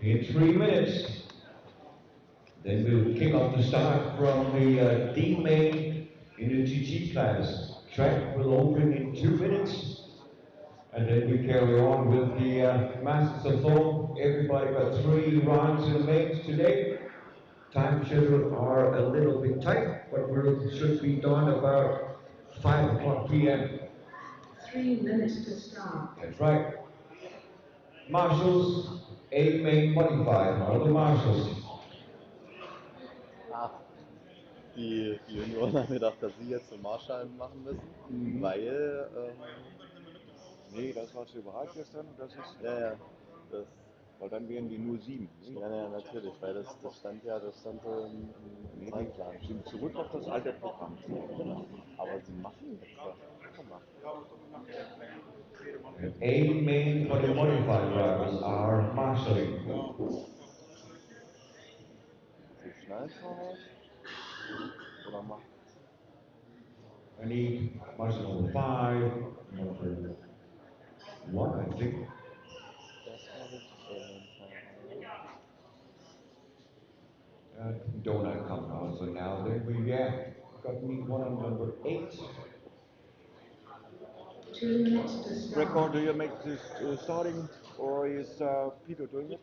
in 3 minutes. Then we'll kick off the start from the D main in the GG class. Track will open in 2 minutes. And then we carry on with the Masters of Foam. Everybody got 3 rounds in the mains today. Time schedule are a little bit tight, but we should be done about 5 o'clock p.m. 3 minutes to start. That's right. Marshals, A main modified. All the marshals. Ach, die Junioren haben gedacht, dass sie jetzt den Marschall machen müssen, weil, Nee, das was überrascht gestern, das ist, ja, das, weil dann wären die nur 7. ja, natürlich, weil das stand so im Zeitplan. Die sind zurück auf das alte Programm. Genau. Aber sie machen jetzt was. Guck mal. A main for the modified drivers are marshalling. Sie schneiden voraus. Oder machen. I need marshal number 5, number 1, I think. Das habe ich Donut come out. So now then we got me one on number 8. 2 minutes to start. Record, do you make this starting or is Peter doing it?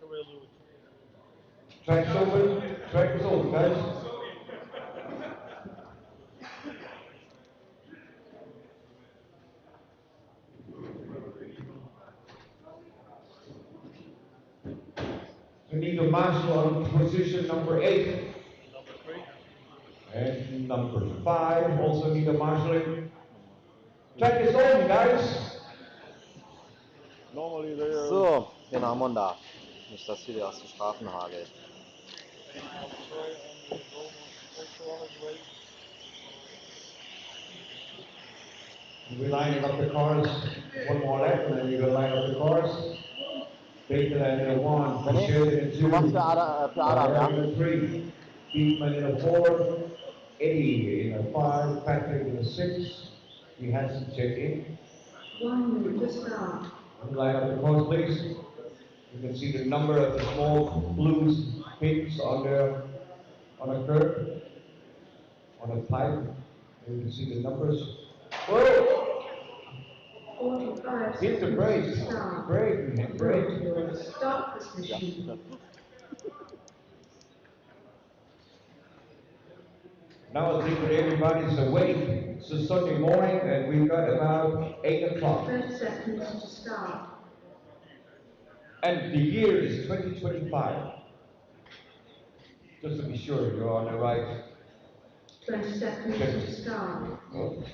Track's open. Track is open, guys. I need a marshal on position number 8. And number 5 also need a marshalling. Track is open, guys. Normally they are... So, den haben wir da. Nicht, dass hier die ersten Strafen hagelt. We're lining up the cars. One more left, and then you're going to line up the cars. Baker in a 1, Michelle in a 2, Du machst für Adam, ja? in a 3, Beekman in a 4, Eddie in a 5, Patrick in a 6. He has to check in. 1 minute to start. Line up the cars, please. You can see the number of the small blue pins on a curve, on a pipe. And you can see the numbers. Whoa! 45 Hit the seconds brakes. to start. Brake. Your start position. Now I think that everybody's awake. It's a Sunday morning and we've got about 8 o'clock. 30 seconds to start. And the year is 2025. Just to be sure you're on the right. 20 seconds to start. Oh.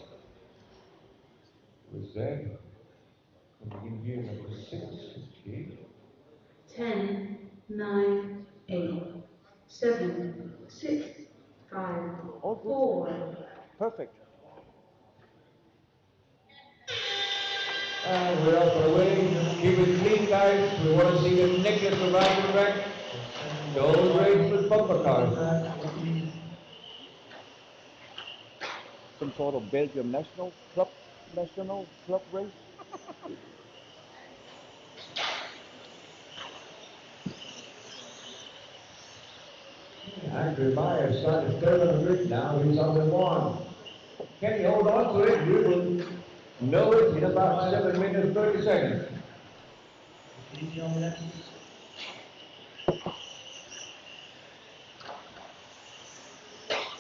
Who's that? Coming in here, number 6. Okay. 10, 9, 8, 7, 6, 5, Oh, good. 4. Perfect. And we're off our way. Keep it clean, guys. We want to see the naked around the track. Don't race with bumper cars. Some sort of Belgium national club race. Andrew Myers started third on the grid now. He's on the 1. Can you hold on to it? We will know it in about 7 minutes, 30 seconds.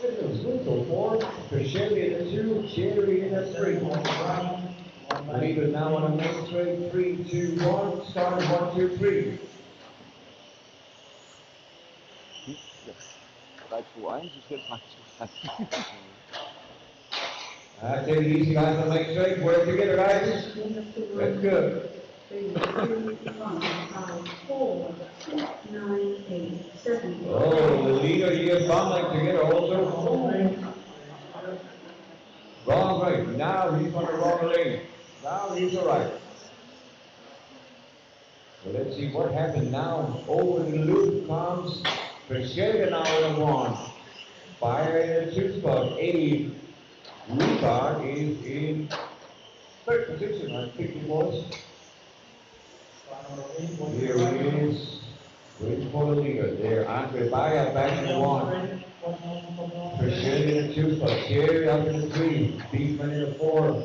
Whistle 4, Shelby in a 2, Cherry in a 3. Leader now on a main straight, 3, 2, 1, start 1, 2, 3. 3, 2, 1, ist jetzt 3, 2, 1. Take it easy, guys, on the main straight. Work together, guys. That's good. 3, 2, 1, 5, 4, 6, 9, 8, 7. Oh, the leader here bumbling together also. Wrong way. Now he's on the wrong lane. Now he's all right. So let's see what happened now. Over the loop comes Pescega now in the 1. Fire in the 2 spot. 80. Ricard is in 3rd position, I think it was. Here he is. With for the leader. There, Andre Bayer back in the one. Prashant in the two spot. Jerry up in the three. Beekman in the four.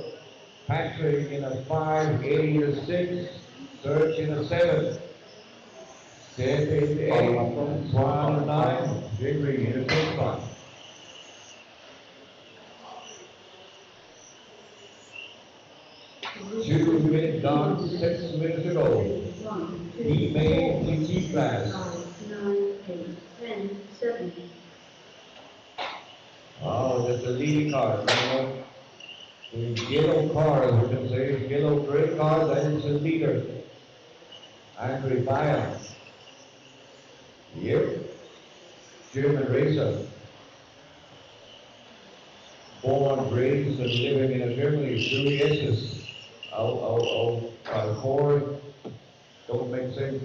Patrick in a 5, Eddie in a 6, Serge in a 7, Seth in the 8, Swan in a 9, Gregory in a 10 spot. Two minutes gone, 6 minutes to go. He made TT class. 9, 8, 10, 7. Oh, that's a leading car. The yellow car, as we can say, yellow gray car, that is the leader. Andre Bayer. Yep. German racer. Born, raised, and living in Germany. Julie Esses. Ford. Don't make sense.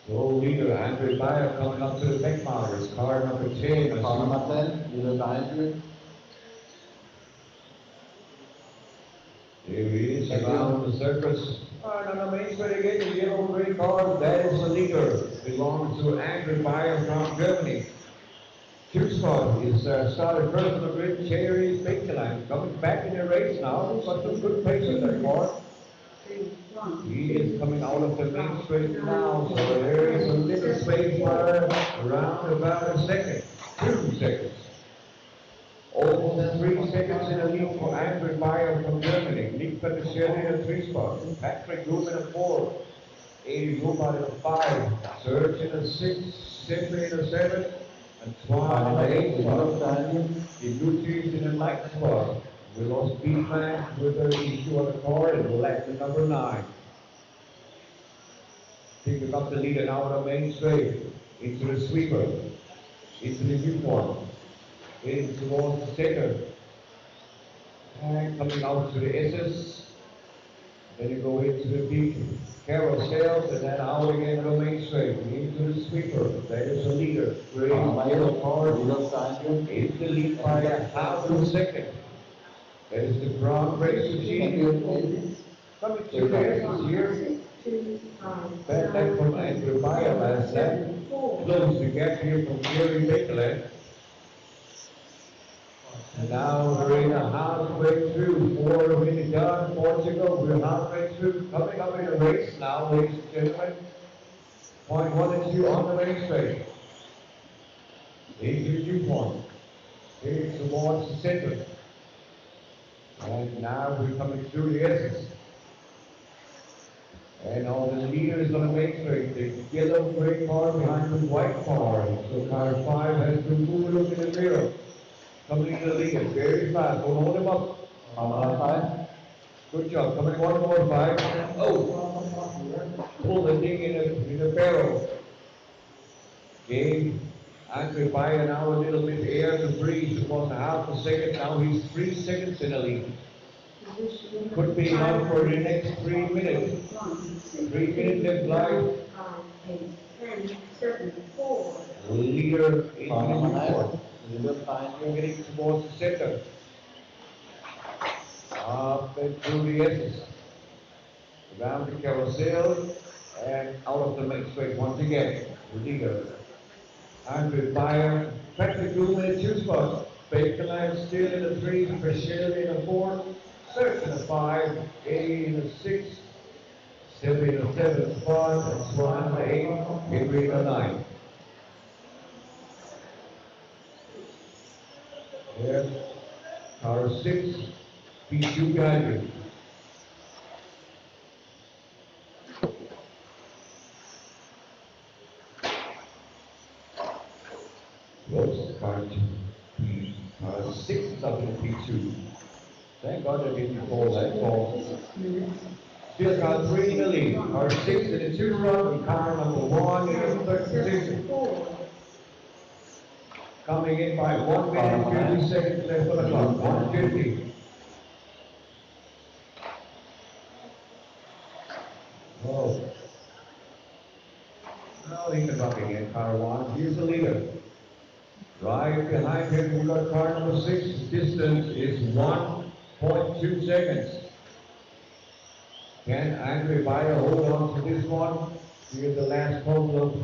So leader, Andre Bayer coming up to the back markers. Car number 10. Car nummer 10, leader behind you. There he is around the surface. And on the main straight again, the yellow gray car, that is the leader. Belongs to Andre Bayer from Germany. Two spot is started first on the grid, Thierry Bakeland. Coming back in the race now. He's got some good pace in that car. He is coming out of the main straight now, so there is a little space for around about a second. 2 seconds. Almost 3 seconds in the lead for Andre Bayer from Germany. Nick Petroshelly in a 3 spot. Patrick Groom in a 4. Eddie Rubat in a 5. Serge in a 6. Simply in a 7. And Swan in a 8 spot. The blue team's in a 9 spot. We lost Beekman with the issue on the car and left the number 9. Picking up the leader now on the main straight. Into the sweeper. Into the uniform. In towards the center. And coming out to the SS. Then you go into the big carousel and then out again on the main straight. Into the sweeper. That is the leader. Great yellow car. It's the lead by a half of a second. That is the Brown Racer G. Coming to the SS here. Bad back from Andre Bayer last lap. Close the gap here from Thierry Bakeland. And now we're in a halfway through. 4 minutes done, 4 to go. We're halfway through. Coming up in the race now, ladies and gentlemen. Point 1 and 2 on the main straight. Here's your viewpoint. Here's towards the center. And now we're coming through the S's. And all the leaders on the main straight, the yellow gray car behind the white car. So car 5 has to move look in the mirror. Coming in the lead, very fast. Don't hold him up. 5. Good job. Coming one more 5. Oh! Pull the thing in the barrel. Game. Andre Bayer now a little bit air to breathe. It was a half a second. Now he's 3 seconds in the lead. Could be enough for the next 3 minutes. 3 minutes left live. 10, 7, 4. Leader in the getting towards the center. Up and through the S's. Around the carousel and out of the main straight once again. The leader. Andre Bayer, Patrick Groom in a 2 spot. Bakeland still in a 3, Michelle in a 4, Serge in a 5, Eddie in a 6, Sylvie in a 7 spot, and Swan in a 8, Henry in a 9. There, car 6, P2 behind you. Close, car 6 is up in P2. Thank God I didn't call that call. Still car 3 in the lead. Car 6 in the 2 run, and car number 1 in the 3rd position. Coming in by 1 minute, 50 seconds left on the clock. 1:50. Oh. Now he can rock again, car 1. Here's the leader. Right behind him, we got car number 6. Distance is 1.2 seconds. Can Andre Bayer hold on to this one? Here's the last couple of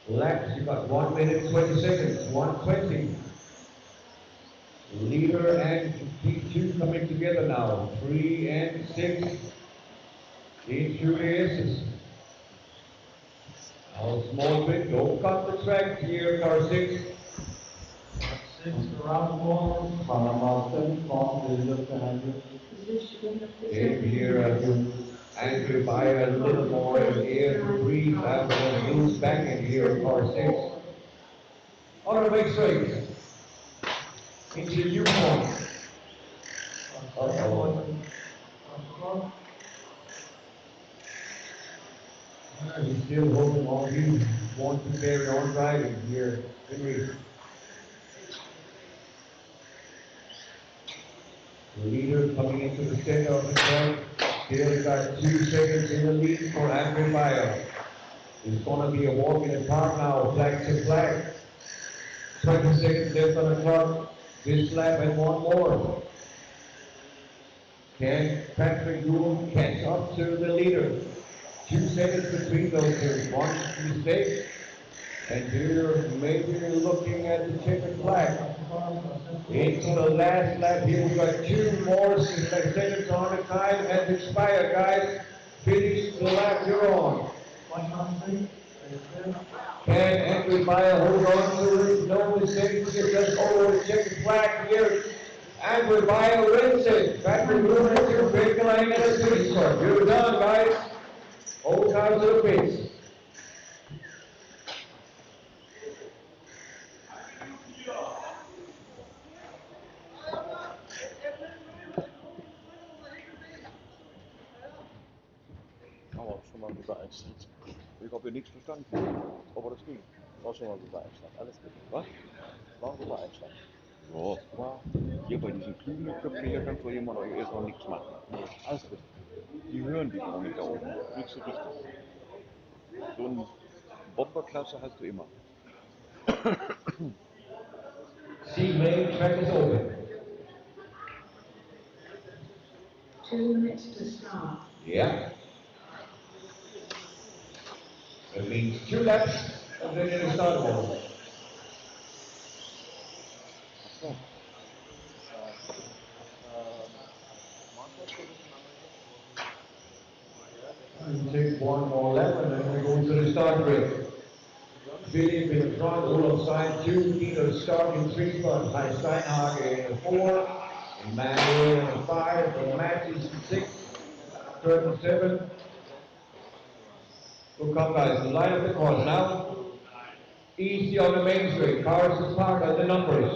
laps. You got 1 minute 20 seconds. 1:20. Leader and P2 coming together now. 3 and 6. In through the S's. Now a small bit. Don't cut the track here, car 6. 6 around corner, Panama 7 corner, just behind you. Position of the In here, anchored by a little more air to breathe after the loose back in here, car 6. On the big straight. Into the U-point. He's still holding on. He wants to carry on driving here. Henry. The leader coming into the center of the track. Still got 2 seconds in the lead for Andrew Bayer. It's going to be a walk in the park now. Flag to flag. 20 seconds left on the clock. This lap and one more. Can Patrick Gould catch up to the leader? 2 seconds between those two. One mistake, and you're maybe looking at the checkered flag. Into the last lap here, we've got 2 more seconds on the time and expire, guys. Finish the lap you're on. Can Andrew Bayer hold on to it? No mistakes, just over the checkered flag here. Andrew Bayer wins it. Patrick Gould to break the line in the finish court. You're done, guys. Hold cars to the pits. Aber schon mal begeistert. Ich habe ja nichts verstanden. Aber das ging. War schon mal begeistert. Alles gut. Was? War begeistert. Ja, war hier bei diesen klugen Köpfen hier kannst du jemand auch erstmal nichts machen. Alles gut. Die hören die auch nicht da oben. Nicht so richtig. So eine Bomberklasse hast du immer. See, main track is open. 2 minutes to start. Yeah. That means 2 laps, and then it'll start over. And take one more lap, and then we go to the start grid. Philip in front, Olaf side 2, Peter Stark in 3 spots, Kai Steinhage in 4, Emmanuel in 5, and Matthews in 6, Curtin 7. So come guys, line up the course now. Easy on the main straight, cars is parked at the numbers.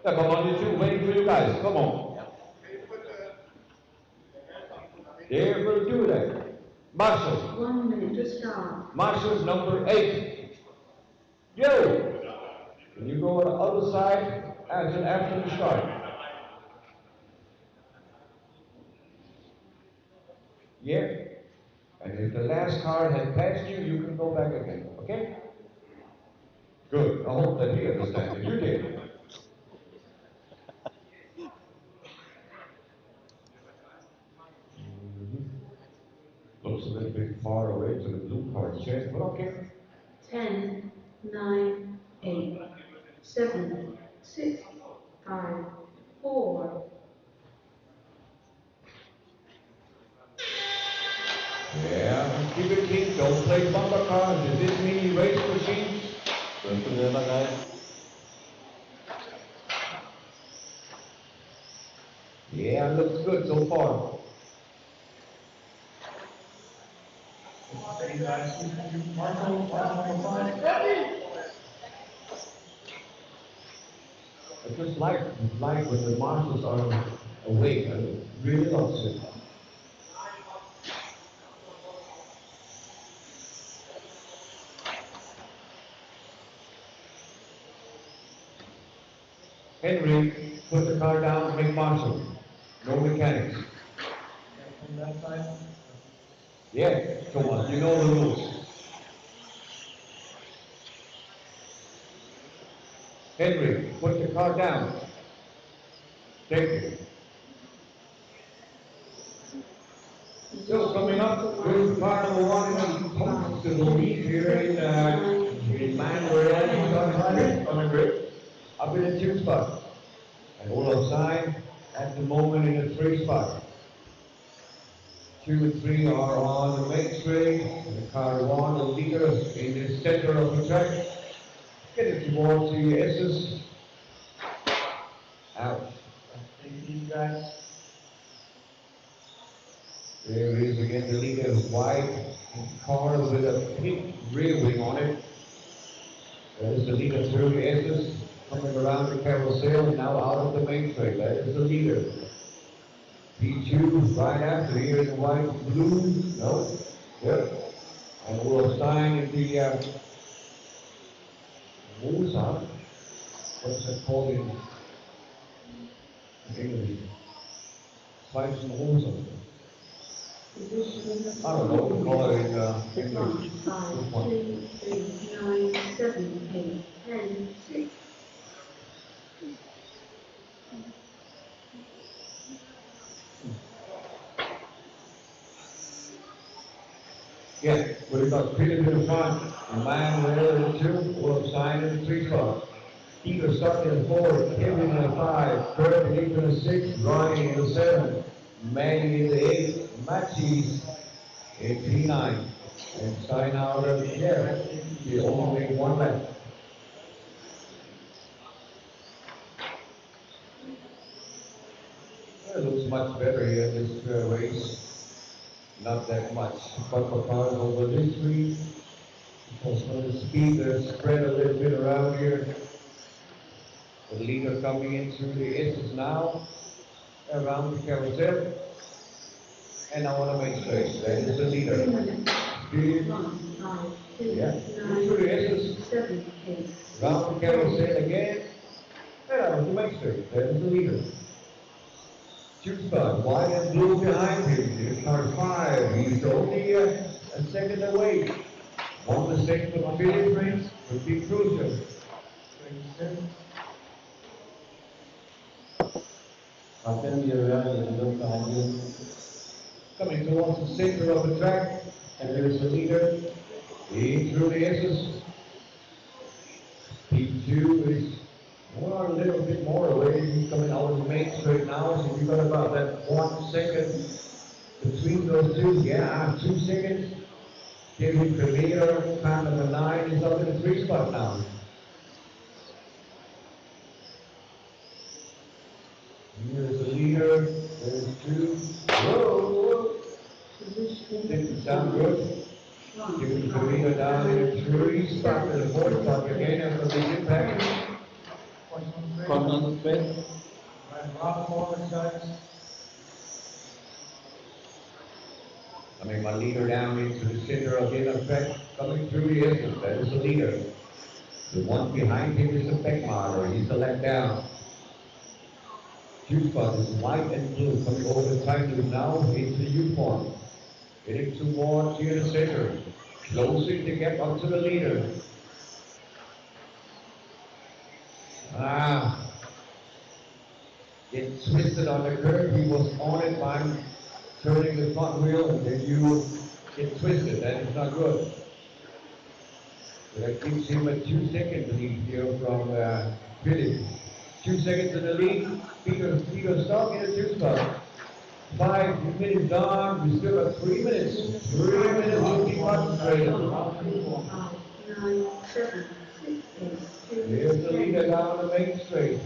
Yeah, come on, you two, waiting for you guys, come on. There, we'll do that. Marshall. 1 minute to start. Marshall's number 8. Yo! Can you go on the other side after the start? Yeah? And if the last car had passed you, you can go back again, okay? Good, I hope that he understands it. You did. Looks a little bit far away to the blue card chest, but okay. 10, 9, 8, 7, 6, 5, 4. Yeah, keep it clean. Don't play bumper cars. Is this mini race machines? Yeah, looks good so far. I just like when the marshals are awake. I really love it. Henry, put the car down, make marshal. No mechanics. From that side? Yeah, Thomas, you know the rules. Henry, put the car down. Thank you. So coming up, there's car number one and comes to the lead here in Manuel on the grid, up in the 2 spot. And Olaf Stein at the moment in the 3 spot. 2 and 3 are on the main straight, and car 1, the leader, in the center of the track. Getting towards the S's. Out. Thank you, guys. There is again the leader, white car with a pink rear wing on it. That is the leader through the S's, coming around the carousel, now out of the main straight. That is the leader. P2 right after, here in the white, blue, no, yep. And Olaf Stein in the Mozart, what's that called in English? Schweizerrosa. I don't know what to call it in English. 1, 5, 2, 3, 9, 7, 8, 10, 6. Yeah, we've got Peter in the front, Manuel in the 2, Olaf Stein in the 3 spot. Peter Stuck in the 4, Kevin in the 5, Kurt in the 6, Ronnie in the 7, Manny in the 8, Matisse in P9. And Stein out of the air. He only made 1 lap. It looks much better here in this race. Not that much. But for cars over this week, because of the speed, they're spread a little bit around here. The leader coming into the S's now, around the carousel. And now on the main straight. That is the leader. 1, 5, 2, Yeah. 9, Into the S's. 7, 8. Round the carousel again. And out of the main straight. That is the leader. 2 spot, white and blue behind him. Here's car 5. He's only a second away. 1 mistake for Philip Rins would be crucial. Coming towards the center of the track, and there's the leader. In through the S's. P2 is a little bit more away. He's coming out of the main straight now, so we've got about that 1 second between those two. Yeah, 2 seconds. Kevin Premier, car number 9, is up in the 3 spot now. Here's the leader. There's 2. Whoa! Didn't sound good. Kevin Premier down in the 3 spot to the 4 spot again after the impact. Concentrate. Round 4, guys. Coming my leader down into the center of the track, coming through the S's. That is the leader. The one behind him is the Beckmacher. He's the left down. 2 spot is white and blue coming over the tight loop now into the U-form. Getting towards here the center. Closing the gap up to the leader. Get twisted on the curve. He was on it by turning the front wheel, and then you get twisted. That is not good. So that gives him a 2 second lead here from Philip. 2 seconds in the lead. Peter Stock in the 2 spot. 5 minutes on. We still have 3 minutes. 3 minutes to be concentrated. 5, 9, 7, 6, 8, 2, Here's the leader down the main straight.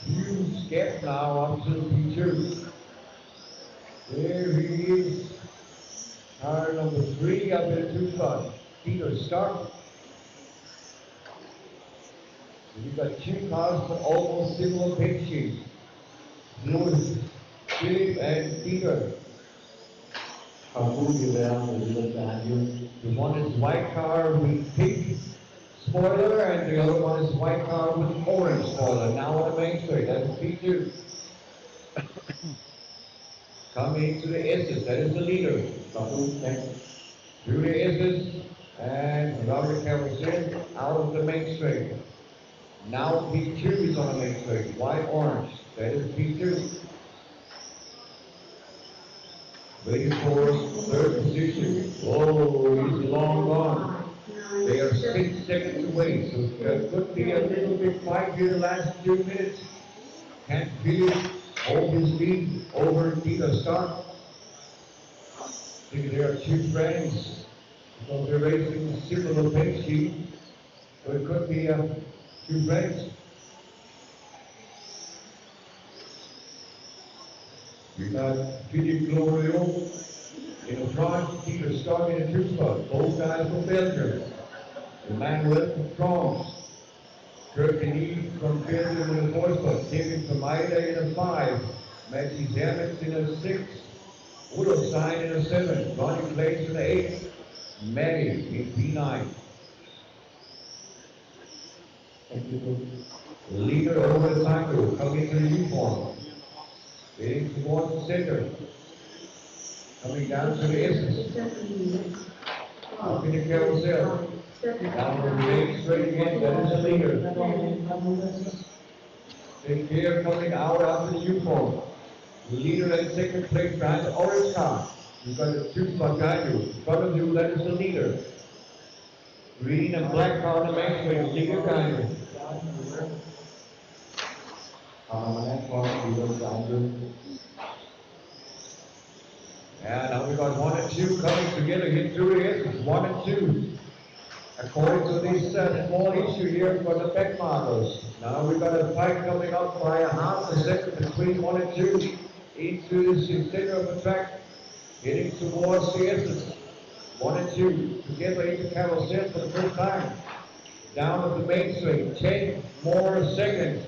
Huge gap now up to P2. There he is. Car number 3 up in the 2 spot. Peter Stark. We've got 2 cars for almost similar paint sheets. Louis, Philip, and Peter. The one is white car with pink spoiler, and the other one is white car with orange spoiler. Now on the main straight, that's P2. Coming to the S's, that is the leader. Through the S's, and around the carousel, out of the main straight. Now P2 is on the main straight, white orange. That is P2. Waiting for third position. Oh, he's long gone. They are 6 seconds away, so there could be a little bit fight here the last 2 minutes. Can't feel it. Hold his lead over Peter Stark. I think there are two friends because they're racing similar pace sheet. So it could be two friends. We got Philippe Glorieux in the front, Peter Stark in the 2 spot. Both guys from Belgium. Emmanuel from France. Kurt Denis from Belgium in the 4 spot. Kevin from Ida in the 5. Maxi Hermans in the 6. Udo Stein in the 7. Ronnie Place in the 8. Maggie in P9. Leader over the cycle, coming to the uniform. Heading towards the center. Coming down to the essence. Up in the carousel. Down the main straight again, that is the leader. Take care coming out after the uniform. The leader in second place behind the orange car. You've got a 2 spot behind you. In front of you, that is the leader. Green and black car on the main straight, leader behind you. Yeah, now we got 1 and 2 coming together here through the essence. 1 and 2. According to this small issue here for the back markers. Now we got a fight coming up by a half a second between 1 and 2 into the center of the track, heading towards the essence. 1 and 2 together into carousel for the first time. Down at the main straight, 10 more seconds.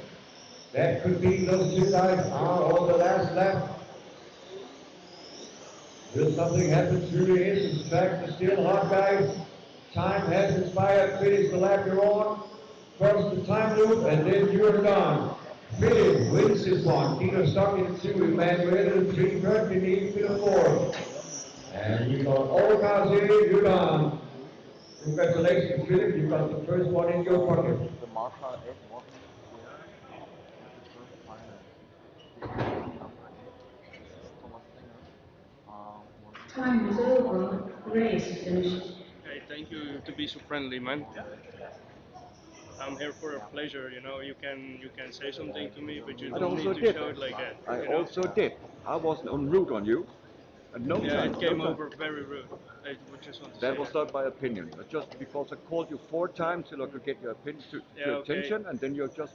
That could be those two guys are on the last lap. Will something happen through the essence track? It's still hot, guys. Time has expired. Finish the lap you're on. Cross the time loop, and then you're done. Philip wins this one. Peter Stark in 2, Emmanuel in 3, Kurt Denis in 4. And you got all cars here, you're done. Congratulations, Philip. You got the first one in your pocket. The Marshall 8 wasn't the first final. Thomas Stenger. Time is over. Race is finished. Hey, thank you to be so friendly, man. I'm here for a pleasure, you know. You can say something to me, but you I don't also need to did. show it like that. I you know? also did. I wasn't on rude on you. And no Yeah, chance, it came no chance. over very rude. I would just want to That say was not my opinion. Just because I called you 4 times till I could get your opinion Yeah, your okay. attention, and then you just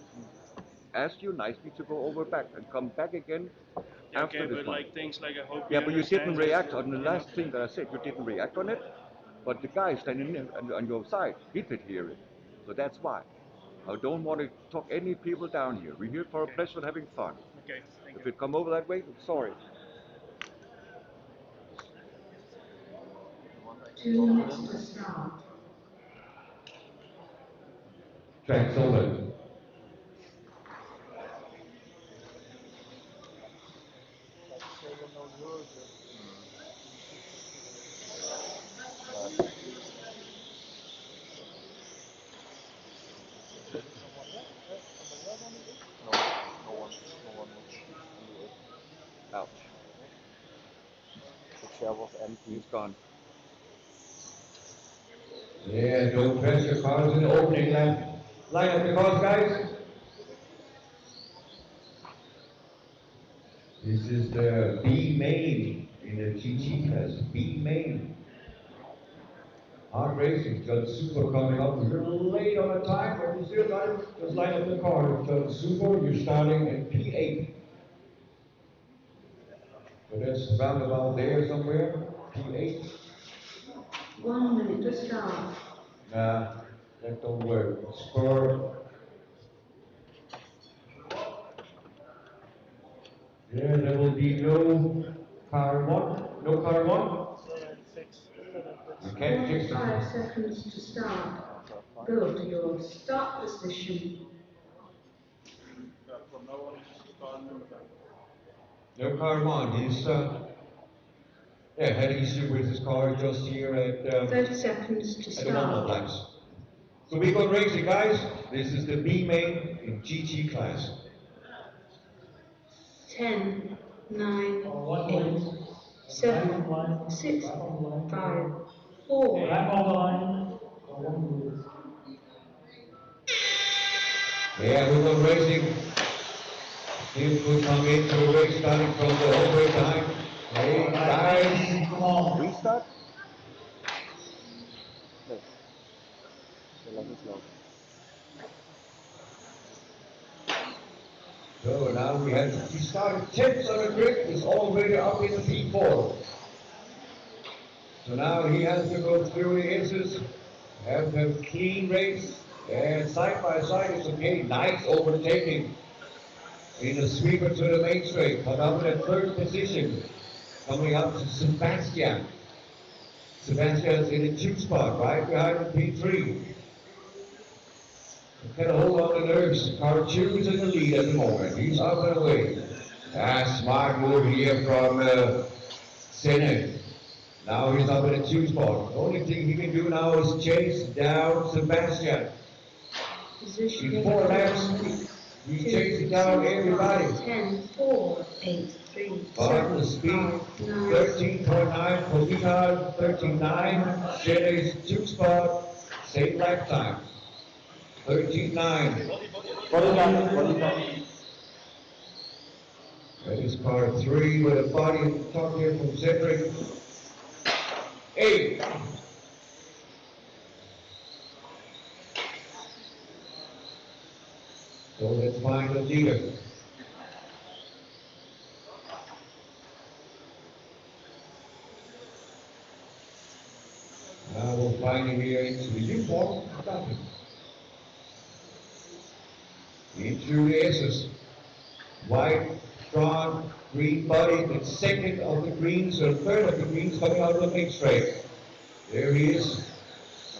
asked you nicely to go over back and come back again Yeah, after okay, this but one. like things like I hope Yeah, you but you didn't understand react that, on the you know? last thing that I said. You didn't react on it, but the guy standing on your side, he did hear it. So that's why. I don't want to talk any people down here. We're here for a Okay. pleasure and having fun. Okay, thank If you. it come over that way, sorry. 2 minutes to start. Track's open. No one was in the edge. Ouch. The chair was empty. He's gone. Yeah, don't press your cars in the opening lap. Line up the cars, guys. This is the B main in the GT class. B main. Hard racing. Got Super coming up. You're late on the time, but you still got it. Just line up the car. Got Super. You're starting at P8. So that's roundabout there somewhere. P8. 1 minute to start. Nah, that don't work. Spur. Yeah, there will be no car one. No car one. You can't fix it. 45 seconds to start. Go to your start position. No car one. He's had issue with his car just here at 30 seconds to the normal start. laps. So we go racing, guys. This is the B main in GT class. 10, 9, 8, 7, 6, 5, 4. Back on the line. For 1 minute. Yeah, we go racing. Teams will come into the race starting from the halfway time. Hey, guys. Come on. Restart? Nee. Dann lass uns laufen. So now he started 10th on the grid, is already up in the P4. So now he has to go through the aces, have a clean race, and side by side is okay. Nice overtaking in a sweeper to the main straight, but up in the third position, coming up to Sebastian. Sebastian's in the 2 spot, right behind the P3. Get a hold on the nerves. Car 2 is in the lead at the moment. He's up and away. Smart move here from Senna. Now he's up in the 2 spot. The only thing he can do now is chase down Sebastian. In 4 laps, he's chasing down everybody. 10, 4, 8, 3, But 7, the speed, 5, 9. 13.9 for Mihal, 13.9. Senna's 2 spot, same lap time. 13.9. That is car 3 with a body top here from Cedric. 8. So let's find the leader. Now we'll find him here into the U-form. Into the S's. White, strong, green body, the second of the greens, or third of the greens coming out of the main straight. There he is.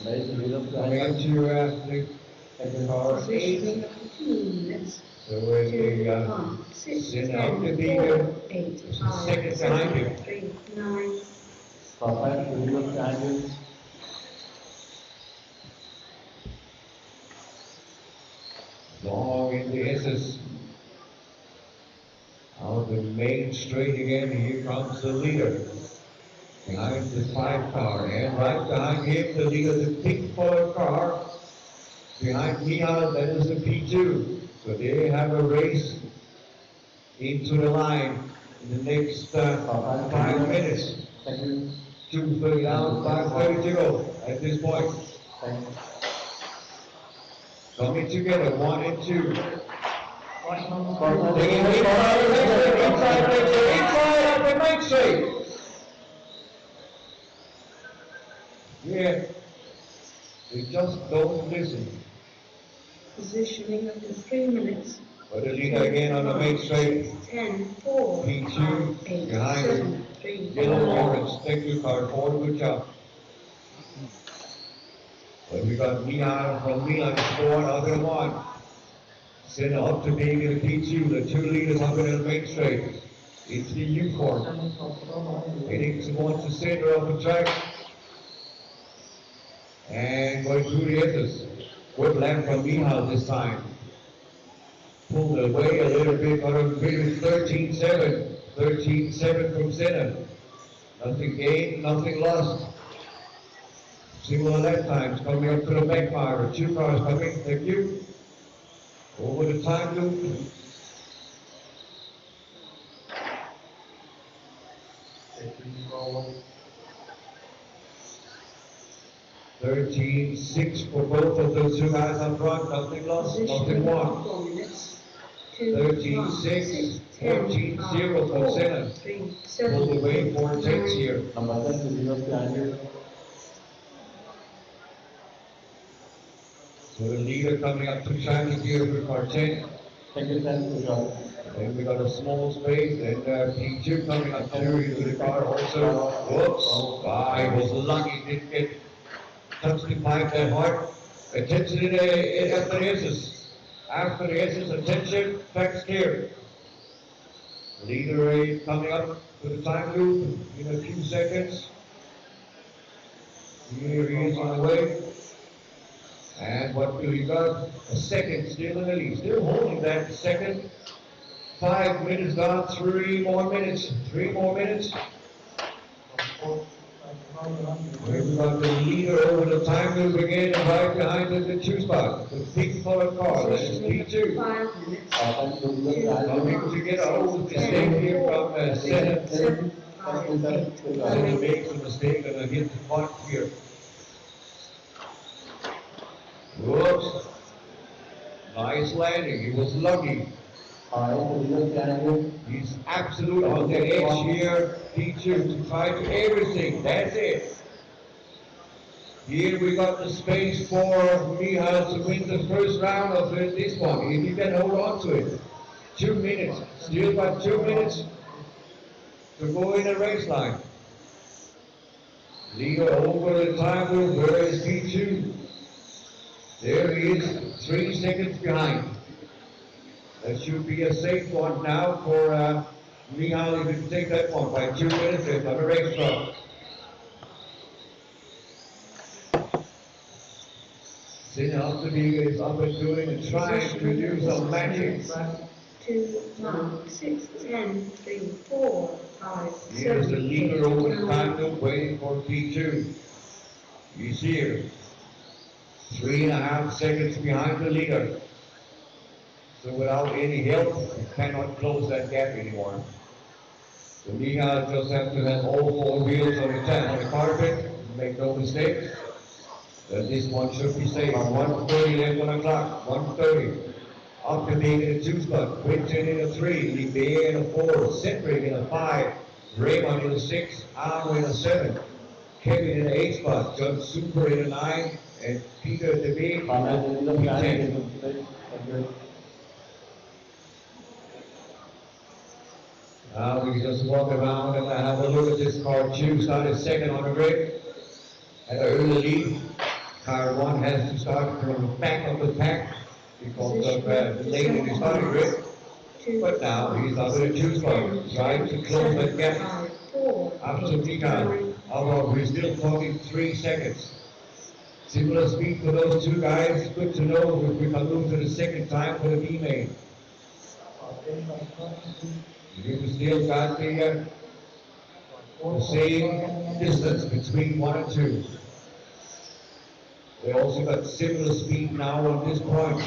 Amazing leader. Coming into the car 8. So when they send out the leader, 8, second 5, behind 7, him. 3, 9. Top 5 leader behind you. Long in the S's. Out the main straight again, here comes the leader. Behind the 5 car, and right behind him, the leader, the pink colored car. Behind Mihal, that is the P2. So they have a race into the line in the next 5 minutes. Thank you. 2:30 down, 5:30 to go at this point. Thank you. Coming together, 1 and 2. Inside, Taking inside up the main straight. Yeah, they just don't listen. Positioning of the 3 minutes. But the leader again on the main straight. 10, 4, P2 5, 8, behind 7, 3, Yellow 9. orange, thank you, car 4, good job. But we got Milan from Milan scoring other one. Send up to being in the P2, the 2 leaders up in the main straight. It's the U-form. Heading towards the center of the track. And going through the S's. Good lap from Mihal this time. Pulled away a little bit, but it was 13-7. 13-7 from Senna. Nothing gained, nothing lost. Similar lap times coming up to the back car. 2 cars coming, thank you. Over the time loop. $13.6 for both of those 2 guys up front, nothing lost, nothing won. 4 minutes. 13.6, 14.0 for Senna. 3, 7, Pulled away 4 tenths here. Number 10 leader behind you. So the leader coming up to China here for car 10. Thank you, 10. Good job. Then we got a small space, and P2 coming up to the car also. Whoops, I was lucky, didn't get touched the pipe that hard. Attention after the S's. After the S's, attention, back steer. Leader coming up to the time loop in a few seconds. Here he is on the way. And what do you got? A second still in the lead. Still holding that second. 5 minutes gone. 3 more minutes. 3 more minutes. We've got the leader over the time move again, and right behind is the 2 spot. The big colored car. That is P2. 5 minutes. Coming to get over the mistake here from 7. 7, 5, 8, Seven makes a mistake and I hit the point here. Whoops. Nice landing. He was lucky. He's absolute on the edge here. P2 to try to everything. That's it. Here we got the space for Mihal to win the first round of this one. If you can hold on to it. 2 minutes. Still got 2 minutes to go in the race line. Leader over the time move. Where is P2? There he is, 3 seconds behind. That should be a safe one now for Mihal. If you can take that one by 2 minutes, there's another race start. Sinner Osterliga is up and doing and trying to do some magic. 2, 1, 6, 10, 3, 4, 5, 7, Here's the leader over the 8, time 9. loop waiting for P2. He's here. 3.5 seconds behind the leader. So without any help, you cannot close that gap anymore. So Mihal just have to have all 4 wheels on the carpet, make no mistakes. Then this one should be safe. 1:30 left on the clock. 1:30. After being in a 2 spot, Quinton in a 3, Liebert in a 4, Cedric in a 5, Raymond in a 6, Arno in a 7, Kevin in an 8 spot, John Super in a 9, and Peter de Beek in a 10. Now we just walk around and have a look at this car 2, started second on the grid, had an early lead. Car 1 has to start from the back of the pack because of the late in the starting grid. But now he's up in the 2 spot, trying to close that gap. After Mihal, although we're still talking 3 seconds. Similar speed for those 2 guys. Good to know if we can move to the second time for the B main. We've still got the same distance between 1 and 2. They also got similar speed now on this point.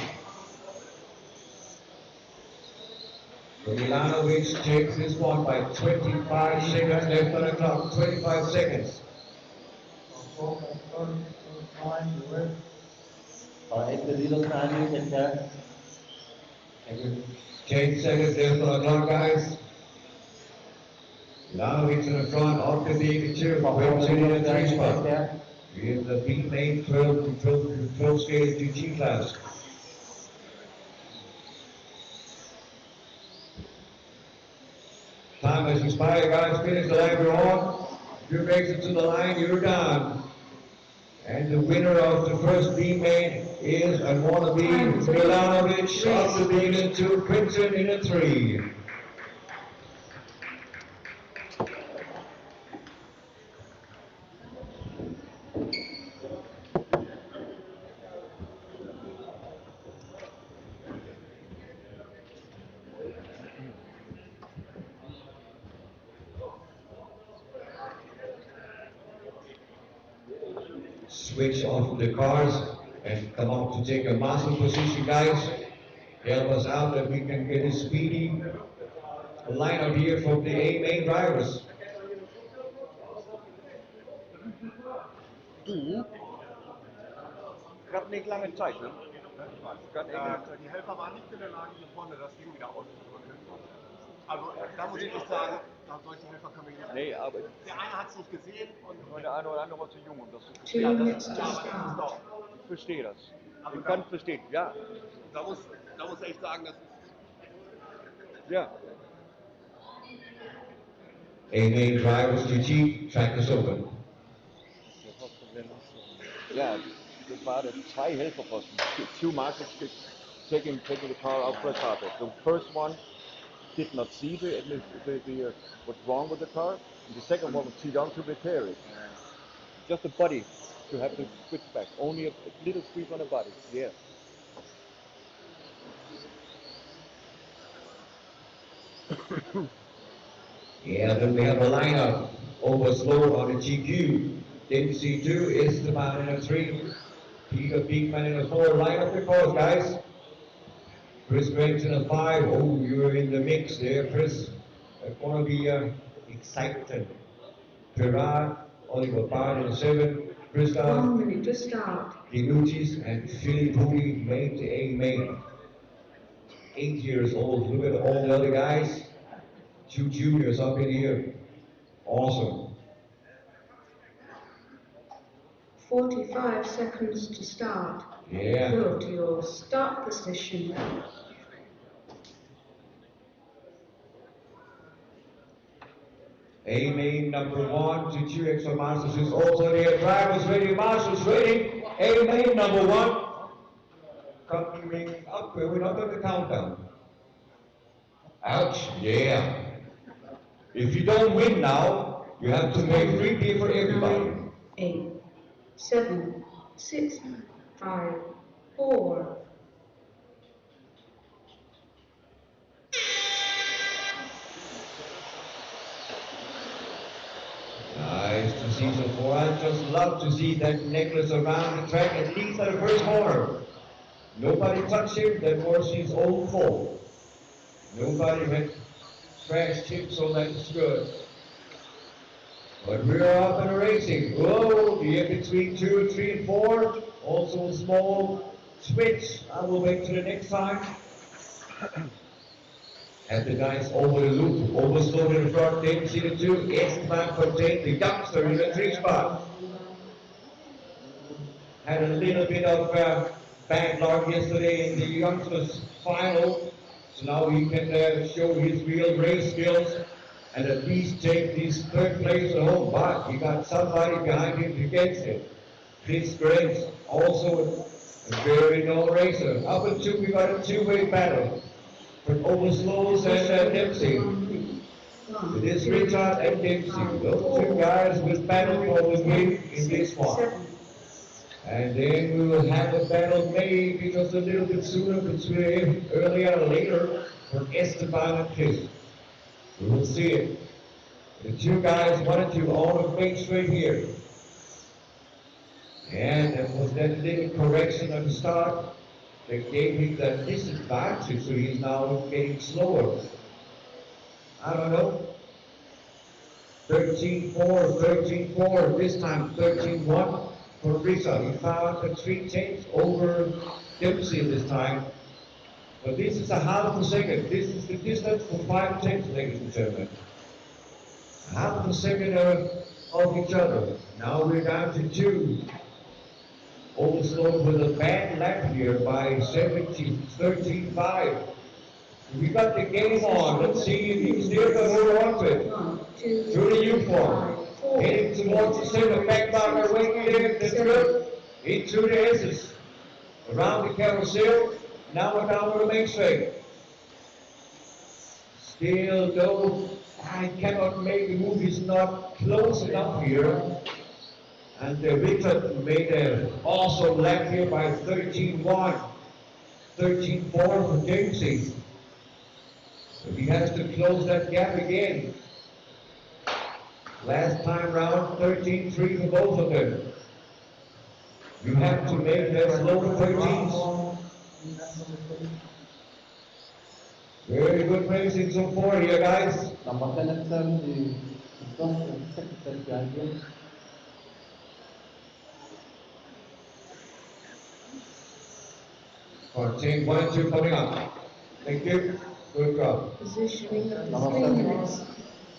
So Milanovic takes this one by 25 seconds left on the clock. 25 seconds. 10 seconds left on the clock, guys. Milanovic in the front, off the big 2. Quinton in a 3 spot. We have the B main 12 scale GT class. Time has expired, guys. Finish the lap you're on. If you make it to the line, you're done. And the winner of the first B main is and wanna be Milanovic of the being in 2, Quinton in a 3. Switch off the cars and come out to take a master position, guys. Help us out that we can get a speedy lineup here from the A main drivers. Du? Gerade nicht lange Zeit, ne? Gerade Die Helfer waren nicht in der Lage, hier vorne das Ding wieder auszudrücken. Also da muss ich echt sagen, solche Helfer kann man nicht. Nee, aber Der eine hat es nicht gesehen und der eine oder andere war zu jung, um das zu 2 verstehen. minutes to aber das ist start. doch. Ich verstehe das. Ich kann es verstehen, ja. Da muss ich echt sagen, das ist. Ja. A main drivers GT, track is open. Ja, das waren 2 Helferposten. 2 masters taking the car out for the carpet. The first one did not see what's wrong with the car, and the second one was too young to repair it. Just a buddy to have the switch back. Only a little squeeze on the body. Yeah. Yeah, then we have a lineup. Over slow on the GQ. Dempsey 2, Esteban in a 3. Peter Beekman in a 4. Line up the course, guys. Chris Graves in a 5. Oh, you're in the mix there, Chris. That's going to be exciting. Gerard, Oliver Bard in a 7. Christoph, 1 minute to start. Dinutis, and Philip Hooley made the A main. 8 years old. Look at all the other guys. 2 juniors up in here. Awesome. 45 seconds to start. Yeah. Go to your start position. A main number 1 to 2 extra Masters is also there. Drivers ready, Marshals ready. A main number 1 coming up. We're not on the countdown. Ouch, yeah. If you don't win now, you have to pay free beer for everybody. 9, 8, 7, 6, 5, 4. Nice to see so far. I just love to see that necklace around the track, at least at the first corner. Nobody touched him, that was his own fault. Nobody had trashed him, so that's good. But we're up and racing. Whoa, the in between 2, 3, and 4. Also a small switch. I will wait till the next time. And the guys over the loop, over slow in the front, didn't see the 2. Esteban Fontaine, the youngster in the 3 spot. Had a little bit of bad luck yesterday in the youngsters final. So now he can show his real race skills and at least take his 3rd place at home. But he got somebody behind him against him. Chris Graves, also a very known racer. Up and 2, we got a 2-way battle from Overslows and Dempsey. It is Richard and Dempsey. Those 2 guys will battle for the win in this one. And then we will have a battle maybe just a little bit sooner, between earlier or later, for Esteban and Chris. We will see it. The 2 guys wanted to all the way straight here. And there was that little correction at the start that gave him that disadvantage, so he's now getting slower. I don't know. 13-4, 13-4, this time 13-1 for Richard. He found the 3/10 over Dempsey this time. But this is a half a second. This is the distance for 5/10, ladies and gentlemen. Half a second of each other. Now we're down to 2. Overslowed with a bad lap here by 13-5. We got the game on. Let's see if he can still can hold on to it. 1, 2, Through the U-form. Heading towards the center, back marker waiting there, that's good. Into the S's. Around the carousel. Now we're down to the main straight. Still though, I cannot make the move. He's not close enough here. And Richard made an awesome lap here by 13-1. 13-4 for Dempsey. So he has to close that gap again. Last time round, 13-3 for both of them. You have to make that slow 13s. Very good racing so far here, guys. Number 10 and 7, the first and second set behind you. Team 1 and 2 coming up. Thank you. Good job. Positioning of the 3 minutes.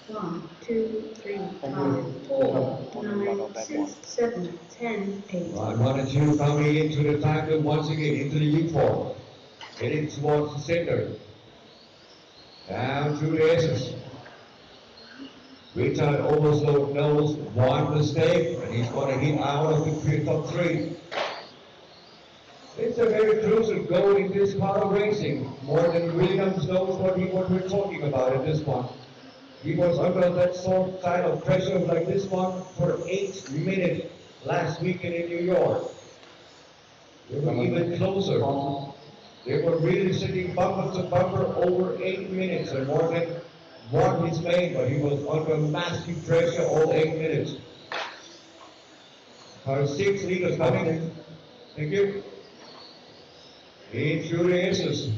1, 2, 3, 5, 4, 9, 6, 7, 10, 8. 1 and 2 coming into the time loop once again, into the U-form. Heading towards the center. Down through the S's. Richard Overslow knows one mistake, and he's going to hit out of the top 3. It's a very crucial goal in this part of racing. More than Williams knows what we're talking about in this one. He was under that sort of pressure like this one for 8 minutes. last weekend in New York. They were even closer. They were really sitting bumper to bumper over 8 minutes, and Morgan won his main, but he was under massive pressure all 8 minutes. Our 6 leaders coming. Thank you. In through the aces.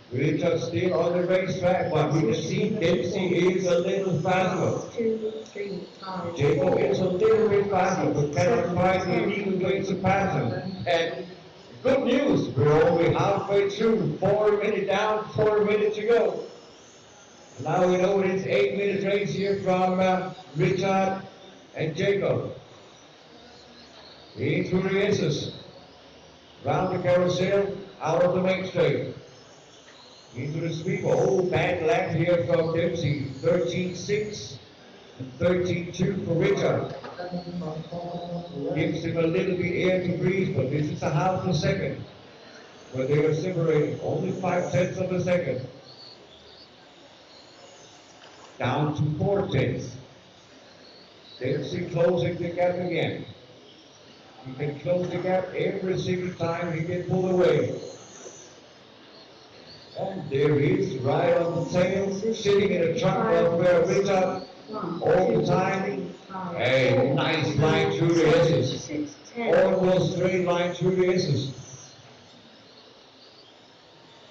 Richard still on the racetrack, but we can see Dempsey is a little faster. 2, 3, 5, Jacob is a little bit faster, but cannot find the illegal way to pass him. And good news, we're only halfway through. 4 minutes down, 4 minutes to go. Now we know it's 8 minute race here from Richard and Jacob. In through the aces. Round the carousel, out of the main straight. Into the sweeper. Oh, bad lap here from Dempsey. 13.6 and 13.2 for Richard. Gives him a little bit air to breathe, but this is a half a second. But they are separating only 5/10 of a second. Down to 4/10. Dempsey closing the gap again. He can close the gap every single time he can pull away. And there he is, right on the tail, sitting in a truck of Richard all the time. A nice line through the aces. Almost straight line through the aces.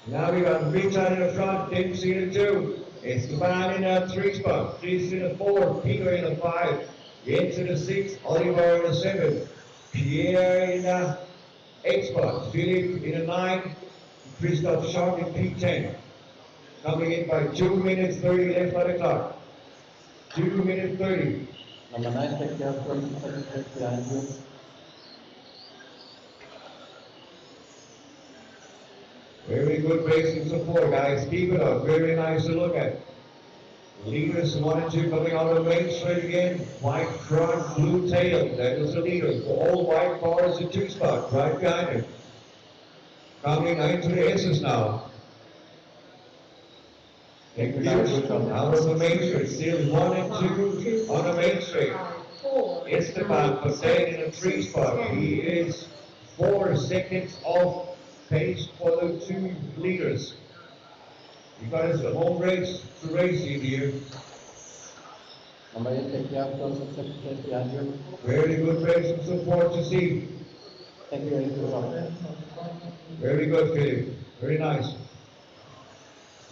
Now we got Richard in the front, Dempsey in the 2. Esteban in a 3 spot, Chris in a 4, Peter in a 5, Jens in a 6, Oliver in a 7, Pierre in a 8 spot, Philip in a 9, Christoph Sharp in P10. Coming in by 2 minutes 30 left by the clock. 2 minutes 30. Number 9, take care, 20 seconds behind you. Very good racing support, guys. Keep it up. Very nice to look at. Leaders 1 and 2 coming on the main straight again. White front, blue tail. That is the leader. All white cars in 2 spot, right behind him. Coming into the S's now. Thank you. Out of the main straight. Still 1 and 2 on the main straight. Esteban Patain in a 3 spot. He is 4 seconds off pace for the 2 leaders. You got his home race to race in here. Number 8, take care, 12 seconds behind you. Very good racing support to see. Thank you, Very good, Philip. Very nice.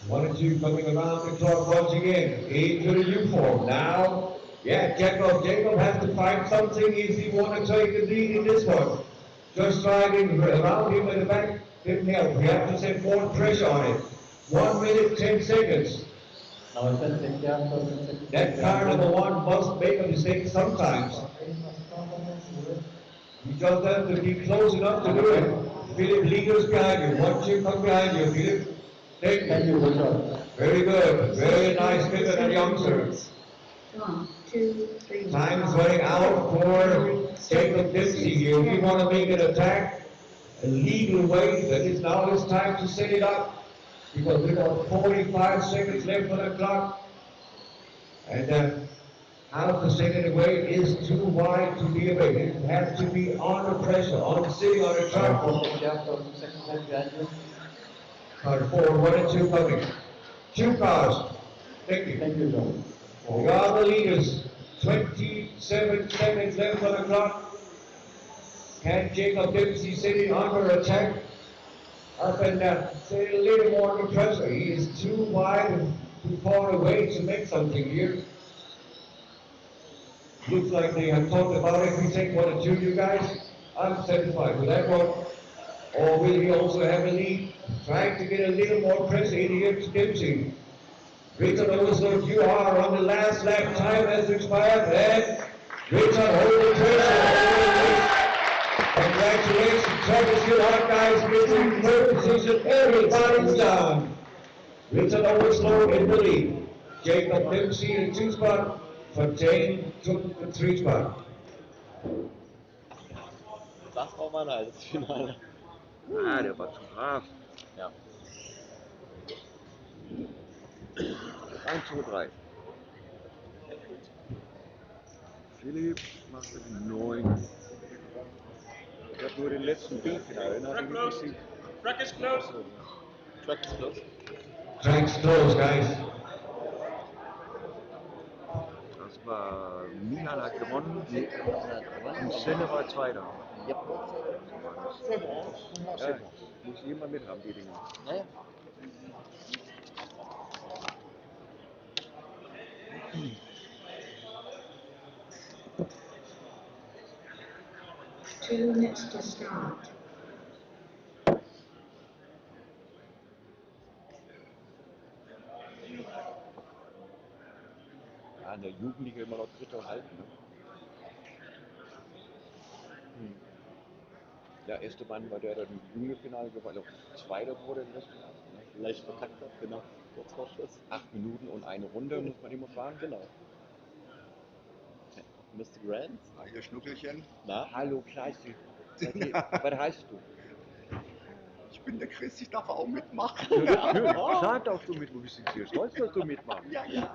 1 and 2 coming around the clock once again. Into the uniform. Now, yeah, Jacob has to find something if he want to take the lead in this one. Just riding around him at the back didn't help. We have to set more pressure on it. 1 minute, 10 seconds. Now 10, take care, 12 seconds. That car number 1 must make a mistake sometimes. You just have to be close enough to do it. Philip, leaders behind you. 1, 2 come behind you, Philip. Thank you. Very good. Very nice pivot and youngster. 1, 2, 3. Time's running out for Jacob Dempsey here. If you want to make an attack, a legal way, then it's now it's time to set it up. Because we've got 45 seconds left on the clock. And half a second away is too wide to be away. It has to be under pressure, sitting on the track. Car 4, 1 and 2 coming. 2 cars. Thank you. Thank you, John. We are the leaders. 27 seconds left on the clock. Can Jacob Dempsey sitting under attack? Up and say a little more under pressure. He is too wide and too far away to make something here. Looks like they have talked about it. We take 1 and 2, you guys. I'm satisfied with that one. Or will he also have a lead? Trying to get a little more pressure in here to Dempsey. Richard Oversloot, you are on the last lap. Time has expired. And Richard holding pressure. Congratulations, Travis, you hard guys, getting 3rd position. Everybody's down. Richard Oversloot in the lead. Jacob Dempsey in 2 spot. Patain took the 3 spot. Das war mein altes Finale. Ah, der war zu brav. Ja. 1, 2, 3. Philipp macht die 9. Ich habe nur den letzten B-Finale, den habe ich nicht gesehen. Track is closed. Track is closed. Track's closed, guys. Das war, Milan hat gewonnen und Senne war Zweiter. Yep. Ja, muss jemand mit haben, die Dinger. Naja. Two minutes to start. Ja, in der Jugendliga immer noch Dritter und Halten. Ne? Ja, Esteban war der im Juniorfinale gewonnen, also Zweiter wurde im Finale. Ne? Leicht verkackt hat, genau. Kurz vor Schluss. 8 Minuten und eine Runde, muss man immer fragen. Genau. Mr. Grant? Ah, hier Schnuckelchen. Na? Hallo, Klasse. Was heißt du? Ich bin der Chris, ich darf auch mitmachen. Ja, natürlich. Sag doch du mit, wo bist du hier? Stolz, dass du mitmachst. Ja, ja.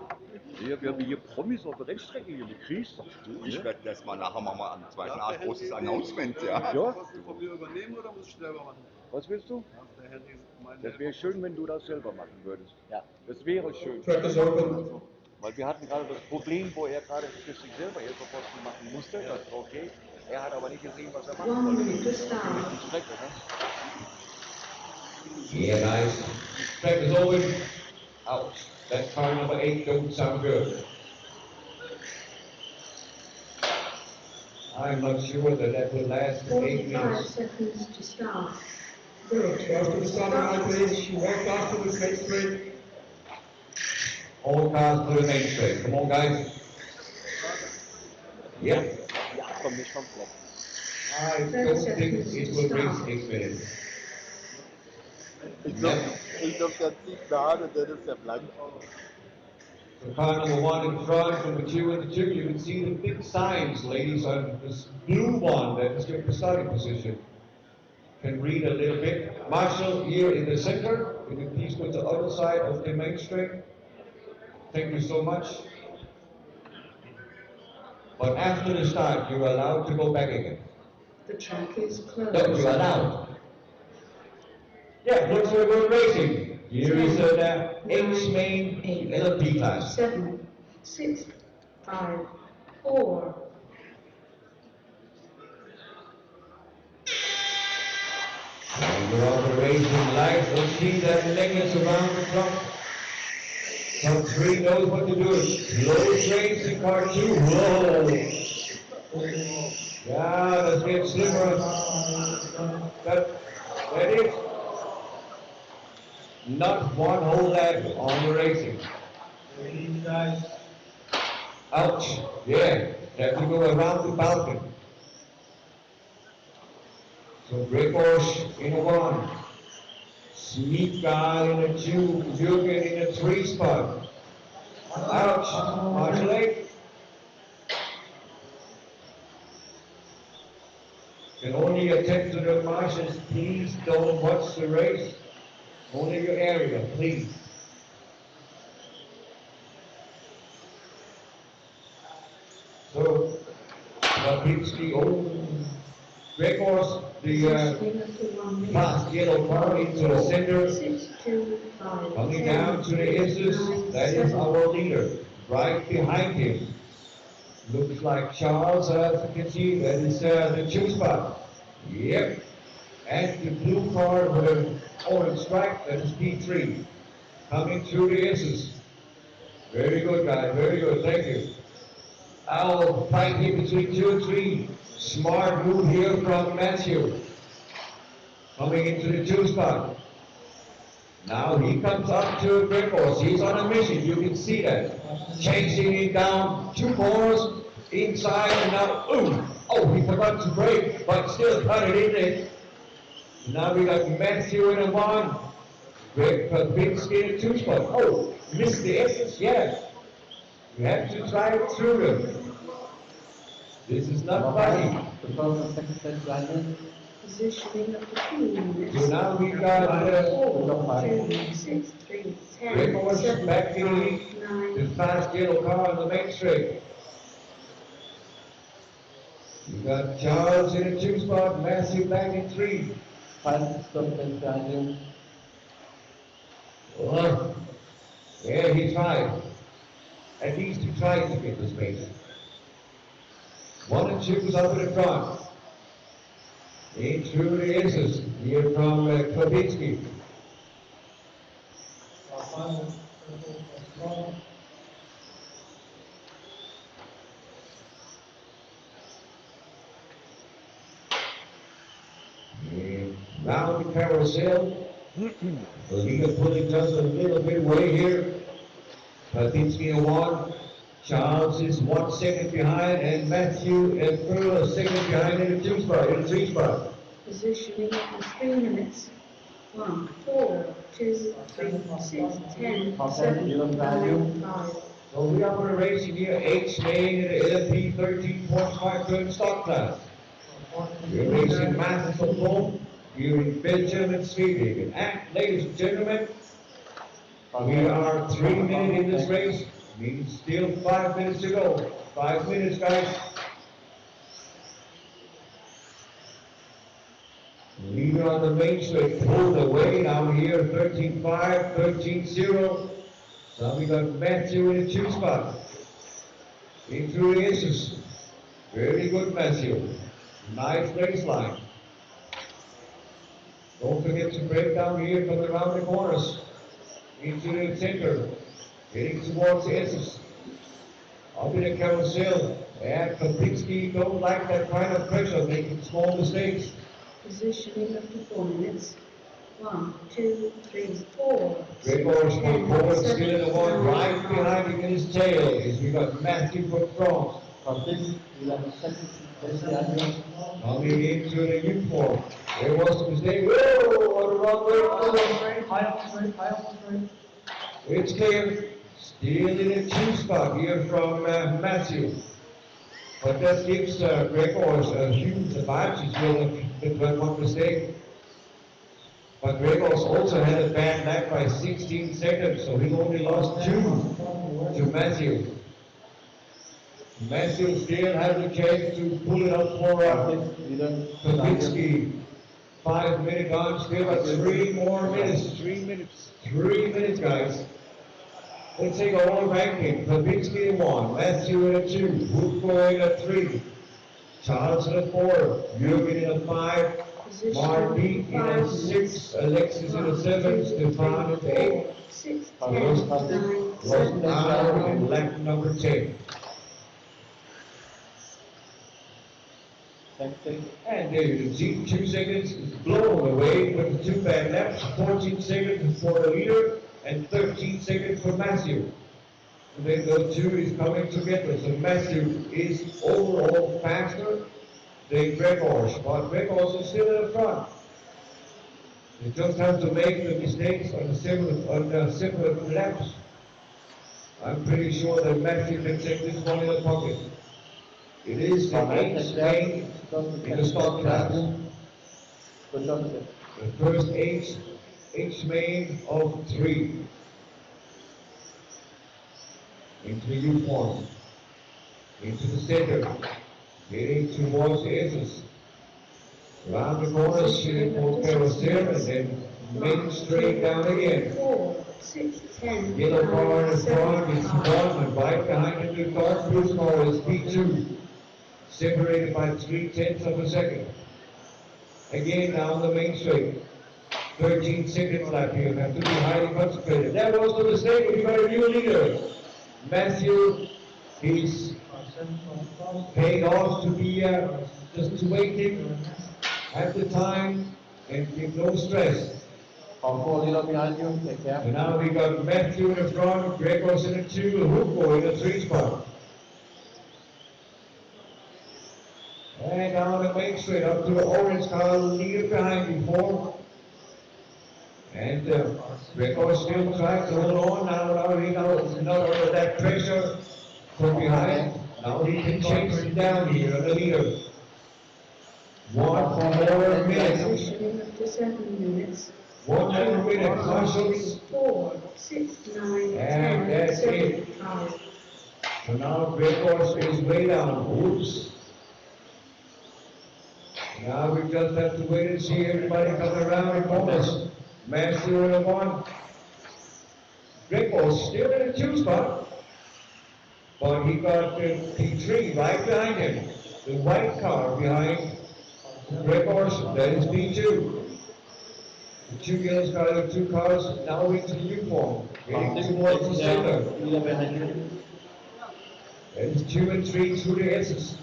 Ja, wir haben hier Promis auf der Rennstrecke hier mit Chris. Ich werde das mal nachher machen wir am zweiten Art großes Announcement, ja. Ja? Was du von mir übernehmen oder musst du selber machen? Was willst du? Der Henry meinte, Das wäre schön, wenn du das selber machen würdest. Ja. Das wäre schön. Track is open. Weil wir hatten gerade das Problem, wo er gerade für sich selber Hilfeposten machen musste. Das war okay. Er hat aber nicht gesehen, was er machen 1 wollte. minute to Die start. Strecke, ne? Yeah, guys. Track is over. Ouch. That car number 8 don't sound good. I'm not sure that will last 8 45 minutes. seconds to start. Good. After the starting line, please. Walk off to the main straight. All cars to the main straight. Come on, guys. Yep. Ja, komm nicht vom Fleck. I don't think it will reach 8 minutes. Ich glaub, der zieht eine Hand und dann ist der blank. So car number 1 in front, number 2 and 2, you can see the big signs, ladies, on this blue one that is your starting position. Can read a little bit. Marshall here in the center, if you please go to the other side of the main straight. Thank you so much. But after the start, you're allowed to go back again. The track is No, closed. you're allowed. Yeah, looks like we're racing. Here is an H-main LP class. 7, 6, 5, 4. And we're on the racing lights. Let's see that leggings around the clock. Car 3 knows what to do. Close race in car 2. Whoa! Yeah, that's getting slimmer. That is not one whole lap on the racing. Ouch. Yeah, have to go around the balcony. So Gregors in a 1. Smika in a 2. Jürgen in a 3 spot. Ouch. Marshall 8. Can only attend to the marshals. Please don't watch the race. Only your area, please. So, Babinski, Gregors, the fast yellow car into the center, 6, 2, 5, coming 10, down to the Issus, that is 7. our leader. Right behind him, looks like Charles, as you can see, that is the 2 spot. Yep. And the blue car with an orange stripe, that is P3. Coming through the Issus. Very good, guys, very good, thank you. I'll fight here between 2 and 3. Smart move here from Matthew. Coming into the 2 spot. Now he comes up to Gregors. He's on a mission, you can see that. Chasing it down, 2 cars inside, and now, oh, he forgot to brake, but still cut it in there. Now we got Matthew in a 1. Greg Babinski in a 2 spot. Oh, missed the exits, yes. You have to drive through them. This is not funny. The first and second set landed. Positioning of the team. So now we got 4, 2, 6, 3, 10, Gregors 7, back in the 5, lead. 9. The fast yellow car on the main straight. You got Charles in a 2 spot, Matthew back in 3. Falsches Stoppfeld für Anjum. Well, yeah, he tried. At least he tried to get this race. 1 and 2 is up in the front. In through the aces here from Klobinski. Our final circle was strong. Round the carousel. The leader pulling just a little bit away here. Klobinski in 1. Charles is 1 second behind, and Matthew and Pearl a second behind in the 2 spot, in the 3 spot. Positioning in 3 minutes. 1, 4, 2, 3, 6, 10, 7, 9, 5. So we are going to racing here, H main in the LMP 13.5 ton stock class. We're racing Masters of Rome here in Belgium and Sweden. And ladies and gentlemen, we are 3 minutes in this race. Means still 5 minutes to go. 5 minutes, guys. Leader on the main straight pulled away down here, 13.5, 13.0. So we got Matthew in the 2 spot. In through the aces. Very good, Matthew. Nice race line. Don't forget to break down here, come around the corners. Into the center. Getting towards the aces. Up in the carousel. And Klobinski don't like that kind of pressure, making small mistakes. Positioning up to 4 minutes. 1, 2, 3, 4. Gregor's from forward, still in the 1, right behind him in his tail is we got Matthew from France. Klobinski will have a second place the Anjum. Coming into the uniform. There was a mistake. Whoa, what a wrong way. High up straight. It's clear. Still in a 2 spot here from Matthew. But that gives Gregor's a huge advantage with that one mistake. But Gregor's also had a bad lap by 16 seconds, so he only lost 2 to Matthew. Matthew still has a chance to pull it up for Klobinski. 5 minute gone, still got 3 more minutes. 3 minutes. 3 minutes, guys. Let's take a whole ranking. Klobinski in 1, Matthew in a 2, Woodko in a 3, Charles in a 4, Jürgen in a 5, Marty in a 6, Alexis in a 7, Stefan in a 8, 6, 10, Carlos 9, lost 7, out in lap number 10. And there you can see 2 seconds is blown away with the 2 bad laps, 14 seconds for the leader and 13 seconds for Matthew. And then those 2 is coming together. So Matthew is overall faster than Gregor's, but Gregor's is still in the front. You just have to make the mistakes on the separate laps. I'm pretty sure that Matthew can take this one in the pocket. It is the H main in the stock class. The first H main of 3. Into the U-form. Into the center. Getting towards the aces. Round the corner, shooting for carousel, and then main straight down again. 4, 6, 10, Yellow car in the 7, front is 1, and right behind him the dark blue car is P2. Separated by 3/10 of a second. Again down the main straight. 13 seconds lap here. Have to be highly concentrated. That was the mistake. We got a new leader. Matthew is paid off to be just to wait him at the time and give no stress. And now we got Matthew in the front, Gregor's in the 2, Hugo in the 3 spot. And down the main straight up to the orange car, leader behind you 4. And Gregor still trying to hold on. Now he knows not under that pressure from behind. Now he can chase it down here on the leader. 1 more minute. Positioning up to 7 minutes. 1 more minute. Cautions. 4, 6, 9, And 10, that's 7, it. 5. So now Gregor is way down. Oops. Now we just have to wait and see everybody coming around in corners. Matthew in the 1. Gregor still in the 2 spot, but he got the P3 right behind him. The white car behind Gregor, that is P2. The 2 girls got the 2 cars now into the uniform, heading towards the center. That is 2 and 3 through the S's.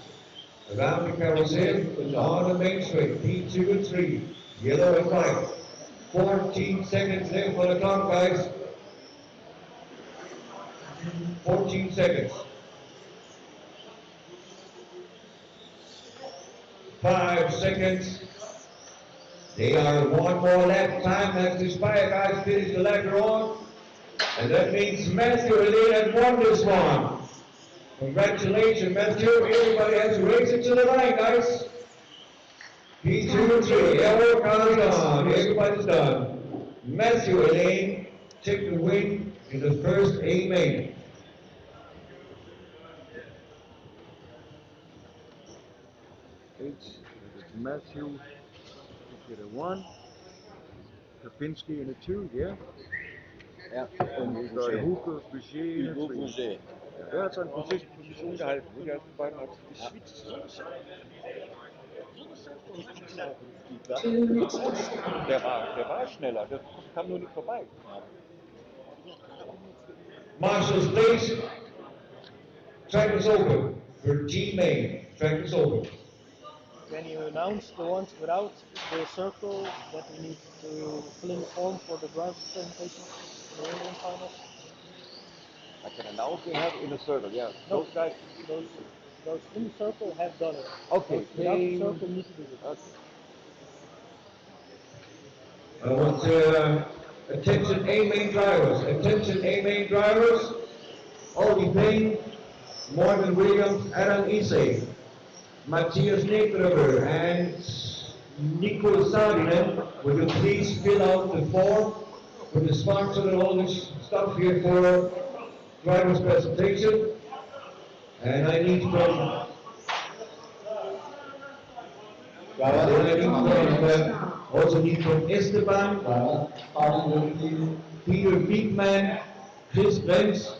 Around the carousel, on the main straight, P2 and 3, yellow and white. 14 seconds left for the clock, guys. 14 seconds. 5 seconds. They are one more lap time as the Spire guys finish the lap they're on. And that means Matthew Helene has won this one. Congratulations, Matthew. Everybody has to race it to the line, guys. P2 and 3, yellow cars on. Everybody's done. Matthew Helene took the win in the first A main. It's Matthew in the 1, Kapinski in the 2, yeah? Ja, Und Hugo Boucher in the Hugo 3. Boucher. Der hat seine Position gehalten, die hat die beiden geschwitzt. 2 minutes to start. Der war schneller, der kam nur nicht vorbei. Marshals, please. Track is open for G main. Track is open. Can you announce the ones without the circle that we need to fill in the form for the driver's presentation in the Indian finals? I can announce we have in a circle, yeah. No, Those guys. Those in the circle have done it. Okay. Those without the circle need to do it. Okay. I want attention A main drivers. Attention A main drivers. Ollie Payne, Morgan Williams, Adam Ise, Matthias Negröber, and Nico Saarinen. Will you please fill out the form for the sponsor and all this stuff here for driver's presentation? And I need from also need from Esteban, Peter Beekman, Chris Benz,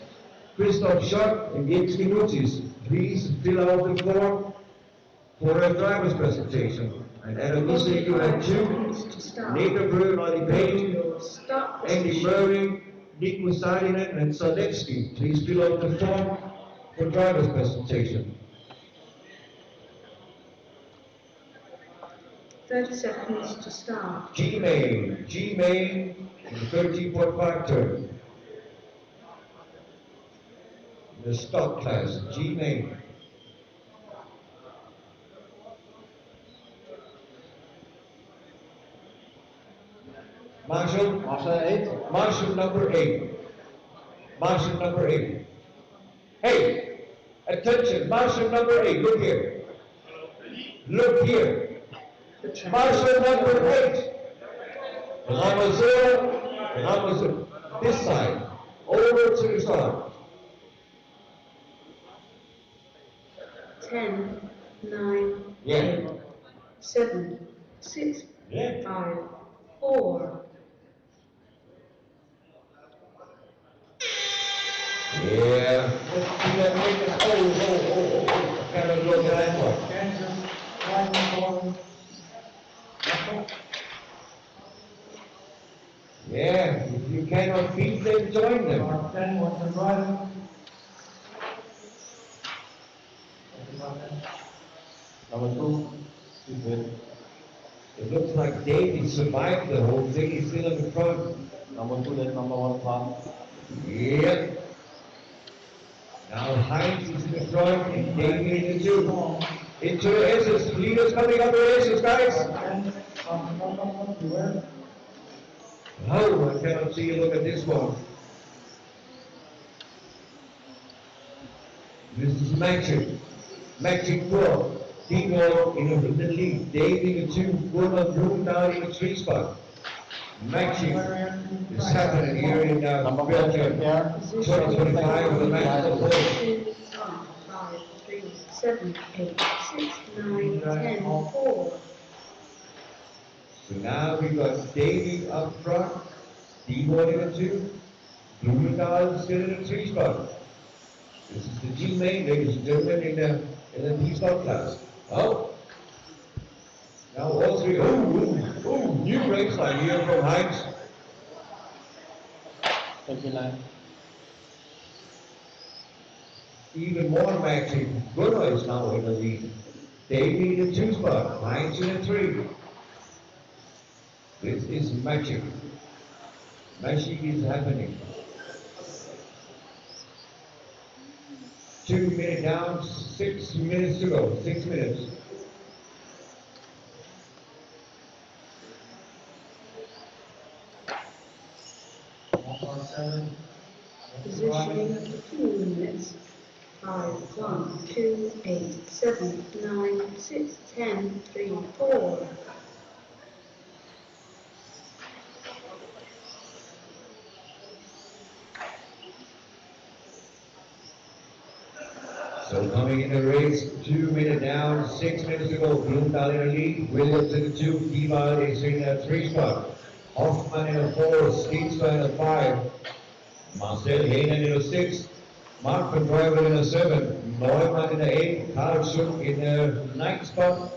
Christoph Schock, and Jens Genutis. Please fill out the form for a driver's presentation. And Adam Isse, you have 2. Nathan Brewer, Ollie Payne, Andy Murray, Nick Musarinen, and Sadetsky. Please fill out the form for driver's presentation. 30 seconds to start. G main, in the 13.5 turn. The stock class, G main. Marshal number 8. Marshal number 8. Hey, attention, Marshal number 8, look here. Look here. Marshal number 8. The number 0, the number 0. This side, over to the start. 10, 9, Yeah. 8, 7, 6, Yeah. 5, 4. Yeah. Let's see that make us, oh. Kind of look at that one. Yeah, if you cannot beat them, join them. Number 2 is it. It looks like David survived the whole thing. He's still in the front. Number 2, that's number 1 car. Yep. Now Heinz is in the front and David in the 2. Into the S's. Leaders coming up the S's, guys. Oh, I cannot see you. Look at this one. This is Magic Pro. Timo in the lead. Dave in the 2. Gunnar Bloom down in the 3 spot. Magic is happening here in Belgium. 2025 of the match of the 2, 5, 3, 7, 8, 6, 9, 10, 4, So now we got Davy up front, D1 in a 2, Blumenthal still in a 3 spot. This is the G main, ladies and gentlemen, in the P spot class. Oh, now all three, new race line here from Heinz. 29. Even more matching, Gunnar is now in the lead. Davy in a 2 spot, Heinz in a 3. This is magic. Magic is happening. 2 minutes down, 6 minutes to go, 6 minutes. Positioning of the fuel units. 5, 1, 2, 8, 7, 9, 6, 10, 3, 4. So coming in the race, 2 minutes down, 6 minutes to go. Blumenthal in the lead, Williams in the 2, Dival is in a 3 spot. Hoffman in a 4, Steenstra in a 5, Marcel Heinen in a 6, Mark van Driver in a 7, Neumann in a 8, Karl Schuck in a 9 spot,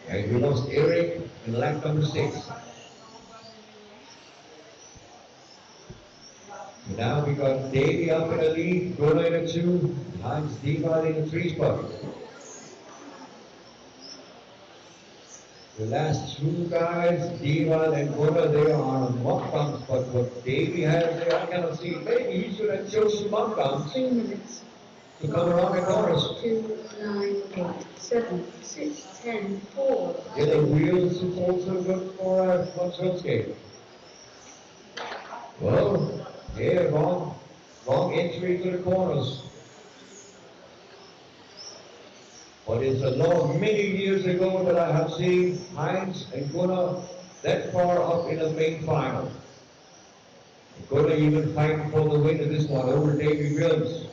and we lost Eric in lap number 6. Now we got Davy up in the lead, Gunnar in a 2, Hans Dival in a 3 spot. The last two guys, Dival and Gunnar, they are on mud bumps, but what Davy has there, I cannot see. Maybe he should have chosen mud bumps 3 minutes. to come around the corners. 2, 9, 8, 7, 6, 10, 4. Yeah, the wheels is also good for Schultzke. Well, yeah, wrong entry to the corners. But it's a long, many years ago that I have seen Heinz and Gunnar that far up in the main final. Gunnar even fighting for the win of this one over Davy Williams.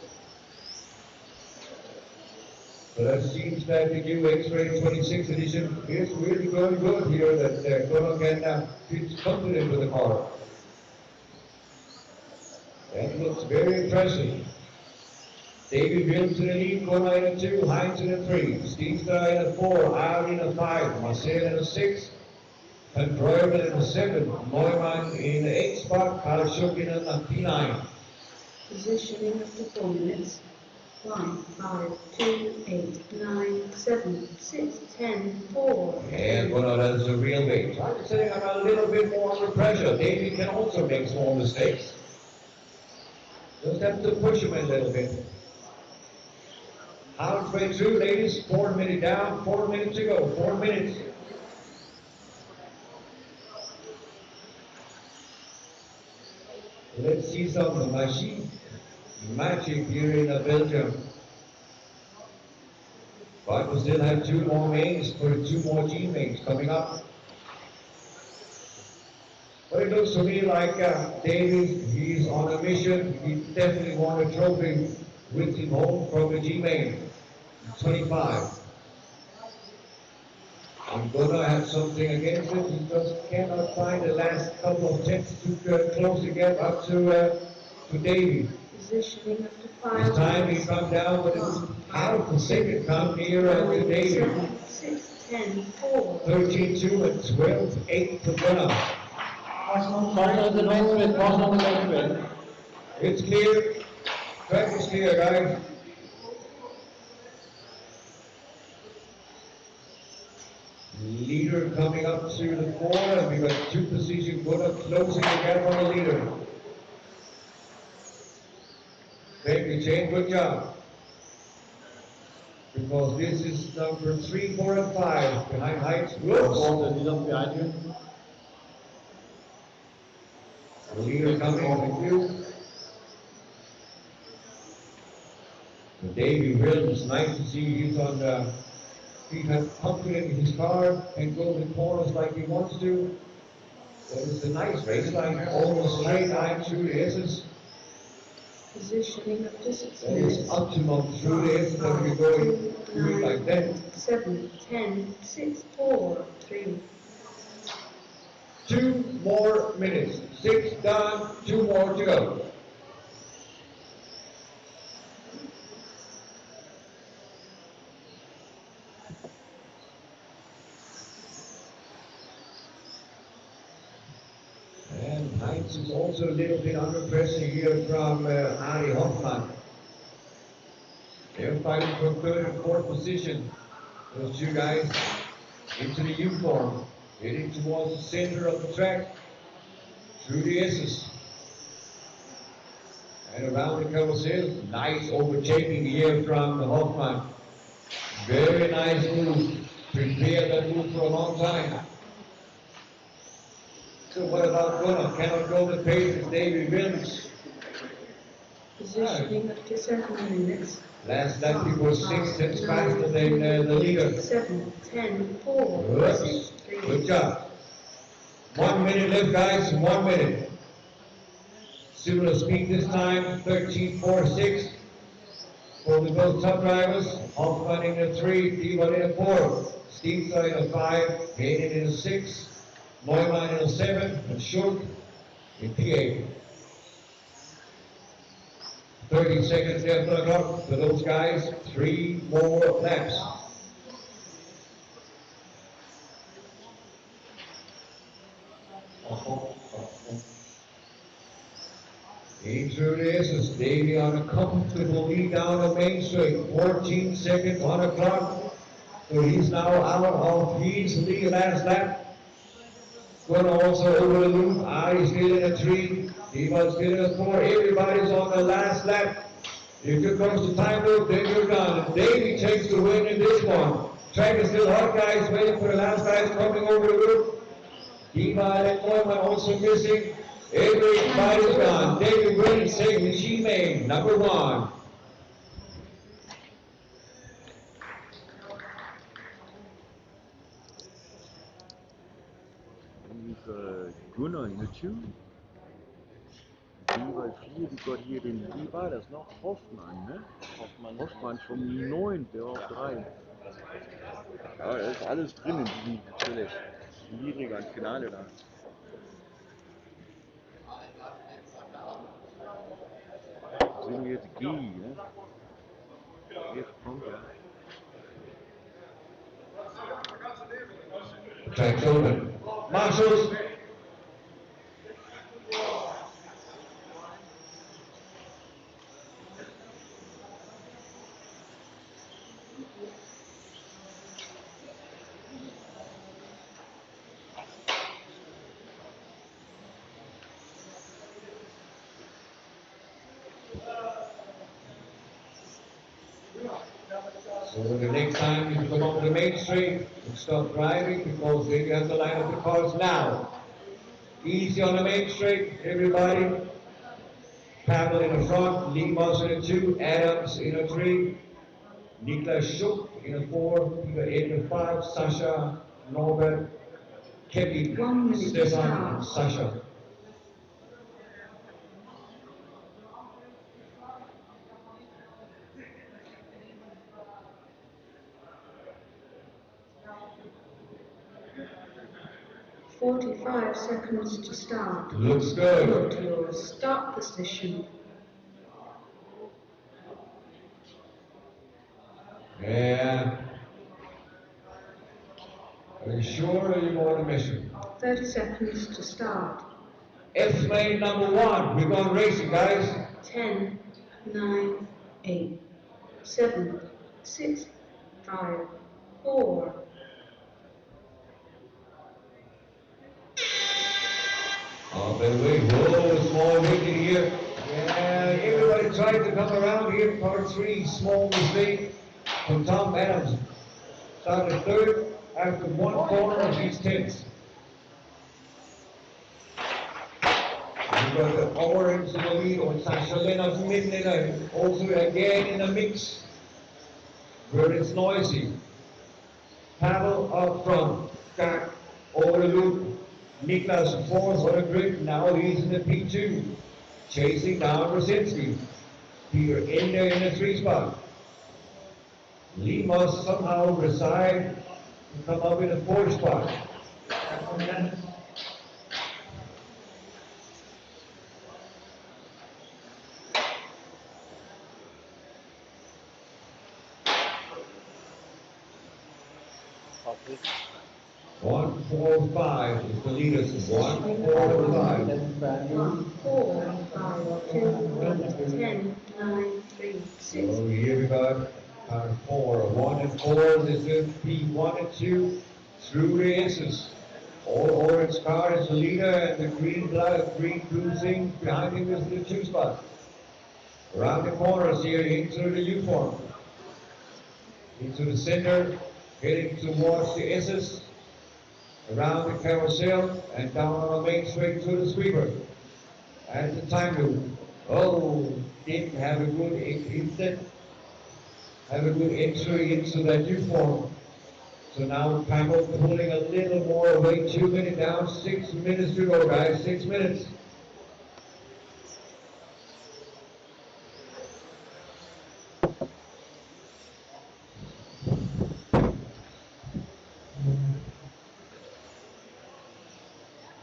So that seems that the new X-Ray 26 edition is really going good here, that Gunnar can feel confident with the car. That looks very impressive. Davy Williams in the lead, Gunnar in a 2, Heinz in a 3, Steenstra in a 4, Aard in a 5, Marcel in a 6, Van Dreuvel in a 7, Neumann in the 8 spot, Karl Schuck in a P9. Positioning of the 4 minutes. 1, 5, 2, 8, 9, 7, 6, 10, 4. And Gunnar, that's a real weight. I'm saying I'm a little bit more under pressure. Davy can also make small mistakes. Just have to push him a little bit. Halfway through, ladies, 4 minutes down, 4 minutes to go, 4 minutes. Let's see some magic here in Belgium. But we still have 2 more mains for 2 more G mains coming up. But it looks to me like Davy, he's on a mission. He definitely won a trophy with him home from the G main. 25. I'm gonna have something against it. He just cannot find the last couple of attempts to close the gap up to Davy. Positioning of the 5 This time he come down with half a second count here to Davy. 7, 6, 10, 4. 13-2 and 12-8 for Gunnar. It's clear. Track is clear, guys. Leader coming up to the 4, and we got 2 positions. Gunnar closing the gap on the leader. Thank you, Jane. Good job. Because this is number 3, 4, and 5 behind Heinz. Whoops. The leader coming on the queue. Davy Williams, nice to see he's on the, he has confidence in his car and go the corners like he wants to. So it's a nice race line, almost straight line through the S's. Positioning of the 6 That minutes. is optimum through the S's that we're going through it like that. 7, 10, 6, 4, 3. 2 more minutes. 6 done, 2 more to go. And Heinz is also a little bit under pressure here from Ari Hoffman. They're fighting for third and fourth position. Those two guys into the U-form, heading towards the center of the track, through the S's. And around the carousel, nice overtaking here from Hoffman. Very nice move. Prepared that move for a long time. So what about Gunnar? Cannot go the pace as David Williams. Positioning after 7 minutes. Last lap he was 6 tenths faster than the leader. 7, 10, 4, Good. 6, 3. Good job. 1 minute left, guys. 1 minute. Similar speed this time. 13.46 for the both top drivers. Hoffman in a 3, Diva in a 4, Steenstra in a 5, Hayden in a 6, Neumann in a 7, and Schultz in P8. 30 seconds left on the clock for those guys. 3 more laps. In through the S's, Davey on a comfortable lead down the main straight. 14 seconds on the clock. So he's now out of his lead last lap. Going also over the loop. Ari still in a 3. Diva still in a 4. Everybody's on the last lap. If you cross the time loop, then you're done. Davey takes the win in this one. Track is still hot, guys. Waiting for the last guys coming over the loop. Diva and Neumann also missing. Everybody's gone. David Williams taking the G-Main, number 1. Gunnar in the 2. Diva 4, die got hier den, wie war das noch? Hoffmann, ne? Hoffmann vom 9, der war auf 3. Ja, da ist alles drin in diesem Challenge. Schwieriger als Finale da. Sind wir jetzt G, ne? F kommt, ja. Track's open. Marshals. So the next time you come on the main street, stop driving because then you have to line up the cars now. Easy on the main street, everybody. Pavel in the front, Lee Moss in a 2, Adams in a 3, Niklas Schuck in a 4, Peter in a 5, Sasha, Norbert, Kevin, Stefan, and Sasha. "45 seconds to start. Looks good. Go to your start position." Yeah. Are you sure or you want to measure? 30 seconds to start. F lane number 1. We're going racing, guys. 10, 9, 8, 7, 6, 5, 4. Oh, by the way, whoa, small wicket here. Yeah, everybody tried to come around here. Part 3, small mistake from Tom Adams. Started third after 1 corner of these 10s. We got the orange in the lead on Sasha Leonard's mid-lane, also again in the mix, where it's noisy. Pavel up front, back over the loop. Niklas fourth on the grid, now he's in the P2, chasing down Rosinski. Peter in there in the 3 spot. Lee must somehow reside and come up in the 4th spot. Patrick. 145 is the leaders. 145. 1, 4, 5, 2, 8, 10, 9, 3, 6. So here we got our 4. 1 and 4. This is P1 and 2 through the aces. All orange car is the leader, and the green cruising behind him is the 2 spot. Around the corners here into the U-form. Into the center, heading towards the S's. Around the carousel and down on the main straight to the sweeper. At the time loop. Oh, didn't have a good instant. Have a good entry into that U-form. So now Campbell pulling a little more away, 2 minutes down, 6 minutes to go, guys, 6 minutes.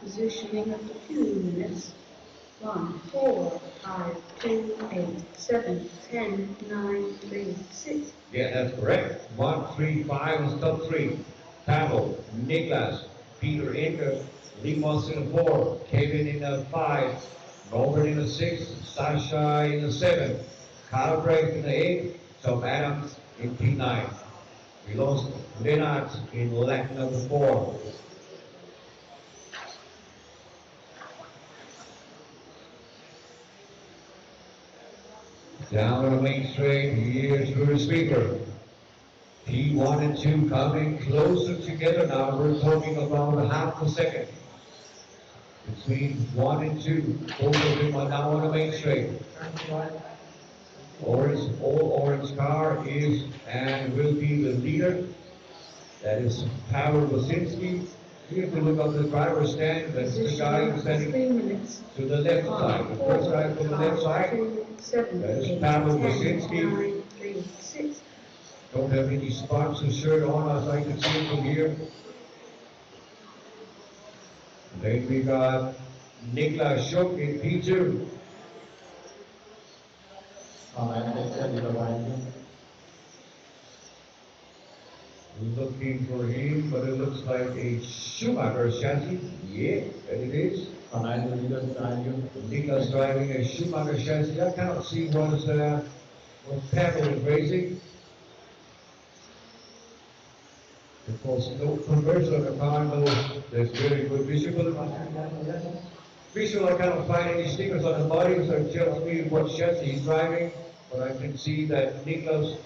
Positioning of the 2 minutes. 1, 4, 5, 2, 8, 7, 10, 9, 3, 6. Yeah, that's correct. 1, 3, 5 is top 3. Pavel, Niklas, Peter Inker, Limos in the 4, Kevin in the 5, Robert in the 6, Sasha in the 7, Carl Drake in the 8, Tom Adams in P9. We lost Lennart in lap number 4. Down on the main straight, here through the sweeper. P1 and 2 coming closer together now. We're talking about a half a second. Between 1 and 2, both of them are now on the main straight. All orange car is and will be the leader. That is Pavel Wasinski. You have to look up the driver's stand. That's the guy who's standing to the left side. The first guy from the left side. That is Pavel Wasinski. Don't have any sponsor shirt on as I can see from here. Then we got Niklas Schuck in P2. Looking for him, but it looks like a Schumacher chassis. Yeah, that it is. Niklas driving a Schumacher chassis. I cannot see what Pavel is racing. Of course, no conversion of the car, no, there's very good visual. I cannot find any stickers on the body, so it tells me what chassis he's driving. But I can see that Niklas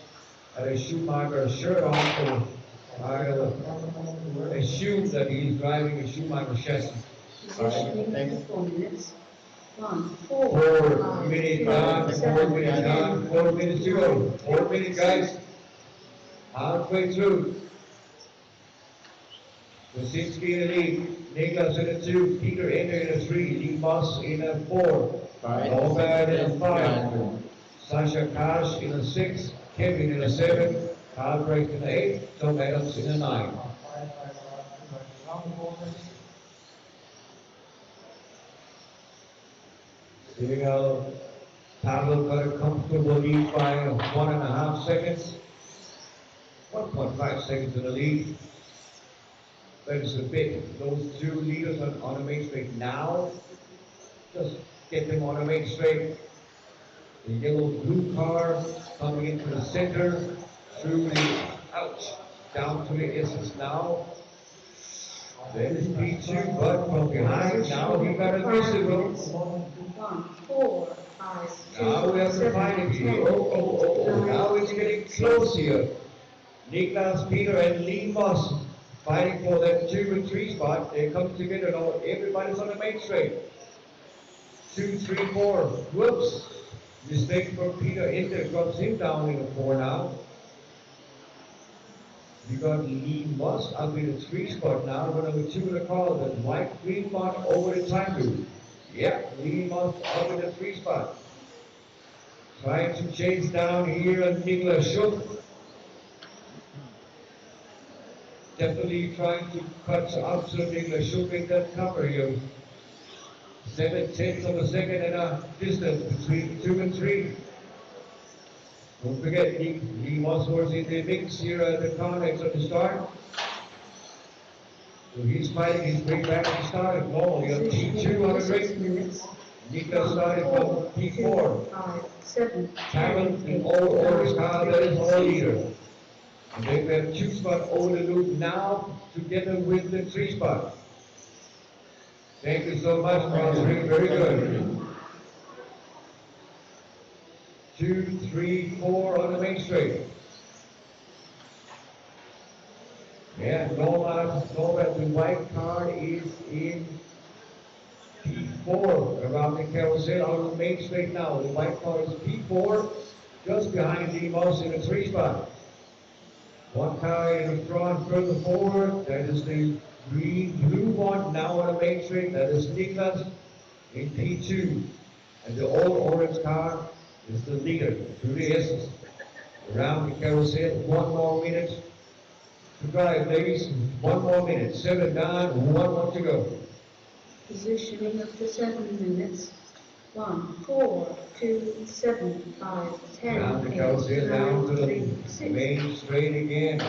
had a Schumacher shirt on, so I assume that he's driving a Schumacher chassis. Positioning 4 minutes. 1, 4, 4 5, minutes 2, down, 4 7, minutes down, 4 minutes to go. 4 minutes, guys. Halfway through. Wasinski in the lead, Niklas in the 2, Peter Ender in the 3, Lee Moss in the 4, Robert in the 5, Sasha Kash in the 6, Kevin in the 7, Carl Drake in the 8, Tom Adams in the 9. Here we go. Pavel got a comfortable lead by 1.5 seconds. 1.5 seconds in the lead. That is a bit. Those 2 leaders on the main straight now. Just get them on the main straight. The yellow blue car coming into the center through the down to the S's now. Then it's P2, but from behind now he got a visible. 1, 4, 5, 2, Now we have to 7, find him 10, here. Oh. Now it's getting close here. Niklas, Peter, and Lee Moss fighting for that 2 and 3 spot. They come together now. Everybody's on the main straight. 2, 3, 4. Whoops. Mistake from Peter Inter drops him down in the 4 now. You got Lee Moss up in the 3 spot now. But number 2 in the car, the white green spot over the time loop. Yep, Lee Moss up in the 3 spot. Trying to chase down here on Niklas Schuck. Definitely trying to cut out so Niklas Schuck in that cover here. 7/10 of a second and a distance between 2 and 3. Don't forget, Lee Moss was in the mix here at the Connex at the start. So he's fighting his way back to start. Normally on P2 on the 6 race. minutes. Nika started 1, 4, from 2, P4. 5, 7, Cameron, 10, the 8, old 9, car that is 3, our 6. leader. And then we have 2 spot over the loop now together with the 3 spot. Thank you so much, Crossring. Very good. 2, 3, 4 on the main straight. Yeah, Norma, the white car is in P4 around the carousel on the main straight now. The white car is P4, just behind Demos in the 3 spot. One car in the front further forward, that is the blue one now on the main straight, that is Niklas in P2. And the old orange car is the leader through the S's. Around the carousel, 1 more minute to drive, ladies. 1 more minute, 7 down, 1 more to go. Positioning after 7 minutes. 1, 4, 2, 7, 5, 10, Down the 8, carousel, down 9, to 3, the 6. main straight again.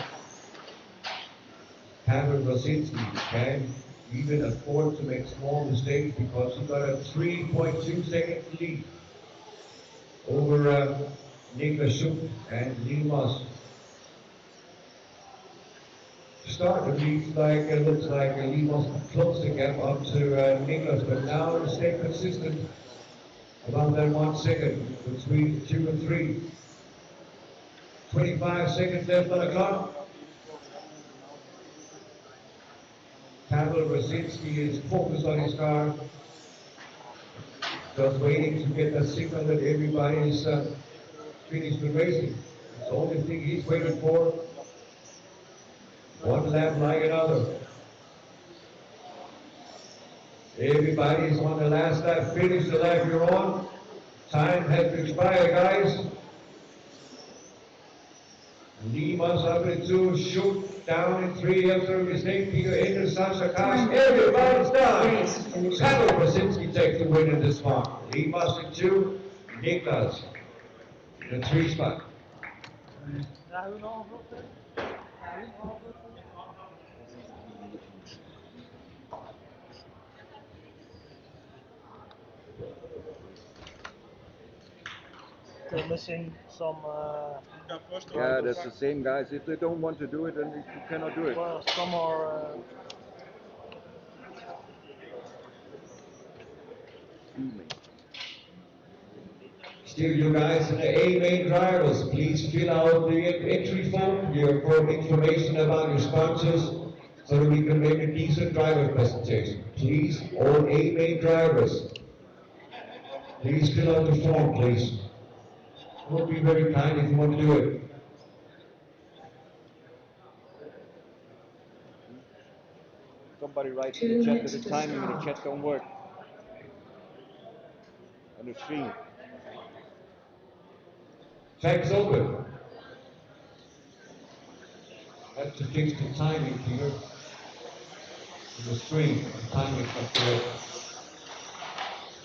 Pavel Rosinski can even afford to make small mistakes because he got a 3.2 second lead over Niklas Schupp and Limas. Start it looks like Limas closed the gap up to Niklas, but now to stay consistent about that 1 second between 2 and 3. 25 seconds left on the clock. Pavel Rosinski is focused on his car, just waiting to get the signal that everybody is finished with racing. It's the only thing he's waiting for. One lap like another. Everybody is on the last lap. Finish the lap you're on. Time has expired, guys. Limas up in 2, Schupp down in 3 after a mistake. Peter Ender, Sasha Kash. Everybody's done. Pavel Rosinski takes the win in this one. Limas in 2, Niklas in the 3 spot. They're missing some. Yeah, that's the same, guys. If they don't want to do it, then you cannot do it. Well, some are. Still, you guys in the A main drivers, please fill out the entry form here for information about your sponsors so that we can make a decent driver presentation. Please, all A main drivers, please fill out the form, please. It would be very kind if you want to do it. Somebody writes in the chat that the timing in the chat don't work. On the screen. Track's open. Have to fix the timing here. On the screen, the timing's not correct.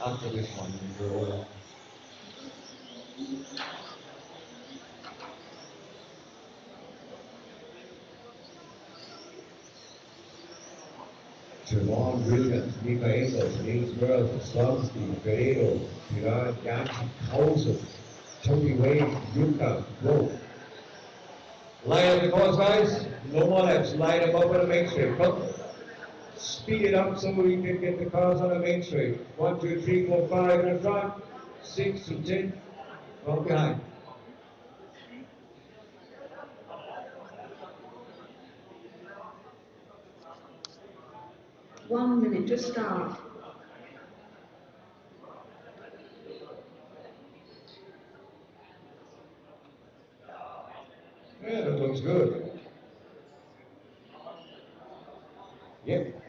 After this one, we'll Javon Williams, Mika Engels, Nils Merle, Slumsky, Guerrero, Pilar Janssen, Coulson, Tony Wade, Yuka, Wolf. Line up the course, guys. No more laps. Line them up on the main straight. Come. Speed it up so we can get the cars on the main straight. 1, 2, 3, 4, 5 in the front. 6 to 10 from behind. One minute to start. Yeah, that looks good. Yep.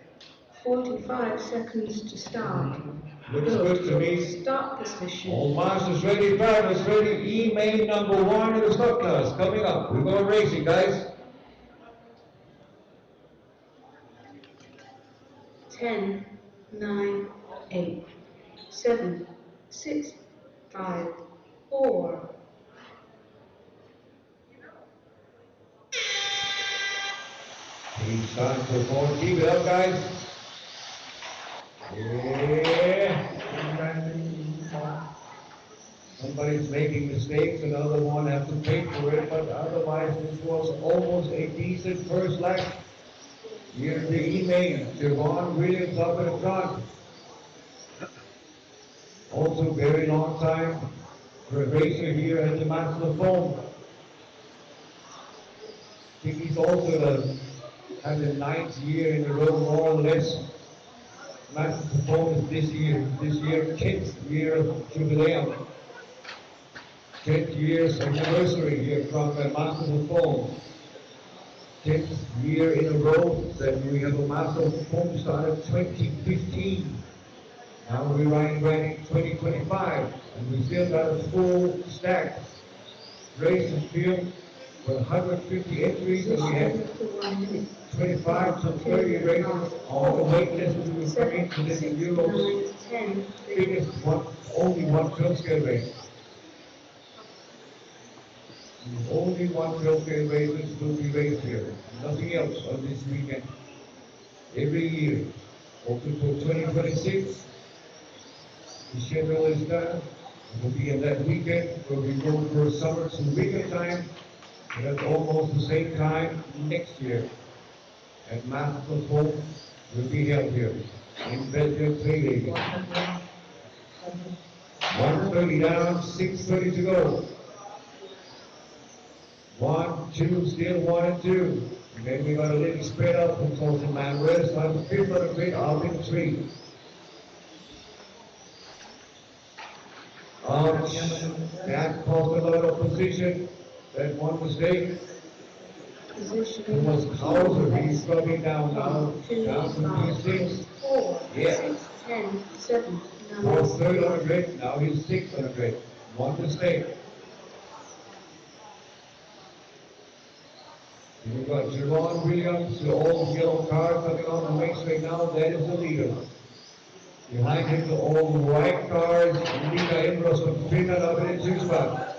45 seconds to start. Looks good to me. Start position. All masters ready, drivers ready. E-main number 1 in the stock class coming up. We're going racing, guys. 10, 9, 8, 7, 6, 5, 4. He's starting to forward. Keep it up, guys. Yeah. Somebody's making mistakes, another one has to pay for it, but otherwise this was almost a decent first lap. Here's the E-main, Javon Williams up in the front. Also very long time for a racer here at the Master of Foam. I think he's also had the 9th year in a row, more or less. Master of Foam is this year 10th year of jubileum. 10th year's anniversary here from the Masters of Foam. 10th year in a row that we have a Masters of Foam started 2015. Now we're running 2025, and we still got a full stack race and field with 150 entries, and we have 25 to 30 races on the wait list to come into this Euro's biggest one, only one field scale race. Only one field scale races will be raced here. Nothing else on this weekend. Every year. Open for 2026. The schedule is done. It will be in that weekend where we go for summer to winter time. And at almost the same time next year. And Masters of Foam will be held here in Belgium 380. 1:30 down, 6:30 to go. 1, 2, still 1 and 2. And then we got a little spread out from Colton Manuel. So I'm 5th on the grid, I'll be 3. That caused a lot of position. That one mistake. It was Hauser. He's coming down now. Down to P6. 4, Yeah. 6, 10, 7, 9. Was 3rd on the grid. Now he's 6th on the grid. One mistake. We've got Javon Williams, the old yellow car coming on the race right now. That is the leader. Behind him, the old white cars, Nika Imbros from Finland up in the 2 spot.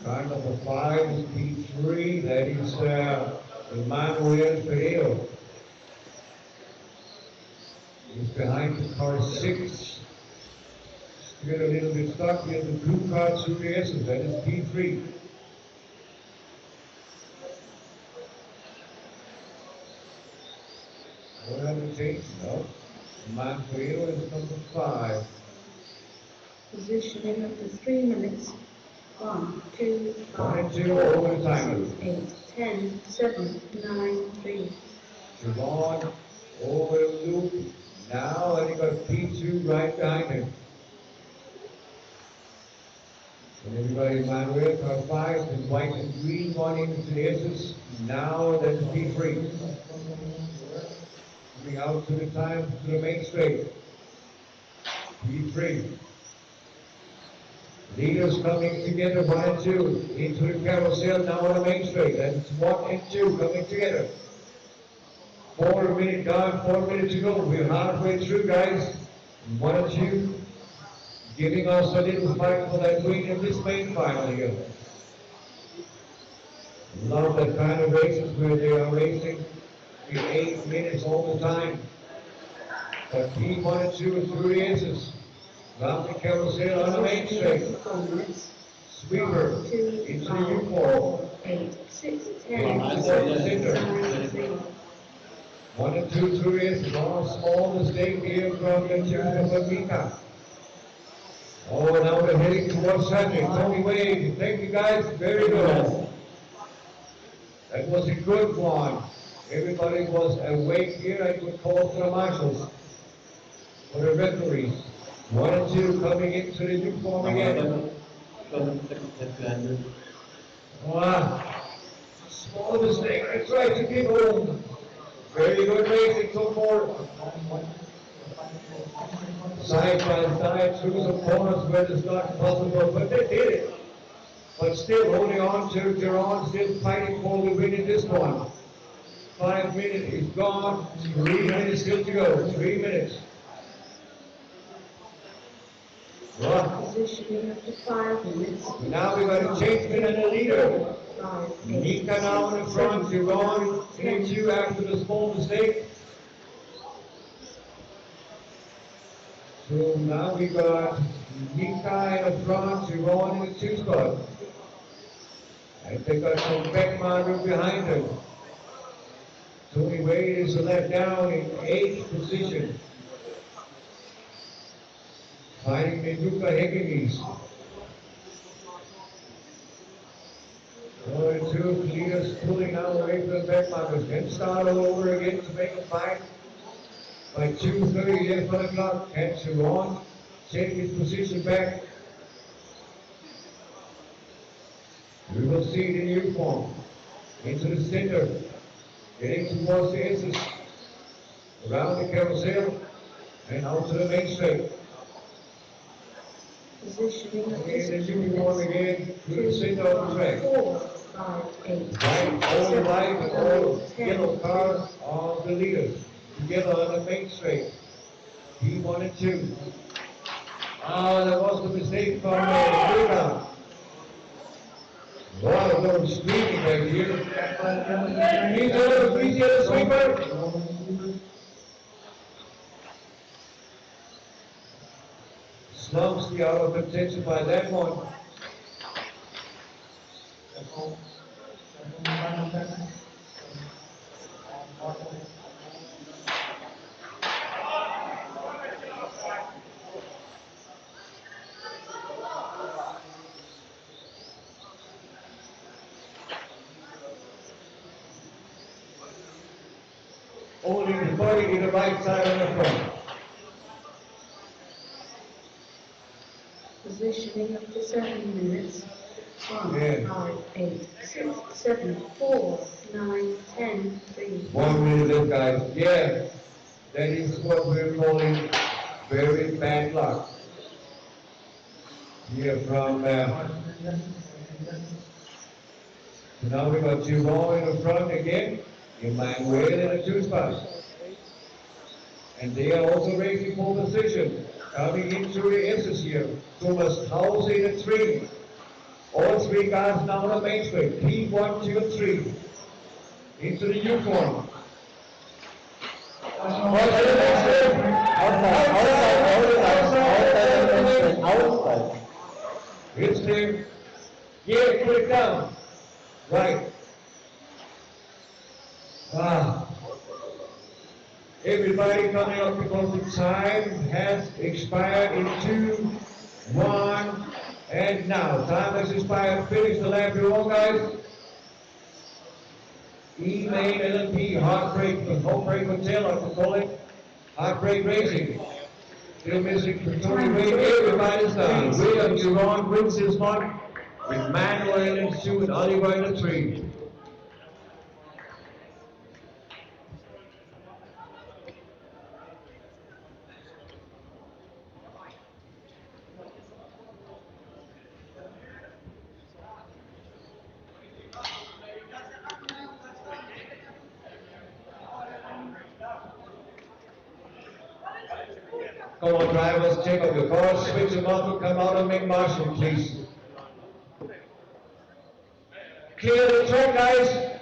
Car number 5 is P3. That is Emmanuel Pereiro. He's behind the car 6. Still a little bit stuck in the blue car 2S. That is P3. What have we changed? No. Manfredo is number 5. Positioning up to 3 minutes. 1, 2, 1 and 5, 2 over the timers. 8, 10, 7, 9, 3. Javon over the loop. Now, and he got P2 right behind him. And everybody, Manuel, car 5, the white and green one into the S's. Now, that's P3. Coming out to the time, to the main straight. P3. Leaders coming together, 1 and 2. Into the carousel, now on the main straight. That's 1 and 2 coming together. 4 minutes gone, 4 minutes to go. We're halfway through, guys. 1 and 2. Giving us a little fight for that win in this main final here. Love that kind of races where they are racing in 8 minutes all the time. But P1 and 2 and 3 aces. Round the carousel on the main straight. Sweeper into the U4. 8, 6, 10, Yeah, 7, 9, 3. 1 and 2, 3 aces. All small mistake here from the two of Mika. Oh, now we're heading towards Saturday. Tony Wade, thank you guys, very good. That was a good one. Everybody was awake here. I could call for the marshals, for the referees. 1 and 2 coming into the new form again. Wow. Small mistake. I tried to keep home. Very good racing so far. Side by side through some corners where it's not possible, but they did it. But still holding on to Geron, still fighting for the win in this one. 5 minutes is gone, 3 minutes still to go, 3 minutes. Right. Positioning after 5 minutes. Now we've got a changeman and a leader. 5, 8, Nika now in front, Yvonne into after the small mistake. So now we got Nika in the front, Yvonne in the 2 spot. And they got some Beckman behind them. Tony Wade is left down in 8th position. Fighting Meduka Higgins. 1 and 2 leaders pulling now away from the Beckman. Then start all over again to make a fight. By 2:30 left on the clock, and Sharon taking his position back. We will see the new form into the center, getting towards the S's, around the carousel, and out to the main straight. Positioning after In the 6 uniform minutes. again, to the center of the track. 4, 5, 8, Right, all 7, white and all 10, yellow cars are the leaders, together on the main straight. P1 and 2. Ah, that was the mistake from Luca. A lot of them screaming back here. He's the sweeper. Slumps the out of contention by that one. Holding the body to the right side on the front. Positioning after 7 minutes. 1, Yeah. 5, 8, 6, 7, 4, 9, 10, 3. 1 minute left, guys. Yeah, that is what we're calling very bad luck. Here from now we got Juvon in the front again. Emmanuel in the 2 spots. And they are also racing for position. Coming into the S's here. Thomas House in the 3. All 3 guys now on the main straight. P1, 2, and 3. Into the uniform. Outside. It's clear. Yeah, put it down. Right. Ah. Everybody coming up because the time has expired in 2, 1, and now. Time has expired. Finish the lap, you all guys. E-Main LMP, Heartbreak Hotel, I can call it. Heartbreak Racing. Still missing Tony Wade. Everybody's done. William Duron wins this one. With Manuel in 2 and Oliver in the 3. Come on, drivers, take up your cars, switch them up, come out and make marshal, please. Clear the track, guys.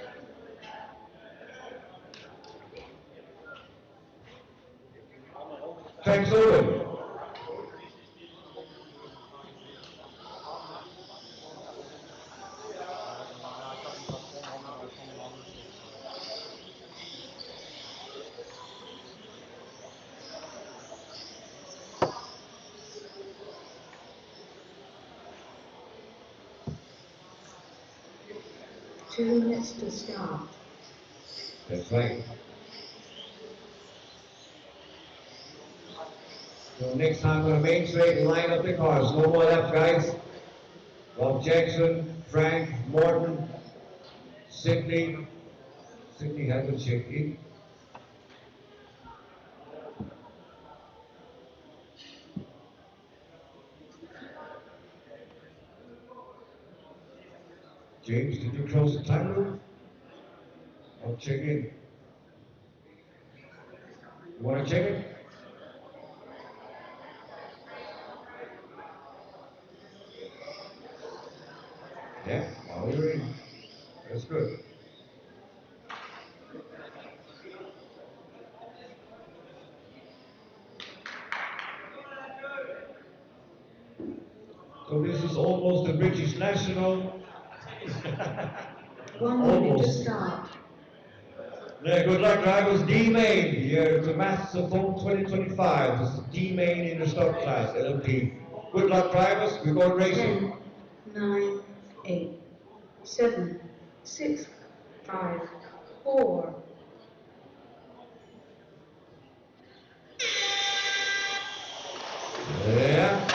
Track's open. Two minutes to start. That's right. So next time on the main straight, line up the cars. No more left, guys. Bob Jackson, Frank, Morton, Sidney. Sidney hasn't checked in. James, did you close the time room? I'll check in. You want to check it? So this is almost a British national. 1 minute to Almost. start. Yeah, good luck, drivers. D-Main here at the Masters of Foam 2025. This is D-Main in the stock class, LMP. Good luck, drivers. We're going racing. 10, 9, 8, 7, 6, 5, 4. Yeah.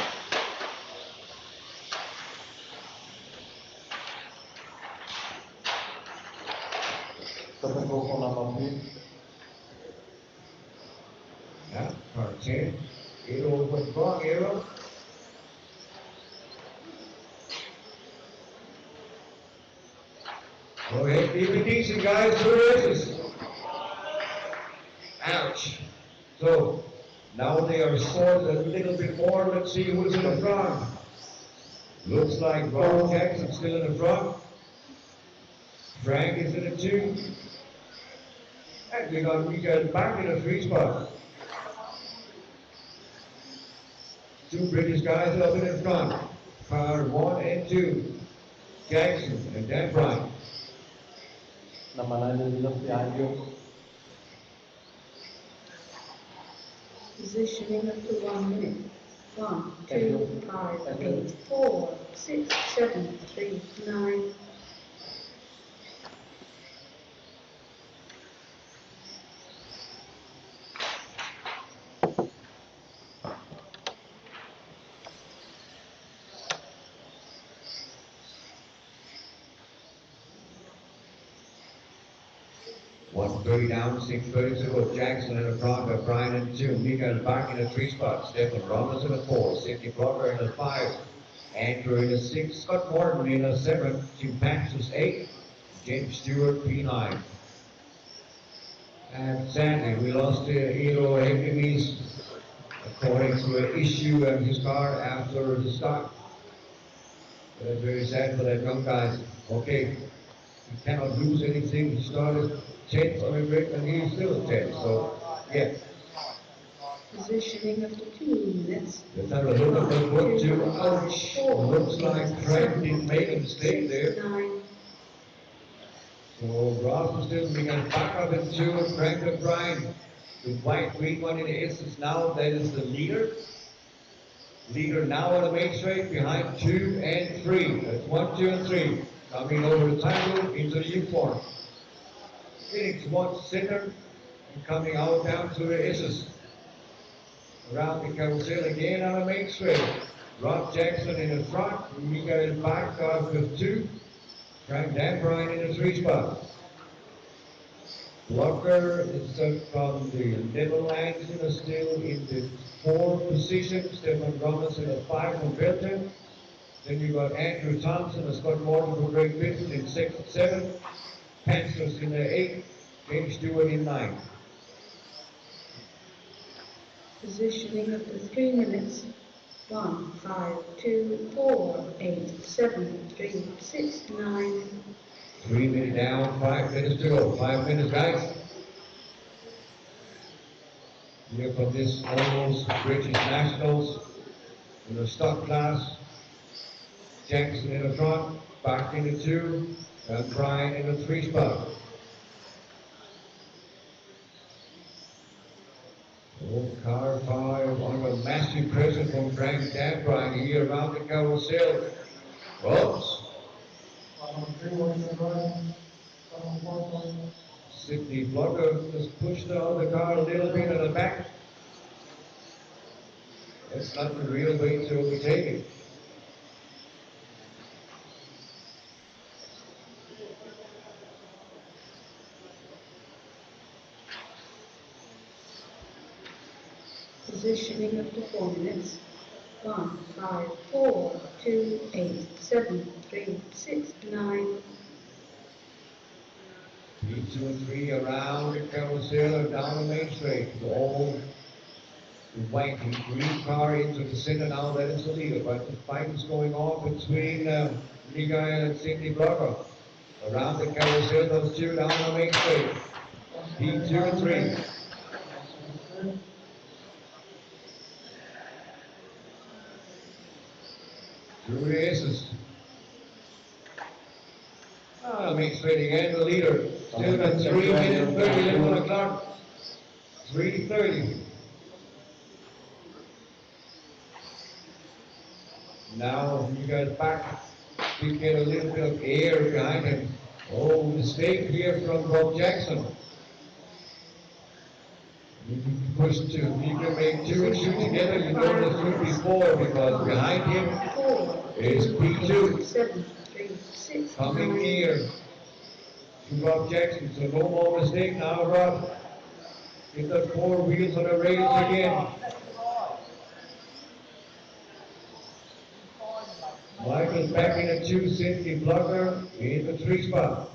Stop and go for number 3. Yeah, car 10. Aero went wrong, Aero. Okay, keep it decent, guys. 2 races. Ouch. So, now they are sorted a little bit more. Let's see who's in the front. Looks like Ron Jackson's still in the front. Frank is in the 2. And we got Mikael back in the 3 spot. 2 British guys up in the front. Car 1 and 2. Jackson and Dan Bryant. Number 9 is just behind you. Positioning up to 1 minute. 1, 2, 5, 8, 4, 6, 7, 3, 9. One 30 down, 6:30 to go. Jackson in the front, Brian in the 2. Mikael back in the 3 spot. Stefan Ramos in the 4. Sidney Blocker in the 5. Andrew in the 6. Scott Morton in the 7. Jim Patches 8. James Stewart P9. And sadly, we lost Eero Hegdemies according to an issue in his car after the start. Very sad for that young guy. Okay, he cannot lose anything. He started 10th on the grid and he's still 10th. So, yeah. Positioning up to 2 minutes. Let's have a look at the book too. Ouch. Looks like Frank didn't make a mistake there. 9. So Ross is still being back up in 2 and Frank and Brian. The white green one in the essence now, that is the leader. Leader now on the main straight behind 2 and 3. That's 1, 2, and 3. Coming over the title into the U-form. Phoenix 1 center and coming out down to the S's. Around the carousel again on the main straight. Rob Jackson in the front. Mikael back off with 2. Frank Dan Bryant in the 3 spot. Blocker is from the Netherlands still in the 4 position. Stefan Ramos in the 5 from Belgium. Then you got Andrew Thompson and Scott Morton from Great Britain in 6 and 7. Panthers in the 8. James Stewart in 9. Positioning up to 3 minutes. 1, 5, 2, 4, 8, 7, 3, 6, 9. 3 minutes down, 5 minutes to go. 5 minutes, guys. Here from this almost British Nationals in the stock class. Jackson in the front, back in the 2, and Brian in the 3 spot. Oh, car 5 on a massive pressure from Frank Dan Bryant here around the carousel. Whoops. Sidney Blocker just pushed out the car a little bit at the back. That's not the real way to overtake it. Positioning up to 4 minutes. 1, 5, 4, 2, 8, 7, 3, 6, 9. 3, 2, and 3 around the carousel and down the main straight. All the white and green car into the center now. That is the leader. But the fight is going on between Mikael and Sidney Blocker. Around the carousel, those 2 down the main straight. P2 and 3. Through the aces. Makes straight again, the leader. Still got 3 minutes 30 left on the clock. 3:30. Now you got back. We get a little bit of air behind him. Oh, mistake here from Rob Jackson. You can push two. You can make 2 and 2 together. You know this should be 4 because behind him is P2. 7, 3, 6, Coming 9. near to Rob Jackson. So no more mistake now, Rob. Get the 4 wheels on the rails again. Michael's back in the 2, Cynthia Blocker in the 3 spot.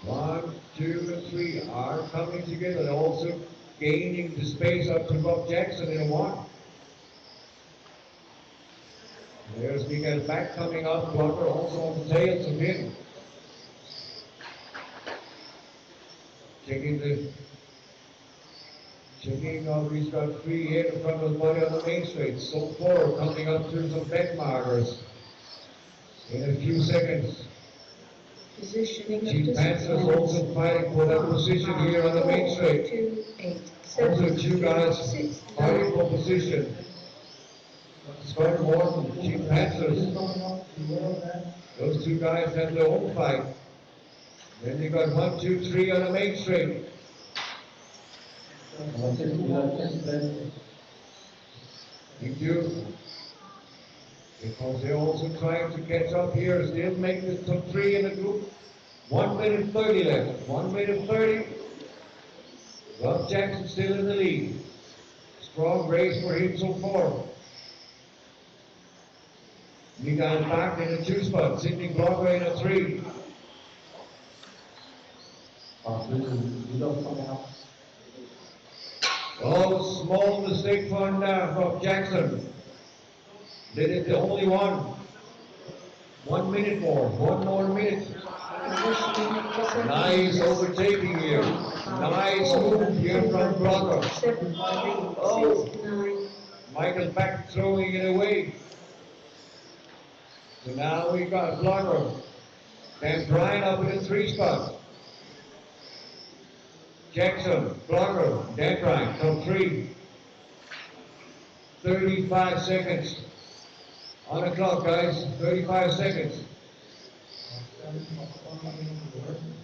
One, 2, and 3 are coming together. They're also gaining the space up to Rob Jackson in a 1. There's Miguel back coming up. Blocker also on the tails of him. Checking out, he's got 3 here in front of his body on the main straight. So 4 coming up to some back markers in a few seconds. Positioning Chief Panthers also fighting for that position here on the main straight. 2, 8, 7, Also 2 guys 6, fighting 9. for position. Scott Morton, Chief Panthers. Those 2 guys have their own fight. Then you got 1, 2, 3 on the main straight. Thank you. Because they're also trying to catch up here, still make the top 3 in the group. 1 minute 30 left. 1 minute 30. Rob Jackson still in the lead. Strong race for him so far. Miguel back in the 2 spot. Sidney Blocker in a 3. Oh, small mistake from Rob Jackson. Did it the only one. 1 minute more. 1 more minute. Nice overtaking here. Nice move here from Blocker. 7, 3, 6, 9. Michael back throwing it away. So now we got Blocker. And Brian up in the 3 spot. Jackson, Blocker, Dan Brian, top 3. 35 seconds. On the clock, guys. 35 seconds.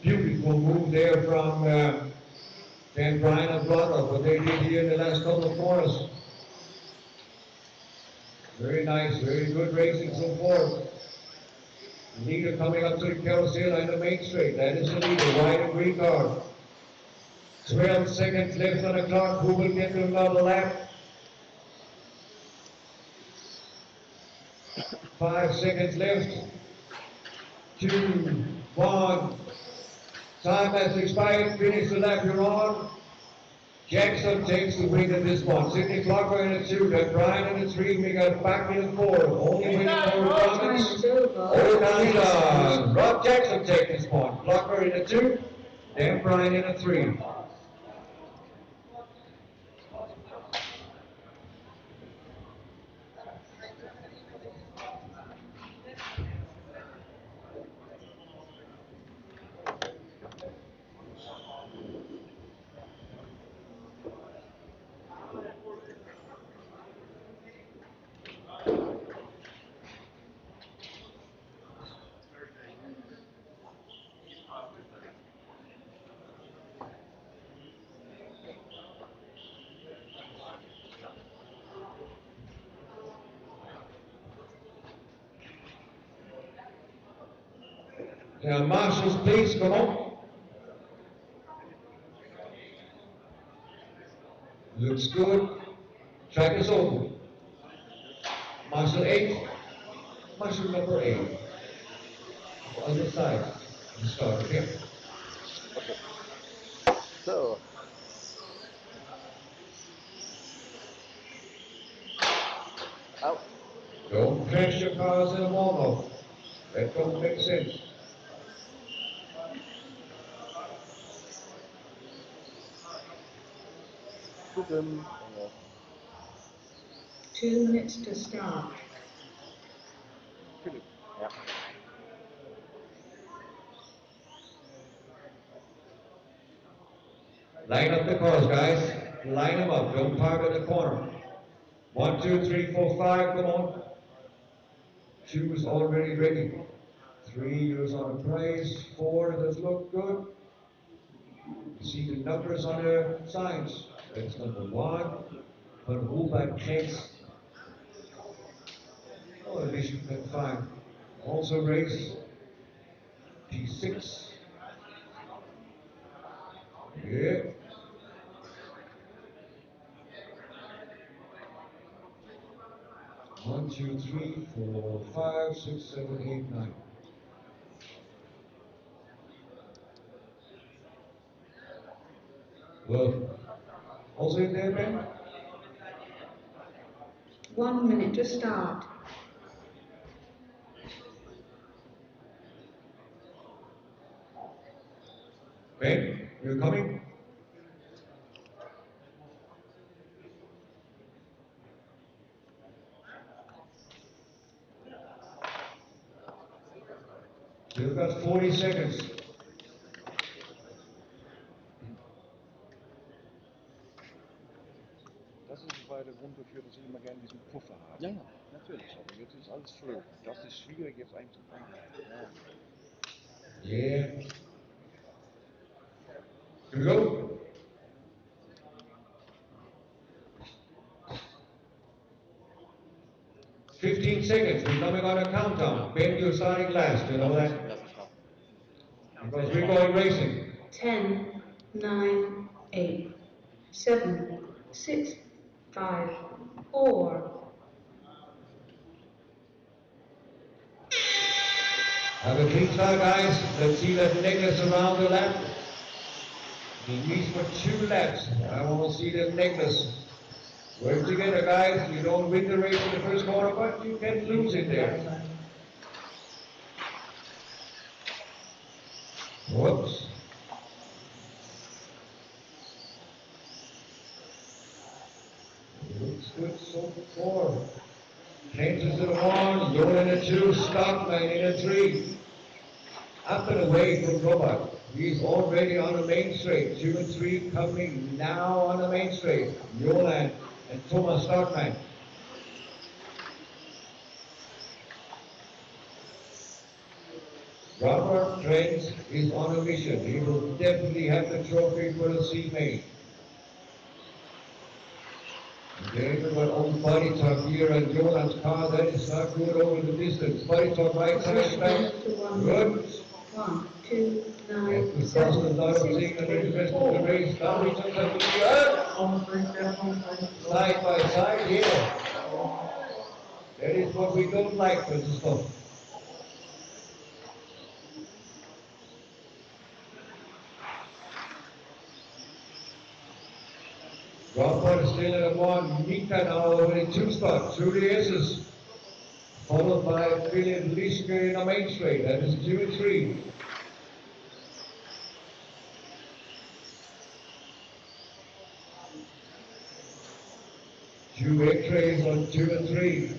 Beautiful move there from Dan Brian and Blocker, what they did here in the last couple of corners. Very nice, very good racing so far. The leader coming up to the carousel and the main straight. That is the leader, white and green car. 12 seconds left on the clock. Who will get to another lap? 5 seconds left. 2, 1. Time has expired. Finish the lap you're on. Jackson takes the win at this one. Sidney Blocker in a 2. Then Brian in a 3. We got back in a 4. Only winning for Roberts. All time's done. Rob Jackson takes this one. Blocker in a 2. Then Brian in a 3. Now, marshals, please, come on. Looks good. Track is open. Marshal 8. Marshal number 8. Other side. You start here. Okay. So. Out. Don't crash your cars in a warm-up. That don't make sense. took him. 2 minutes to start. Philip. Ja. Line up the cars, guys. Line them up. Don't park in the corner. 1, 2, 3, 4, 5. Come on. 2 is already ready. 3 is on the prize. 4 does look good. You see the numbers on the signs. That's number 1. Van Holbein Knechts. Oh, at least you can find. Also race P6. Yeah. One, 2, 3, 4, 5, 6, 7, 8, 9. Well, also in there, Ben? 1 minute to start. Ben, you're coming? You've got 40 seconds. Das ist bei der Grund dafür, dass ich immer gerne diesen Puffer habe. Ja, ja, natürlich. Aber jetzt ist alles flöten. Das ist schwierig jetzt einzufangen. Ja. Yeah. Here we go. "15 seconds. We're coming on a countdown. Ben, you're starting last. You know that? Because we're going racing. 10, 9, 8, 7, 6, 5, 4. Have a clean start, guys. Let's see that necklace around the lap. He needs for 2 laps. I want to see that necklace. Work together, guys. You don't win the race in the first corner, but you can lose it there. Whoops. Looks good so far. Changes to the 1, Joel in a 2, Stockman in a 3. Up and away from Robert. He's already on the main straight. 2 and 3 coming now on the main straight. Jolan and Thomas Stockman. Robert Trent is on a mission. He will definitely have the trophy for the C main. Okay, we've got old Body Talk here and Jolan's car. That is not good over the distance. Body Talk right side back. Good. 1, 2, 9, It 7, cost a lot of 6, things and the 3, rest of the 4. race. Now we took them to the earth. Side by side, yeah. That is what we don't like, Mr. Stone. Robert is still at 1. Mika now over in 2 spots. Through the S's. Followed by Philip Lischke in the main straight. That is 2 and 3. Two X-rays on 2 and 3.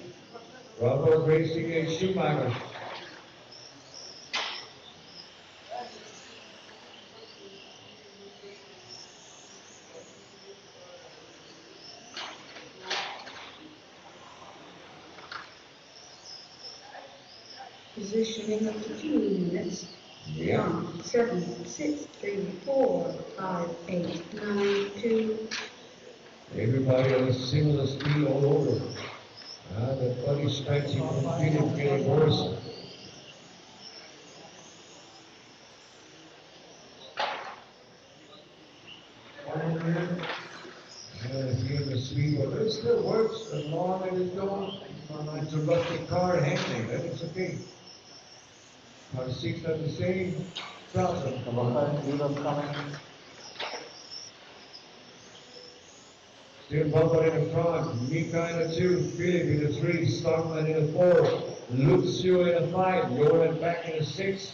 Robert racing against Schumacher. Positioning up to 2 minutes. Yeah. 1, 7, 6, 3, 4, 5, 8, 9, 2. Everybody on a similar speed all over. The body stretching from Philip getting worse. Here the speed, but it still works as long as it don't interrupt the car handling. That is okay. Car 6 has the same problem. Still Bubba in the front, Mika in the 2, Philip in the 3, Stockman in the 4, Lucio in the 5, Joran back in the 6,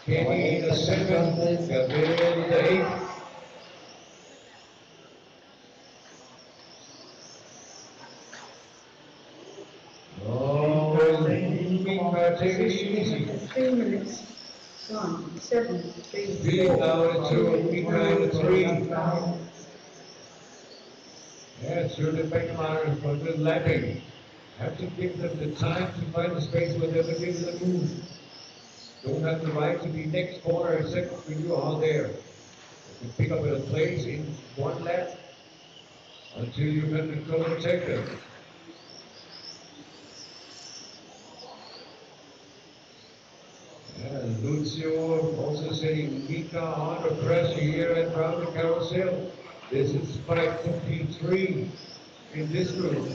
Kenny in the 7, Gabriel in the 8. take it easy. 3 minutes. 1, 7, 3, Philip now in a 2, and Mika in a 3. 5. Yeah, through the backline for good lapping. Have to give them the time to find the space where they're beginning to move. Don't have the right to be next corner except when you are there. You pick up a place in one lap until you can control and take them. And Lucio also setting Mika under pressure here at around the carousel. This is fight for P3 in this group.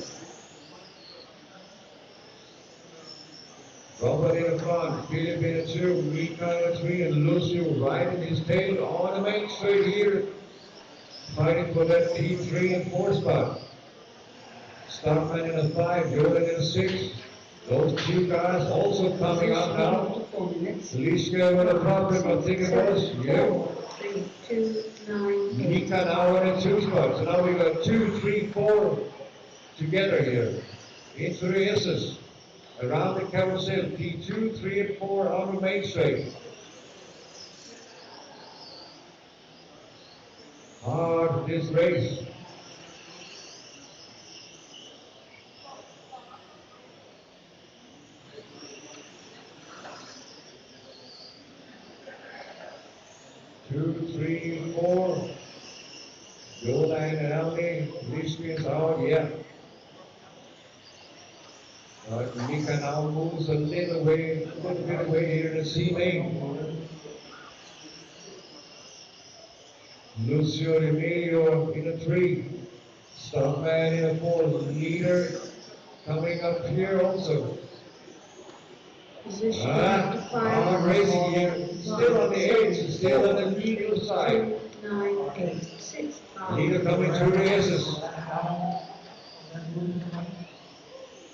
Robert in the front, Philip in a 2, Mika in a 3, and Lucio right in his tail on the main straight here, fighting for that P3 and 4 spot. Stockman in a 5, Jordan in a 6. Those two guys also coming out now. Felicia with a problem, I think it was. Yeah. 3, 2, 9, 8. Mika now in a 2 spot. So now we got 2, 3, 4 together here. Into the S's. Around the carousel, P2, 3, and 4 on the main straight. Hard this race. Two, 3, 4. Yola and Aldi. Lishmi is out, yeah. Mika now moves a little bit away here to C main. Lucio Emilio in a 3. Stockman in a 4. Leader coming up here also. Position after 5. Racing here. Still on the edge, still on the legal side. 9, 8, 6, 5. Leader coming through the S's.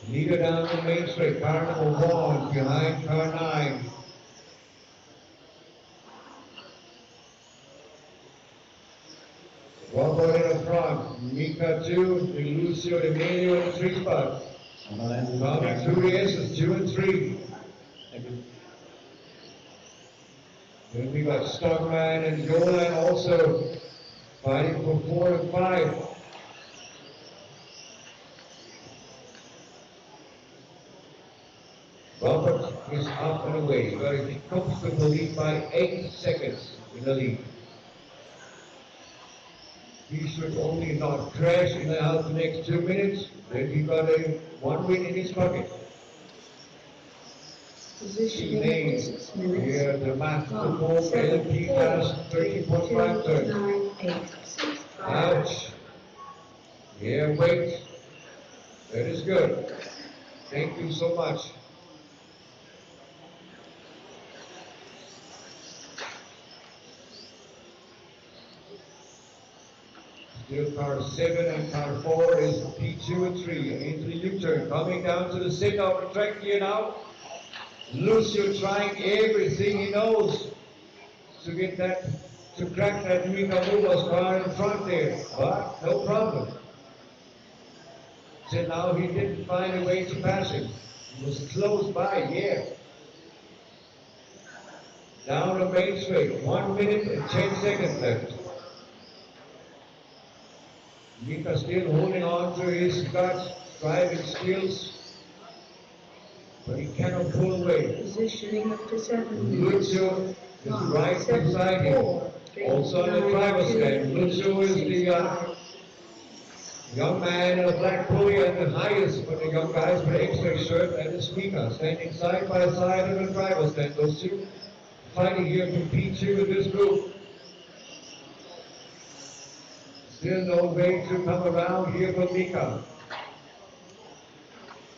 Leader down the main straight. Car number 1 behind car 9. Robert in the front. Mika 2. And Lucio Emilio in the 3 spot. Coming through the S's, 2 and 3. Then we got Stockman and Yolan also fighting for 4 and 5. Robert is up and away, but he comes to the lead by 8 seconds in the lead. He should only not crash in the next 2 minutes, then he got a 1 win in his pocket. Positioning after 6 minutes. Here, the math 1, ball, 7, LP 4, has 3, 2, 30.5 turns. 9, 8, 6, 5. Ouch. Yeah, wait. That is good. Thank you so much. Still car 7 and car 4 is P2 and 3 into the U-turn. Coming down to the center of the track here now. Lucio trying everything he knows to get that, to crack that Mika Muba's car in front there, but no problem. So now he didn't find a way to pass him. He was close by, yeah. Down the main straight, 1 minute and 10 seconds left. Mika still holding on to his guts, driving skills, but he cannot pull away. Positioning after 7 minutes. Lucio is 1, right 7, beside him. 4, 3, Also on the 9, driver's 2, stand. Lucio is 6, the 5. young man in a black pulley and the highest for the young guys with the X-ray shirt and the Mika standing side by side on the driver's stand. Those two fighting here for P2 in this group. Still no way to come around here for Mika.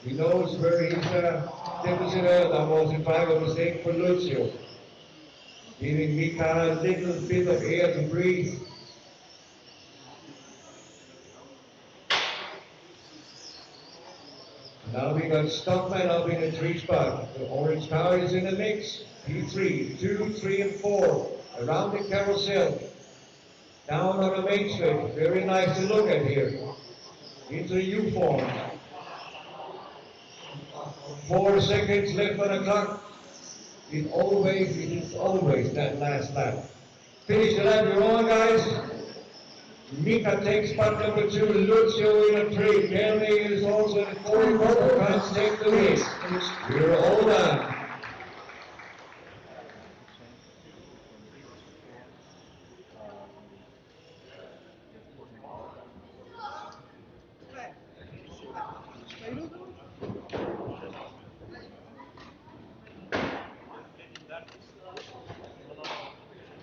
He knows where he's deficit that was a driver mistake for Lucio. Giving Mika a little bit of air to breathe. Now we got Stockman up in the 3 spot. The orange car is in the mix. P3, 2, 3, and 4. Around the carousel. Down on the main straight. Very nice to look at here. Into the U-form. 4 seconds left on the clock. It is always that last lap. Finish the lap, you're on, guys. Mika takes spot number 2, Lucio in a 3, Kelly is also in 4, Corbacans take the lead. We're all done.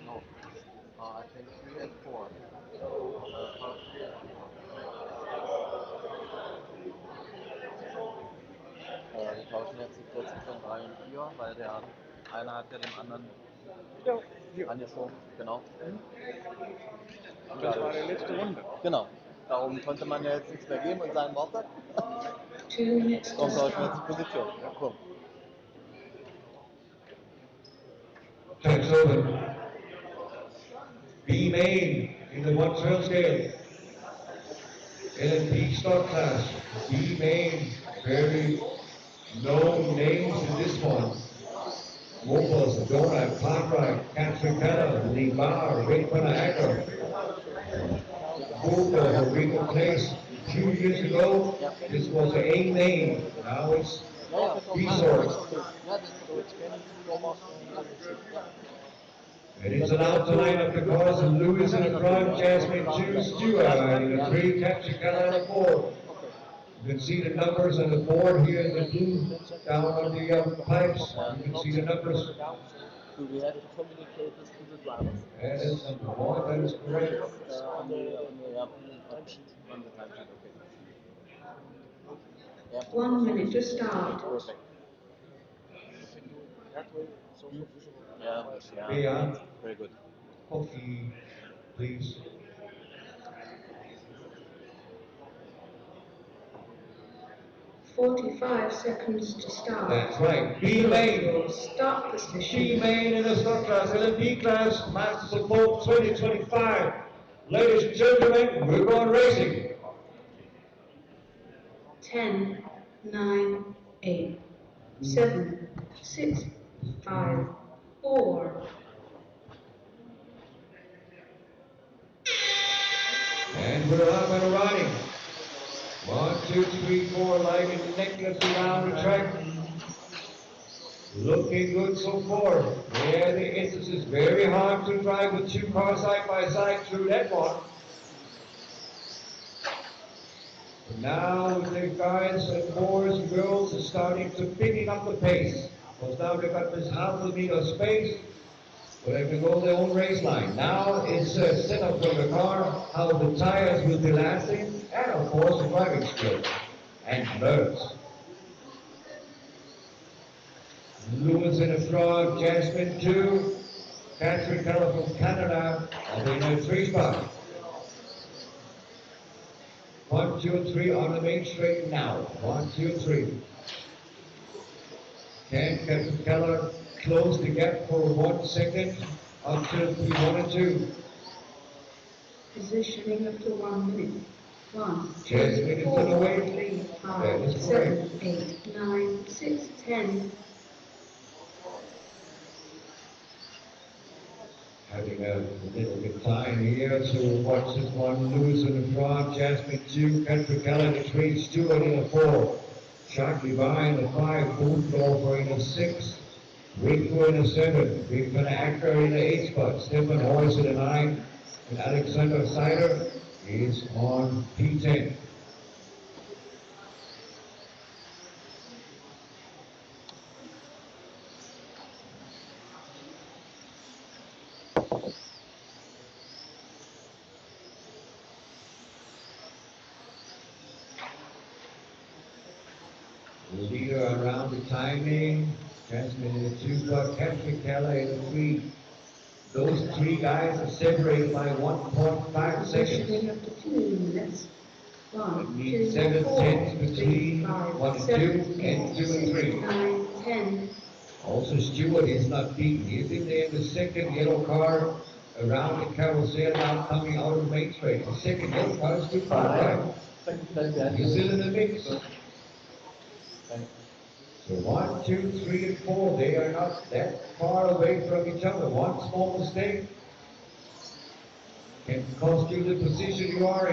No. I think 3 and 4. Wir tauschen jetzt die Plätze von 3 und 4, weil der eine hat ja dem anderen angeschoben. Genau. Das war die letzte Runde. Genau. Darum konnte man ja jetzt nichts mehr geben und sagen, warte. 2 minutes to Darum tauschen wir jetzt start. die Position. Ja, cool. Tracks open. B main in the 112 scale. LMP stock class. B main, very known names in this one. Mopos, Donut, Conrad, Catherine Keller, Limar, Rick Panahacker. Bulldo, Rico Place. A few years ago, this was a A name. Now it's Resource. And it's allowed to line up the cars of Lewis in the front, Jasmine 2, Stewart in the 3, Captain Keller in the 4. You can see the numbers on the board here in the blue, down on the pipes. You can see the numbers. Do we have to communicate this to the drivers? That is number 1, that is correct. On the timesheet, okay. Yeah. 1 minute to start. Perfect. Yeah, Yeah. very good. Coffee, please. "45 seconds to start." That's right. B main. Start position. B main in the stock class, LMP class, Masters of Boat 2025. Ladies and gentlemen, we're going racing. 10, 9, 8, 7, 6, 5, 4. And we're up and running. 1, 2, 3, 4, lighting necklace around the track. Looking good so far. Yeah, the Isis is very hard to drive with 2 cars side by side through that one. But now the guys and boys and girls are starting to picking up the pace. Because now they've got this half a meter of space, but they can go their own race line. Now it's set up for the car, how the tires will be lasting, and of course the driving skills and nerves. Lewis in the front, Jasmine 2, Catherine Keller from Canada, and in a 3 spot. 1, 2, 3 on the main straight now. 1, 2, 3. Can Catherine Keller close the gap for 1 second until P1 and 2? Positioning up to 1 minute. 1, 2, Jasmine 4, into the way. 3, That 5, is 7, correct. 8, 9, 6, 10. Having a little bit of time here to watch this one. Lewis in the front, Jasmine 2, Catherine Keller in the 3, Stewart in the 4, Jacques Levi in the 5, Bootdorfer in the 6, Rico in the 7, Rick Van Acker in the 8 spot, Stefan Hoyce in the 9, and Alexander Seider is on P10. Leader around the timing, Jasmine in the 2 spot, Catherine Keller in the 3. Those 3 guys are separated by 1.5 seconds. Positioning up to 2 minutes. That 1, means 2, 7 4, tenths 3, between 5, 1 and 7, 2 and 8, 2 and 6, 3. 9, 10. Also, Stewart is not beaten. He's in there in the second yellow car around the carousel now coming out of the main straight. The second yellow car is too far, right? He's still in the mix. So 1, 2, 3, and 4, they are not that far away from each other. One small mistake can cost you the position you're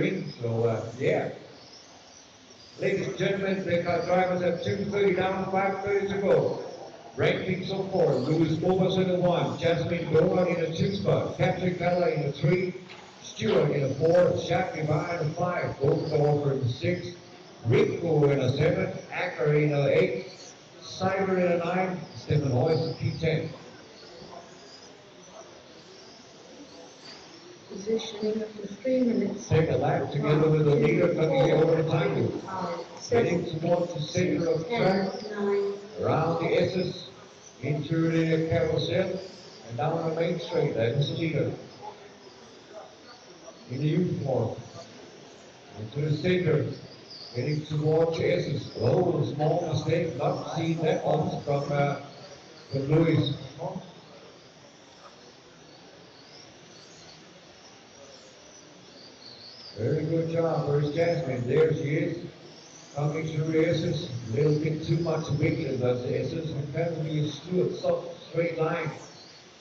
in. So yeah. Ladies and gentlemen, they got drivers at 2:30 down, 5:30 to go. Ranking so far, Louis Bobas in the 1, Jasmine Dolan in the 2 spot, Patrick Vella in the 3, Stewart in the 4, Jack Devine in the 5, Goldorfer in the 6, Rico in the 7, Acker in the 8, Cyber in the 9, Stephen Hoyes in P10. Positioning up to 3 minutes. Take a lap together with the leader coming here over the time loop. 5, Heading 7, towards the center of 10, track, 9, around the S's, into the carousel, and down the main straight. That is the leader. In the uniform. Into the center. Heading towards the S's. Oh, small mistake. Not seen that one from Louis. Very good job. Where's Jasmine? There she is. Coming through the S's. A little bit too much wiggling does the S's. And can be a soft, straight line.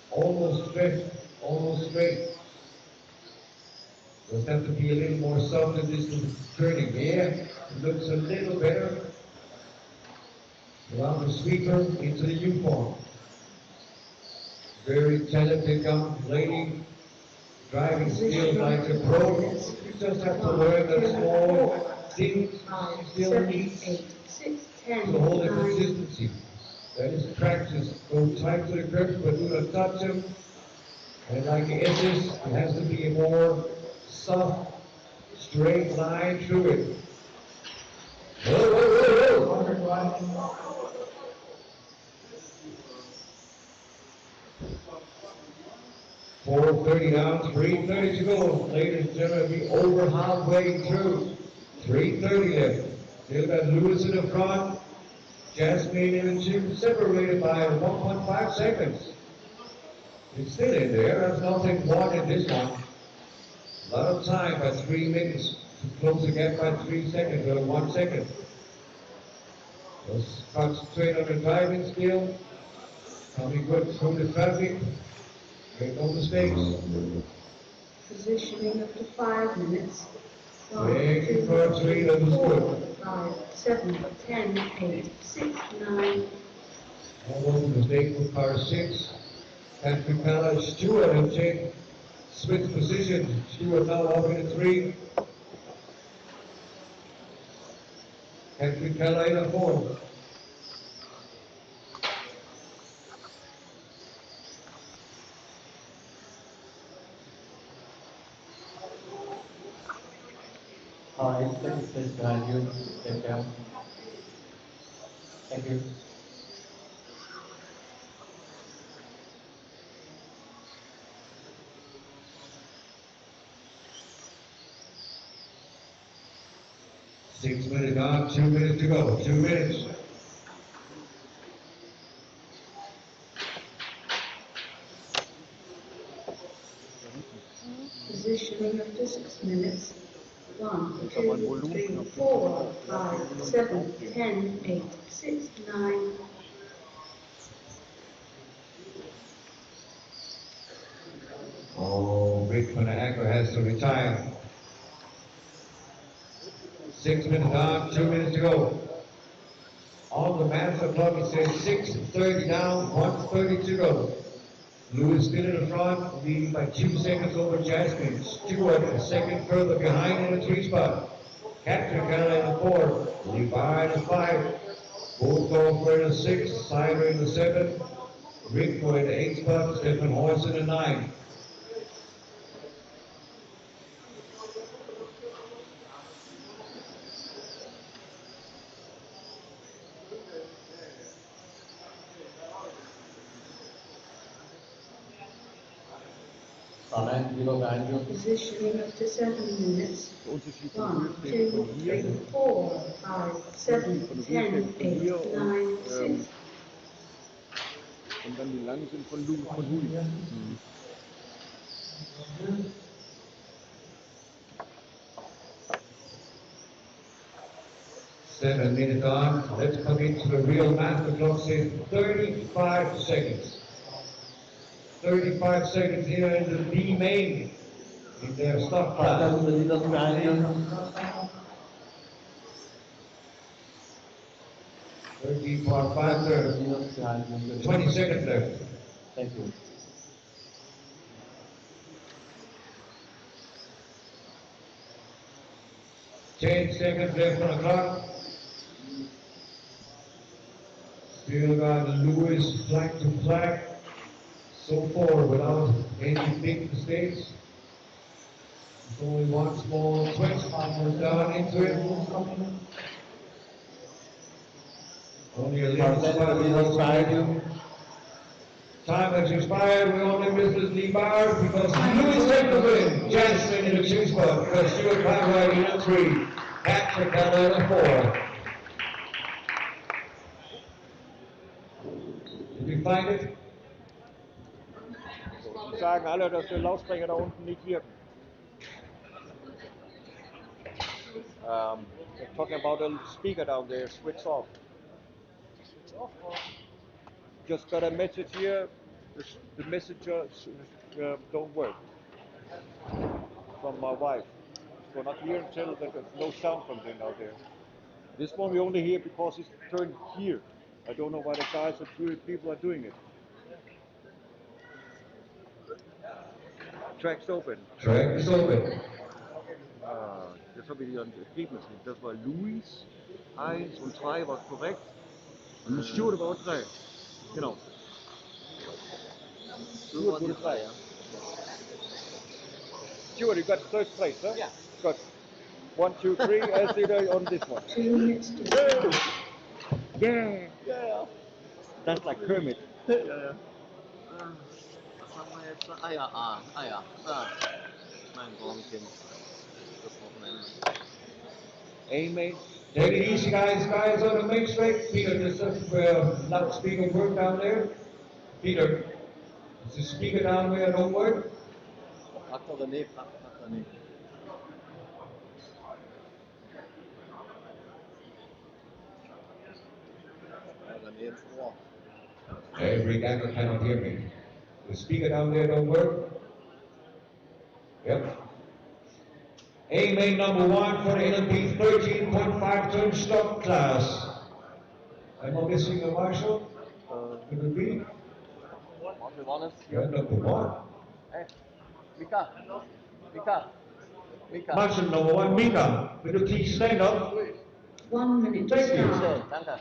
Almost straight. Almost straight. Just have to be a little more soft in this turning. Yeah, it looks a little better. Around the sweeper into the U-form. Very talented young lady. Driving skills like a pro. You just have to learn the small things she still needs to hold the consistency. That is practice. Go tight to the grips, but do not touch them. And like the S's, it has to be a more soft, straight line through it. Whoa, whoa, whoa, whoa. 4:30 down, 3:30 to go. Ladies and gentlemen, be over halfway through. 3:30 left. Still got Louis in the front. Jasmine in the 2, separated by 1.5 seconds. It's still in there. There's nothing won in this one. A lot of time by 3 minutes. To close the gap by 3 seconds or 1 second. Just concentrate on the driving skill. Coming good through the traffic. Make no mistakes. Positioning up to 5 minutes. 1, Thank you 2, for 3, that was 4, good. 5, 7, 10, 8, 6, 9. Almost a mistake for car 6. Patrick Pella, Stewart will take switch position. Stewart now over in the 3. Patrick Pella in the 4. All right, let me place behind you. Take care. Thank you. Six minutes gone, 2 minutes to go. 2 minutes. Positioning up to 6 minutes. 1, 2, 3, 4, 5, 7, 10, 8, 6, 9. Oh, Rick van der Acker has to retire. 6 minutes gone, 2 minutes to go. On the master clock, it says 6:30 down, 1:30 to go. Louis still in the front, leading by 2 seconds over Jasmine. Stewart a second further behind in the 3 spot. Captain Canada in the 4, Levi in the 5, Goldorfer in the 6, Cyber in the 7, Rico in the 8 spot, Stephen Hoyes in the 9. Amen. We go behind you. Positioning up to 7 minutes. 1, 2, 3, 4, 5, 7, 10, 8, 9, 6. Und dann die langen sind von Louis. 7 minutes on. Let's come into the real math. The clock says 35 seconds. 35 seconds here in the B main in their stock class. 13.5 there. 20 seconds left. Thank you. 10 seconds left on the clock. Still got Lewis flag to flag. So far without any big mistakes. There's only one small twist down into it. Only a little spot. Time has expired. We only miss this Lee Bauer because Lewis take the win. Jasmine in the 2 spot because Stuart Conrad in the 3. Patrick Allen in the 4. Did you find it? Die sagen alle, dass der Lautsprecher da unten nicht wirken. They're talking about a speaker down there, switch off. Switch off or? Just got a message here, the messages don't work from my wife. So not here until that there's no sound from them out there. This one we only hear because it's turned here. I don't know why the guys or people are doing it. Track's open. Track is open. Jetzt habe ich die Ergebnisse. Das war Luis 1 und 2 war korrekt. Und Stuart war 3. Genau. Stuart wurde 3, ja. Stuart, you got third place, huh? Yeah. Good. 1, 2, 3, as did I on this one. 2 minutes to go. Yeah. Yeah. That's like Kermit. Was haben wir jetzt? Mein Traumkind. Das Wochenende. Amen. Take it easy, guys. Guys on the main straight. Peter, there's a loudspeaker work down there. Peter, does the speaker down there don't work? Fragt doch René, fragt René. René ins Ohr. Every angle cannot hear me. The speaker down there don't work? Yep. Amen number 1 for the LMP 13.5 ton stock class. Am I missing a Marshall? Could it be? Marshall Warnes. Yeah, number 1. Hey, Mika. Marshall number 1, Mika. Will you please stand up? 1 minute to Thank you. start. Danke.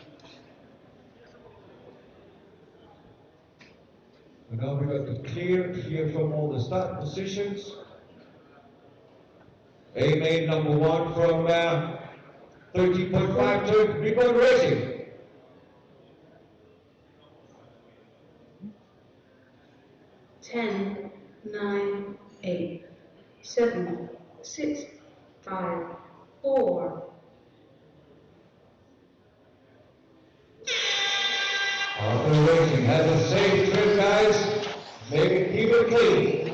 And now we got the clear here from all the start positions. Amen number 1 from 13.5 to Reborn Racing. 10, 9, 8, 7, 6, 5, 4. Reborn Racing has a safe trip, guys. Make it, keep it clean.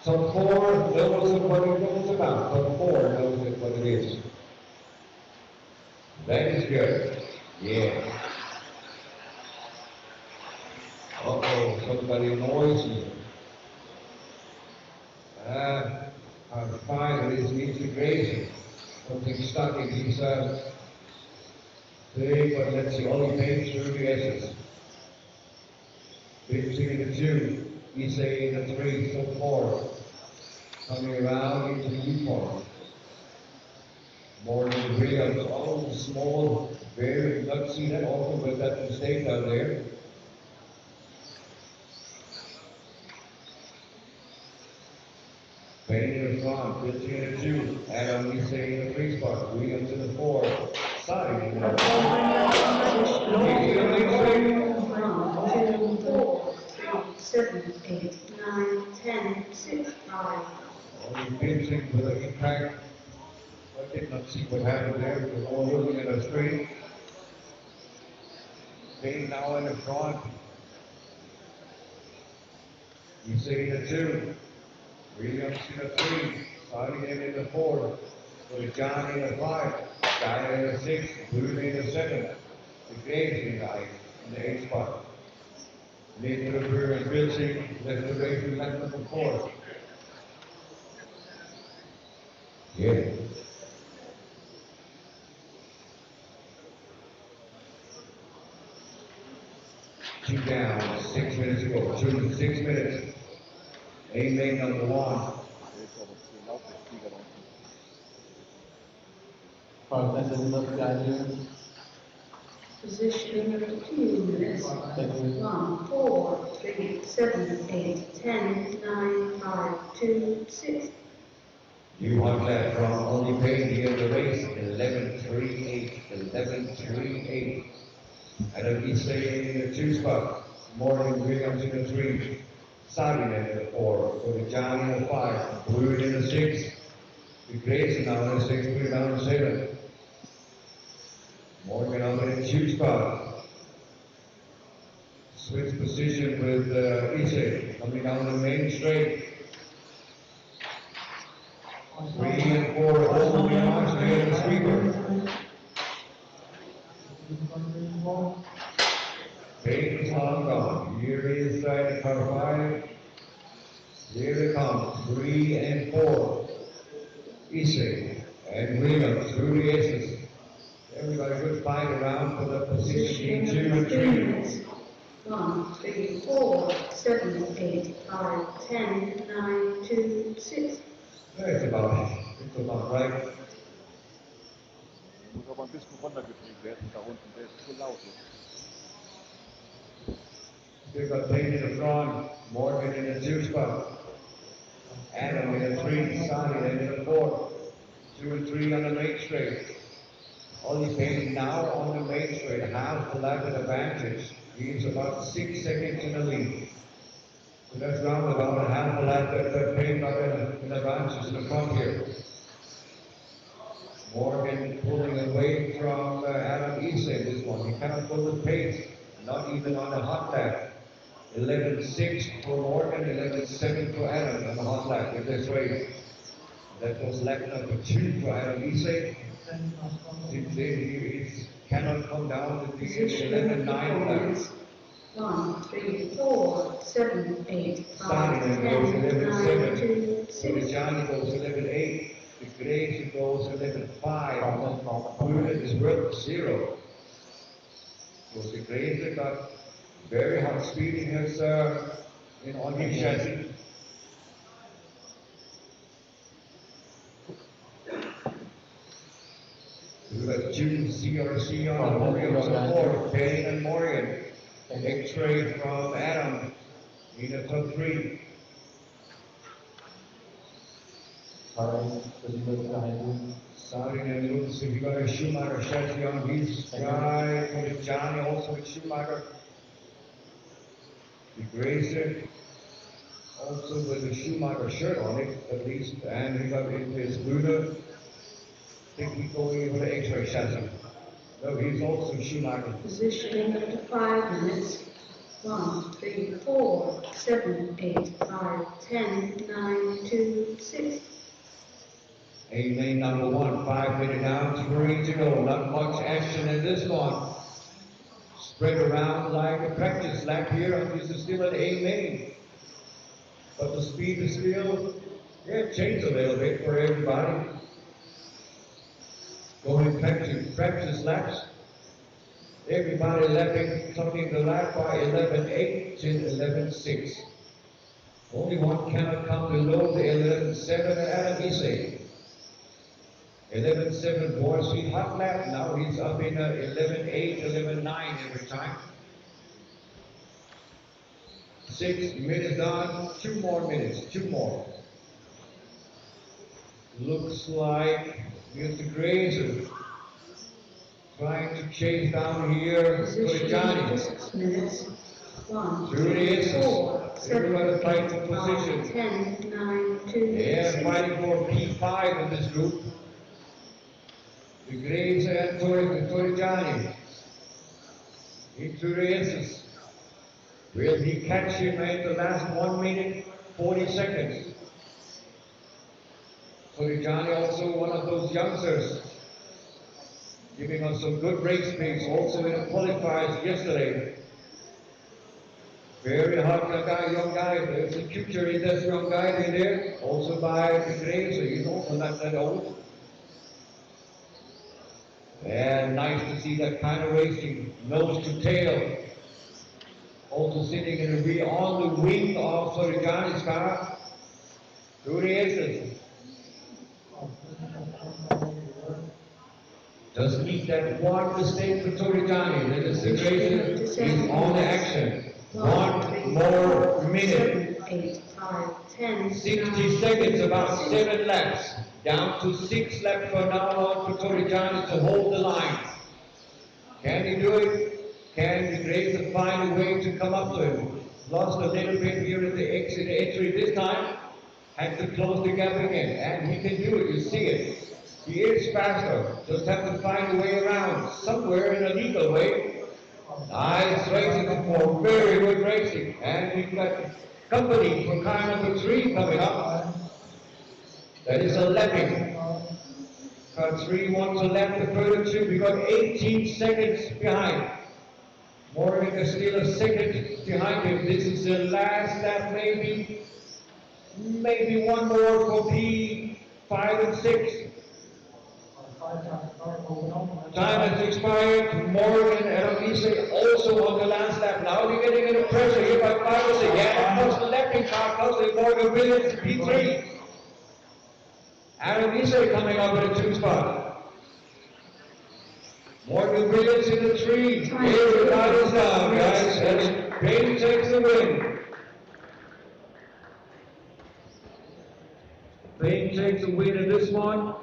Top 4 knows what it's about. Top 4 knows what it is. That is good. Yeah. Uh-oh, somebody noisy. Our father is music racing. Something stuck in his thing, but let's see, all he paid 30 S's. 15 to 2. He's saying the 3, so 4. Coming around into the U-Park. More than 3 of the old, small, very, not seen that often, but that mistake out there. Penny in the front, 15 to 2. Adam, he's saying the 3 spot. Williams in the 4. Side. 1, 2, 4, 3, 7, 8, 9, 10, 6, 5. Only pinching with an impact. I did not see what happened there. It was all looking at a straight. Penny now in the front. He's saying the 2. Williams in the 3. Siding in the 4. So John in the 5. China in the 6th, Buda in the 7th. The Graves in the 8th spot. Later over and Bilsing left the race in lap number 4. Yeah. Two down, 6 minutes to go. 6 minutes. Amen number 1. First and the graduate. Positioning of the 2 minutes. 1, 4, 3, 7, 8, 10, 9, 5, 2, 6. You want that from only paying the end of the race, 11.38, 11.38. Adam Eastley in the 2 spot, Morgan Williams in the 3, Sabine in the 4, so the Johnny in the 5, Wood in the 6, the Grayson now in the 6, Wood down in the 7. Morgan up in the 2 spot. Switch position with Eastley coming down the main straight. 3 and 4 over the arms and the sweeper. Peyton's long gone. Here is the car 5. Here they come. 3 and 4. Easy. And Williams through the aces. Everybody good fight around for the position 2 and 3. 1, 3, 4, 7, 8, 5, 10, 9, 2, 6. It's about right. Muss aber ein bisschen runtergedreht werden, da unten, der ist zu laut jetzt. We've got Payne in the front, Morgan in the 2 spot, Adam in the 3, Sonny in the 4, 2 and 3 on the main straight. Only Payne now on the main straight, half the lap advantage. He's about 6 seconds in the lead. So that's round about a half the lap that Payne got in advantage in the front here. Morgan pulling away from Adam Eastley this one. He cannot pull the pace, not even on the hot lap. 11.6 for Morgan, 11.7 for Adam on the hot lap in this race. That was lap number 2 for Adam Eastley. Since he cannot come down to the 11.9 lap. 1, 3, 4, 7, 8, 5, Simon 10, goes 9, 2, 11.7. 6. Johnny goes 11.8. The Graves goes 11.5. Buda is worth 0. So the Graves got very hot speed in his on his chassis. We've got 2 CRC on the Williams support, Payne and Morgan. An X-ray from Adam in the top 3. Starting and Lutz, we got a Schumacher chassis on his guy, with Johnny also with Schumacher. The Grayson also with a Schumacher shirt on it, at least, and we got his Buda. I think he's going with the X-ray chassis. No, he's also Schumacher. Positioning of the 5 minutes. 1, 3, 4, 7, 8, 5, 10, 9, 2, 6. Lane number 1, 5 minutes down, 3 to go. Not much action in this one. Spread around like a practice lap here. This is still an A lane. But the speed is still, changed a little bit for everybody. Going practice laps. Everybody lapping, something the lap by 11.8 to 11.6. Only one cannot come below the 11.7 Adam Eastley. 11.7 was his hot lap, now he's up in 11.8, 11.9 every time. 6 minutes done, 2 more minutes, 2 more. Looks like Mr. Grazer trying to chase down here for Johnny. 6 minutes. 1, Through the 3, 4, 7, Everybody 8, fighting for 5, position. 10, 9, 2, They're 6. fighting for P5 in this group. The Graves and for Johnny. Into the aces. Will he catch him in the last 1 minute, 40 seconds? So Johnny also one of those youngsters. giving us some good race pace also in the qualifiers yesterday. Very hard young guy. There's a future in this young guy in there, also by the Grey, so he's also not that old. And nice to see that kind of racing, nose to tail. Also sitting in the rear on the wing of Torrigiani's car. Through the exit. Just need that one mistake for Torrigiani. Then the situation is on the action. 1 more minute. 8, 5, 10, 60 seconds, about 7 laps. Down to 6 laps from now on for Torrigiani to hold the line. Can he do it? Can the Grazer find a way to come up to him? Lost a little bit here at the exit entry this time. Had to close the gap again. And he can do it, you see it. He is faster. Just have to find a way around. Somewhere in a legal way. Nice racing for very good racing. And we've got company for car number 3 coming up. That is a lapping. Car 3 wants to lap the further 2. We got 18 seconds behind. Morgan is still a second behind him. This is the last lap, maybe one more for P5 and 6. Time has expired. Morgan and Alise also on the last lap. Now we're getting into pressure here by 5 and 6. Yeah, comes the lapping car, comes the Morgan Williams P3. Adam Alise coming up in the 2 spot. Morgan Williams in the 3. Here the line is down, guys. And Payne takes the win. Payne takes the win in this one.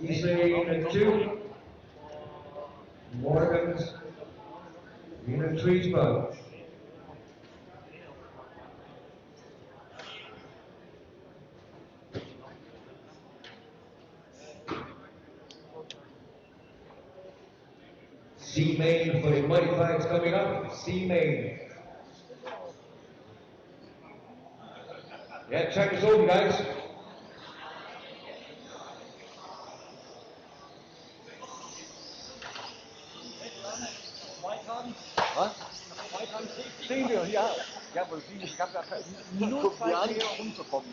He's in a 2. Morgan's in a 3 spot. C-Main for the modifieds coming up. C-Main. Yeah, track is over, guys. Was? 10 wir, ja. Ja, aber es gab ja nur Zeit hier rumzukommen.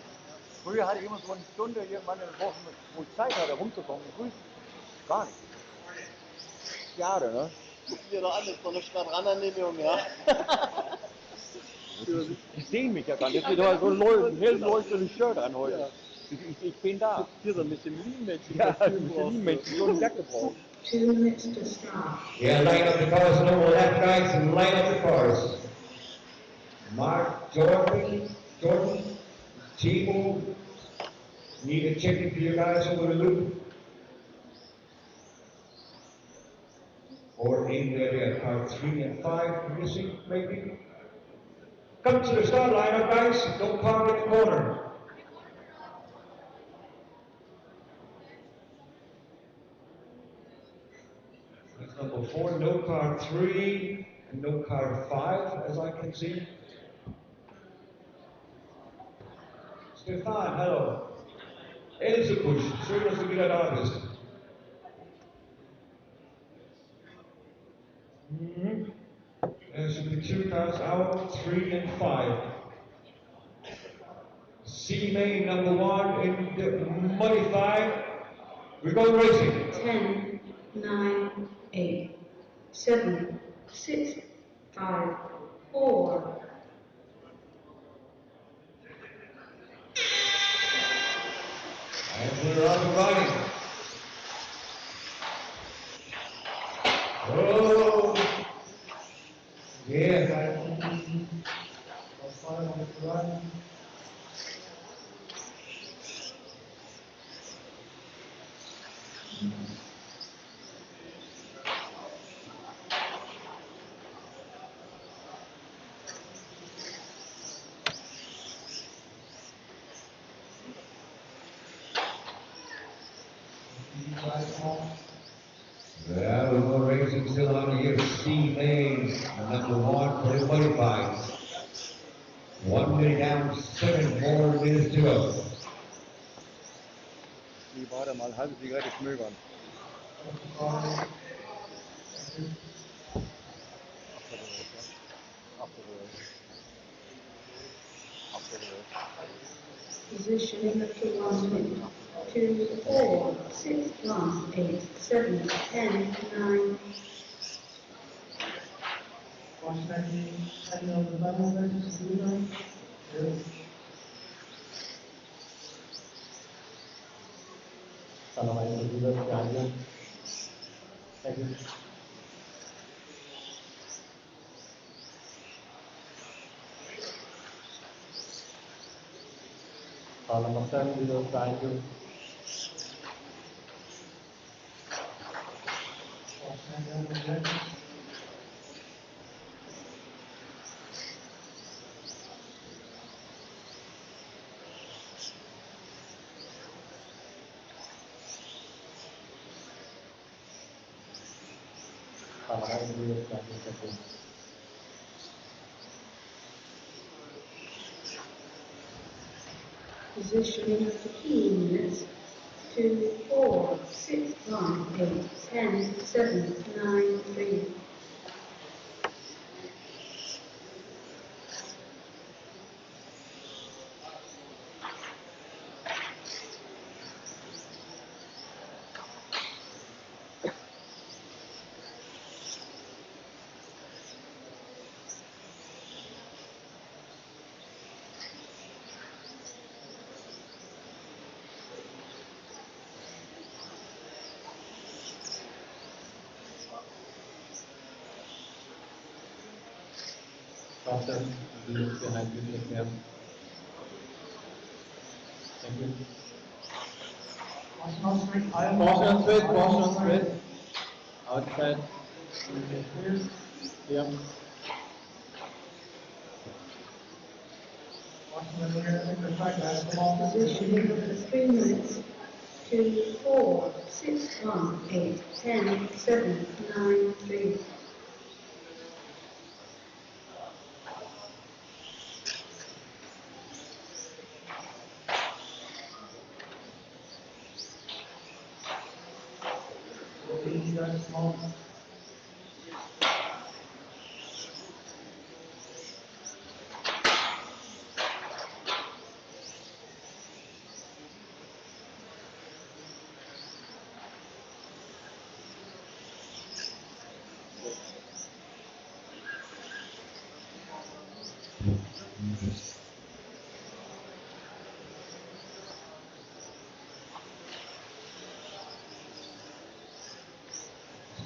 Früher hatte ich immer so eine Stunde, irgendwann in der Woche, wo ich Zeit hatte, rumzukommen. Früher gar nicht. Schade, ne? Guck dir doch an, das ist doch eine Stadtranernehmung, ja. Ich sehe mich ja gar nicht. Ich habe so ein hell leuchtendes Shirt an heute. Ich bin da. Hier so ein bisschen Lean-Männchen. Ja, ein bisschen Lean-Männchen, so eine Jacke braucht. 2 minutes to start. Yeah, line up the cars, no more left, guys, and line up the cars. Mark, Jordan, Timo, need a check for you guys over the loop. Or in there, car 3 and 5 missing, maybe. Come to the start line up, guys, don't park in the corner. That's number 4, no car 3, and no car 5, as I can see. Stefan, hello. Elsebusch, schön, dass du wieder da bist. There should be 2 cars out, 3 and 5. C-Main number 1 in the modified. We're going racing. 10, 9, 8, 7, 6, 5, 4. And we're up and running. Oh, yeah. Yeah, we're going racing still on here. C-Main, number 1 for the modified. 1 minute down, 7 more minutes to go. Die war da mal halbe Zigarette schmögern. Positioning after 1 minute. 2, 4, 6, 1, 8, 7, 10, 9. Salamat sa Diyos kaya. Thank you. Salamat sa Diyos kaya. Salamat sa Diyos kaya. Positioning after 15 minutes. 2, 4, 6, 1, 8, 10, 7, 9, 3. Pastor, Diyos behind you, take care. Thank you. Caution straight. Outside. Yep. Positioning after 3 minutes. 2, 4, 6, 1, 8, 10, 7, 9, 3.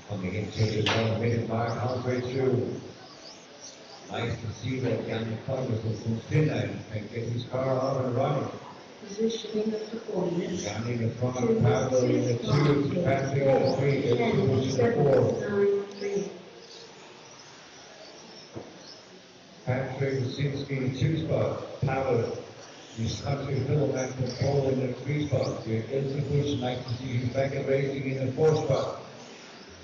Coming into the 1 minute mark, halfway through. Nice to see that Yannick Thomas from Finland can get his car out and running. Positioning after 4 minutes. Yannick in front 2, of Pablo in the 6, 2, 1, 8, Patrick in the 3, 4, 10, pushing the 7, 4. 9, 3. Patrick Wasinski in the 2 spot. Pavel, his country fellow back from Poland in the 3 spot. Ilse Bush, nice to see him back and racing in the 4 spot.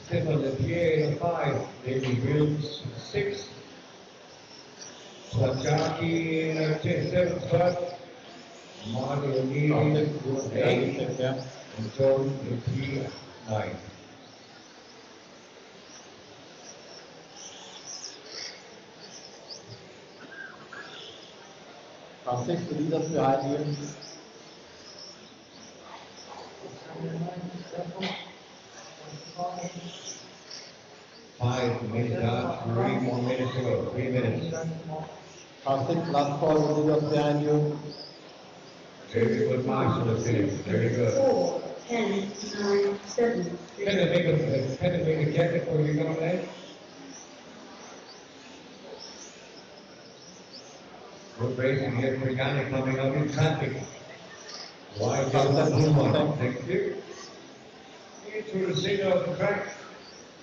Stefan Lepierre in the 5. David Wilms 6. Slachaki in the 7th spot. Mario Neely 8. And Jordan in P9. From 6 leaders behind you. Five minutes out, 3 more minutes to go, 3 minutes. From 6 last 4 leaders behind you. Very good marshal of finish, very good. 4, 10, 9, 7, 3. Can I make a jacket for you down there? Good racing here for Yannick coming up in traffic. Wide down the blue one, thank you. Into the center of the track.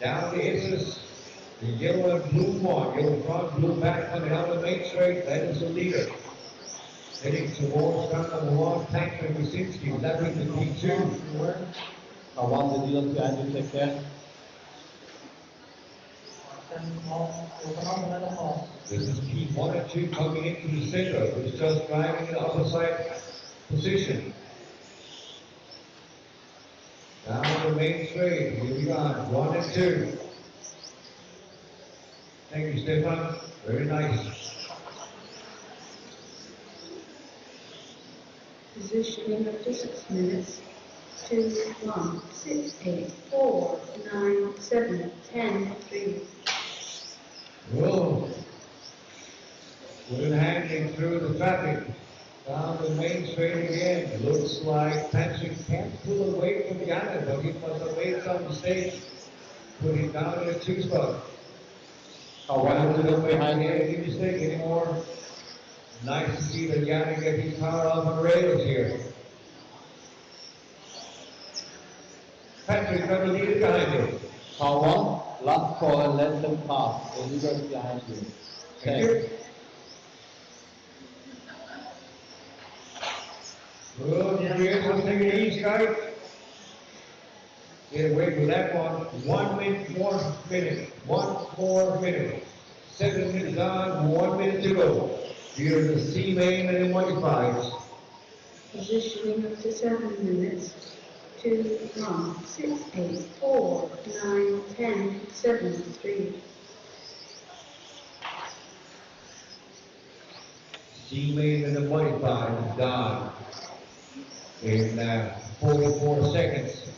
Down the Issus. The yellow and blue one, yellow front, blue back coming out the main straight, that is the leader. Heading towards car number 1, Patrick Wasinski, leveling the P2. I want the leaders behind you, take care. This is P1 and 2 coming into the center, who's just driving in the upper side position. Down the main straight. Here we go. 1 and 2. Thank you, Stefan. Very nice. Positioning after 6 minutes. 2, 1, 6, 8, 4, 9, 7, 10, 3. Whoa. Good handling through the traffic. Down the main straight again. Looks like Patrick can't pull away from Yannick, but he must have made some mistake. Put him down in a 2 spot. Yannick don't make any mistake anymore. Nice to see that Yannick get his power off the rails here. Patrick, got to lead it behind you. Car 1, last call and let them pass. The leader is behind you. Thank you. Good, here's one thing in each guy. Get away with that one. 1 minute, 1 minute, 1 more minute. 7 minutes on, 1 minute to go. Here's the C main and the modifiers. Positioning up to 7 minutes. 2, 1, 6, 8, 4, 9, 10, 7, 3. C main and the modifiers down in 44 seconds.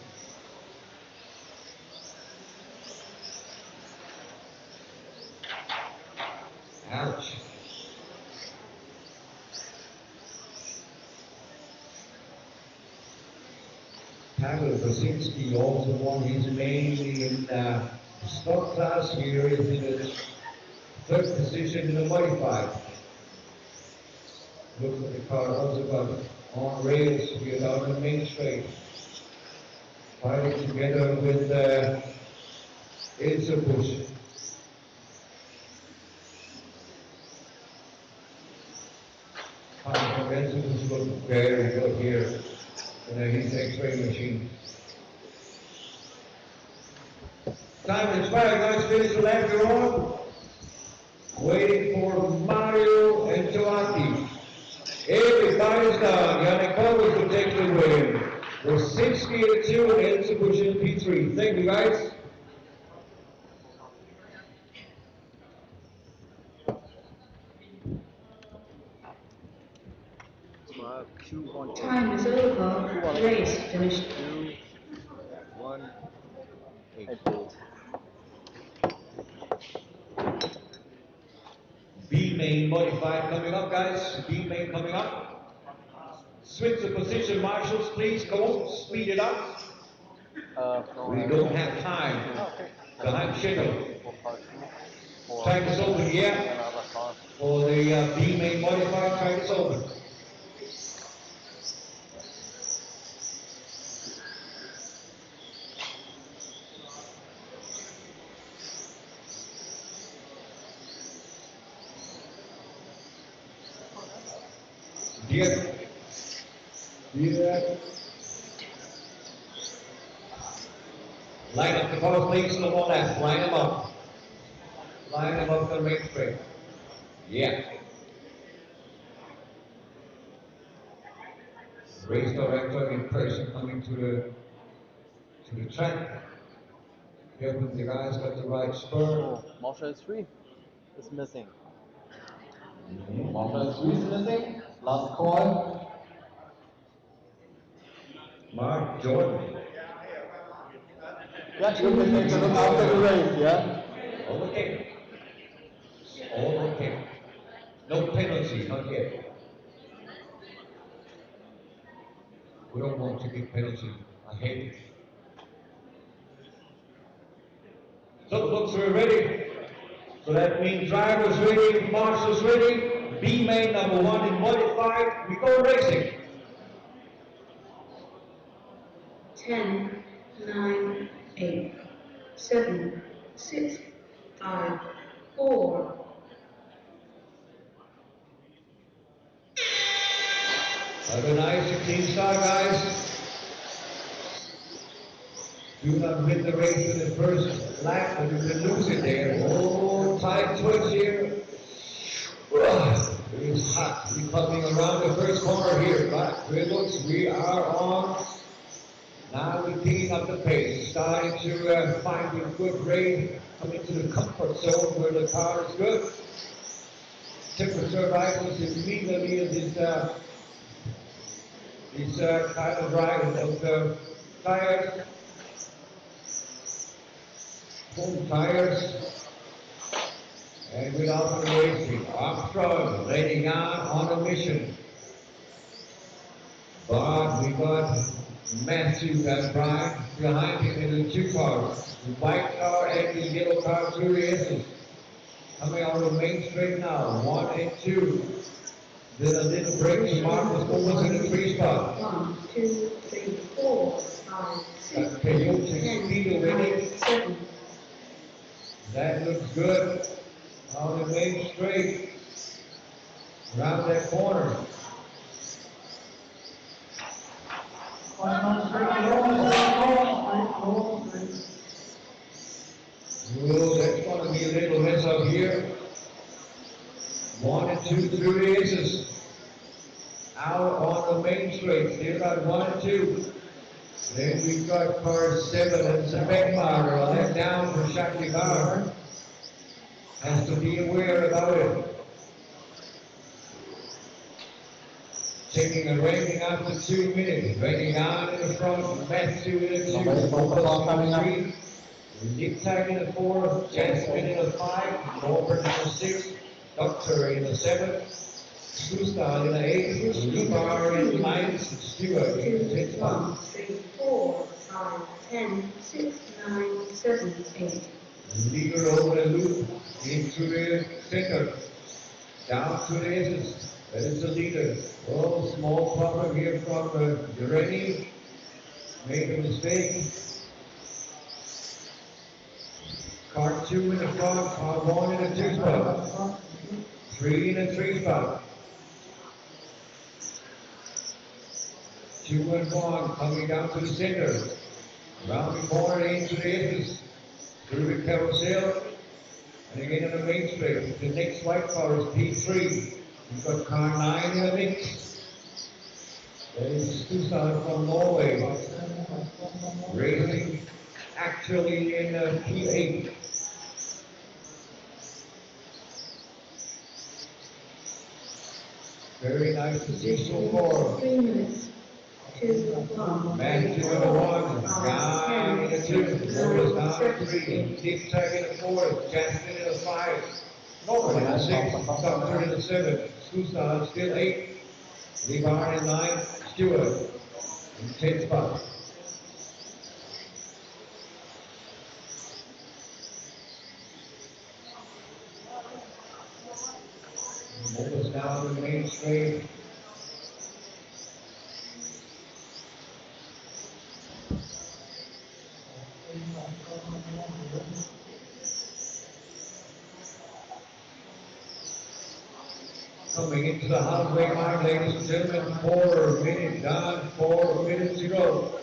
Ouch. Pavel Brzezinski also won his main in stock class. Here is in the 3rd position in the modified. Looks like the car also got on rails here down the main straight. Fighting together with Ilse Busch. Ilse Busch looks very good here in his X-ray machine. Time expired, guys. Finish the lap you're on. Waiting for Mario and Joachim. Everybody's down. Yannick Kovas will take the win. Brzezinski at 2 and Ilse Busch in P3. Thank you, guys. Time is over. Race finished. 2, 1, 8. B main modified coming up, guys. B main coming up. Switch the position, marshals, please. Go, speed it up. We don't have time. Behind schedule. Track is open, yeah. For the B main modified, track is open. Yeah. Line up the cars, please, no more laps. Line them up. Line them up to the main straight. Yeah. Race director in person coming to the track. Helping the guys got the right spur. Oh, Marshall 3 is missing. Marshall 3 is missing. Last call. Mark Jordan. Yeah, you can take a look after the race, yeah? All okay. All okay. No penalty, not yet. We don't want to give penalty. I hate it. So looks we're ready. So that means drivers ready, marshals ready, B main number 1 in modified. We go racing. 10, 9, 8, 7, 6, 5, 4. Have a nice and clean start, guys. Do not win the race in the first lap, but you can lose it there. Oh, tight twitch here. It's hot. We're coming around the first corner here, but it looks we are on Now we're picking up the pace, starting to find a good rate, coming to the comfort zone where the car is good. Temperature rivals immediately in this kind of ride of the tires, full tires, and without the racing. Armstrong letting on a mission. But we got Matthew and Brian behind him in the two cars. The white car and the yellow car, two races. Coming on the main straight now, 1 and 2. Then a little break, Marcus over to the 3 spot. 1, 2, 3, 4, 5, 6, Coyote 10, Speed winning. 7. That looks good. On the main straight. Around that corner. Oh, that's going to be a little mess up here. 1 and 2 through races. Out on the main straight. Still got 1 and 2. Then we've got car 7 and Beckmeyer on that down for Shakti Bar. Has to be aware about it. Taking a rating after 2 minutes. Rating on in the front. Matthew in the 2. Nick Tag in the 4. Jasmine in the 5. Norbert in the 6. Doctor in the 7. Sustan in the 8. Lubar in the 9. Stewart in the 10. 1, 3, 4, 5, 10, 6, 9, 7, 8. Leader over the loop into the center. Down to the aces. That is the leader. Oh, small problem here from Ureni. Made a mistake. Car 2 in the front, car 1 in the 2 spot. 3 in the 3 spot. 2 and 1 coming down to the center. Around the corner into the aces. Through the carousel. And again on the main straight. The next white car is P3. We've got car 9 in the mix. That is Susan from Norway. Racing actually in P8. Very nice to see so far. 3 minutes. 2, 1. Matthew in the 1, Guy in the 2, Noah's down in 3, Dick Tag in the 4, Jasmine in the 5, Norbert in the 6, Doctor in the 7, Susan still 8, Levar in 9, Stewart in 10 spot. Noah's down in the main straight. Coming into the halfway mark, ladies and gentlemen, 4 minutes down, 4 minutes to go.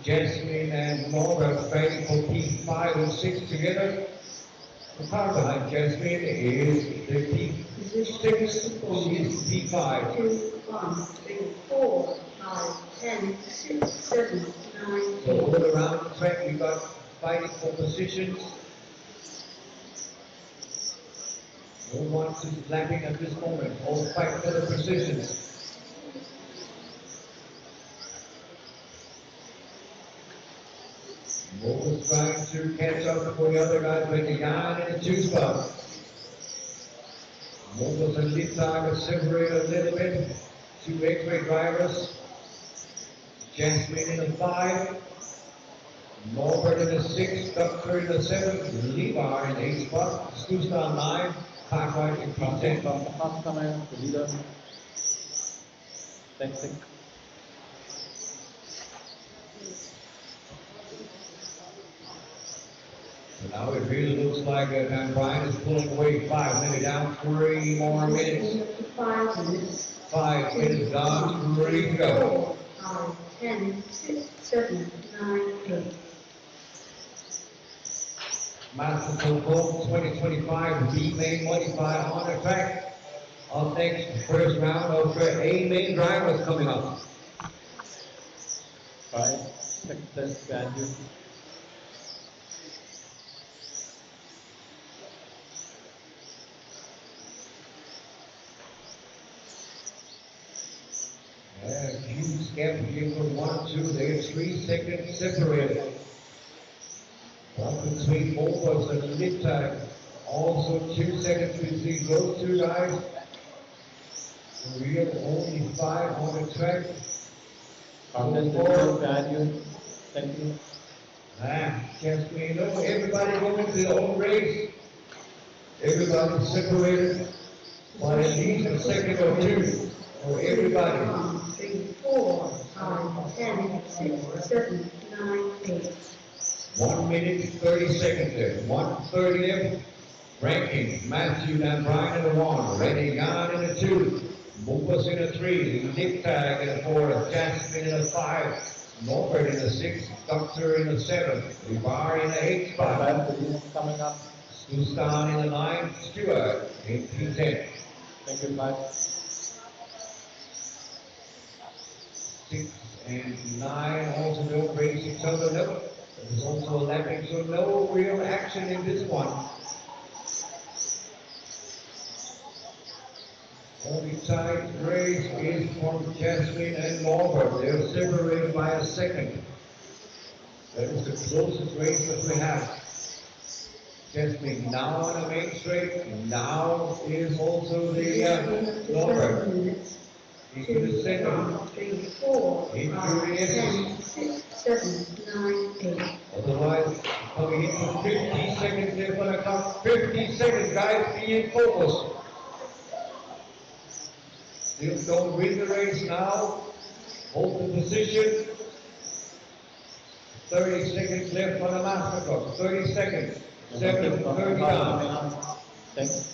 Jasmine and Norbert fighting for P5 and 6 together. The car behind Jasmine is the P6, she is P5. 2, 1, 3, 4, 5, 10, 6, 7, 9, 8. So all around the track we got fighting for positions. No one is lapping at this moment. All fight for the positions. Mo's trying to catch up for the other guys, but the guy in the 2 spot. Mo's and Littag are separated a little bit. 2 X-ray drivers. Jasmine in the 5. Norbert in the 6. Doctor in the 7. Levar in the 8 spot. Stustan 9. Parkwright in P10. The leader. Thanks. So now it really looks like Brian is pulling away 5 minutes down, 3 more minutes. 5 minutes. 5 minutes down, 3 to go. 5, 10, 6, 7, 9, 8. Masters of Gold 2025 B main modified on the track. Up next, first round of A main drivers coming up. 5, success value. Huge gap here from 1, 2, they're 3 seconds separated. One between Mobus and Liptag. Also 2 seconds between those two guys. The real only 5 on the track. Success value. Thank you. Just so you know, everybody going to their own race. Everybody separated by at least a second or two. For everybody. 1, 3, 4, 5, 10, 6, 7, 9, 8. 1 minute, 30 seconds there. 1:30th ranking. Matthew and Brian in the 1. Ready on in the 2. Mubas in the 3. Liptag in the 4. Jasmine in the 5. Norbert in the 6. Doctor in the 7. Rivar in the 8 spot. Coming up. Sustan in the 9. Stewart in P10. Thank you, Mike. 6 and 9 also don't race each other. No. There's also a lapping, so no real action in this one. Only tight race is from Jasmine and Norbert. They're separated by a second. That is the closest race that we have. Jasmine now on the main straight. Now is also the Norbert. He's in the second. 1, 3, 4, Into 5, the 10, 6, 7, 9, 8. Otherwise, coming into 50 seconds there for the clock. 50 seconds, guys, be in focus. Still don't win the race now. Hold the position. 30 seconds left on the master clock. 30 seconds. 7:30 down. Thanks.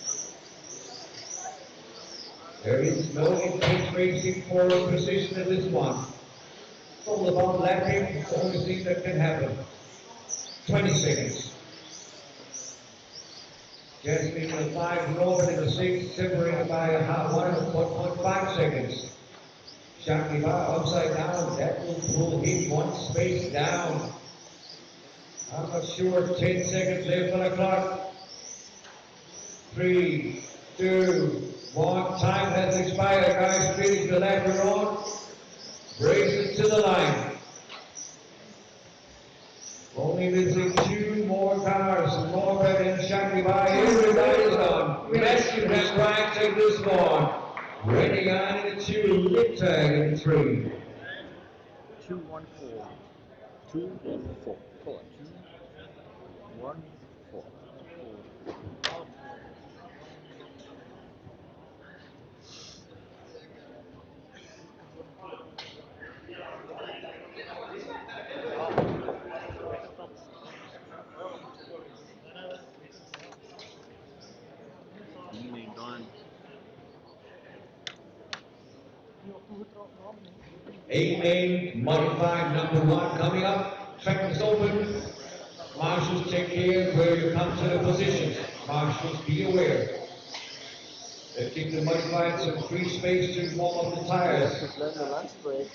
There is no intense racing for a position in this one. It's all about lapping. It's the only thing that can happen. 20 seconds. Jasmine in the 5, Norbert in the 6, separated by a half 1.5 seconds. Shakiba upside down, that will pull him 1 space down. I'm not sure, 10 seconds left on the clock. 3, 2, 1, time has expired, guys, finish the lap you're on. Race it to the line. Only missing 2 more cars, Norbert and Shakiba, everybody's gone. Matthew and Brian take this one. Ready on in the 2, Liptag in the 3. 214. 214. 214. Done. A-Main modified number 1 coming up. Track is open. Marshals, take care where you come to the positions. Marshals, be aware. Let's give the modified some free space to warm up the tires. Just learn the lunch break.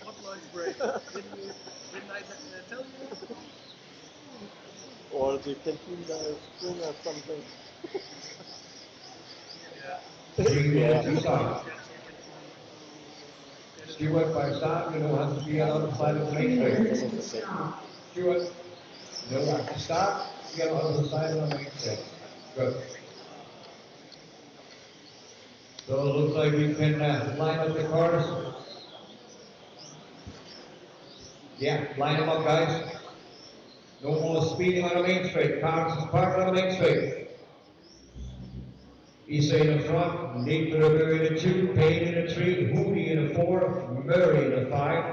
What lunch break? Didn't I tell you? Or the canteen spring or something. 3 minutes to start. Stewart by start, you know, has to be on the side of the 3 main minutes straight. to start. Stewart, you know, at the start, get on the side of the main straight. Good. So it looks like we can line up the cars. Yeah, line them up, guys. No more speeding on the main straight. Cars is parked on the main straight. Issa in the front, Nick Rivera in the 2, Payne in the 3, Hoodie in the 4, Murray in the 5,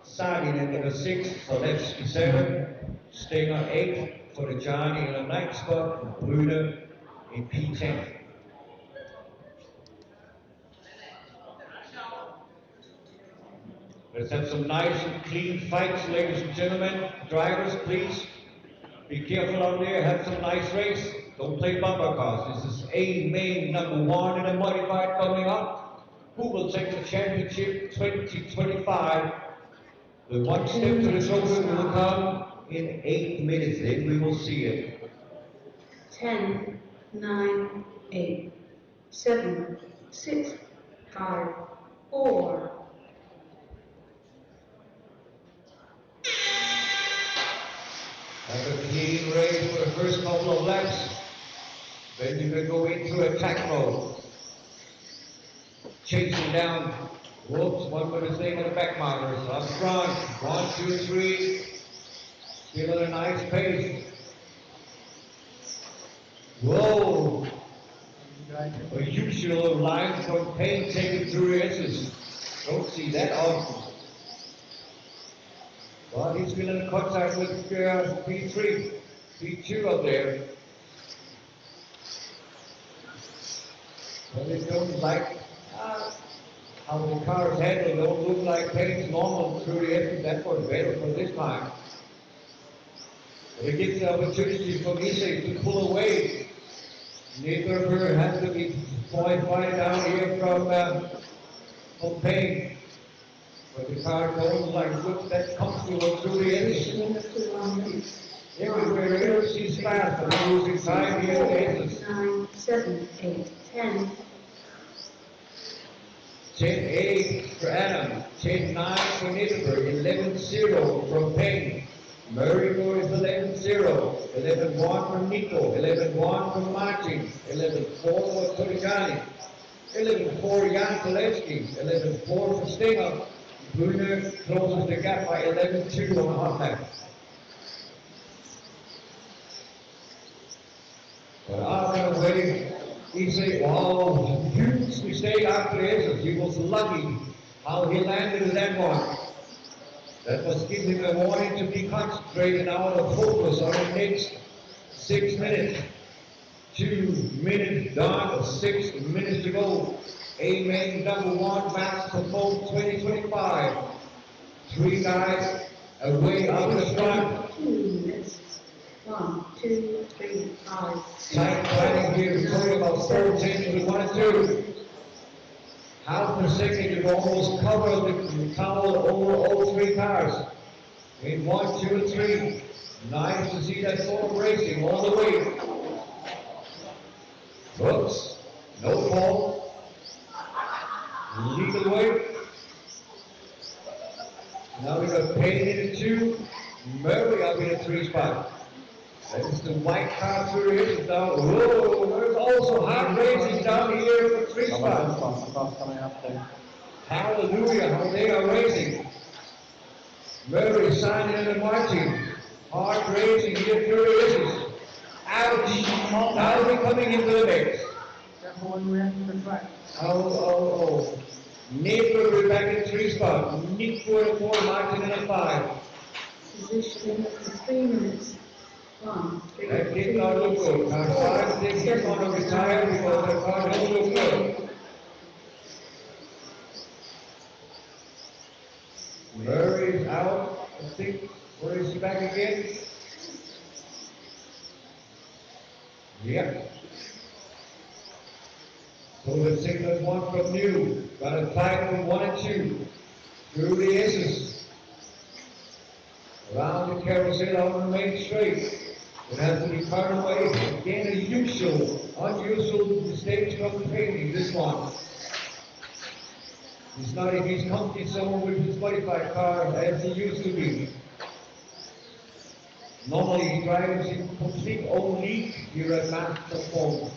Sagan in the 6, Zalewski 7, Stinger 8 for the Johnny in the 9th spot, Bruder in P10. Let's have some nice and clean fights, ladies and gentlemen. Drivers, please be careful out there. Have some nice race. Don't play bumper cars. This is A-Main number 1 in a modified coming up. Who will take the championship 2025? The one step to the trophy will come in 8 minutes, then we will see it. 10, 9, 8, 7, 6, 5, 4. Have a clean race for the first couple of laps. Then you can go into attack mode. Chasing down. Whoops, one mistake on the back markers. Up front. 1, 2, 3. Still at a nice pace. Whoa! A usual line from Payne taken through the edges. Don't see that often. But he's still in contact with P3, P2 up there. But they don't like how the cars handle. Don't look like Payne's normal through the edges. That was better for this time. But it gives the opportunity for Isay to pull away. Niederberg has to be quite down here from Payne. But the car goes like looks that comfortable through the edges. Everywhere else he's fast, but he's losing time here at the edges. 9, 7, 8, 10. 10-8 for Adam, 10-9 for Niederberg, 11-0 from Payne. Murray goes 11-0, 11-1 from Nico, 11-1 from Martin, 11-4 for Torigani, 11-4 Jan Kolevsky, 11-4 for Stenger. Brunner closes the gap by 11-2 on the hot lap. But after the way, he said, wow, huge mistake after the exit. He was lucky how he landed in that one. That was giving him a warning to be concentrated now to focus on the next 6 minutes. 2 minutes done, 6 minutes to go. Amen, number 1, Max Promote 2025. 3 guys away out of the front. 2 minutes. 1, 2, 3, 5, 6. Tight fighting here, talking about 14 to 1 and 2. Half per second, you almost cover the tunnel over all 3 cars. In 1, 2, and 3. Nice to see that form racing all the way. Whoops, no fall. Legal way. Now we got Payne in the 2, Murray up in the 3 spot. That's the white car through here is down. Whoa, there's also hard racing down here in the 3 spot. Hallelujah, how they are racing. Murray signing in the Martin. Hard racing here through the edges. Ouch! Now we're coming into the mix. Oh. Nico back in 3 spot. Nico in the 4, Martin in the 5. Positioning for 3 minutes. 1, 3, That did not look good. Car 5 didn't want to retire because the car didn't look good. Murray's out. I think. Where is he back again? Yep. So the signal 1 from New. Got a fight from 1 and 2. Through the S's. Around the carousel on the main straight. It has to be cut away. Again, unusual mistake from Payne, this one. He's not if he's comfy somewhere with his modified car as he used to be. Normally he drives in complete own league here at Max Performance.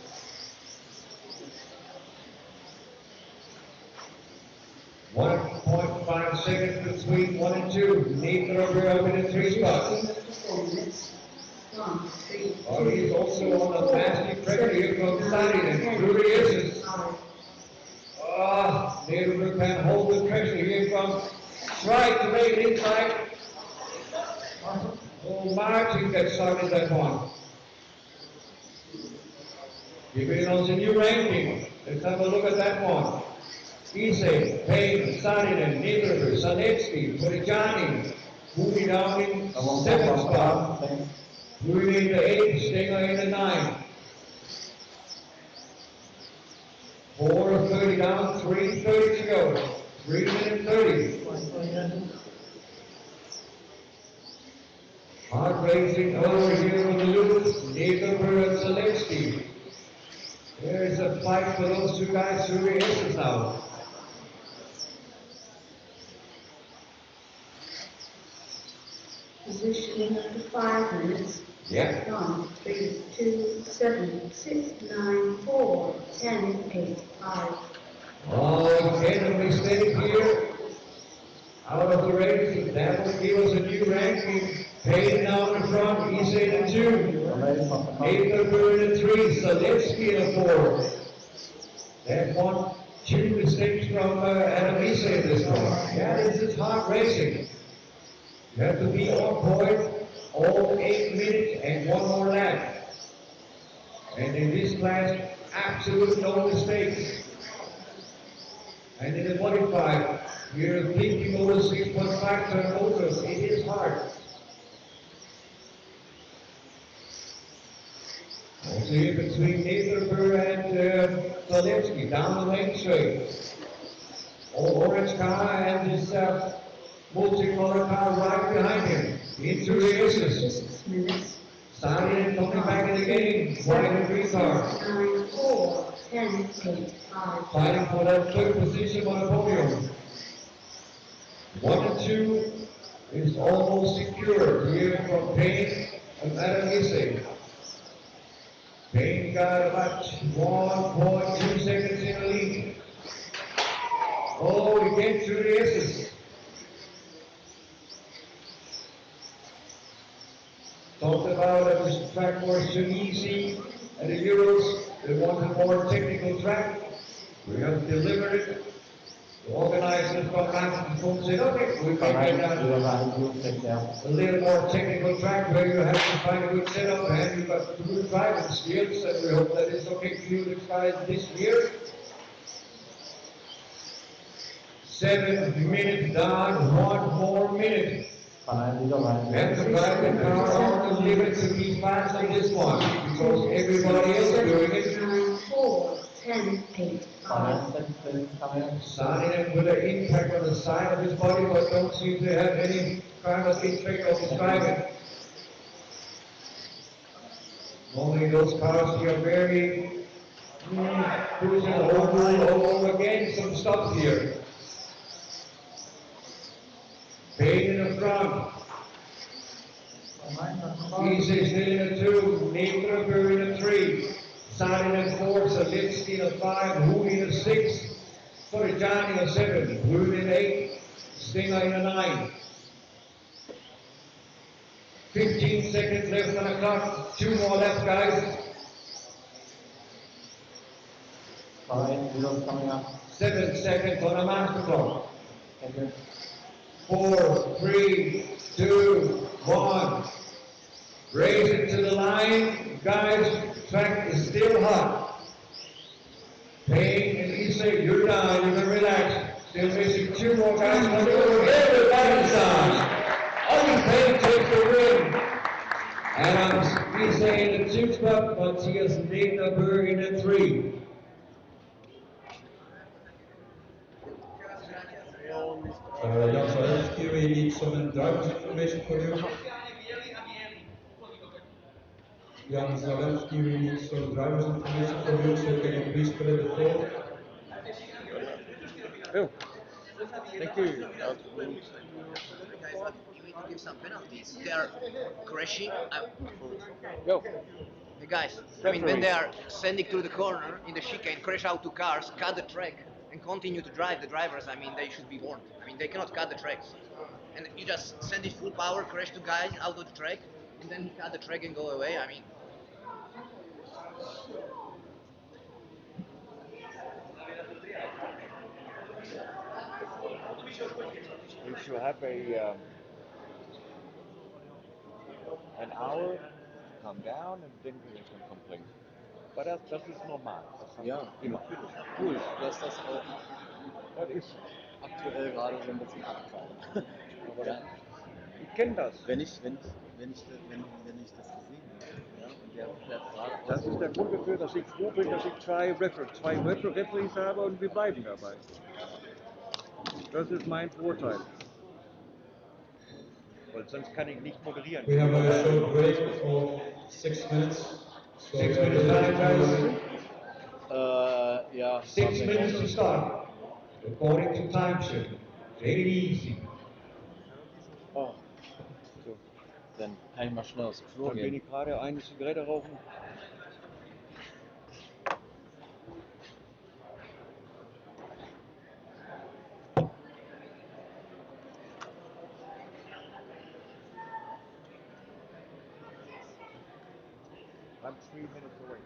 .5 seconds between 1 and 2. Niederberg up in the 3 spot. 1, 3, Oh, he's also on the nasty pressure here from Saarinen. Through the edges. Niederberg can hold the pressure here from Strike to make it inside. Oh, Martin gets started that one. Giving us a new ranking. Let's have a look at that one. Isay, Payne, Saarinen, Niederberg, Zalewski, Torigani, moving down in 7th spot. Moving in the 8th, Stenger in the 9th. 4:30 down, 3:30 to go. 3 minutes 30. Hard racing over here on the loop, Niederberg and Zalewski. There's a fight for those two guys who races now. Positioning after 5 minutes. Yeah. 1, 3, 2, 7, 6, 9, 4, 10, 8, 5. Oh, again a mistake here. Out of the race, that will give us a new ranking. Payne down the front, he's in a 2. Niederberg in a 3, Zalewski in a 4. That won 2 mistakes from Adam Ise in this one. Yeah, this is hard racing. You have to be on point all 8 minutes and 1 more lap. And in this class, absolute no mistakes. And in the modified, you're thinking over 6.5 ton motors. It is hard. Also here between Niederberg and Zalewski, down the lane straight. Orange car and this multicolor car right behind him. Into the races. 6 minutes. Starting and coming back in the game. White and green car. 9, 4, 10, 8, 5. Fighting for that third position on the podium. 1 and 2 is almost secured here from Payne and Adam Ise. Payne got about 1.2 seconds in the lead. Oh, we get through the S's. Talked about that this track was too easy at the Euros. They wanted more technical track. We have delivered it. The organizers from Amsterdam said, okay, we can get down a little more technical track where you have to find a good setup and you've got good driving skills, and we hope that it's okay for you to try this year. 7 minutes down, 1 more minute. And to drive the car on the limit to be fast on this one, because everybody else is doing it. 9, 4, 10, 8, 5. Starting with an impact on the side of his body, but don't seem to have any kind of impact on his driving. Normally those cars here are very pushing over again some stuff here. Payne in the front. Ise still in a 2, Niederberg in a 3, Sarin in a 4, Zalewski in a 5, Hood in a 6, Torrigiani in a 7, Hood in 8, Stinger in a 9. 15 seconds left on the clock, 2 more left, guys. 7 seconds on the master clock. 4, 3, 2, 1. Race it to the line. Guys, track is still hot. Payne and Ise, you're down, you can relax. Still missing 2 more guys on the over. Everybody's down. Only Payne takes the win. And Ise in the 2 spot, Matthias Niederberg in the 3. Jan Zalewski, we need some drivers information for you. Jan Zalewski, we need some drivers information for you, so can you please fill in the form? Oh, thank you. Guys, you need to give some penalties. They are crashing. Go. Hey guys, I mean, when they are sending through the corner in the chicane, crash out 2 cars, cut the track, and continue to drive the drivers, I mean, they should be warned. I mean, they cannot cut the tracks. And you just send it full power, crash 2 guys out of the track, and then cut the track and go away. I mean, We should have an hour to come down and then we can complain. Aber das ist normal. Das haben Ja, wir immer. cool, dass das auch Das ist, aktuell gerade so ein bisschen abfallen. aber Ja, ich kenne das. wenn ich das gesehen habe, ja, und der fährt gerade aus. Das ist der Grund dafür, dass ich froh bin, dass ich zwei Referees habe und wir bleiben dabei. Das ist mein Vorteil. weil sonst kann ich nicht moderieren. We have a short break of 6 minutes. So 6 minutes time, guys. Ja. 6 minutes to start. According to time shift. Take it easy. Oh. So. Dann kann ich mal schnell aufs Klo Dann bin gehen. ich gerade eine Zigarette rauchen. I'm 3 minutes away.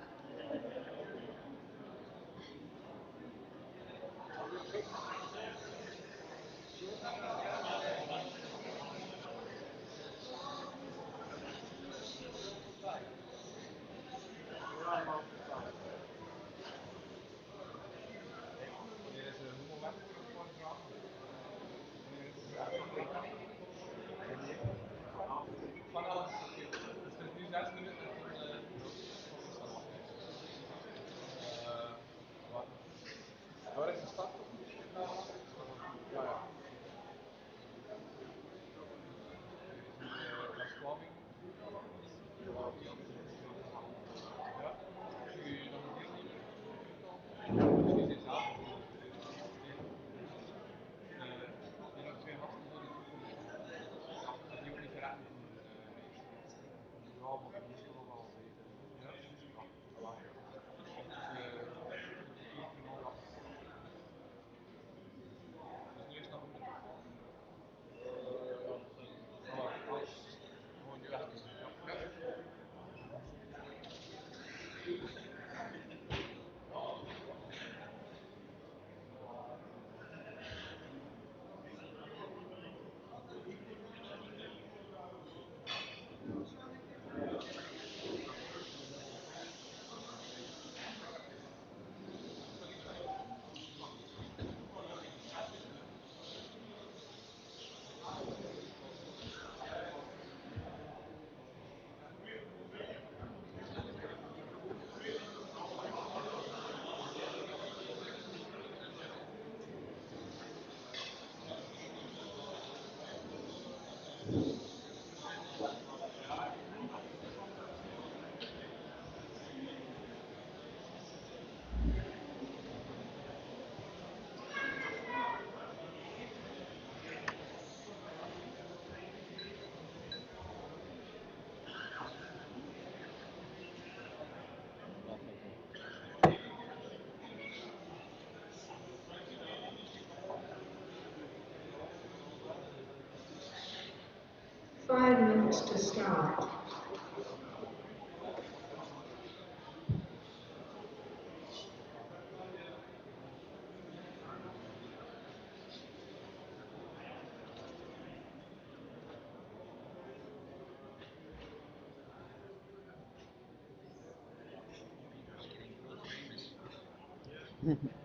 Five minutes to start.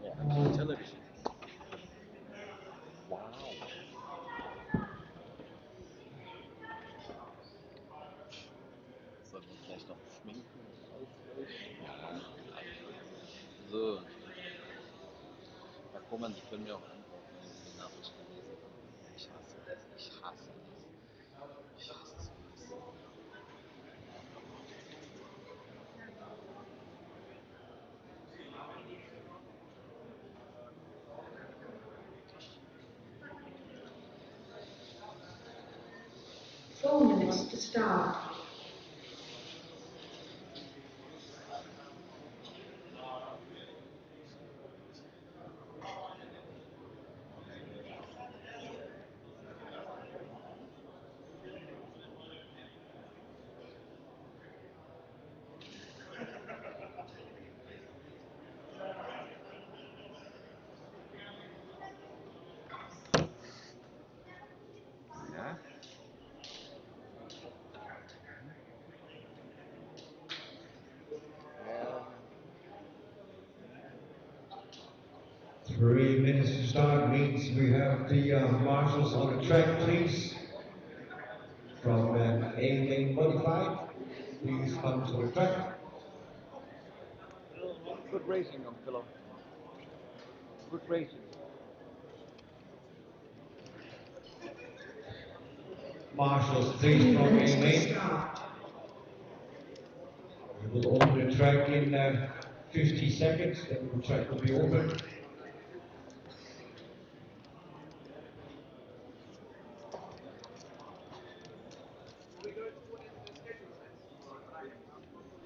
Ja, on television. Wow. Sollten wir vielleicht noch schminken und ausleuchten? Ja. So. Herr Kohlmann, Sie können mir auch antworten, wenn Sie die Nachrichten lesen. Ich hasse das. Ich hasse das. Ich hasse sowas. 4 minutes to start. Ja. 3 minutes to start means we have the marshals on the track, please. From AMA Modified, please come to the track. Good racing, young fellow. Good racing. Marshals, 3 please, from minutes to A-Main. start. We will open the track in 50 seconds, then the track will be open.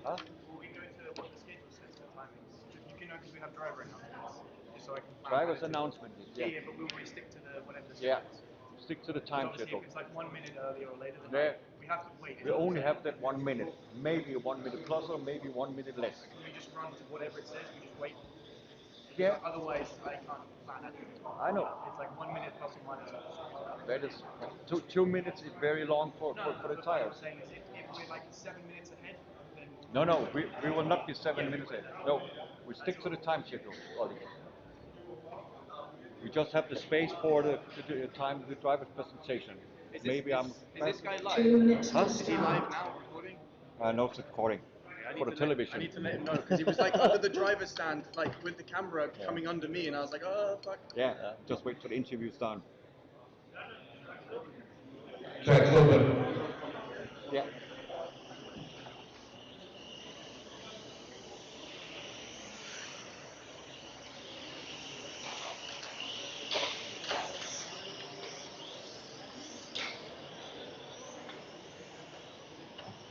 Huh? Will we go to what the schedule says for timings? You can know because we have driver announcements. Just so I can plan. Driver's announcement. Yeah, but will we stick to the whatever the Yeah. schedule is? Stick to the Because time obviously schedule. if it's like 1 minute earlier or later than Yeah. that, we have to wait. We only have that 1 minute. Maybe 1 minute plus or maybe 1 minute less. So can we just run to whatever it says? We just wait. Yeah. Otherwise, I can't plan anything. I know. It's like 1 minute plus or minus. That is 2 minutes is very long for the But tires. what I'm saying is if we're like 7 minutes ahead, then No, we will not be 7 minutes ahead. No, we stick to the time schedule, Ollie. We just have the space for the time of the driver's presentation. Is this guy live? 2 minutes Huh? to Is he live start. now recording? No, it's recording for the television. I need to let him know because he was like under the driver's stand, like with the camera coming under me, and I was like, oh fuck. Yeah, just wait till the interview's done. Track's open. Yeah.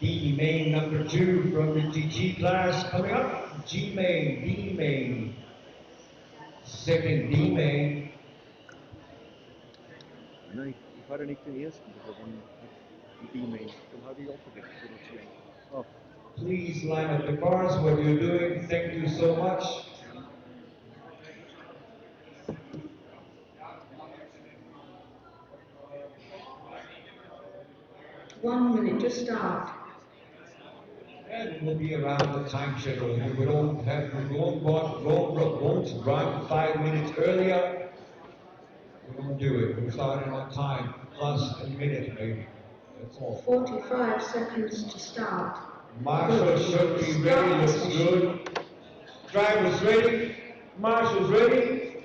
D-Main number 2 from the GG class coming up. G-Main, D-Main. Second D-Main. Nee, ik had er niet de eerste, dus dan die e-mail. Dan had hij opgericht voor dat zien. Oh. Please line up the cars, what you're doing. Thank you so much. One minute to start. And we'll be around the time schedule. We won't run 5 minutes earlier. We won't do it. We're starting on time, plus a minute maybe. That's all. 45 seconds to start. Marshall should be ready, looks good. Driver's ready. Marshall's ready.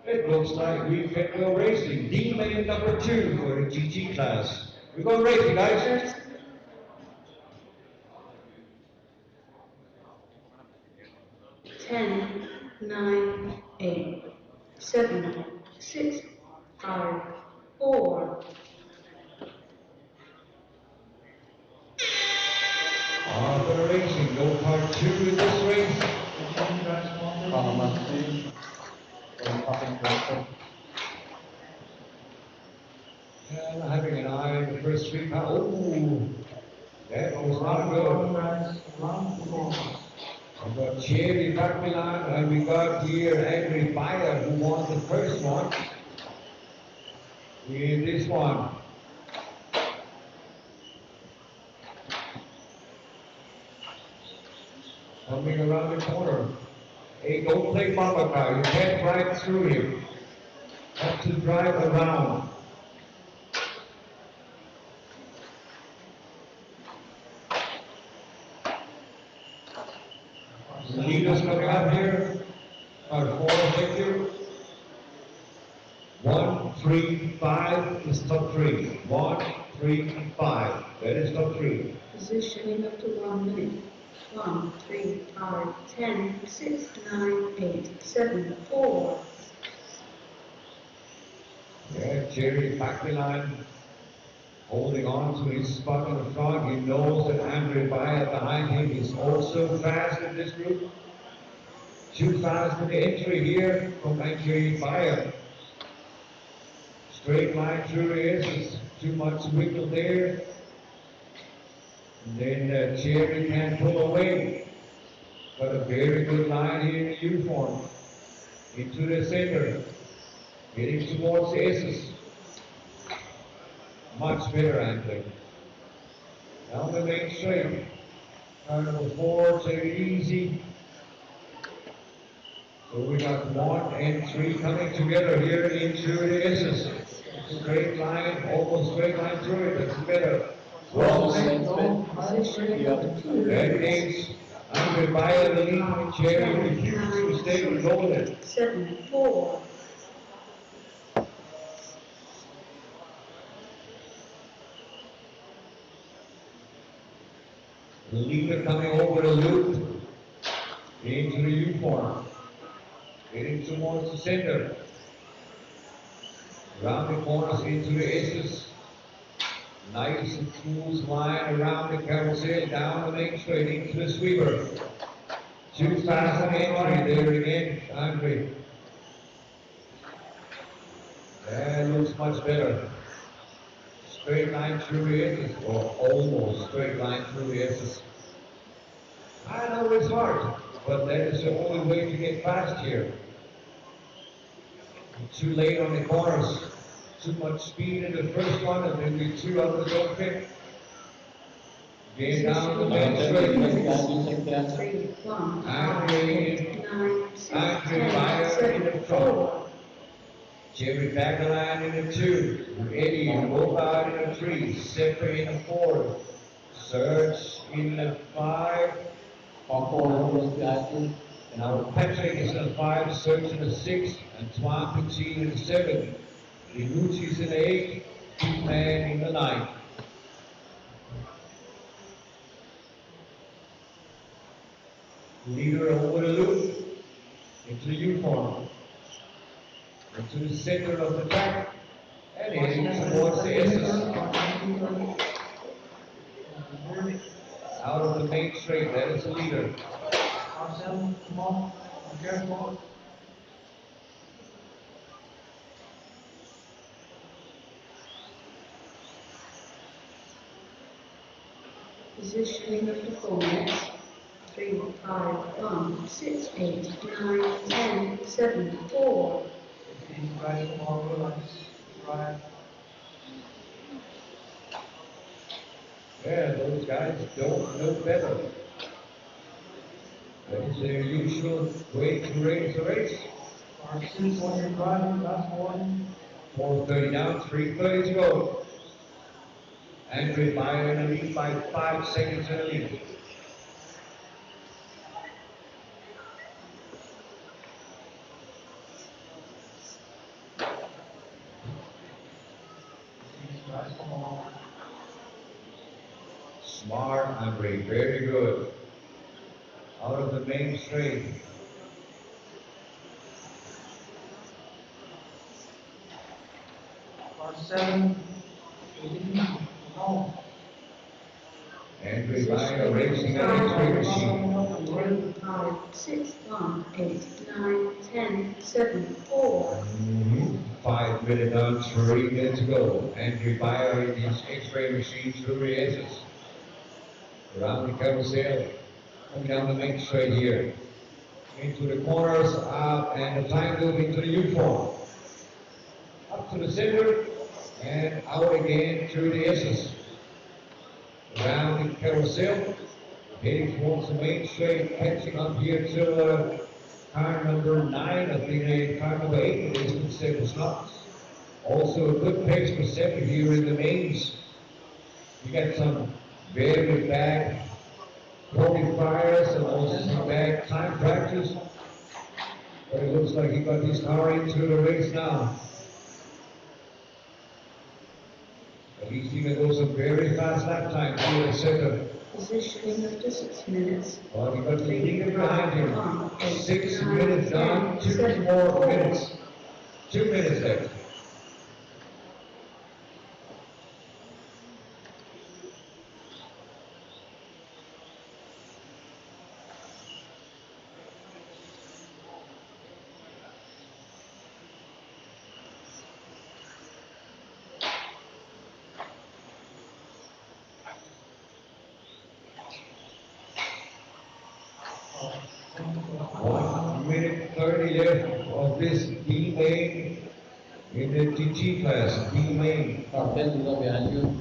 It looks like we can go racing. D-Main number 2 for the GG class. We're going racing, guys. 10, 9, 8, 7, 6, 5, 4. On for racing, no part 2 in this race. And having an eye on the first 3 pounds. Oh, that was not good. We've got Thierry Vacquelin and we got here Henry Bayer who won the first one. In this one. Coming around the corner. Hey, don't play bumper car. You can't drive through him. Have to drive around. The leaders coming up here are 4, thank you. 1, 3, 5 is top 3. 1, 3, 5. That is top 3. Positioning up to 1 minute. 1, 3, 5, 10, 6, 9, 8, 7, 4. Yeah, Thierry Vacquelin holding on to his spot in the front. He knows that Andre Bayer behind him is also fast in this group. Too fast for the entry here from Andre Bayer. Straight line through it is too much wiggle there. And then Thierry can pull away. Got a very good line here in the uniform. Into the center. Getting towards the S's. Much better, Andre. Down the main straight. Turn number 4, take it easy. So we got 1 and 3 coming together here into the S's. Straight line, almost straight line through it. That's better. Well, that means Andre Bayer the lead. Thierry refuses to stay with Golden. 7, 4. The leader coming over the loop into the U-form. Heading towards the center. Around the corners into the S's. Nice and smooth line around the carousel, down the main straight into the sweeper. Too fast on entry there again, Andre. That looks much better. Straight line through the S's, or almost straight line through the S's. I know it's hard, but that is the only way to get fast here. Too late on the corners. Too much speed in the first one, and then the two others don't fit. Getting down the main straight. Andre Meyer in the front. Jerry Baggerland in the 2. Eddie Bogard in the 3. Sepper in the 4. Serge in the 5. Now Patrick is in the 5, Serge in the 6, Antoine Petit in the 7. Inucci's in the 8, Man in the 9. Leader over the loop, into the U-form, into the center of the track, and heading towards the S's. Out of the main straight, that is the leader. Come on, careful. Positioning of the formats. 3, 5, 1, 6, 8, 9, 10, 7, 4. Right, come on, relax. Right. Yeah, those guys don't know better. That is their usual way to race the race. Since when you're driving, last one. 4:30 down, 3:30 to go. Andre Meyer in the lead by 5 seconds in the lead. Smart, Andre, very good. Out of the main straight. Car 7. No. Andre Meyer racing an X-ray machine. 3, 5, 6, 1, 8, 9, 10, 7, 4. 5 minutes down, 3 minutes to go. Andre Meyer in his X-ray machine through the S's. Around the carousel, coming down the main straight here. Into the corners, up, and the time loop into the U-form. Up to the center, and out again through the S's. Around the carousel, heading towards the main straight, catching up here to car number 9, I think car number 8, it is with 7 stops. Also a good pace for Sepper here in the mains. We got some very bad qualifiers and also some bad time practice. But it looks like he got his car into the race now. At least he can go some very fast lap times here in the center. Positioning after 6 minutes. Well, he got the leader behind him. 6 minutes down, 2 more minutes. 2 minutes left. Of this D main in the TT class, D main. behind you.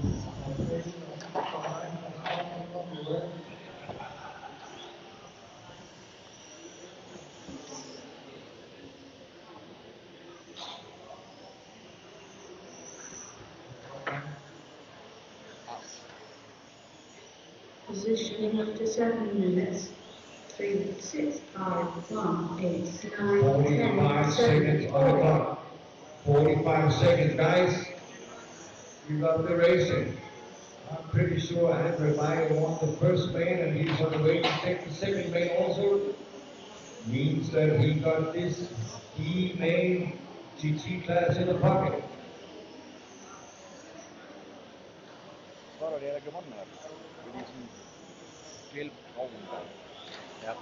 Positioning after 7 minutes. 3, 6, 5, 1, 8, 9, 45 10, seconds 7, on the 4. clock. 45 seconds, guys. You got the racing. I'm pretty sure Andre Meyer won the first main and he's on the way to take the second main also. Means that he got this D main GT class in the pocket. Står der ikke munden af det? Det er lige sådan gælp oven der. Ja.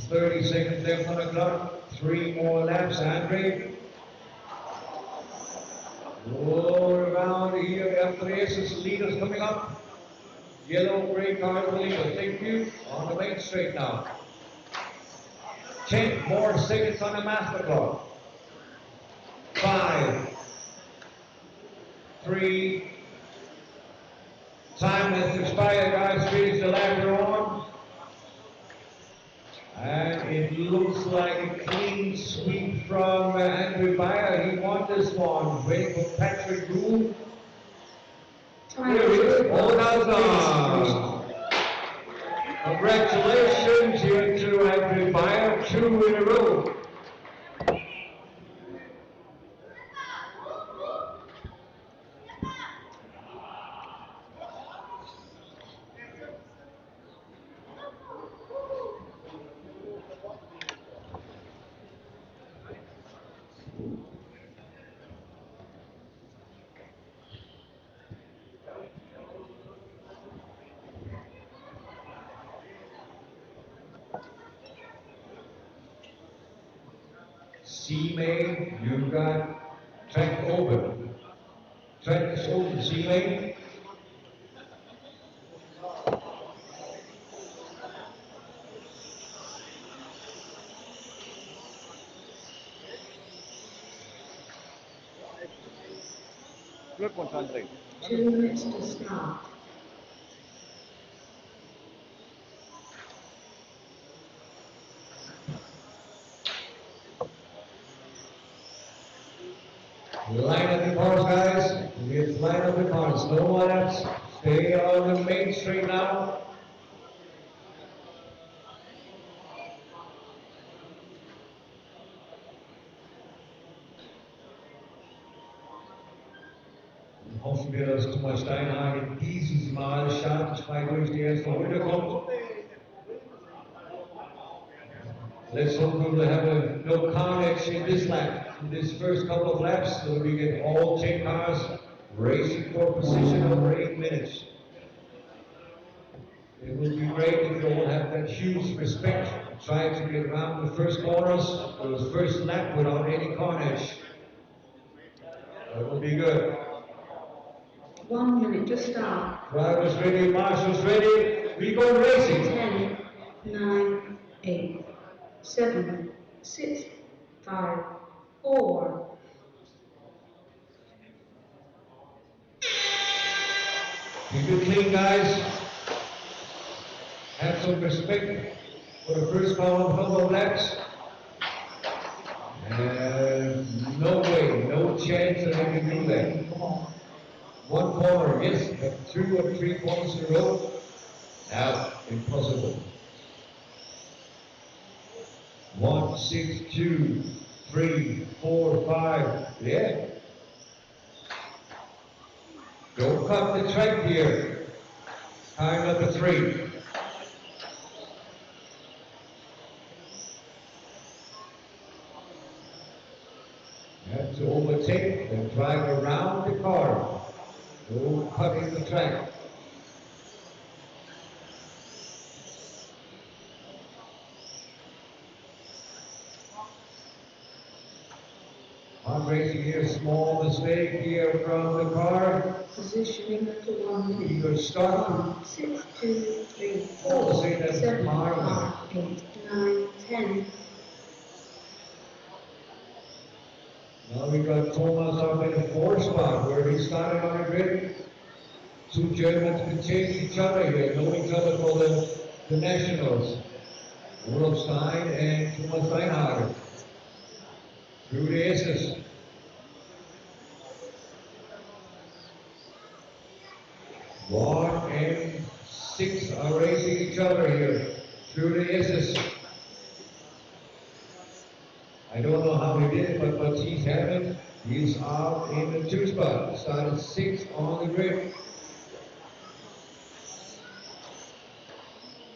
30 seconds left on the clock. 3 more laps, Andre. All around here after the SS leaders coming up. Yellow, gray car, the leader. Thank you. On the main straight now. 10 more seconds on the master clock. 5, 3, time has expired, guys. Finish the lap you're on. And it looks like a clean sweep from Andre Meyer. He won this one. Waiting for Patrick Gould. Here it is. Bonazar. Congratulations here to Andre Meyer. 2 in a row. C-Main, you've got track open. Track is open, C-Main. Glückwunsch, André. 2 minutes to start. Line up the cars, guys. Let's line up the cars. No one else. Stay on the main straight now. Hoffen wir, dass Thomas Steinhagen dieses Mal schadensfrei durch die erste Runde kommt. Let's hope we will have no carnage in this lap, in this first couple of laps, so we get all 10 cars racing for position over 8 minutes. It will be great if you all have that huge respect, trying to get around the first corners, or the first lap without any carnage. That will be good. 1 minute to start. Drivers ready, marshals ready, we go racing. 10, 9, 8, 7, 6, 5, 4. Keep it clean, guys. Have some respect for the first couple of laps. No way, no chance that they can do that. Come on. 1 corner, yes, but 2 or 3 corners in a row. Now, impossible. 1, 6, 2, 3, 4, 5. Yeah. Don't cut the track here. Car number 3. Have to overtake and drive around the car. No cutting the track. On racing here, small mistake here from the car. Positioning to 1 minute. Eager start. 1, 6, 2, 3, Oh, 4, see, that's 7, Marlon. 8, 9, 10. Now we got Thomas up in the 4th spot where he started on the grid. 2 Germans can chase each other here, know each other for the Nationals. Olaf Stein and Thomas Steinhagen. Through the S's. One and 6 are racing each other here. Through the S's. I don't know how he did it, but he's having it. He's out in the 2 spot. Started 6 on the grid.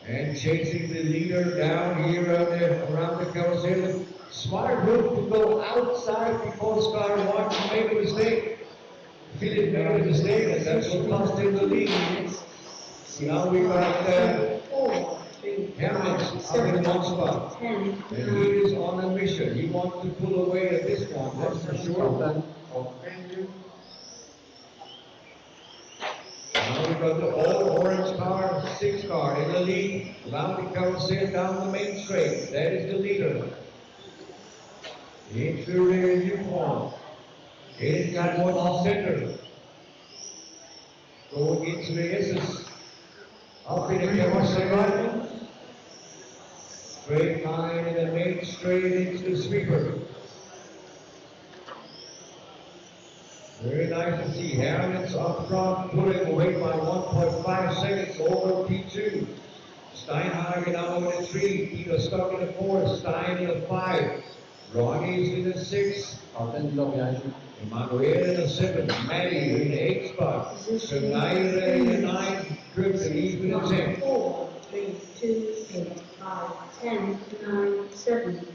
And chasing the leader down here around the carousel. Smart move to go outside before Scar wants to make a mistake. Philip made a mistake, and that's what cost him the lead. So now we got Hermans up in 1 spot. And he is on a mission. He wants to pull away at this one, that's for sure. Now we got the all-orange car, 6 car in the lead. Around the carousel down the main straight. That is the leader. Into the uniform. He's got one off center. Going into the S's. Up in the carousel. Straight line in the main straight into the sweeper. Very nice to see Hermans up front, pulling away by 1.5 seconds over P2. Steinhagen now in the 3, Peter stuck in the 4, Stein in the 5. Ronnie's in the 6. Emmanuel in the 7, Maddie in the 8 spot. Schneider in the 9, Cripps in the 10. 4, 3, 2, 8, 5, 10, 9, 7.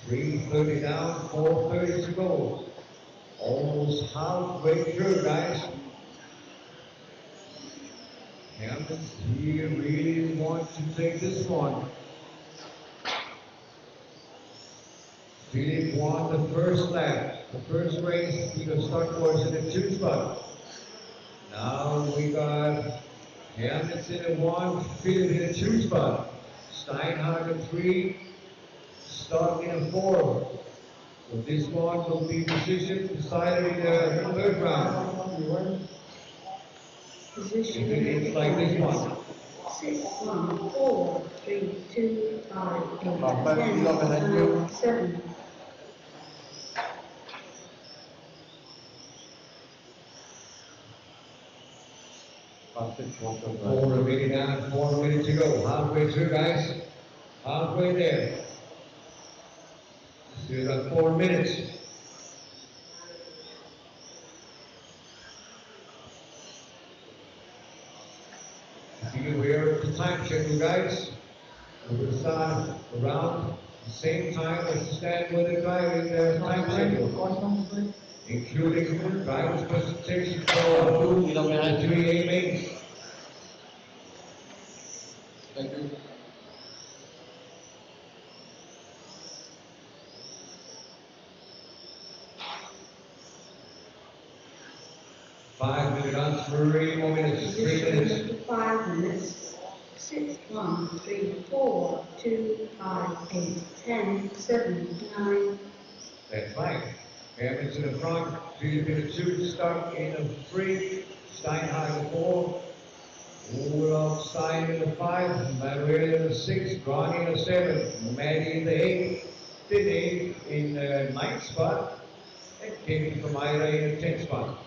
.330 down, 4:30 to go. Almost halfway through, guys. Hermans here really wants to take this one. Philip won the first lap, the first race. Peter Stuck was in the 2 spot. Now we got Hermans in the 1, Philip in the 2 spot. Steinhagen 3, Stuck in a 4. So this one will be decision decided in the 3rd round. Position It's like this one. 6, 1, 4, 3, 2, 5, 8, 10, 9, 7. Four minutes down, 4 minutes to go. Halfway through, guys. Halfway there. Still got 4 minutes. See, we're at the time schedule, guys. We will start around the same time as the stand where they're driving the time schedule, including driver's presentation for the 3A mains. Thank you. Five minutes, 3 more minutes, 3 minutes. 5 minutes. 6, 1, 3, 4, 2, 5, 8, 10, 7, 9. That's right. Hermans in the front, Philip in the 2, Stuck in the 3, Steinhagen 4, Olaf Stein in the 5, Manuel in the 6, Ronnie in the 7, Maddie in the 8, Finney in the 9th spot, and Kevin from Ira in the 10th spot.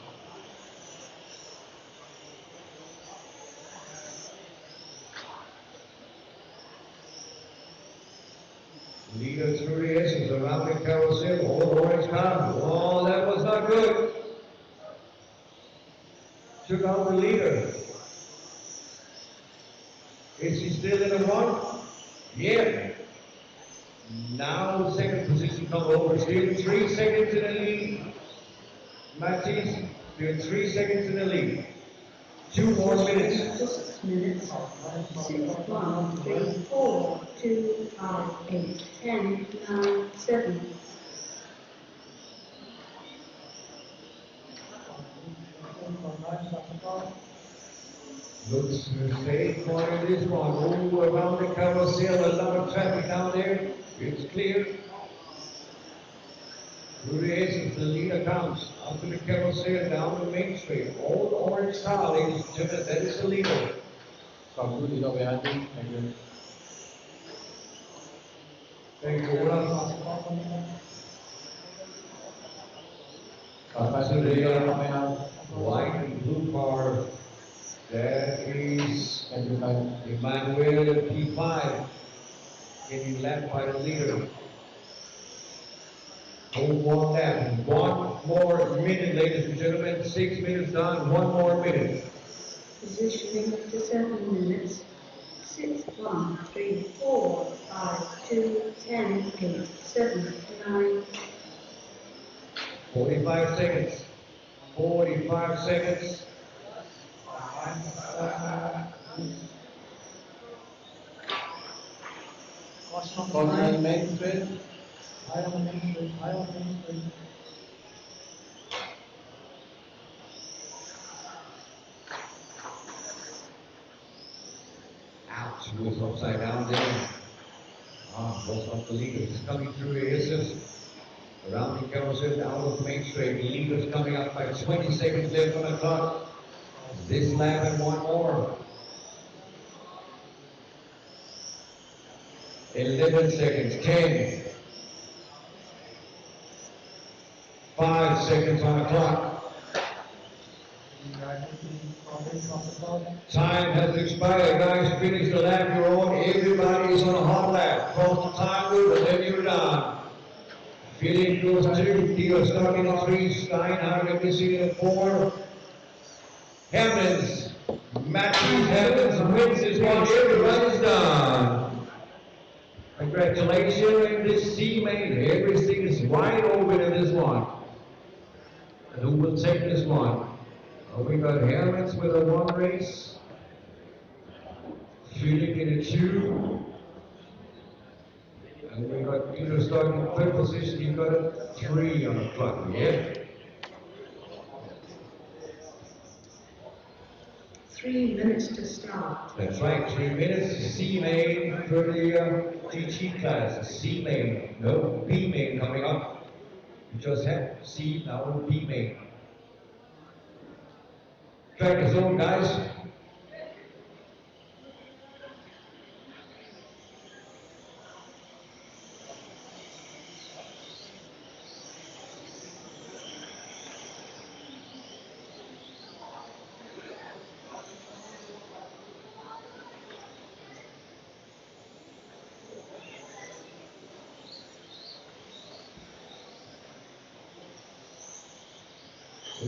Leader through the S's around the carousel, all orange car. Oh, that was not good. Took out the leader. Is he still in the 1? Yeah. Now second position come over. Still 3 seconds in the lead. Matisse, still 3 seconds in the lead. 2 more minutes. 6 minutes. 6, 1, 3, 4, 2, 5, 8, 10, 9, 7. Looks safe for this one. Oh, around the carousel, a lot of traffic down there. It's clear. Through the S's, the leader comes. Up to the carousel, down the main street. Old orange car, ladies and gentlemen, that is the leader. Thank you, Olaf. Up to the white and blue car. That is Emmanuel P5 getting left by the leader. Hold one lap. 1 more minute, ladies and gentlemen. 6 minutes done. 1 more minute. Positioning to 7 minutes. 6, 1, 3, 4, 5, 2, 10, 8, 7, 9. 45 seconds. 45 seconds. Caution on the main straight. High on the main straight. High on the main straight. Ouch, he was upside down there. Lost off the leaders. Coming through the aces. Around the carousel, out of Main Street. Leaders coming up by 20 seconds left on the clock. This lap and 1 more. 11 seconds. 10. 5 seconds on the clock. Time has expired, guys. Finish the lap you're on. Everybody is on a hot lap. Cross the time wheel, and then you're done. Philip goes 2. Theo starting in 3. Steinhardt missing in 4. Hammonds. Matthews Hammonds wins this one. Everybody's done. Congratulations, this teammate. Everything is wide open in this one. And who will take this one? We got Hammonds with a 1 race. Philip in a 2. And we got Peter starting in 3rd position. You got a 3 on the clock, yeah? 3 minutes to start. That's right, 3 minutes. C main for the GT class. C main, no B main coming up. We just had C, now B main. Track is on, guys.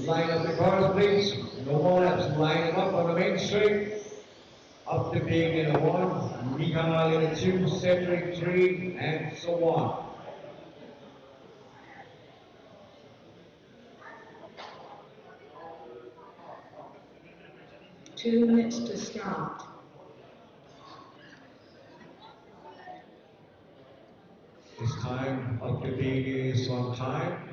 Line up the cars, please. No more laps. Line them up on the main straight. Up to being in a 1, Mikael in a 2, Cedric 3, and so on. Two minutes to start. This time, up to being is on time.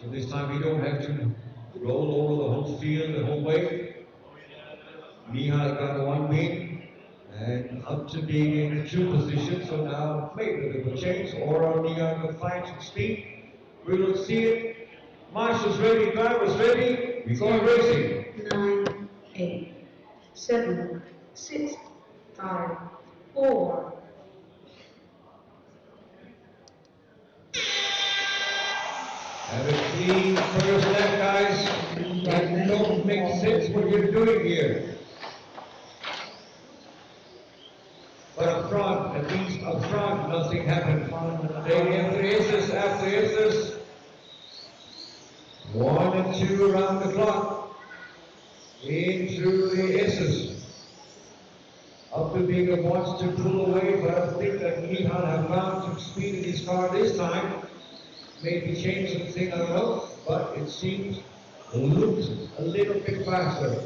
So this time we don't have to roll over the whole field the whole way. Mihal got 1 win and up to being in the 2 position. So now maybe a bit of a change or Mihal will find some speed. We will see it. Marshals ready, drivers ready. We're going racing. 9, 8, 7, 6, 5, 4. Have a clean first lap, guys. That don't make sense what you're doing here. But up front, at least up front, nothing happened. They after aces. 1 and 2 around the clock. In through the aces. Up to Bigger wants to pull away, but I think that Mihal have found some speed in his car this time. Maybe change something, I don't know, but it seems looks a little bit faster.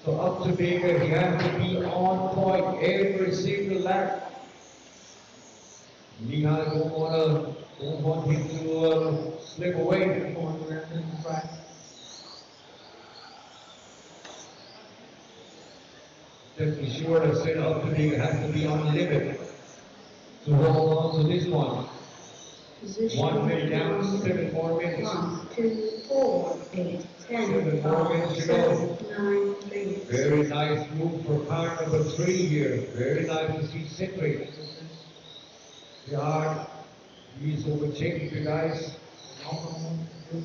So up to Bigger, he has to be on point every single lap. Mihal don't want him to slip away. Just be sure that set up to Bigger has to be on limit to hold on to this one. Position 1 minute down, 7 more minutes. 1, 2, 4, 8, 10, 7 more minutes to go. 9, 3. Very nice move for car number 3 here. Very nice to see Cedric. Yeah, he's overtaking the guys. 1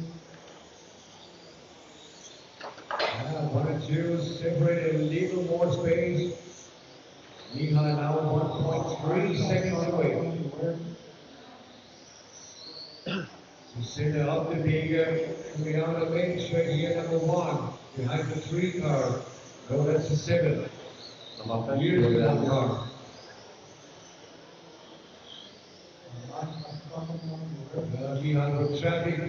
and 2 separated a little more space. Mihal now 1.3 seconds away. Sinner up the bigger, coming out of the main straight here, number 1, behind the 3 car. No, that's the 7. Here's the 1 car. Mihal with traffic.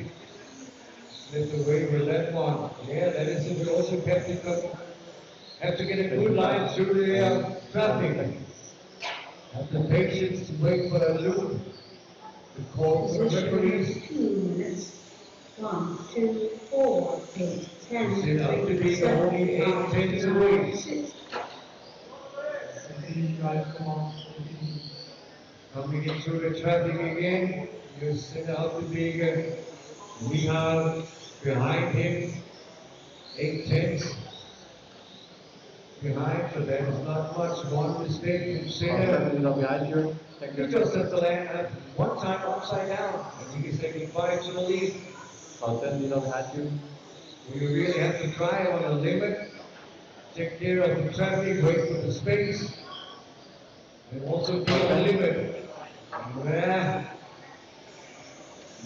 Slipped away with that one. Yeah, that is it. We also kept it up. Have to get a good line through the traffic. Have the patience to wait for that loop. The call for referees. 2 minutes. 1, 2, 4, 8, 10, Sit up to 3, be 7, only 8 5, tenths 9, away. 6. Coming in through the traffic again. You sit up to be Mihal behind him. 8 tenths behind, so that is not much. One mistake from Sinner. Behind you. He just has to land one time upside down. I think he's taking 5 to the lead. About 10 meters behind you. We really have to drive on the limit, take care of the traffic, wait for the space, and also be on the limit. Yeah.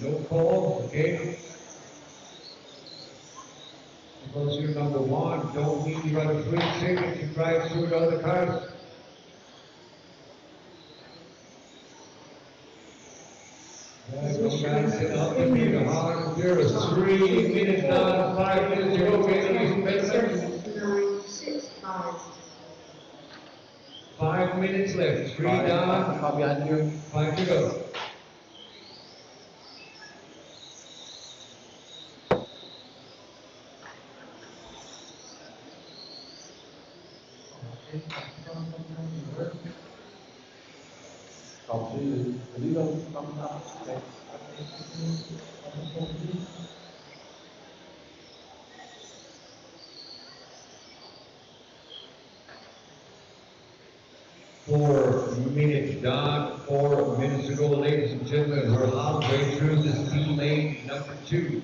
No call, okay? Because you're number 1, don't mean you got a free ticket to drive through the other cars. Go guys, sit up to be the hard. There's 3 minutes down, 5 minutes to go, ladies and gentlemen. 9, 6, 5. 5 minutes left, 3 down, 5 to go. The leader comes up. 4 minutes down, 4 minutes to go, ladies and gentlemen. We're halfway through this teammate number 2.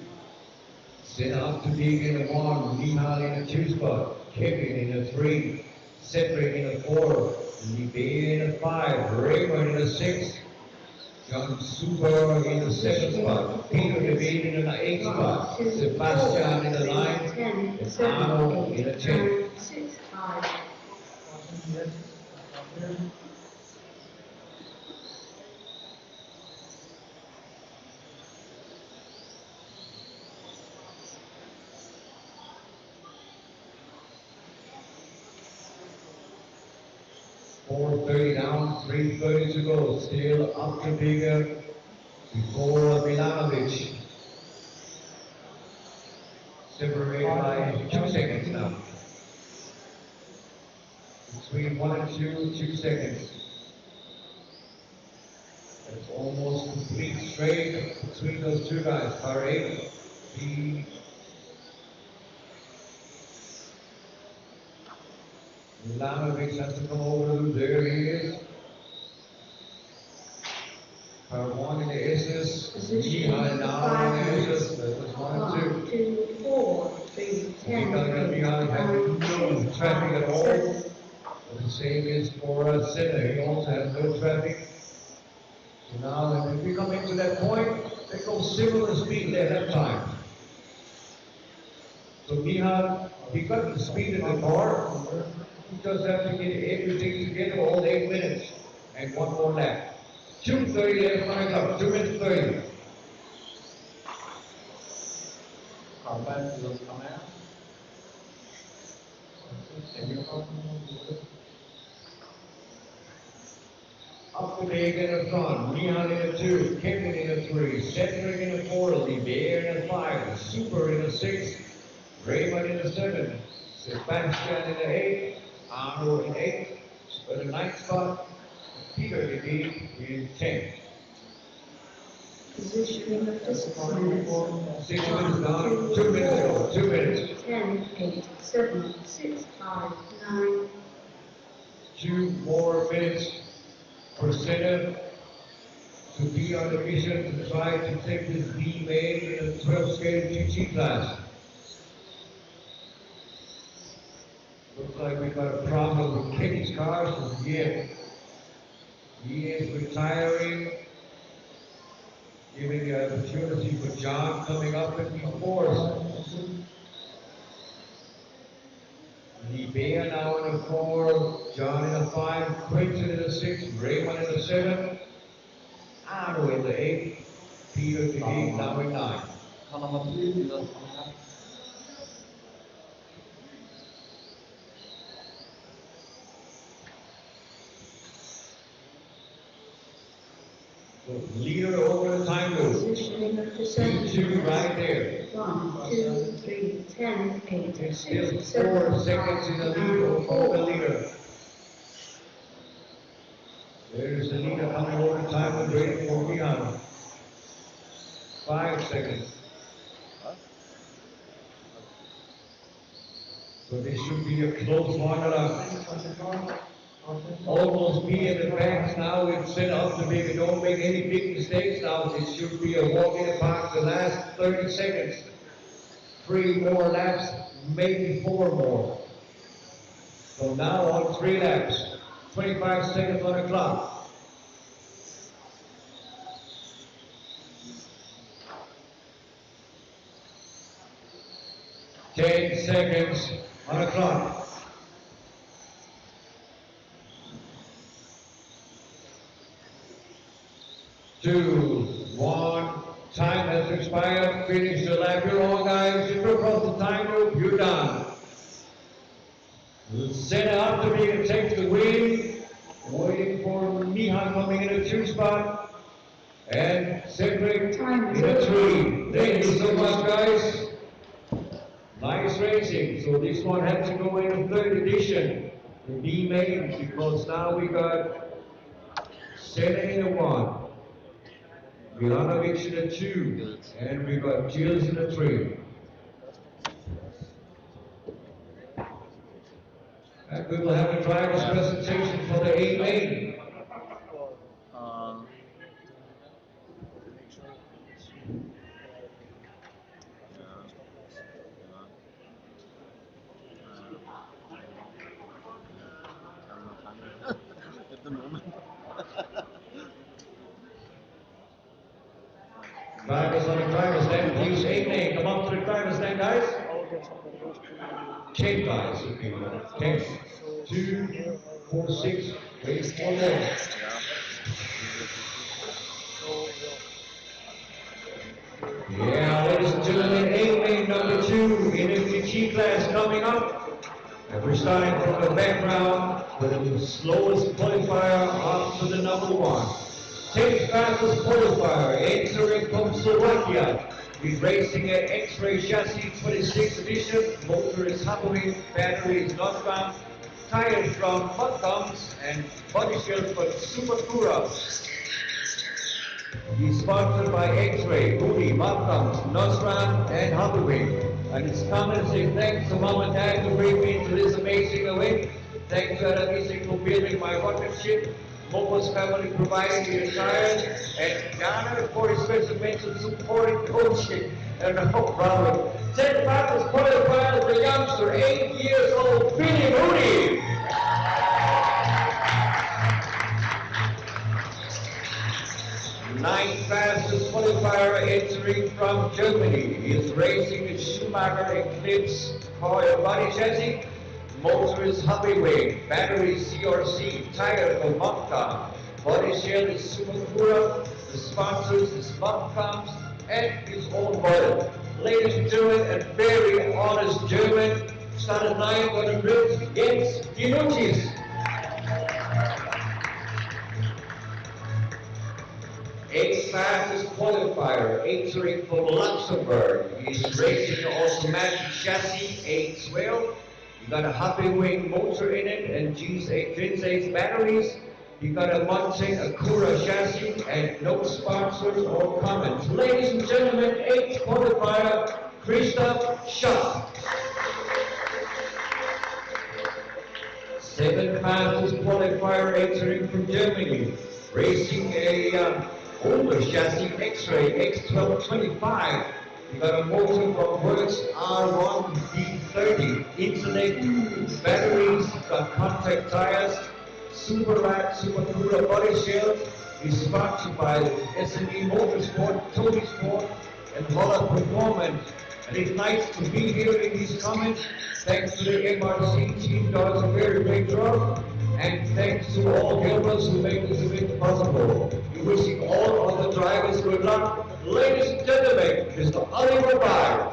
Set up to be in a 1, Mihal in a 2 spot, Kevin in a 3, Cedric in a 4, Libé in a 5, Raymond in a 6, John Super in a 7 spot, Peter Levine in an 8 spot, Sebastian in a 9, 10, and 7, Arno in a 8, 10. 9, 6, 5. .430 down, 3:30 to go. Still up to bigger before Milanovic. Separated by 2 seconds now. Between 1 and 2 seconds. It's almost complete straight between those 2 guys. Car 8, Milanovic has to come over. There he is. Car 1 in the SS. Mihal now in the SS. That was 1 and 2. 2, 4, 3, 10, Mihal has no traffic at all. But the same is for Sinner. He also has no traffic. So now if we come into that point, they go similar speed at that time. So Mihal, he got the speed in the car. He just have to get everything together all 8 minutes and 1 more lap. 2:30 left coming up, 2 minutes 30. Up to Dave in a front, Mihal in a 2, Kevin in a 3, Cedric in a 4, Libé in a 5, Super in a 6, Raymond in a 7, Sebastian in a 8, Arno in 8, for the 9th spot, Peter Levine in 10. Positioning of the 6 minutes. 6 minutes down, 2 minutes to go, 2 minutes. 10, 8, 7, 6, 5, 9. 2 more minutes for Sinner. to be on a mission to try to take this B main in a 12-scale GT class. Looks like we got a problem with Kenny's car, so yeah. He is retiring, giving the opportunity for John coming up in P4s. Lee Bear now in a 4, John in a 5, Quinton in a 6, Raymond in a 7, Arno in the 8, Peter the 8, now in 9. So leader over the time loop. Positioning of the center. 2 right there. 1, 2, 3, 10, 8, It's 6, still 4 7, seconds in the lead and over the 4. leader. There's the leader coming over time and waiting for Miano. 5 seconds. So this should be a close one. Almost be in the back now. It's set up to make it. Don't make any big mistakes now. This should be a walk in the park the last 30 seconds. 3 more laps, maybe 4 more. So now on 3 laps, 25 seconds on the clock. Ten seconds on the clock. 2, 1, time has expired, finish the lap, you're all guys, if you're across the time loop, you're done. Set up to be to take the win, waiting for Mihan coming in a 2 spot, and Cedric in a 3. Thank you so much guys. Nice racing, so this one had to go in the 3rd edition, the B main, because now we got Senna in a 1. Milanovic in a 2, and we got Gilles in a 3. And we will have a driver's presentation for the A main. At the moment. Drivers on the driver's stand, please. A main, come up to the driver's stand, guys. 10 guys, 10, 2, 4, 6, wait, 4 more. Yeah, ladies and gentlemen, A main number 2 in the GT class coming up. And we're starting from the background with the slowest qualifier up to the number 1. 10th fastest qualifier, entering from Slovakia. He's racing an X-Ray chassis 26 edition. Motor is Happoing, battery is Nordstrom, tires from Mudcoms, and body shield for Supercura. He's sponsored by X-Ray, Rudy, Mudcoms, Nordstrom, and Happoing. And his comments say thanks to Mom and Dad to bring me into this amazing event. Thanks to Adamisi for building my rocket ship. Momo's family providing me the tires, and Ghana for his special mention supporting coaching. And no problem. 10 fastest qualifiers, the youngster, 8 years old, Billy Moody. 9th fastest qualifier entering from Germany. He is racing the Schumacher Eclipse coil body chassis. Motor is Honeyway, battery CRC, tire for Mudcom, body shell is Supercura, the sponsors is Mudcoms, and his own model. Ladies and gentlemen, a very honest German, started 9 on the grid, Jens Dinuccis. 8th fastest qualifier, entering from Luxembourg. He's racing an automatic chassis, 812. You got a Happy Wing motor in it and G8 batteries. You got a Monte Acura chassis and no sponsors or comments. Ladies and gentlemen, 8th qualifier, Christoph Schaff. 7th fastest qualifier entering from Germany, racing a older chassis X-Ray X1225. You got a motor from Works R1D30, Intellect, batteries, got contact tires, Super Rat, Super Cooler body shield, is sponsored by SME Motorsport, Tony Sport, and Holland Performance. And it's nice to be here in these comments. Thanks to the MRC team, does a very great job. And thanks to all helpers who make this event possible. We're wishing all other drivers good luck. Ladies and gentlemen, Mr. Oliver Byer.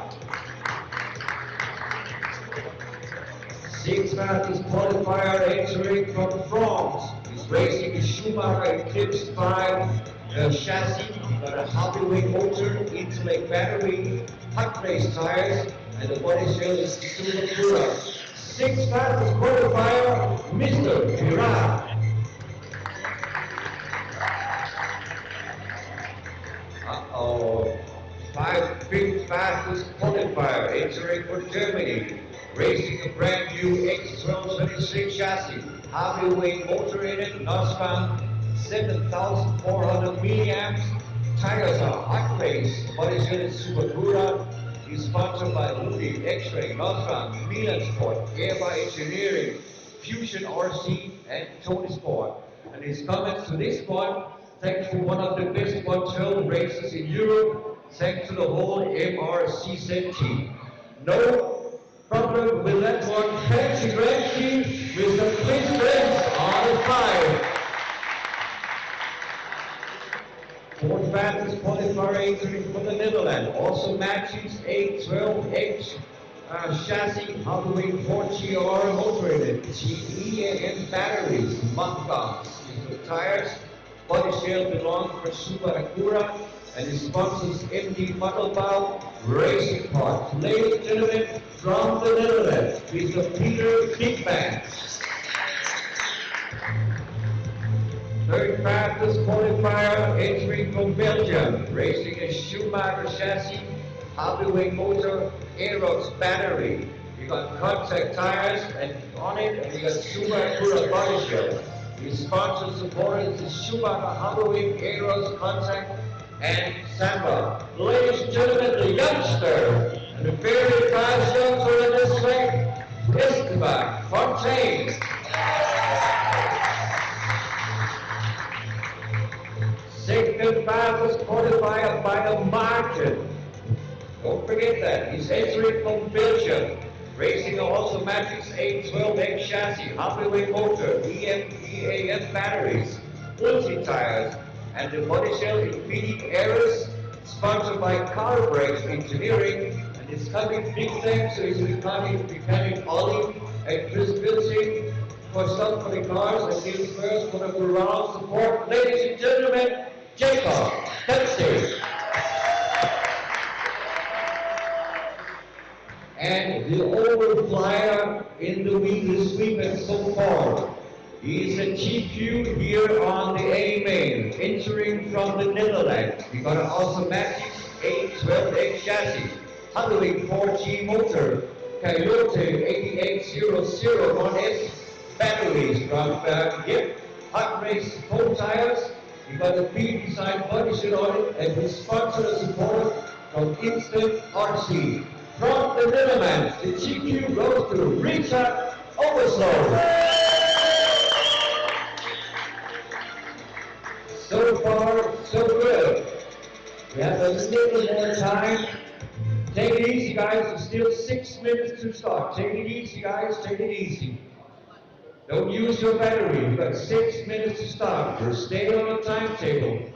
Six fastest qualifier entering from France. He's racing the Schumacher Eclipse 5 chassis, got a heavyweight motor, Intellect battery, hot race tires, and the body shell is Super Cura. Six fastest qualifier, Mr. Pirat. Fifth fastest qualifier entering for Germany, racing a brand new X1226 chassis, heavyweight motor in it, Nosfam, 7,400 milliamps, tires are hot race, body shell is Super Cura. He's sponsored by Rudy, X-Ray, Nosfam, Milan Sport, Airby Engineering, Fusion RC, and Tony Sport. And his comments to this one, thanks to one of the best 112 races in Europe, thanks to the whole MRC team. No problem with that one. Fancy Grand Team with the Chris Friends on the 5. Fourth fastest qualifier entering from the Netherlands, also matches A12H chassis, heavyweight 4GR motor in it, GEAM batteries, mud guns, tires, body shell belongs for Super Acura, and it sponsors MD Mottelbau Racing Parts. Ladies and gentlemen, from the Netherlands, Mr. Peter Dickman. Third fastest qualifier entering from Belgium, racing a Schumacher chassis, heavyweight motor, Aerox battery. You got contact tires and on it, and you got Super Acura body shell. His sponsor supporters is Schumacher heavyweight, Aerox contact, and Samba. Ladies and gentlemen, the youngster and the very fast youngster in this race, Esteban Fontaine. Second fastest qualifier by the margin. Don't forget that. He's entering from Belgium, racing also matches A12X chassis, heavyweight motor, EAM batteries, multi tires, and the body shell Infinity Aeros, sponsored by Car Brakes Engineering, and it's coming big thanks to his mechanic Ollie and Chris Bilsing for some for the cars, and Neil first for the morale support. Ladies and gentlemen, Jacob Pepsi. And the overflyer in the week this week and so far. He's a GQ here on the A main, entering from the Netherlands. We got an awesome Magic A12X chassis, heavyweight 4G motor, Coyote 88001S batteries from hot race foam tires. We got a pre-designed body shell on it, and we sponsor the support from Instant RC. From the Netherlands, the GQ goes to Richard Overslow. So far, so good. We have a little more time. Take it easy, guys. There's still 6 minutes to start. Take it easy, guys. Take it easy. Don't use your battery. You've got 6 minutes to start. We're staying on the timetable.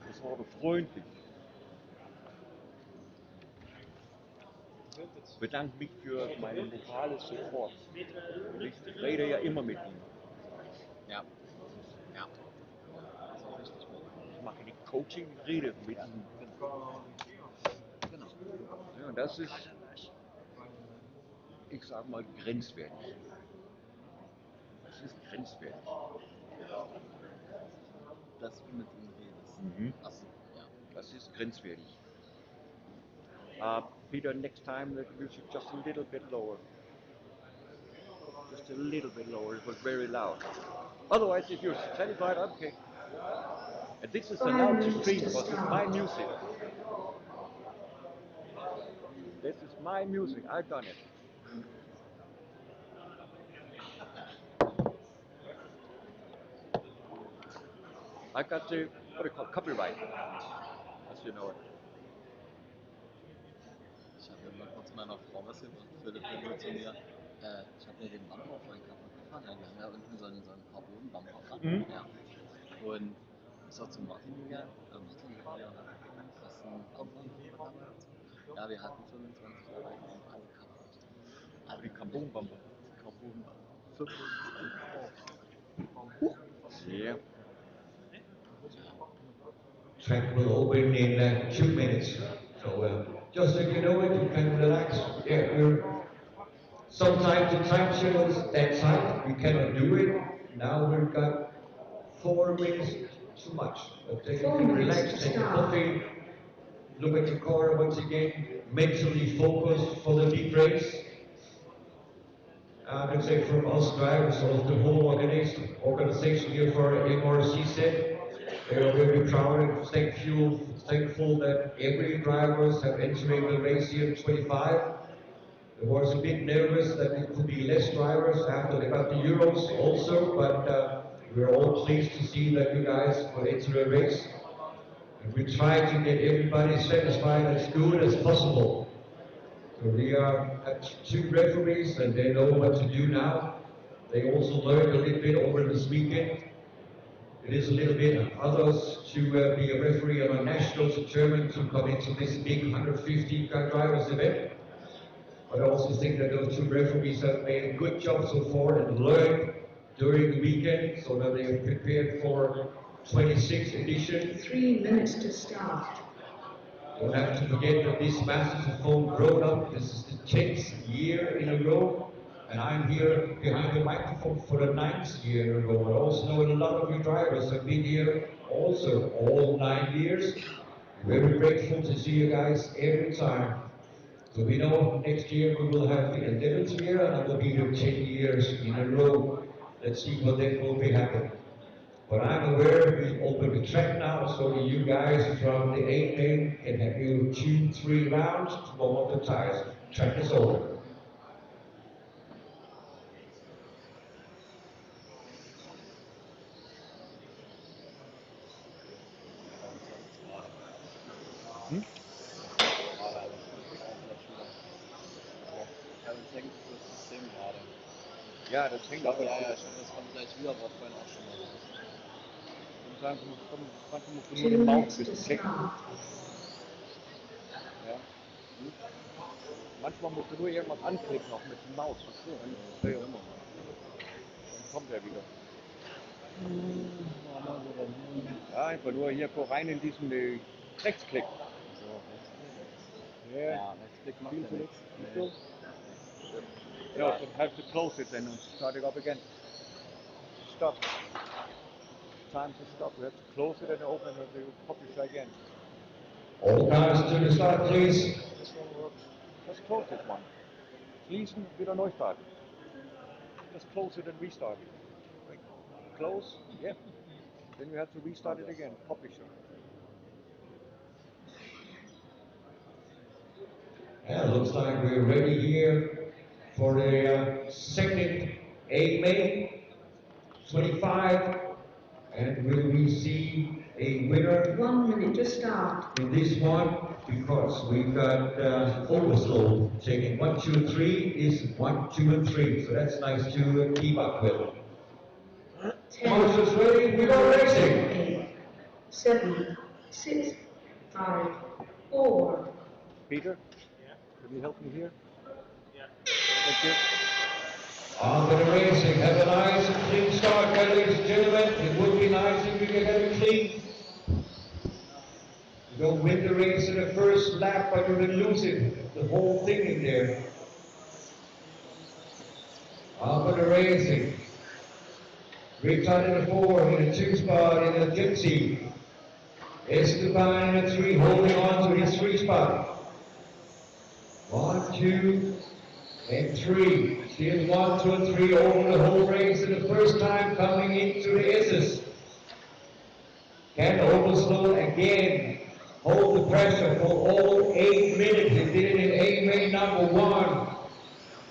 Das war doch freundlich. Ich bedanke mich für meinen lokalen Support. Ich rede ja immer mit ihm. Ja. Ja. Das ist auch richtig gut. Ich mache die Coaching, rede mit ihm. Genau. Ja, das ist, ich sag mal, grenzwertig. Das ist grenzwertig. Dass du mit ihm redest. Mhm. Achso, ja. Das ist grenzwertig. Peter, next time the music just a little bit lower. Just a little bit lower, it was very loud. Otherwise, if you're satisfied, okay. And this is allowed to stream because it's my music. This is my music, I've done it. I got the, what do you call it, copyright, as you know it. Ich habe mal kurz meiner Frau was gesagt, Philipp nur zu mir, ich habe mir den Bumper vorhin kaputt gefahren, wir haben ja unten so einen Carbon-Bumper dran. Mhm. Ja. Und ich sag zu Martin gegangen, Martin, wir hast einen Bumper dabei? Ja, wir hatten 25 dabei, die sind alle kaputt. Alle Die Carbon-Bumper. Carbon-Bumper. 25. Yeah. Track will open in 2 minutes. So just so you know it, you can relax. Yeah, sometimes the time shows that tight, we cannot do it. Now we've got 4 minutes too much. But then you can relax, take a coffee, look at the car once again, mentally focus for the big race. I can say from us drivers, of the whole organization here for MRCZ, they are very proud and thankful that every drivers have entering the race here in 25. They was a bit nervous that it could be less drivers after they got the Euros also, but we're all pleased to see that you guys will enter the race. And we try to get everybody satisfied as good as possible. So we have 2 referees and they know what to do now. They also learned a little bit over this weekend. It is a little bit others to be a referee on a national determined to come into this big 150 drivers event. But I also think that those 2 referees have made a good job so far and learned during the weekend so that they are prepared for 26th edition. 3 minutes to start. Don't have to forget that this Masters have grown up. This is the 10th year in a row, and I'm here behind the microphone for the 9th year in a row. I also know a lot of you drivers have been here also all 9 years. Very grateful to see you guys every time. So we know next year we will have the 11th year, and I will be here 10 years in a row. Let's see what then will be happening. But I'm aware we open the track now, so you guys from the 8 lane can have you 2-3 rounds to warm up the tires. Track is open. Ja, das hängt auch. Ja, das kommt gleich wieder, war vorhin auch schon mal. Manchmal musst du nur den Maus ein bisschen klicken. Ja. Manchmal musst du nur irgendwas anklicken, auch mit dem Maus. Dann kommt er wieder. Ja, einfach nur hier rein in diesen Rechtsklick. Ja, Rechtsklick macht ja nichts. No, so have to close it then and start it up again. Stop. Time to stop. We have to close it and open it to publish again. All cars to the start, please. This one works. Just close this one. Schließen, wieder neu starten. Just close it and restart it. Close, yeah. Then you have to restart it again. Publisher. Yeah, looks like we're ready here for the second AMA 25, and will we see a winner? 1 minute to start. In this one, because we've got overslow taking 1, 2, and 3 is 1, 2, and 3, so that's nice to keep up with. 10, Motors ready, we go racing. 8, 7, 6, 5, 4. Peter, can you help me here? Yeah. Thank you. On to the racing. Have a nice and clean start, ladies and gentlemen. It would be nice if we could have it clean. You don't win the race in the first lap, but you will lose it. The whole thing in there. On to the racing. Richard in the 4, in the 2 spot, in the Gypsy. Esteban in the 3, holding on to his 3 spot. 1, 2, and 3. Still 1, 2, and 3 over the whole race for the first time coming into the S's. Can Overslow again hold the pressure for all 8 minutes. He did it in 8 minute number 1.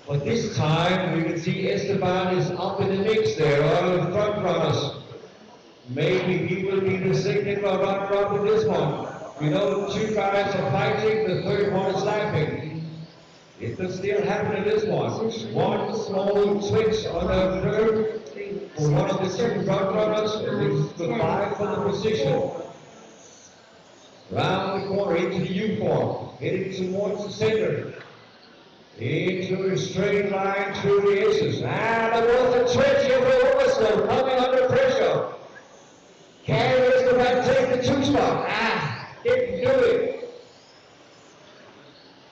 But this time we can see Esteban is up in the mix there, one of the front runners. Maybe he will be the second runner-up in this one. You know, 2 guys are fighting, the third one is laughing. It could still happen in this one. One small switch on the third for one of the 2 front runners, and it's goodbye for the position. Round the corner into the U-form, heading towards the center. Into a straight line through the S's. And there was a twitch here for Overslow, coming under pressure. Can Esteban take the 2 spot? Didn't do it.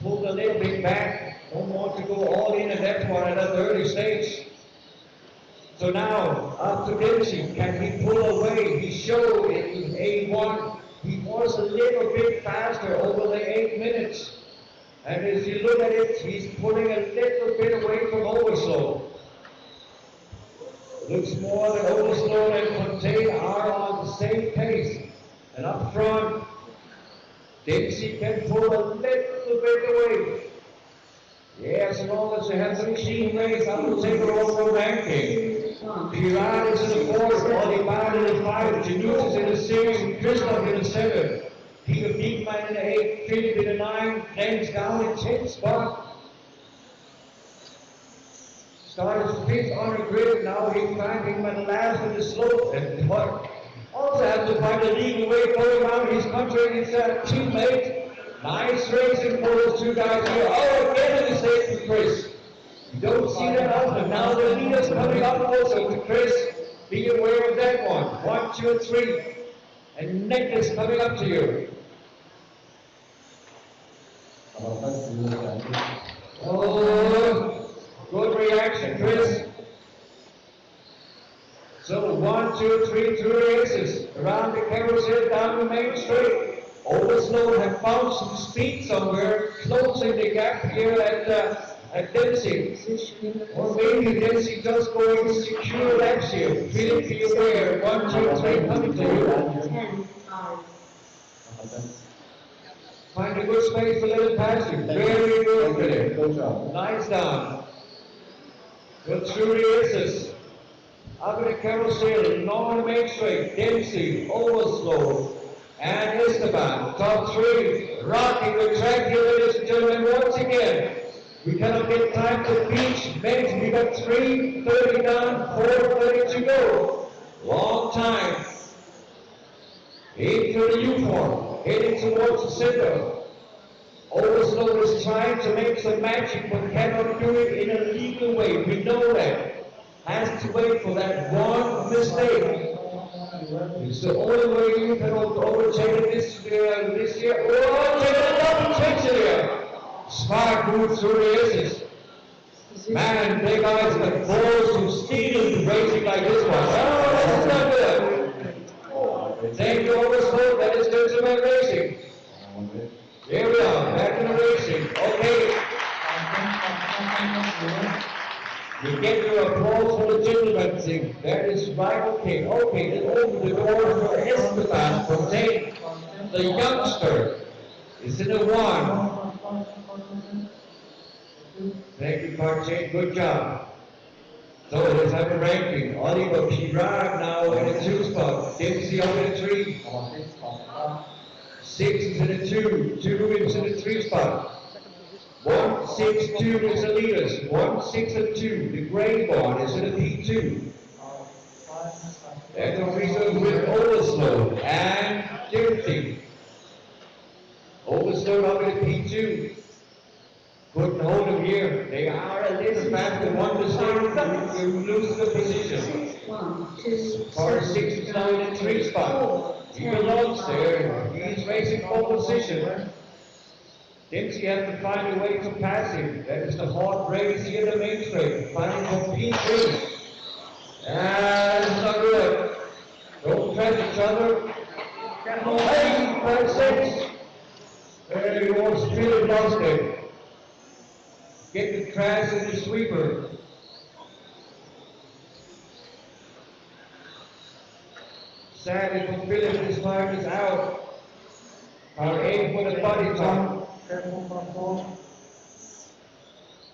Pulled a little bit back. Don't want to go all in at that one at an early stage. So now, up to Dempsey. Can he pull away? He showed in A1. He was a little bit faster over the 8 minutes. And as you look at it, he's pulling a little bit away from Overslow. Looks more that Overslow and Fontaine are on the same pace. And up front, Dempsey can pull a little bit away. Yeah, as long as they have some clean race, I will take her over ranking. Girard is in the 4th, Olivan in the 5th, Janus is in the 6th, Christoph in the 7th. Peter Beekman in the 8th, Philip in the 9th, James down in 10th spot. Started 5th on the grid, now he's climbing at last in the slope. And also has to find a legal way going around his country and his teammate. Nice racing for those 2 guys here. Oh, again a mistake for Chris. You don't see that often. Now the leader's coming up also to Chris. Be aware of that one. 1, 2, and 3. And Necklace coming up to you. Oh, good reaction, Chris. So 1, 2, 3, 2 races around the carousel down the main straight. Overslow have found some speed somewhere, closing the gap here at Dempsey. Or maybe Dempsey just going secure laps here. Philip, be aware. 1, 2, 3 coming to you. 10, 5. Find a good space to let it pass you. Very good, Philip. Nice down. Good through the aces. Up in the carousel, Norman Main Straight, Dempsey, Overslow, and Esteban. Top 3, rocking the track here, ladies and gentlemen, once again. We cannot get time to beach. Men's, we got 3:30 down, 4:30 to go. Long time. Into the U-form, heading towards the center. Overslow is trying to make some magic, but cannot do it in a legal way. We know that. Has to wait for that one mistake. It's the only way you can overtake it this year. Oh, take a double twitch here. Smart move through the aces. Man, they guys got balls to steal racing like this one. Oh, that's not good. Thank you, Overslow. That is gentleman racing. Here we are, back in the racing. Okay. You get your applause for the gentleman thing. That is right, okay. Okay, then open the door for Esteban Fontaine. The youngster is in the 1. Thank you, Fontaine. Good job. So let's have a ranking. Oliver Girard now in the 2 spot. Dempsey over the 3. 6 is in the 2. 2 is in the 3 spot. 1, 6, 2 is the leaders. 1, 6, and 2. The gray one is in the P2. And the reason with Overslow and Dempsey. Overslow up in the P2. Couldn't hold them here. They are a little faster. 1 mistake, you lose the position. 1, 2, Car 6 is now in the 3 spot. He belongs there. He's racing pole position. Dempsey has to find a way to pass him. That is the hard race here in the main straight. Finding from P3. That's not good. Don't press each other. Hey, 5, 6. There you go, Philip lost it. get the trash and the sweeper. Sadly for Philip, this time is out. Our aim for the body top.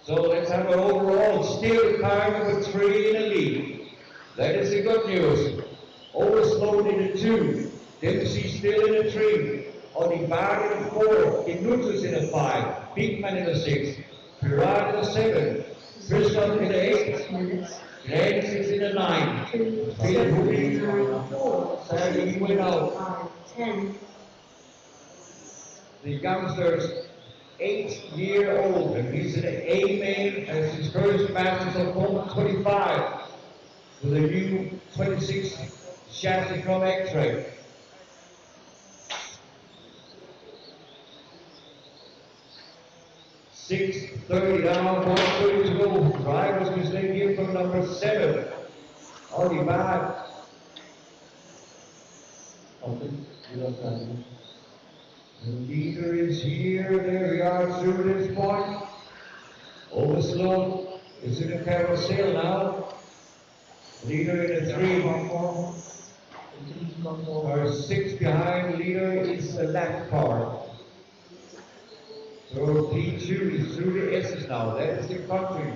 So let's have an overall. Still car number 3 in the lead. That is the good news. Overslowed in the 2. Dempsey still in the 3. Olivar in the 4. Inutus in the 5. Bigman in the 6. Pirat in the 7. Christoph in the 8. Grant is in the 9. Peter Hoodie. Sadly he went out. 10. The youngsters 8-year-old, and he's an A-main as his first Masters of Home 25 with a new 26 chassis from X-Ray. .630 down, 130 to go. Driver's mistake here from number 7. Already back. The leader is here, there we are through this point. Overslow is in the carousel now. Leader in the 3. Our 6 behind leader is the left car. So P2 is through the S's now, that is the country.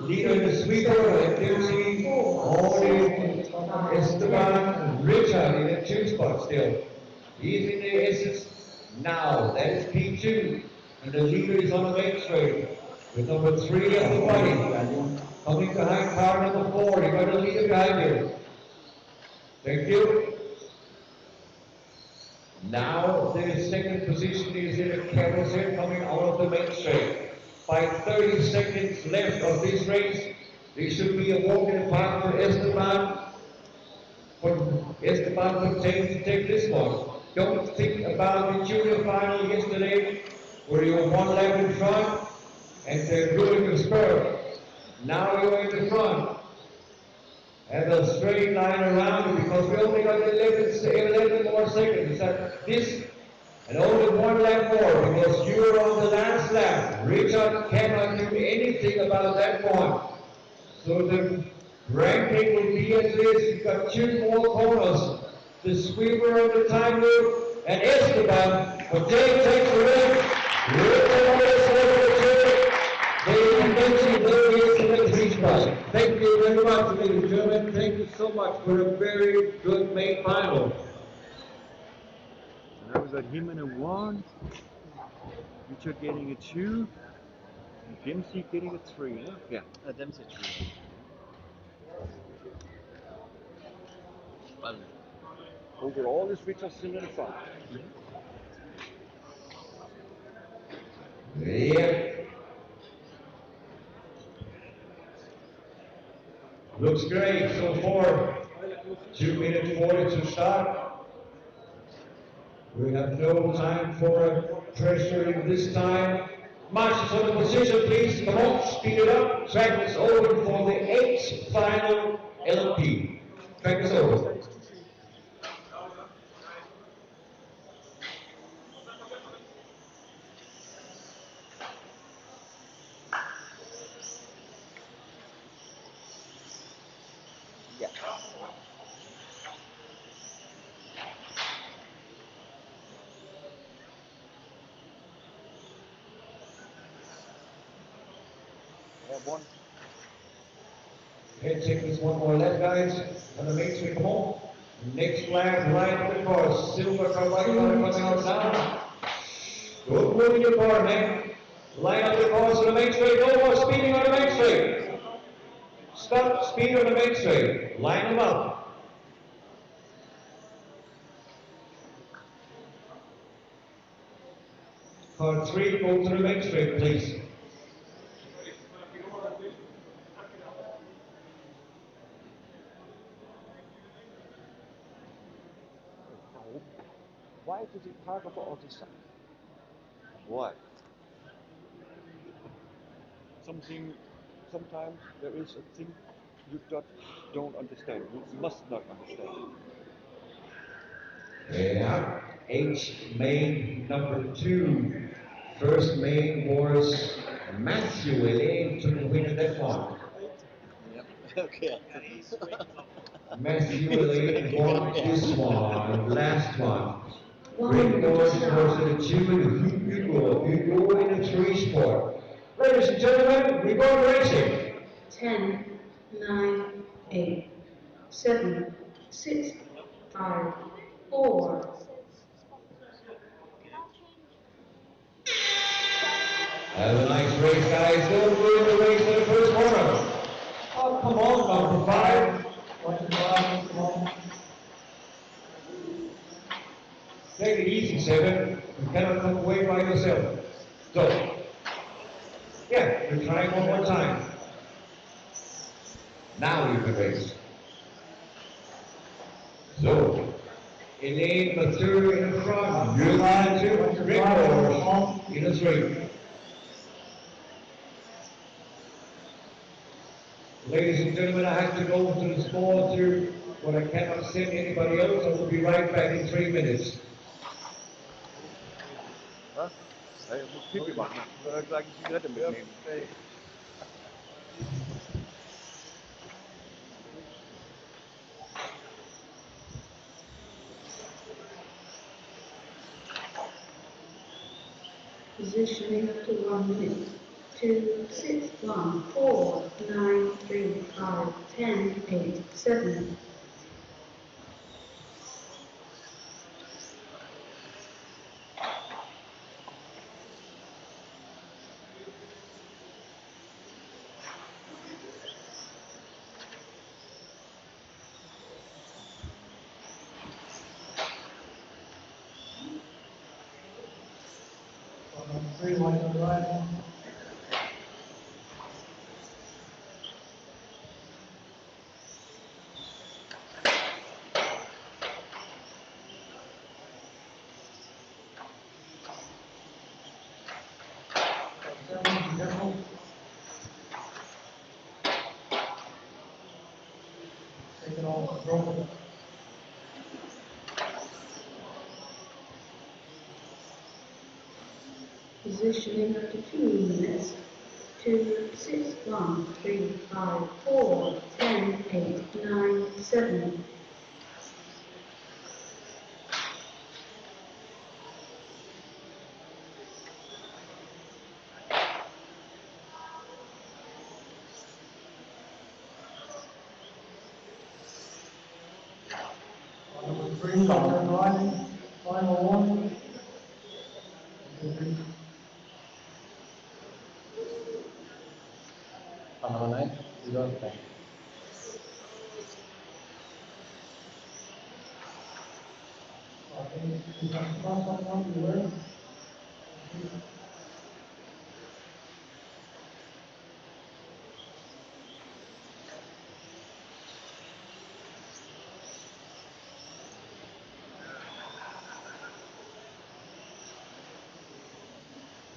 Leader in the sweeper, and Dempsey, Audi, Esteban, Richard in the 2 spot still. He's in the S's now, that is P2. And the leader is on the main straight with number 3 at the body. Coming behind car number 4, you got a leader behind you. Thank you. Now the second position is in a carousel coming out of the main straight. By 30 seconds left of this race, there should be a walk in the park for Esteban. For Esteban Fontaine to take this one. Don't think about the junior final yesterday, where you were 1 lap in front and they're doing the spur. Now you're in the front. And a straight line around you because we only got 11 more seconds. This and only 1 lap more because you are on the last lap. Richard cannot do anything about that point. So the ranking will be as this. You've got 2 more corners. The sweeper on the time loop and Esteban. But Jay takes the win. Thank you very much, ladies and gentlemen. Thank you so much for a very good main final. And that was at him in a 1, Richard getting a 2, and Dempsey getting a 3, huh? Yeah. Dempsey 3. Well, overall is Richard still in the front. Yeah. Looks great so far. 2 minutes 40 to start. We have no time for pressuring this time. Marshals on the position, please. Come on, speed it up. Track is over for the 8th final LP. Track is over. Okay, take this one more left, guys. On the main street home. Next flag, right of the course. Silver car, white car coming out now. Good move in your car, man. Line up the course on the main straight. No more speeding on the main straight. Stop speed on the main straight. Line them up. Car 3, go to the main straight, please. Why did he park up on the side? Why? Sometimes there is a thing you don't understand. You must not understand. Yeah, H main number 2. First main was Matthew Elaine to the win of that one. Yep. Okay. Matthew Elaine won this one, last one. Great One boys minute goes to the two and Hugo in the three sport. Ladies and gentlemen, we go racing. 10, 9, 8, 7, 6, 5, 4. Have a nice race, guys. Don't ruin the race in the first corner. Oh, come on, number 5. Take it easy, 7. You cannot come away by yourself. So, yeah, we're trying one more time. Now you can race. So, Elaine Mature in the front. You're line 2. Rick Moore in the 3. Ladies and gentlemen, I have to go to the small tube, but I cannot send anybody else. I will be right back in 3 minutes. Hä? Ja, ich muss Pipi machen. Ich soll gleich die Zigarette mitnehmen. Positioning up to 1 minute. 2, 6, 1, 4, 9, 3, 5, 10, 8, 7. Positioning up to 2 minutes. 2, 6, 1, 3, 5, 4, 10, 8, 9, 7. Number 3, Dr. Ryan, final one. Number 9, you don't think.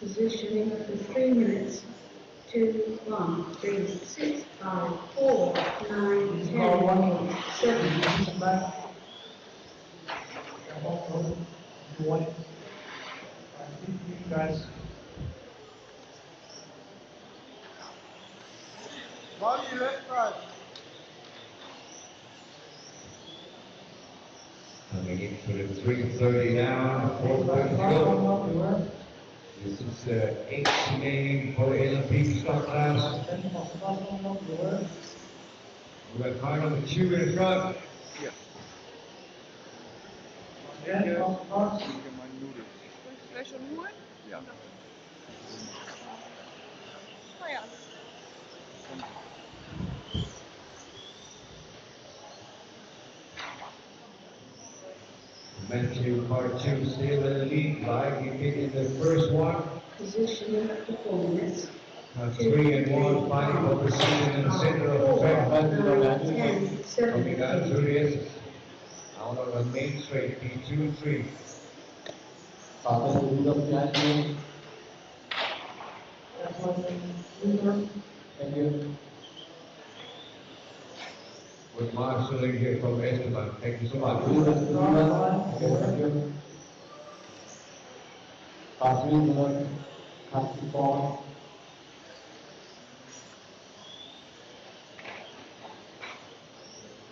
Positioning up to 3 minutes. 2, 1, 3, 6, 5, 4, 9, 10, 8, 7. Guys. Body left, right. Coming in for the 3:30 now, 4:30 to go. This is the 8th name for the LMP stock class. We got car number 2 in the front. Hier. Again, Hier meine Nudeln. Gleich schon holen? Ja. Ah ja. Matthew Part 2 still in the lead, like he did in the first one. Positioning up to 4 minutes. 3 and 1, fighting for position in the center of the track. 10, 7. Coming out through the S's. Out on the main straight, P2 and 3. Thank you. With Marshall in here from Esteban. Thank you so much. Thank you. Pass me the 54.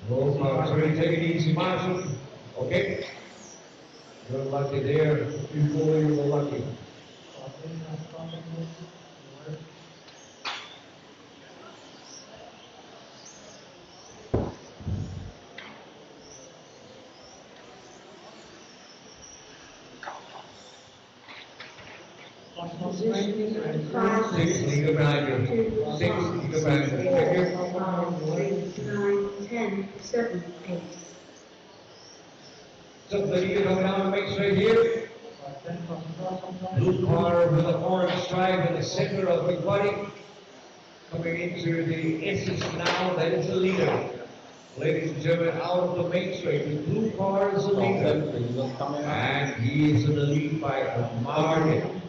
Roll car 3, take it easy, Marshall. Okay? You're lucky there. Before you were lucky. Positioning at 5, 6, leader behind you. 6, leader behind you. Thank you. 5, 3, 9, 10, 7, 8. So the leader coming down the main straight here. Blue car with an orange stripe in the center of the body. Coming into the S's now, that is the leader. Ladies and gentlemen, out of the main straight, the blue car is the leader. And he is in the lead by a margin.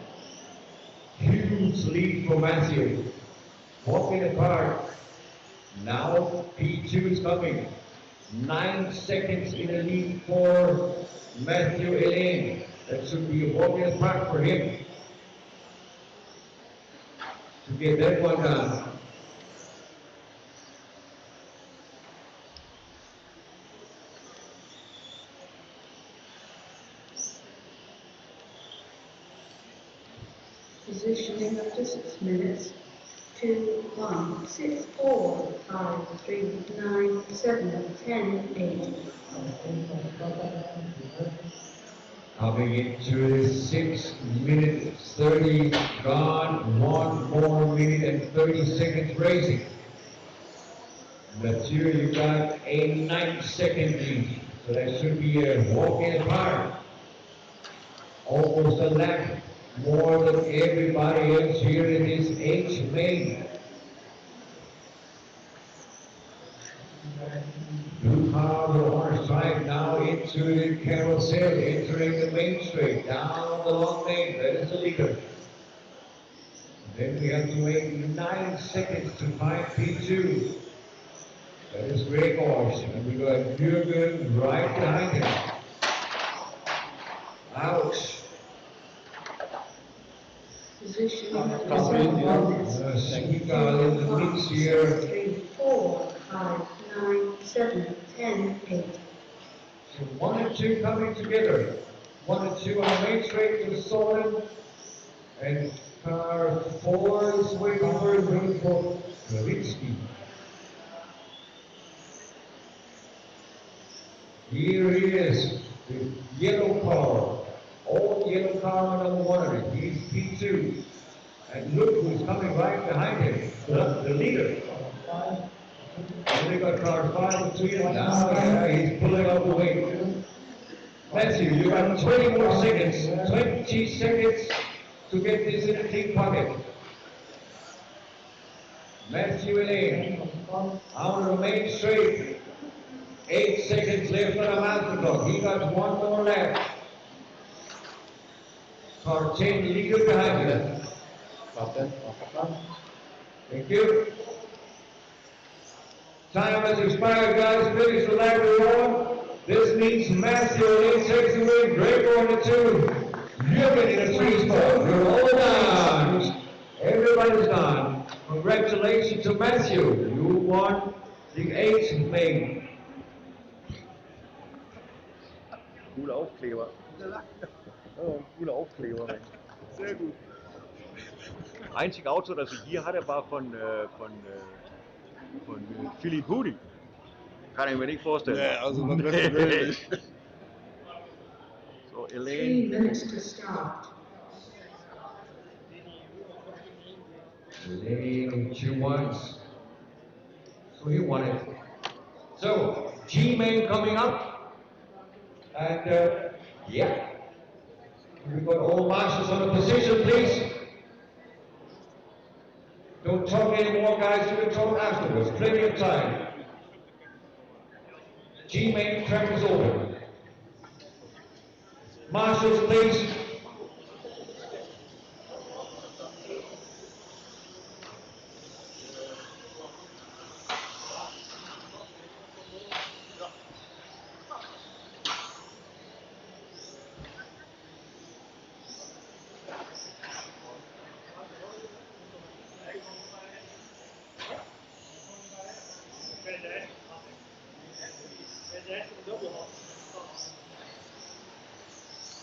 Huge lead for Matthew. Walking apart. Now P2 is coming. 9 seconds in the lead for Matthew Elaine. That should be a walking apart for him. To get that one done. Positioning after 6 minutes. 2, 1, 6, 4, 5, 3, 9, 7, 10, 8. Coming into the 6 minutes 30 gone, 1 more minute and 30 seconds racing. Mathieu, you got a 9-second lead, so that should be a walk in the park. Almost a lap more than everybody else here in this H main. Blue car with orange stripe now into the carousel, entering the main straight, down the long lane, that is the leader. Then we have to wait 9 seconds to find P2. That is Gregors, and we got Jürgen right behind him. Ouch. Positioning after 7 minutes. Senegal in the mix here. 3, 4, 5, 9, 7, 10, 8. So 1 and 2 coming together. 1 and 2 on the main straight to Solon. And car 4 is waiting for Kravitsky. Here he is, the yellow car. Old yellow car number 100. He's P2. And look who's coming right behind him. The leader. And they got car 5 between them. Now, yeah, he's pulling up the weight. Matthew, you got 20 more seconds. 20 seconds to get this in the team pocket. Matthew Elaine, out of the main straight. 8 seconds left on the mountain clock. He got 1 more lap. Car 10 leader behind him. Thank you. Time has expired, guys. Finish the lap we're on. This means Matthew Elaine takes the win. Gregor in the 2. Jürgen in the 3 spot. You're all done. Everybody's done. Congratulations to Matthew. You won the 8th main. Cooler Aufkleber. Oh, cooler Aufkleber. Sehr gut. Einzige Auto, das ich hier hatte, war von Philipp Hudi. Kann ich mir nicht vorstellen. Nee, also man will nicht. So, 3 Elaine. minutes to start. Elaine, 2 ones. So he won it. So, G-main coming up. And, yeah. We've got all marshals on the position, please. Don't talk anymore, guys. You can talk afterwards. Plenty of time. G-main track is open. Marshals, please.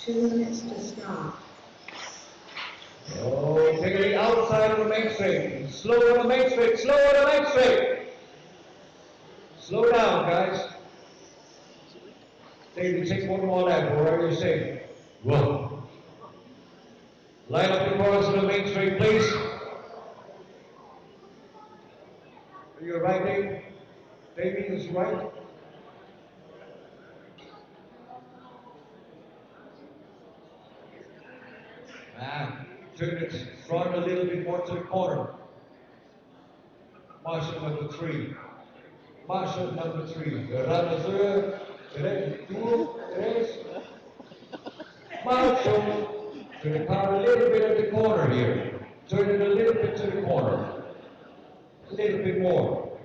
2 minutes to start. Oh, take it outside of the main straight. Slow on the main straight. Slow on the main straight. Slow down, guys. David, take one more lap, whatever you say. Whoa. Line up the cars on the main straight, please. Are you right, Dave? David is right. Turn it front a little bit more to the corner. Marshal number 3. Marshal number 3. Randazur, 3. Marshal. Turn the car a little bit at the corner here. Turn it a little bit to the corner. A little bit more.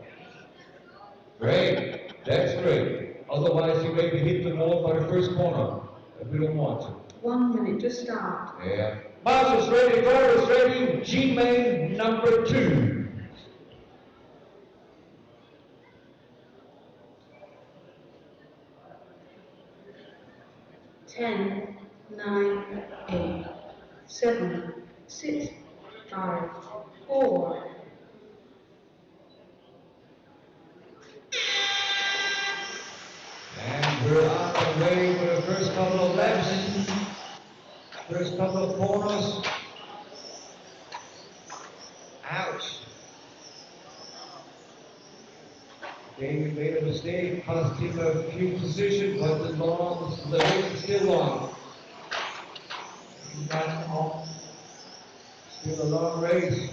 Great. That's great. Otherwise, you maybe hit the wall by the first corner. And we don't want to. 1 minute to start. Yeah. Marshals ready, drivers ready. G-main number 2. 10, 9, 8, 7, 6, 5, 4. And we're on the way for the first couple of laps. First couple of corners. Ouch. David made a mistake, cost him a few positions, but the race is still long. Still a long race.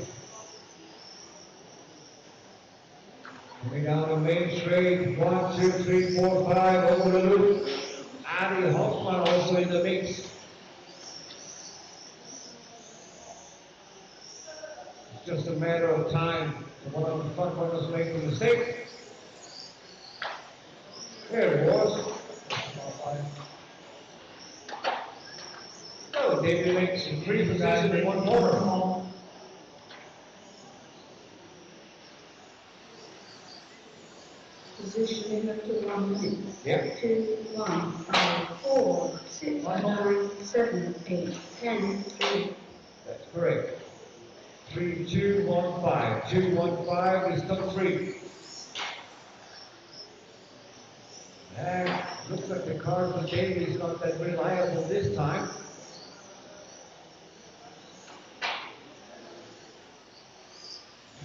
Coming down the main straight, 1, 2, 3, 4, 5, over the loop. Adi Hoffman also in the mix. It's just a matter of time. One of the front runners make a mistake. There it was. No, David makes 3 positions in 1 corner. Positioning up to 1 minute. Yeah. 2, 1, 5, 4, 6, 9, 7, 8, 10, 3. That's correct. 3, 2, 1, 5. 2, 1, 5 is top 3. And looks like the car for David is not that reliable this time.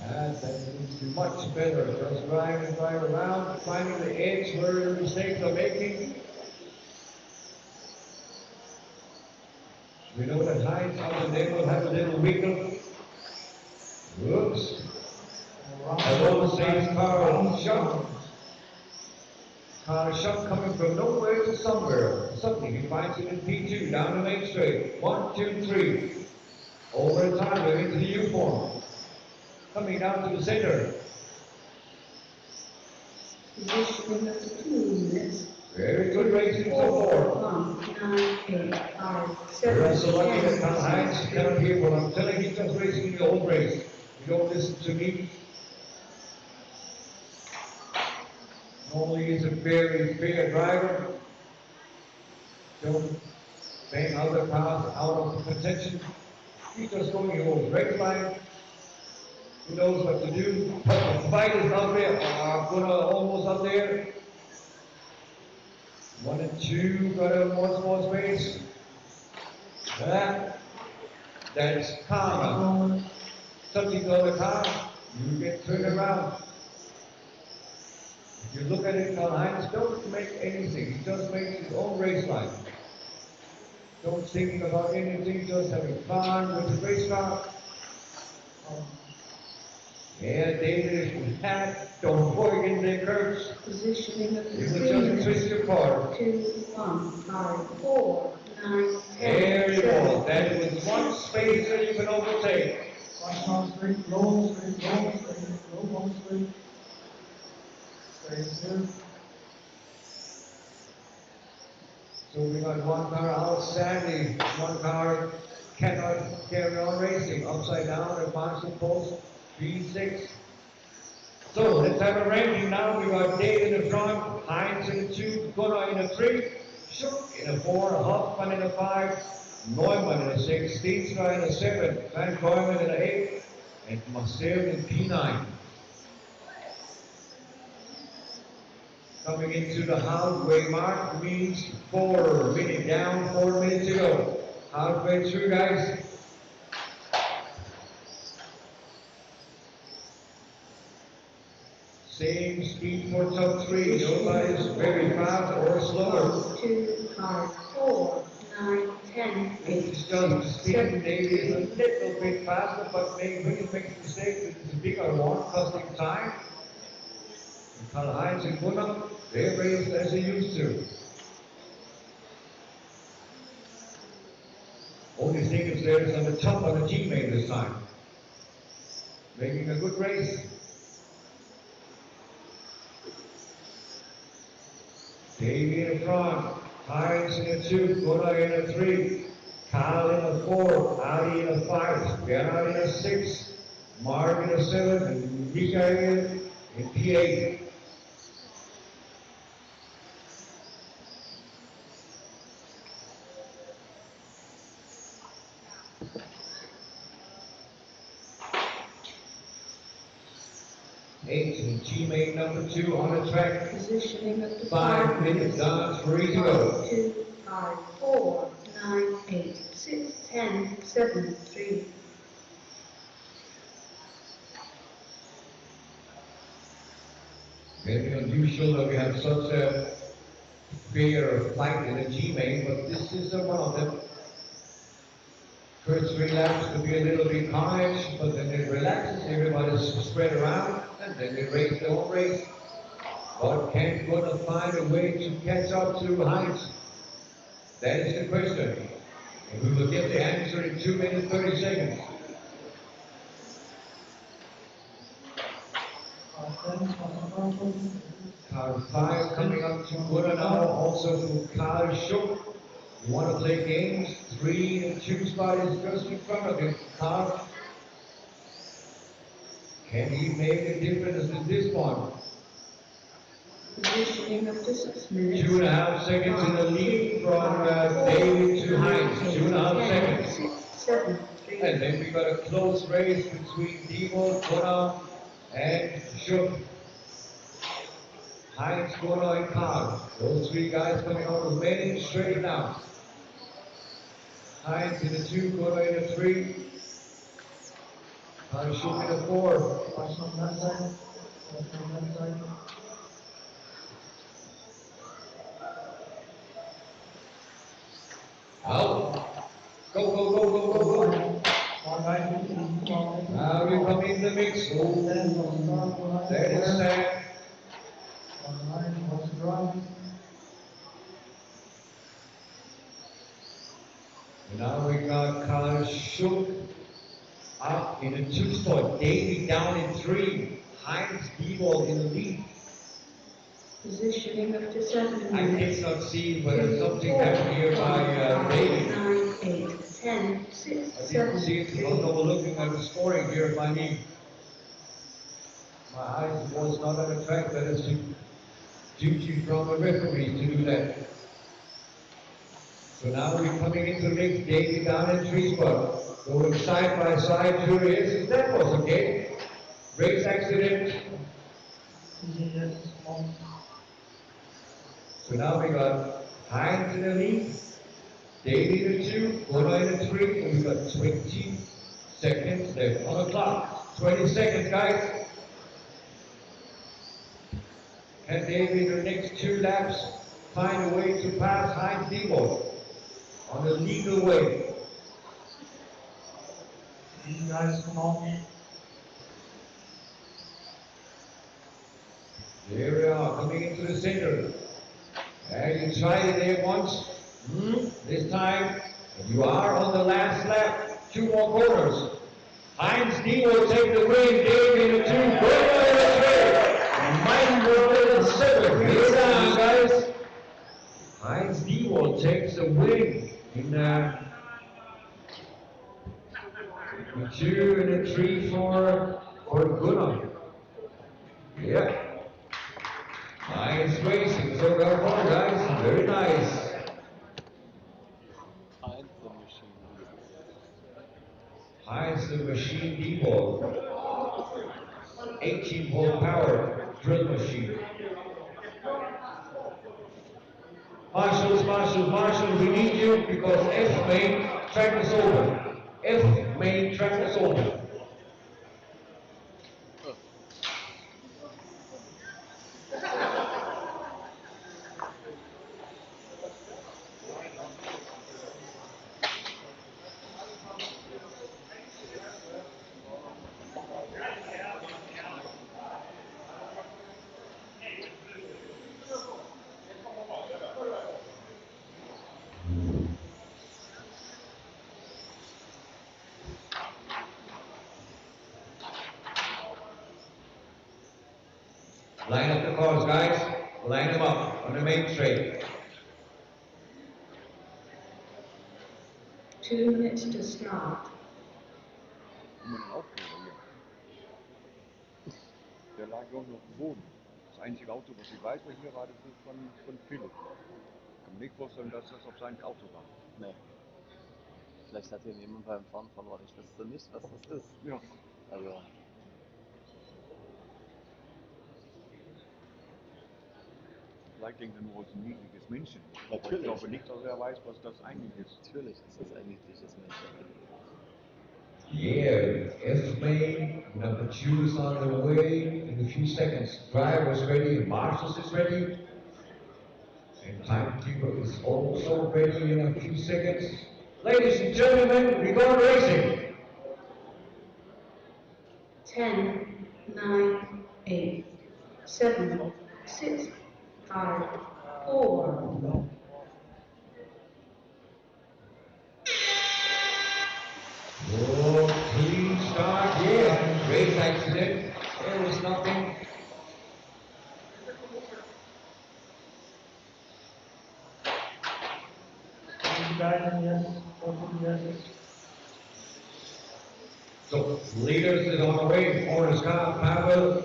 And that needs to be much better. Just drive and drive around, finding the edge where the mistakes are making. We know that Heinz out there will have a little wiggle. Whoops. As always says, car shot. Car shot coming from nowhere to somewhere. Suddenly he finds it in P2 down the main straight. 1, 2, 3. Over the time, we're into the U-form. Coming down to the center. Positioning up to 2 minutes. Very good racing so far. 1, 9, 8, 5, 7, We're also lucky 10, that Karl Heinz cannot hear what I'm telling you. He's just racing in the old race. You don't listen to me. Normally he's a very fair driver. Don't bang other cars out of contention. He's just going the old race line. He knows what to do. But the fight is out there. Almost up there. 1 and 2, got a more small space. That's karma. Something on the car, you get turned around. If you look at it, Karl Heinz don't make anything. He just makes his own race line. Don't think about anything, just having fun with the race car. Yeah, David is flat. Don't work in the curves. Positioning up to You 3 will minutes. just twist your car. 2, 1, 5, 4, 9, 10, There you 7. go. That was one space that you can overtake. Right straight, low, straight, low, straight, low, long straight. Straight here. So we got one car outstanding. One car cannot carry on racing. Upside down at Marshall Post, B6. So let's have a ranking now. We got Dave in the front, Heinz in the 2, Gunnar in the 3, Schuck in a 4, Hoffmann in a 5, Neumann in a 6, Steenstra in a 7, Van Koyman in a 8, and Marcel in P9. Coming into the halfway mark means 4 minutes down, 4 minutes to go. Halfway through, guys. Same speed for top 3. Nobody's very fast or slower. 2, 5, 4, 9, 10, 8, It's just speed 7, maybe is a little bit faster, but maybe when you make a mistake, it's a bigger one, costing time. Karl-Heinz and Gunnar, they race as they used to. Only thing is there's on the top of the teammate this time. Making a good race. Davey in front, Heinz in a 2, Gunnar in a 3, Karl in a 4, Adi in a 5, Bernhard in a 6, Mark in a 7, and Michael in P8. And teammate number 2 on the track. Positioning of the 5 minutes down, 3 to go. 2, 5, 4, 9, 8, 6, 10, 7, 3. Very unusual that we have such a fair fight in a teammate, but this is one of them. First 3 laps could be a little bit carnage, but then it relaxes, everybody's spread around, and then they race their own race. But can Gunnar find a way to catch up to Heinz? That is the question. And we will get the answer in 2 minutes, 30 seconds. Car 5 coming up to Gunnar now, also from Karl Schuck. You want to play games? 3 and 2 spot is just in front of him. Karl, can he make a difference in this one? Positioning of the 6 minutes. 2.5 seconds in the lead from David to Heinz. 2.5 seconds. 6, 7, 3. And then we got a close race between Dimo, Gunnar, and Schuck. Heinz, Gunnar, and Karl. Those 3 guys coming out of main straight now. Heinz in the 2, Gunnar in the 3. Karl Schuck in the 4. Out. Go, go, go, go, go, go. Now we come in the mix. There is Sam. And now we got Karl Schuck up in the 2 spot. Davey down in 3. Heinz Diebold in the lead. Positioning of the 7 I minutes. did not see whether something happened here by Davey. 9, 8, 10, 6, I didn't 7, see it. I was overlooking at the scoring here by me. My eyes was not on the track. That is the duty from the referee to do that. So now we're coming into the mix. Davey down in 3 spot. Going side by side to races. That was okay. Race accident. So now we got Heinz in the lead. Davey in the 2, Gunnar in the 3, and we've got 20 seconds left on the clock. 20 seconds, guys. Can Davey in the next 2 laps find a way to pass Heinz Diebold on the legal way? These guys come on. Here we are, coming into the center. And you tried it there once. This time, you are on the last lap. 2 more corners. Heinz Diebold take the win. Davey in the 2. Gunnar in the 3. Michael in the 7. Here down, guys. Heinz Diebold takes the win in the 2 and the 3 for Gunnar. Yeah. Nice racing. So well done, guys. Very nice. Heinz the Machine Depot, 18-volt power drill machine. Marshals, we need you because F main track is over. F main track is over. Line up the cars, guys. Line them up on the main straight. 2 minutes to start. Der lag irgendwo auf dem Boden. Das einzige Auto, was ich weiß, was hier war, das ist von Philipp. Ich kann mir nicht vorstellen, dass das auf sein Auto war. Nee. Vielleicht hat hier jemand beim Fahren verloren. Ich wüsste nicht, was das ist. Ja. Also. Vielleicht denkt er nur als ein niedliches Männchen. Natürlich. Ich glaube nicht, dass er weiß, was das eigentlich ist. Natürlich ist das ein niedliches Männchen. Yeah, F main, number 2 is on the way in a few seconds. Driver is ready, Marshals is ready. And timekeeper is also ready in a few seconds. Ladies and gentlemen, we're going racing. 10, 9, 8, 7, 6, 5, 4. Oh, clean start, yeah. Race accident. There was nothing. So, leaders is on the way. Orders car, Pavel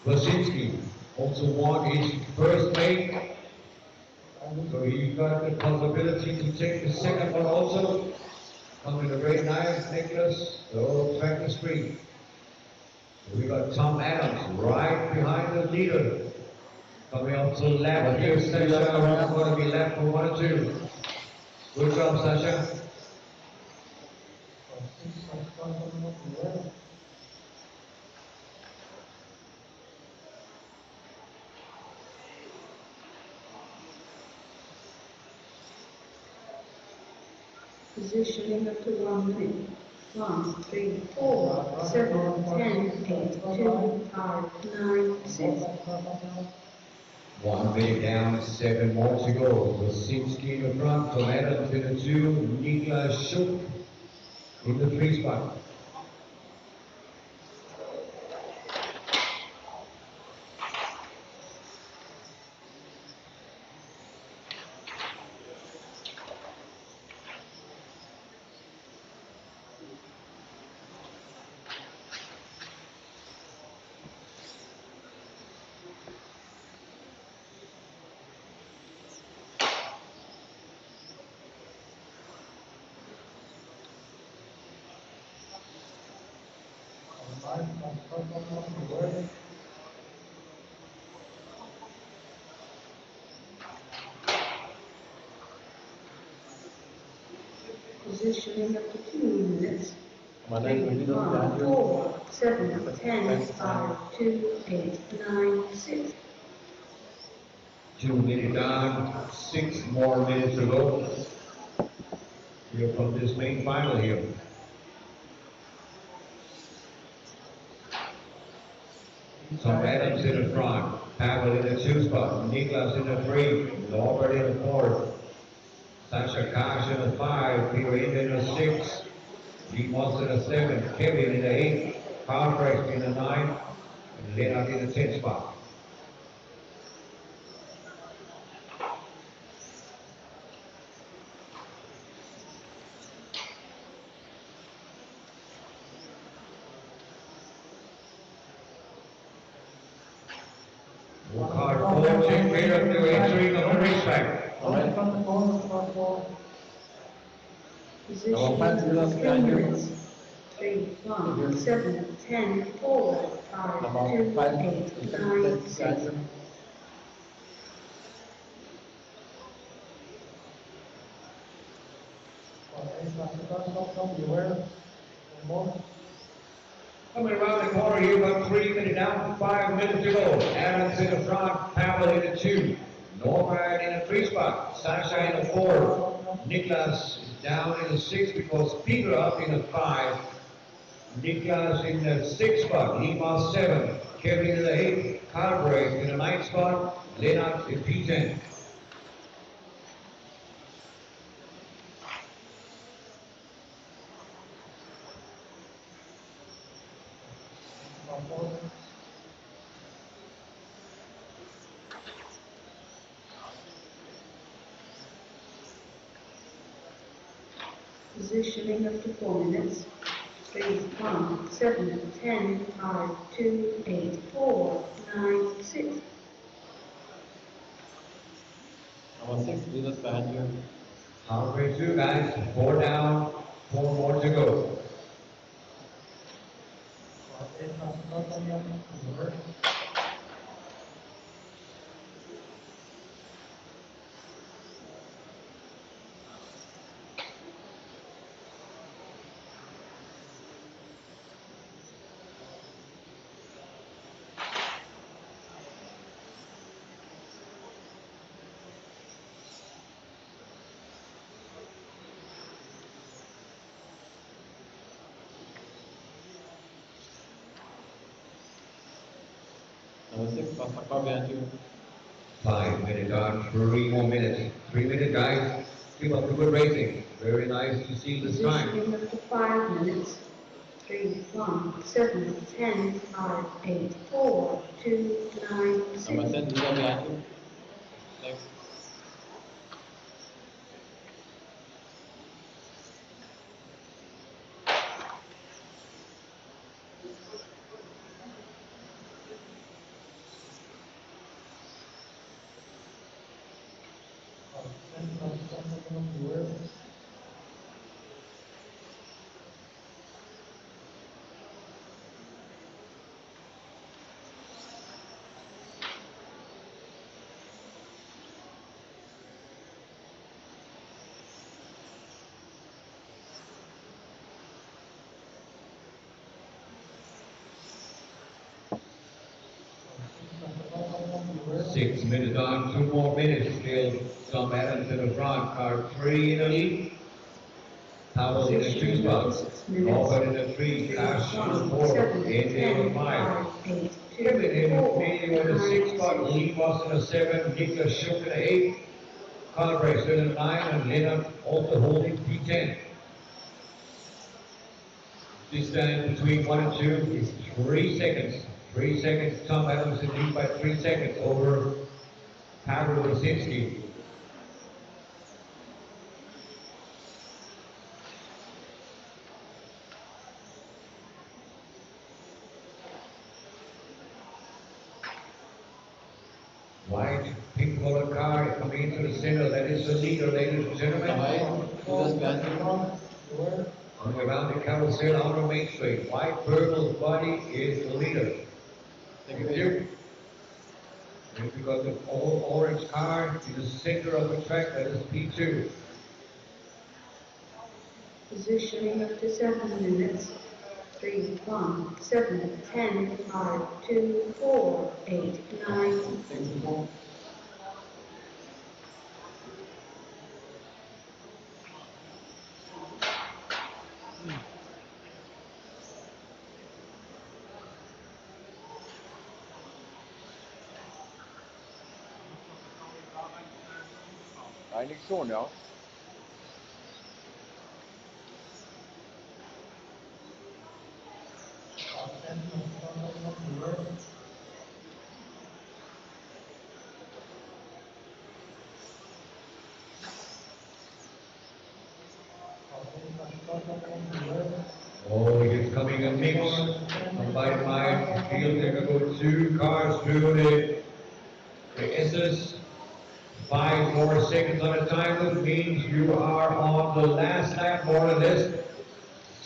Wasinski also won his first mate. So he got the possibility to take the second one also. Coming to Ray Knife, Nicholas, the old track the street. So we got Tom Adams right behind the leader. Coming up to the left here, Sasha. Going to be left for 1 and 2. Good job, Sasha. Positioning up to 1 minute. 1, 3, 4, 7, 10, 8, 2, 5, 9, 6. 1 minute down, 7 more to go. Wasinski in the front, Tom Adams in the 2, Niklas Schuck in the 3 spot. Positioning up to 2 minutes. 3, 1, 4, 7, 10, 5, 2, 8, 9, 6. 2 minutes down, 6 more minutes to go. Here from this main final here. Tom Adams in the front, Pavel in the 2 spot, Niklas in the 3, Norbert in the 4, Sasha Kash in the 5, Peter Inde in the 6, Lee Moss in the 7, Kevin in the 8, Carl Fresh in the 9, and Lennart in the 10 spot. Car 14 clear of the entering of the racetrack. Positioning up to 3 minutes. 3, 1, 7, 10, 4, 5, 2, 8, 9, 6. Coming around the corner here, about 3 minutes down, 5 minutes to go. Adams in the front, Pavel in the 2. Norman in the 3 spot, Sasha in the 4. Niklas is down in the 6 because Peter up in the 5. Niklas in the 6 spot, Lima 7. Kevin in the 8. Calbraith in the 9 spot. Lennart in P10. Positioning up to 4 minutes. 3, 1, 7, 10, 5, 2, 8, 4, 9, 6. Number 6, Venus behind you. Calbraith 2 guys, 4 down, 4 more to go. Number 6, Pastor behind you. 5 minutes on, 3 more minutes. 3 minutes, guys. Keep up the good racing. Very nice to see this time. Positioning up to 5 minutes. 3, 1, 7, 10, 5, 8, 4, 2, 9, 6. Number 10, Lisa behind you. Thanks. Six minutes on, 2 more minutes. Still Tom Adams in the front. Car 3 in the lead. Powell in the 2 spot. Norwood in the 3. Cash in the 4. Andy in the 5. Kevin in the 6 spot. Lee Moss in the 7. Niklas Schuck in the 8. Calbraith in the 9. And Lennart also holding P10. Distance between 1 and 2 is 3 seconds. 3 seconds. Tom Adams in lead by 3 seconds over Pavel Wyszynski. White, pink colored car coming into the center. That is the leader, ladies and gentlemen. Coming around the carousel out on Main Street. White purple body is the leader. Thank you. And we got the orange car in the center of the track. That is P2. Positioning up to 7 minutes. 3, 1, 7, 10, 5, 2, 4, 8, 9. Eigentlich schon, ja. Oh, it's coming a mix. By my field, they're going to go 2 cars through the SS. 5 more seconds on the time limit means you are on the last lap, more or less.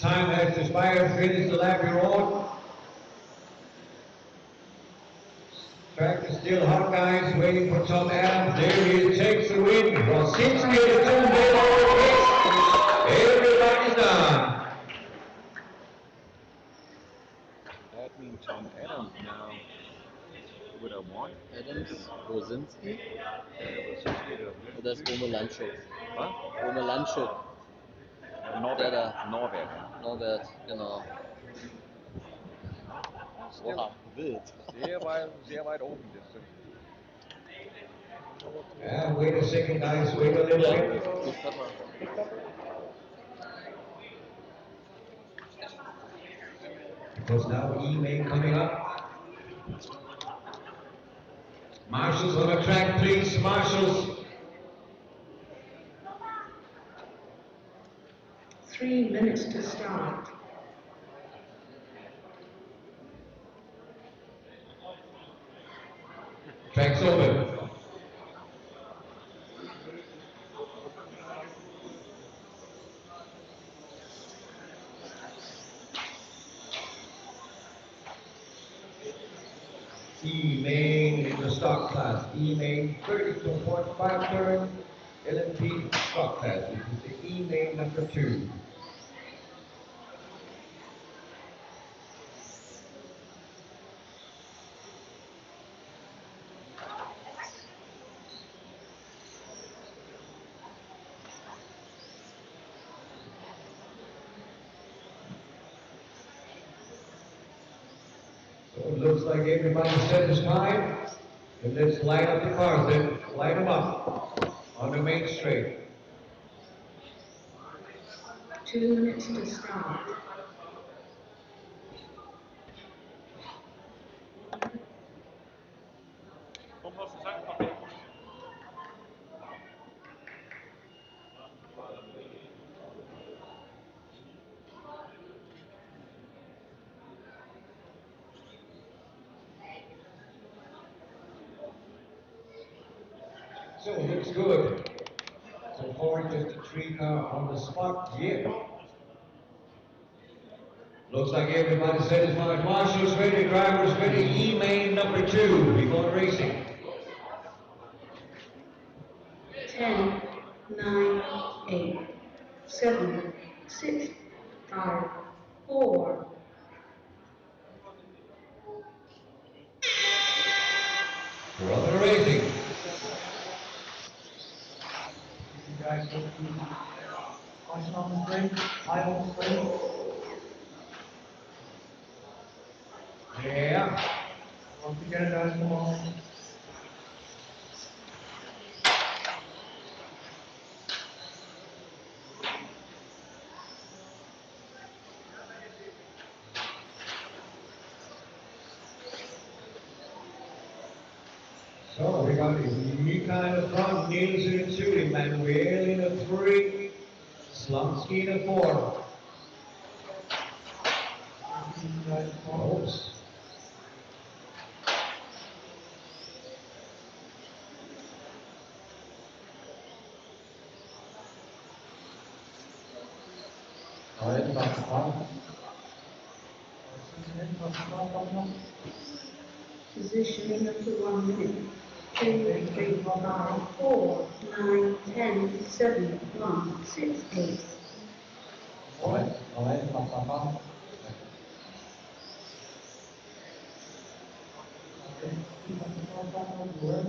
Time has expired. Finish the lap you're on. Track is still hot, guys. Waiting for Tom Adams. There he is. Takes the win. Rosinski to Tom Adams. Everybody's done. That means Tom Adams now would have won. Adams, Rosinski. Rosinski, Und das ist Ome Landschuk. Was? Ome Landschuk. Der da. Norbert. Norbert, genau. Oha, wild. Sehr weit oben, das stimmt. And wait a second, guys. Wait a little bit. Good pepper. Because now E-Main coming up. Marshals on the track, please. Marshals. 3 minutes to start. Track's open. E-Main in the stock class. E-Main 32.5 turn. LMP stock class. This is the E-Main number 2. So it looks like everybody's satisfied. And let's line up the cars then. Line them up on the main straight. 2 minutes to start. So it looks good. So far, just a 3 car on the spot. Yeah. Looks like everybody's satisfied. Marshals ready, drivers ready. E-Main number 2. We're going racing. 10, 9, 8, 7, 6, 5, 4. We're on the racing. You guys go to caution on the straight, high on the straight. Yeah. Don't forget it, guys, come on. So we got Mika in the front, Niels in the 2, Emmanuel in the 3, Slumsky in the 4. Oops. All right, back to front. Positioning up to 1 minute. 2, 3, 5, 4, 9, 10, 7, 1, 6, 8. All right, back to front. Okay, keep on the front, back on the word.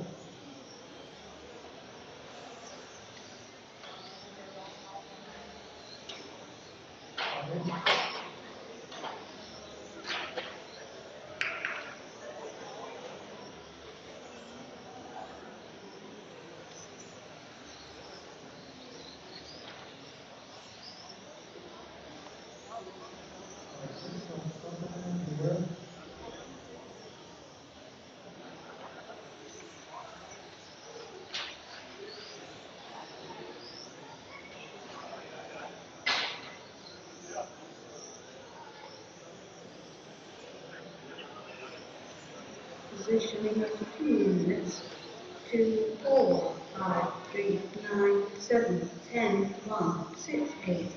Positioning up to 2 minutes. 2, 4, 5, 3, 9, 7, 10, 1, 6, 8.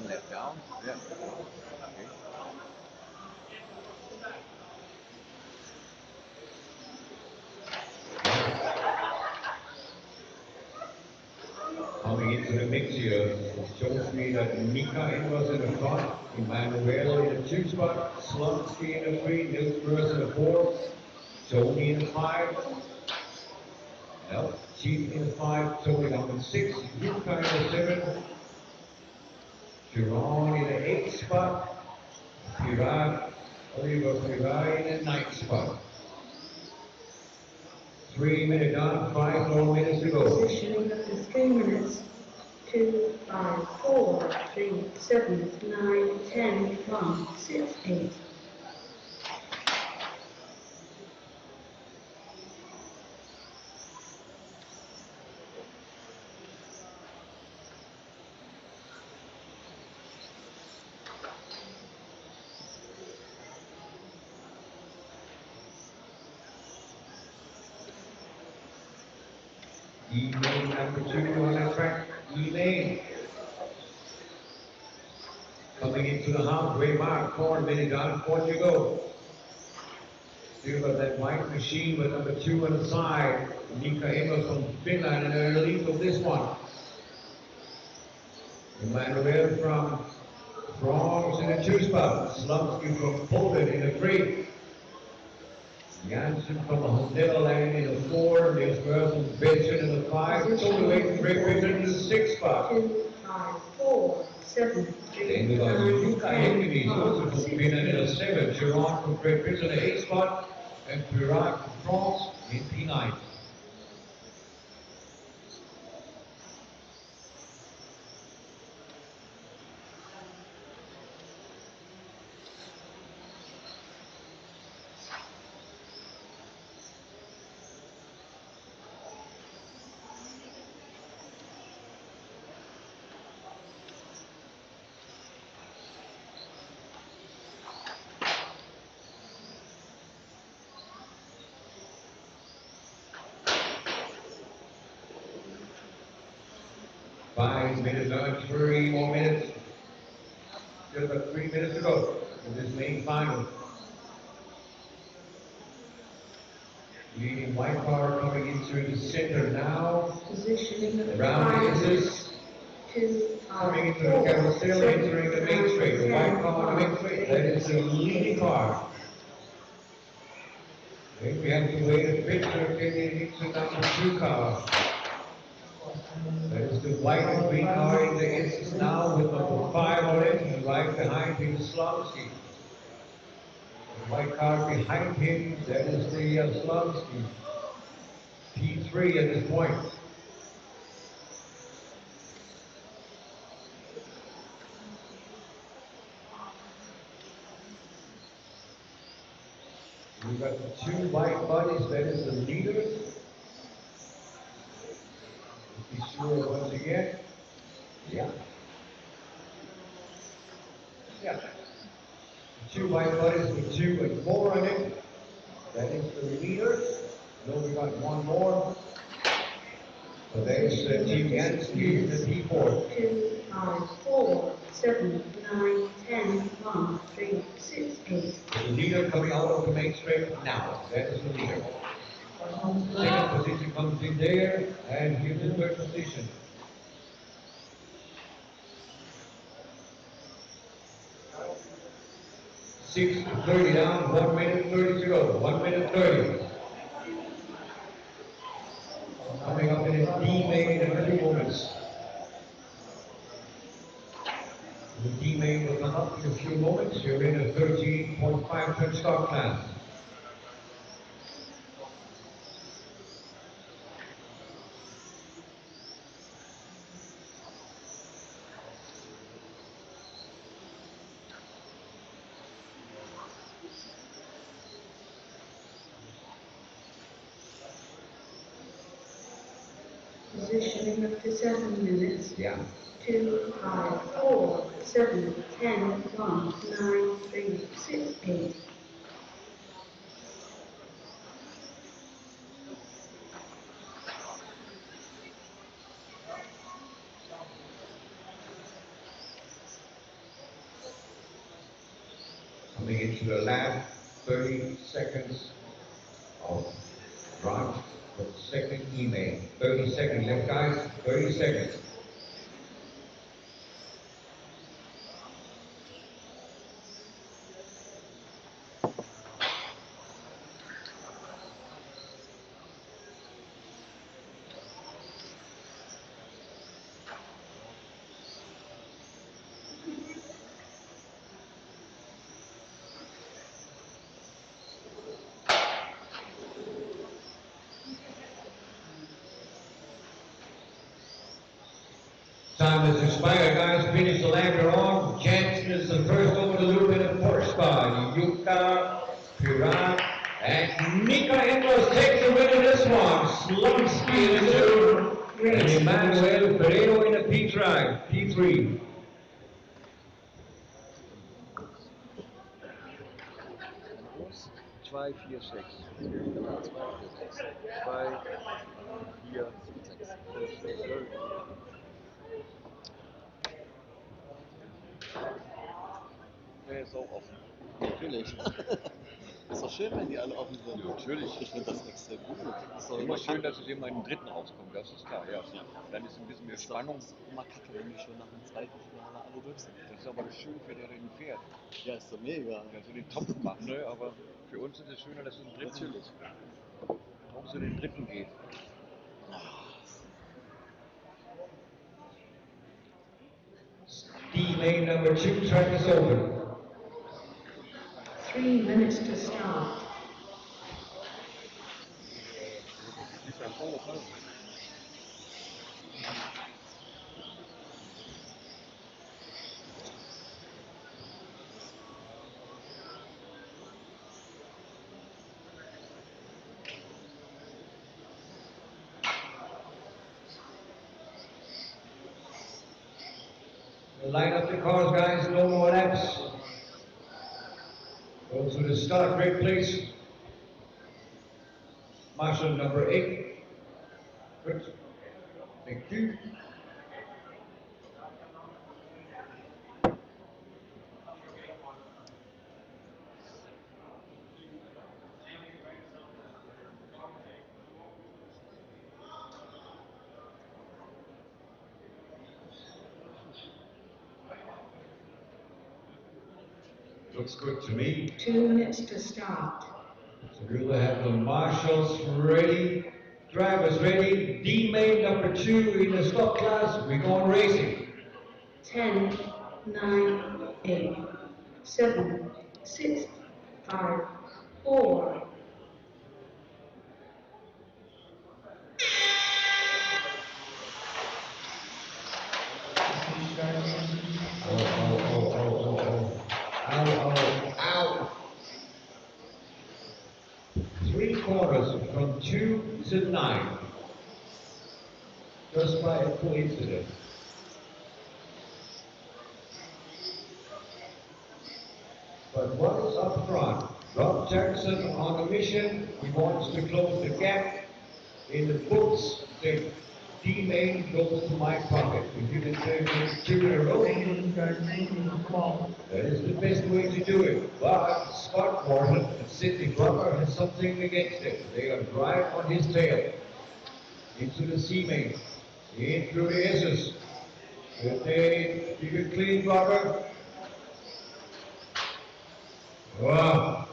one left down. Yeah. Okay. Coming into the mix here, it shows me that Mika was in the front, Emmanuel in the 2 spot, Slumsky in the 3, Nils Burst in the 4, Tony in the 5, Chief in the 5, Tony down in 6, Yuka in the 7, Jerome in the 8 spot, Oliver Pirai in the 9th spot. 3 minutes down, 5 more minutes to go. Positioning up to 3 minutes. 2, 5, 4, 3, 7, 9, 10, 1, 6, 8. E-Lane number 2 on the track, E-Lane. Coming into the halfway mark, 4 minutes down, 4 to go. Still got that white machine with number 2 on the side. Mika Emos from Finland in the lead of this one. Emmanuel from France in the 2 spot. Slumsky from Poland in the 3. Janssen from Netherlands in the 4. Nils Burson Belgium in the 5. Tony Wade from Great Britain in the 6 spot. 2, 5, 4, 7, 3, Then we got 9, Yuka 10, Hekimi, 1, also from 6, Finland in the 8. 7. Gerard from Great Britain in the 8 spot. And Pirat from France in P9. Five minutes on, 3 more minutes. Still got 3 minutes to go in this main final. Leading white car coming into the center now. Positioning of Round 5, is 2, 5, coming into the 4, carousel, 7, entering the main straight. The white car on the main straight. That is the leading car. Then we have to wait a bit to get into number 2 car. That is the white and green car in the instance now with number 5 on it, and right behind him is Slumsky. The white car behind him, that is the Slumsky. P3 at this point. We've got the 2 white bodies, that is the leaders. Be sure once again. Yeah. Yeah. The 2 white bodies with 2 and 4 on it. That is the leader. Then we got one more. So that is Team Yansky, the P4. 2, 5, 4, 7, 9, 10, 1, 3, 6, 8. The leader coming out of the main straight now. That is the leader. Second position comes in there, and here's the 3rd position. Six 30 down, 1 minute 30 to go. 1 minute 30. Coming up in a D main in a few moments. The D main will come up in a few moments. You're in a 13.5 ton start class. Positioning up to 7 minutes. Yeah. 2, 5, 4, 7, 10, 1, 9, 3, 6, 8. into the last 30 seconds of round for the second E-main. 30 seconds left, guys. 30 seconds. Time has expired, guys. Finish the lap you're on. Jansen is the first over the loop in a Porsche car. Yuka, Piran, and Mika Ingles takes the win in this one. Slumsky in the two. And Emmanuel Pereiro in a P3. P3. 2, 4, 6. 2, 4, 6. Der ist auch offen. Natürlich. Ist doch schön, wenn die alle offen sind. Ja, natürlich. Ich finde das extrem gut. Es ist immer schön, dass es immer in den dritten rauskommt, das ist klar, ja. Dann ist ein bisschen mehr Spannung. Das ist immer kacke, wenn die schon nach dem zweiten Finale alle durch sind. Das ist aber das Schöne für der den fährt. Ja, ist doch mega. Der so den Topf macht, ne? Aber für uns ist es schöner, dass es im dritten, auch so den dritten geht. D-lane number 2, track is open. 3 minutes to start. Line up the cars, guys. No more laps. Go to the start grid, please. Marshal number 8. Good. Thank you. Looks good to me. 2 minutes to start. So we'll have the marshals ready, drivers ready. D-main number 2 in the stock class. We're going racing. 10, 9, 8, 7, 6, 5, 4. Ow. 3 quarters from 2 to 9. Just by a coincidence. But what is up front? Rob Jackson on a mission. He wants to close the gap. In the books, the D-main goes to my pocket. If you can say 2 in a row, that is the best way to do it. But Scott Morton and Sidney Glover has something against it. They are right on his tail. Into the C-main. In through the S's. Good day. You can clean, Glover. Wow.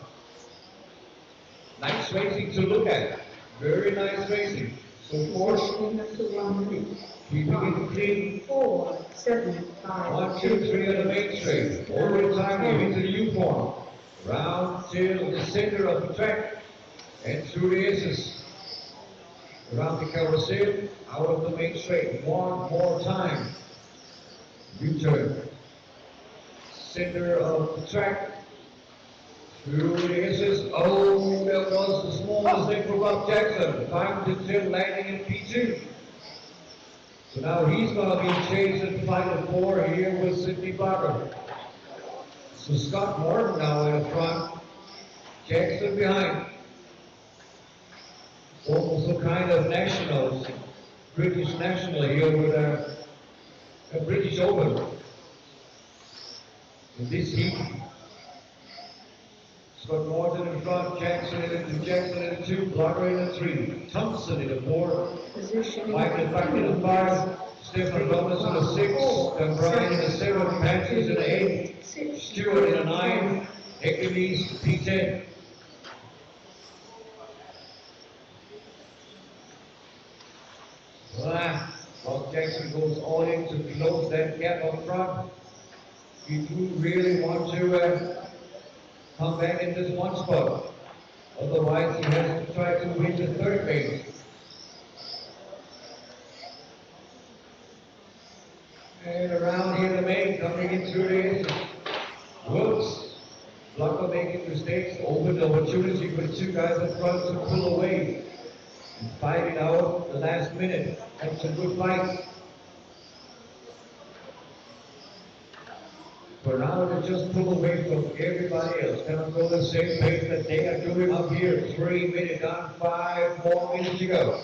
Nice racing to look at. Very nice racing. So force, keeping it clean. 4, 7, 5, 1, 2, 3 on the main straight. Over time, we into the U-form. Round till the center of the track. And through the S's. Around the carousel, out of the main straight. One more time. U-turn. Center of the track. Through the S's. Oh, that was the small mistake for Rob Jackson. Time to till landing in P2. So now he's going to be chasing Final 4 here with Sidney Barber. So Scott Morton now in the front. Jackson behind. Almost a kind of nationals, British national here with a British Open. In this heat, Scott Morton in front, Jackson in the 2, Blocker in the 3, Thompson in the 4, Positioning Michael back in the 5, Stephen Roberts in the 6, then Brian in the 7, Matthews in the 8, Stewart in the 9, Hercules P10. Bob Jackson goes all in to close that gap up front. He do really want to come back in this one spot. Otherwise, he has to try to win the third base. And around here, the main coming in through the Whoops. Blocker making mistakes, open opportunity for the 2 guys up front to pull away and fight it out the last minute. That's a good fight. For now, they just pull away from everybody else. Cannot go the same pace that they are doing up here. 3 minutes down, 5 more minutes to go.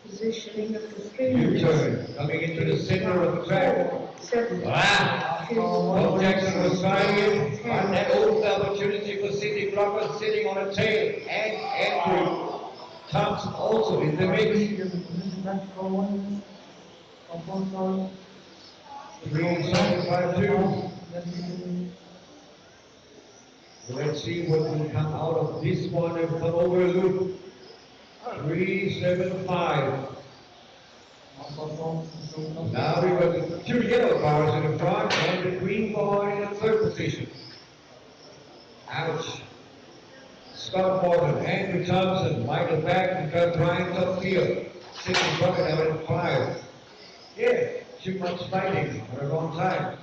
Positioning of the 3 U-turn coming into the center of the track. Bob Jackson was trying it, and that opened the opportunity for Sidney Blocker sitting on a tail, and Andrew Thompson also in the mix. 3.752. Let's see what will come out of this one and come over a loop. 3.75. Now we've got the 2 yellow cars in the front and the green car in the 3rd position. Ouch. Scott Morton, Andrew Thompson, Michael Back, and Brian Topfield. Sidney Bucket out in 5. Yeah, too much fighting at the wrong time.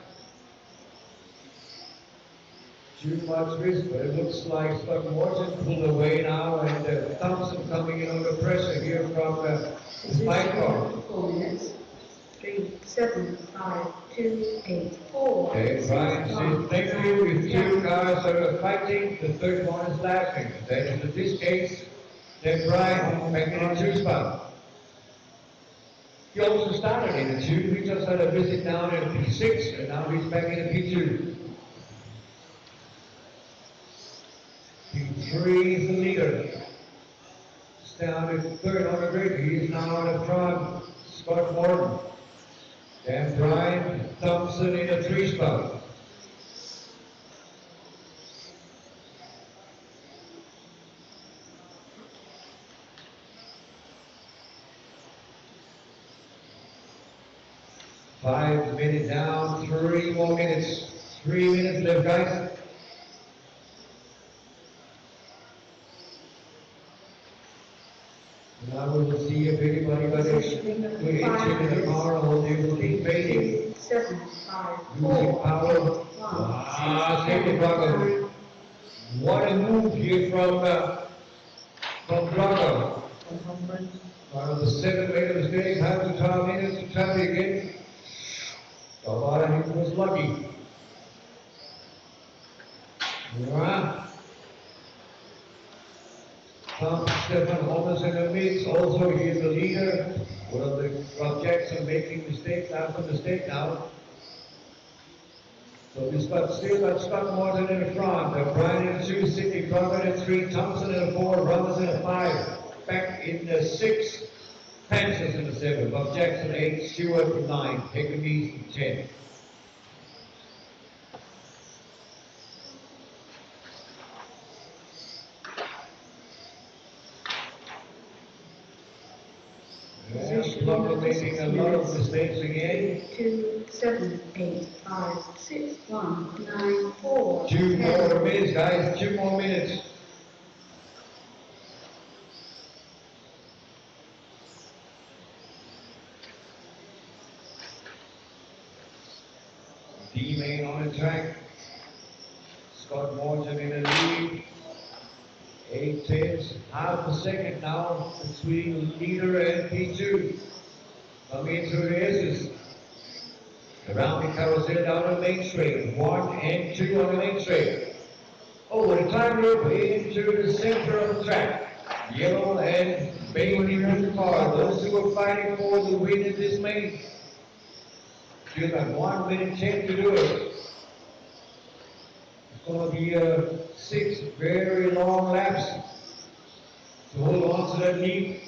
Too much risk, but it looks like Scott Morton pulled away now, and Thompson coming in under pressure here from the Spike car. 4 minutes. 3, 7, 5, 2, 8, 4. Okay, Brian says, thank you. If 2 cars are fighting, the 3rd one is laughing. That is in this case, then Brian back in the 2 spot. He also started in the 2. He just had a visit down in P6, and now he's back in the P2. P3 is the leader. It's down to 3rd on the grid. He is now on the front. Scott Morton. And Brian Thompson in the 3 spot. Five minutes down, 3 more minutes. 3 minutes left, guys. Now we will see if anybody got into the car or they will be fading. 7, 5, 4, Losing power. 1. Safety Blocker. What a move here from Blocker. One of the 7 made a mistake, had to come in to try it again. But he was lucky. Stefan Holmes in the mix, also he is the leader. One of the Bob Jackson making mistakes after mistake now. So we've still got Scott Morton in the front, Brian in the 2, Sidney Crawford in 3, Thompson in the 4, Roberts in the 5, back in the 6, Panthers in the 7, Bob Jackson 8, Stewart in 9, Hercules 10. Blocker making a lot of mistakes again. 2, 7, 8, 5, 6, 1, 9, 4. 2 more minutes, guys. 2 more minutes. D-Main on the track. Scott Morton in the lead. 8/10, half a second now between leader and P2. Coming into the S's. Around the carousel down the main straight. 1 and 2 on the main straight. Over the time loop into the center of the track. Yellow and Bailey in the car. Those who are fighting for the win in this main. Still got 1 minute 10 to do it. going to be 6 very long laps to hold on to that lead.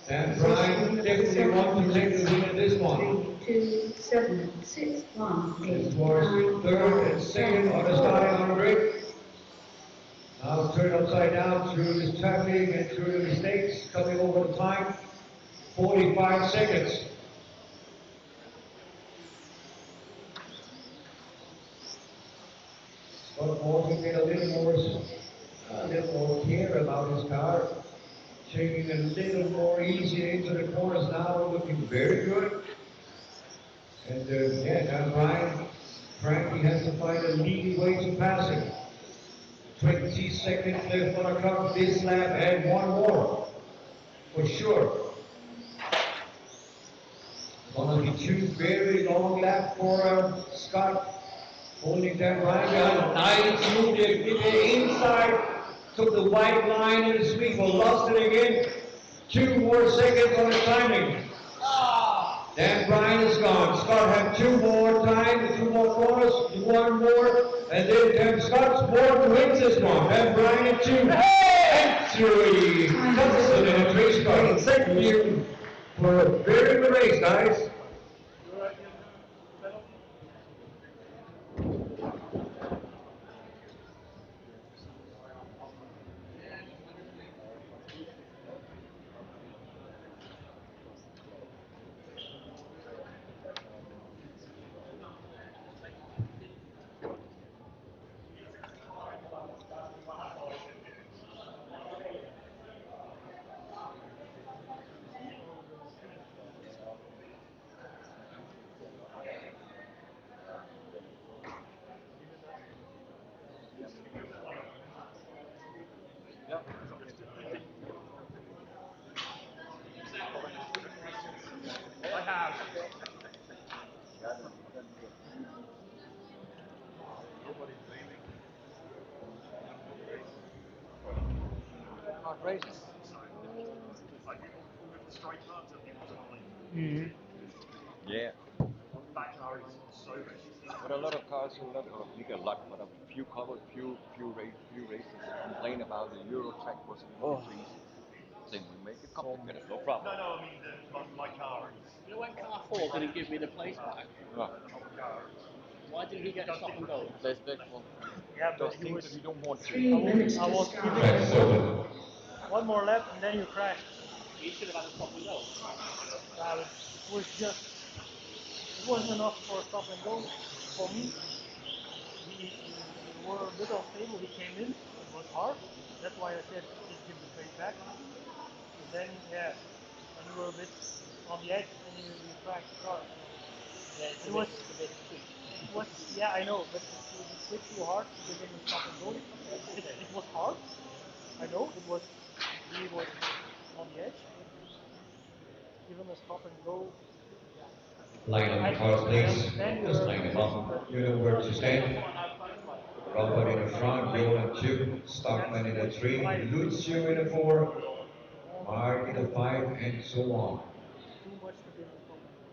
And Brian definitely wants to take the win in this one. 3, 2, 7, 6, 1, 8, This was 3rd and 2nd on the starting on the break. Now turn upside down through this traffic and through the mistakes coming over the time. 45 seconds. Scott Morton made a little more care about his car, taking a little more easy into the corners now, looking very good. And yeah, now Frankie has to find a leading way to pass him. 20 seconds left on the clock this lap and one more, for sure. Gonna be 2 very long laps for Scott. Holding that Brian behind. Nice move there, get there inside. Took the white line in the sweep, but lost it again. 2 more seconds on the timing. Dan Bryan is gone. Scott had 2 more time, 2 more corners, 1 more, and then Dan Scott wins this one. Dan Bryan 2 and 3. Thompson and Trace Scott. Thank you for a very good race, guys. Yeah. But a lot of cars, not a lot, but a few races complain about the Euro track was too easy. Saying we make it complicated, no problem. No, I mean my car is. You know when car 4 didn't give me the place back? No. Why didn't he get a stop and go? There's that one. Yeah, but those things that you don't want to. 3 minutes I to was start. giving you one more lap and then you crashed. You should have had a stop and go. It was just, it wasn't enough for a stop and go for me. We were a bit unstable, he came in, it was hard. That's why I said just give the pace back. But then, yeah, when you were a bit on the edge and you crashed the car. Yeah, it's It a was, bit quick. it was, yeah, I know, but it was quick too hard to give him a stop and go. It was hard. I know, he was on the edge. Give him a stop and go. Line up the cars, please. Just line them up. You know where to stand. Robert in the front, Joel in 2, Stockman in the 3, Lucio in the 4, Mark in the 5, and so on. Too much to give him a stop and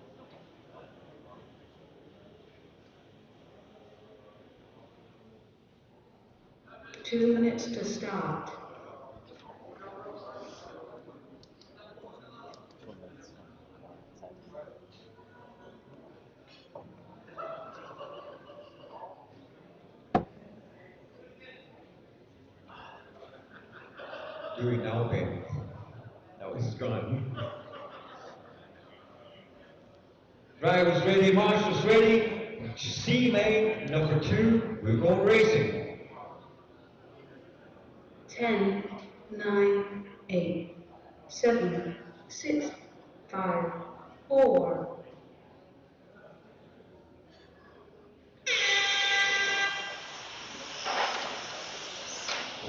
go. 2 minutes to start. Doing now, Ben. Now it's gone. Drivers ready, marshals ready. C main number 2, we're going racing. 10, 9, 8, 7, 6, 5, 4.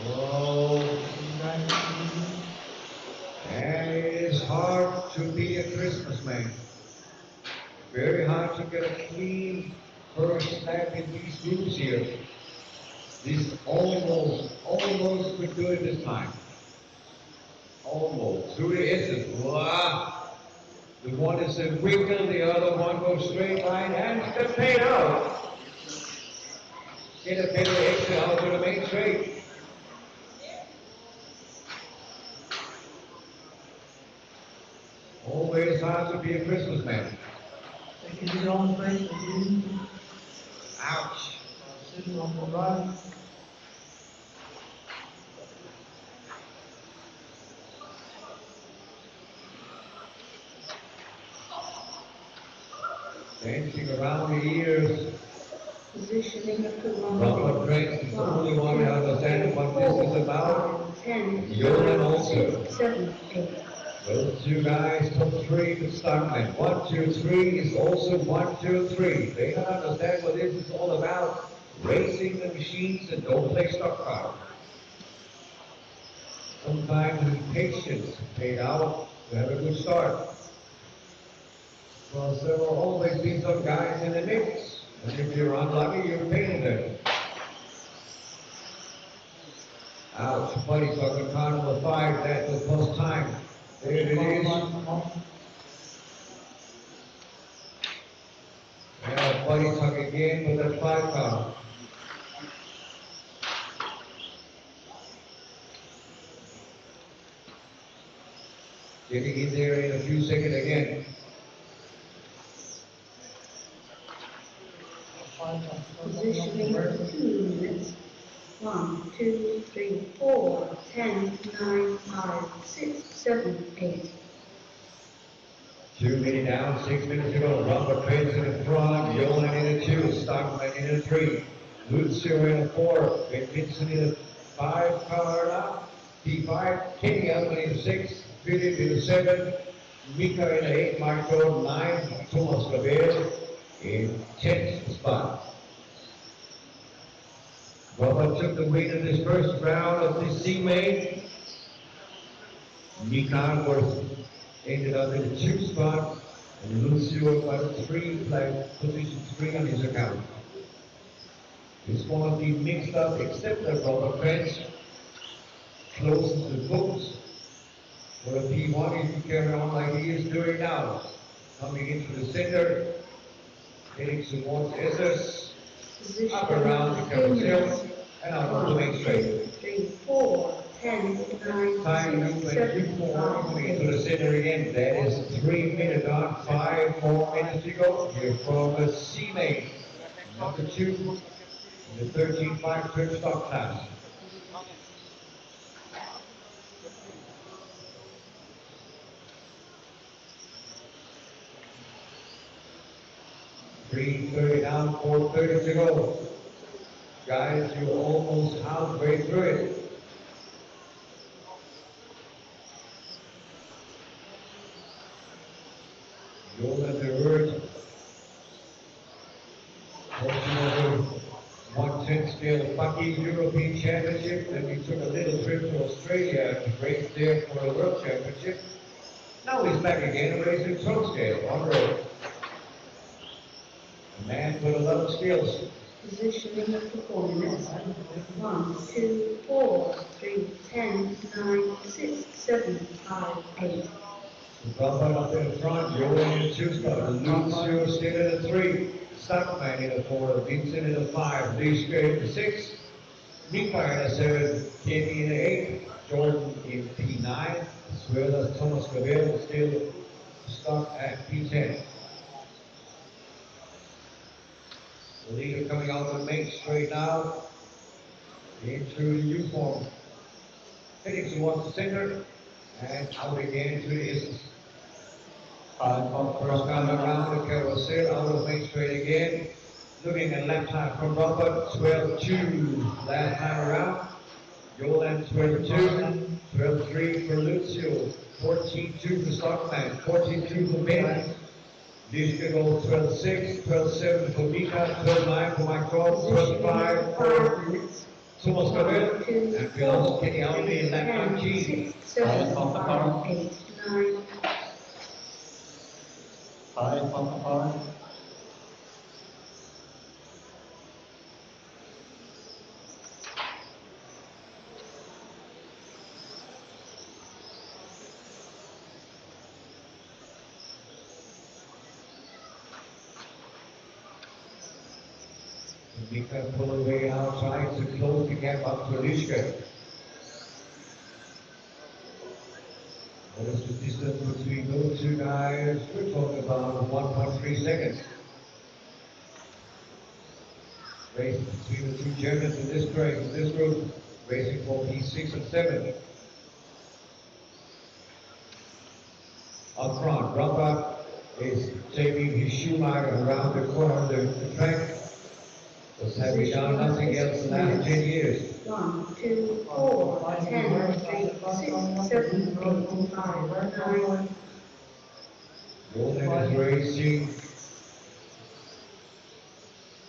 Oh, and it is hard to be a Christmas man. Very hard to get a clean first lap in these groups here. This almost could do it this time. Almost. Through the S's. Wow. The one is a wiggle, the other one goes straight line, and it's paid out. Get a better exit out to the main straight. Always hard to be a Christmas man. Taking it on the face again. Ouch. Sitting on the right. Dancing around the ears. Positioning of the wrong. Robert Prince is the only one that understands what this is about. 10, Jolan also. 7, 8. Those two guys took 3 to Stockman. 1, 2, 3 is also 1, 2, 3. They don't understand what this is all about. Racing the machines and don't play stock car. Sometimes patience paid out to have a good start. Because there will always be some guys in the mix. And if you're unlucky, you're paying them. Ouch, buddy, talking car number 5, that will cost time. There it is. Yeah, buddy tuck again with that 5 car. Getting in there in a few seconds again. Positioning of the 2 units. 1, 2, 3, 4, 10, 9, 5, 6, 7, 8. 2 minutes down, 6 minutes to go. Robert Prince in the front, Jolan in the 2, Stockman in the 3, Lucio in the 4, Ben Vincent in the 5 car now, P5, Kenny Elman in the 6, Philip in the 7, Mika in the 8, Marco 9, Thomas Gabriel in 10th spot. Robert took the win in this first round of this C-main. Mika was ended up in the 2 spot, and Lucio got a 3, position 3 on his account. This one will be mixed up, except that Robert Prince closes the books for a P1. He can carry on like he is doing now. Coming into the center, heading towards SS, up around the carousel, and out on the main straight. 3, 4, 10, 9, Time 6, when 7, you 4 coming 8. into the center again. That is 3 minutes on, 5 more minutes to go. Here from the C-main, number 2, in the 13.5 trip stock class. $3.30 down, $4.30 to go. Guys, you're almost halfway through it. Jolan de Wert, portion of the 110 scale Bucky European Championship. Then we took a little trip to Australia to race there for the World Championship. Now he's back again racing trunk scale on road. A man with a lot of skills. Positioning of performance. 1, 2, 4, 3, 10, 9, 6, 7, 5, 8. Robert up in the front, Jolan in the 2 spot, Lucio still in the 3, Stockman in the 4, Vincent in the 5, Lee Straight in the 6, Mika in the 7, Kenny in the 8, Jordan in P9, as well as Thomas Gabriel still stuck at P10. The leader coming out of the main straight now, in through the U-form, heading towards the center, and out again to the Isthmus. First time around the carousel, out of main straight again. Looking at left time from Robert, 12-2 last time around. Jolan 12-2, 12-3 for Lucio, 14-2 for Stockman, 14-2 for Ben. Lishka goes 12-6, 12-7 for Mika, 12-9 for Mike Cross, 12-5 for Thomas Gabriel, and belongs Kenny Alvey in lap 19. 7, 5, 8, 9. 5 on the car. Mika pull away outside to close the gap up to Lishka. What is the distance between those two guys? We're talking about 1.3 seconds. Race between the two Germans in this race, in this group, racing for P6 and 7. Up front, Robert is taking his Schumacher around the corner, the track. Was having done nothing else the last 10 years. 1, 2, 4, 10, 3, 6, 7, 8, 5, 9. Roland is racing.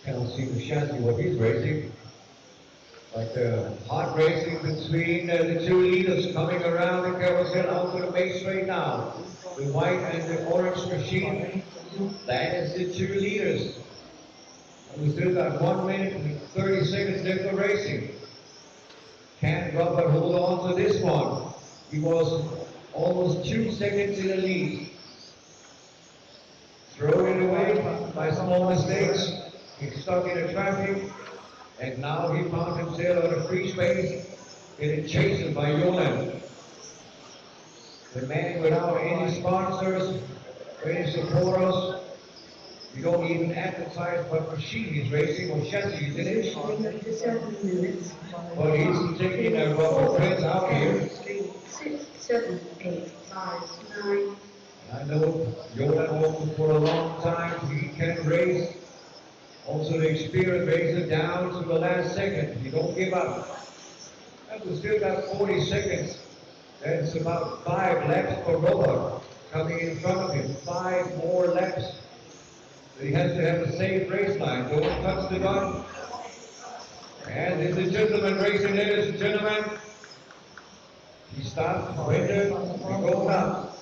Can't see the chassis what he's racing. But hot racing between the two leaders coming around the carousel out to the base straight now. The white and the orange machine. That is the two leaders. And we still got 1 minute and 30 seconds left of racing. Can Robert hold on to this one? He was almost 2 seconds in the lead. Thrown it away by small mistakes. He's stuck in the traffic. And now he found himself on a free space, getting chased by Jolan. The man without any sponsors, any supporters. You don't even advertise what machine he's racing or chassis he's in. But he's taking a rubber friends out here. 3, 6, 7, 8, 5, 9. I know Jolan walked for a long time. He can race. Also the experience racer down to the last second. You don't give up. And we still got 40 seconds. That's about 5 laps for Robert coming in front of him. 5 more laps. He has to have a safe race line. Don't touch the gun. And this is gentlemen racing, ladies and gentlemen. He stops, winter, we go up.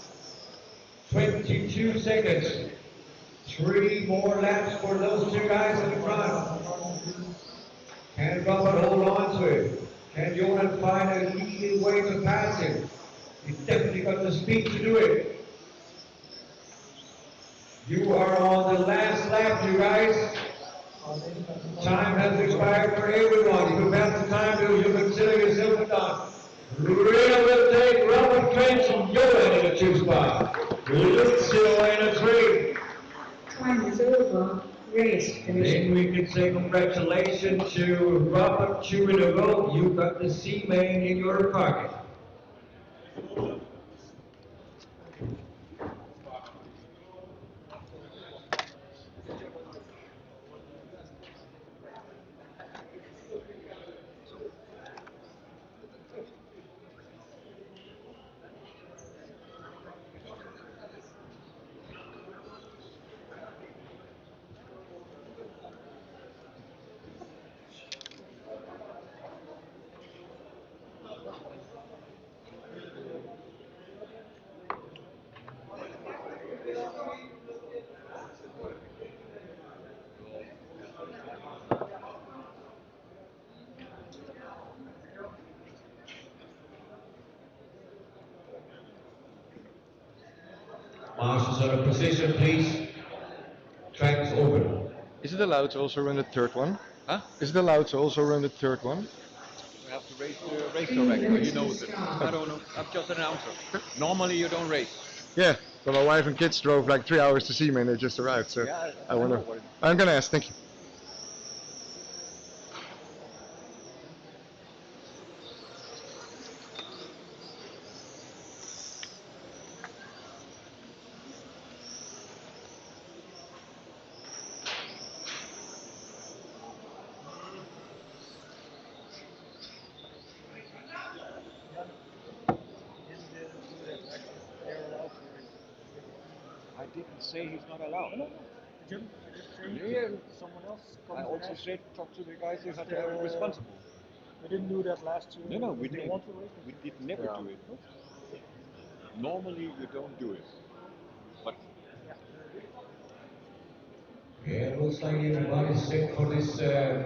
22 seconds. 3 more laps for those two guys in front. Can Robert hold on to it? Can Jolan find a leading way to pass him? He's definitely got the speed to do it. You are on the last lap, you guys. Time has expired for everyone. If you pass the time, you consider yourself done. Rita will take Robert Trench and Jolan in the 2 spot. Lucio in a 3. Time is over. Race finished. Then we can say congratulations to Robert 2 in a row. You got the C-main in your pocket. Marshals out of position, please. Track is open. Is it allowed to also run the third one? Huh? Is it allowed to also run the third one? We have to race the race director, you know this. I don't know, I'm just an announcer. Normally you don't race. Yeah, but my wife and kids drove like 3 hours to see me and they just arrived, so Yeah, I wonder. know what it- I'm gonna ask, thank you. I didn't say he's not allowed. No. Jim, Yeah. someone else I comes also and said talk to the guys who had to have it responsible. we didn't do that last year. No, we They didn't. want to race. We did never Yeah. do it. Normally you don't do it. But Yeah, looks like everybody's set for this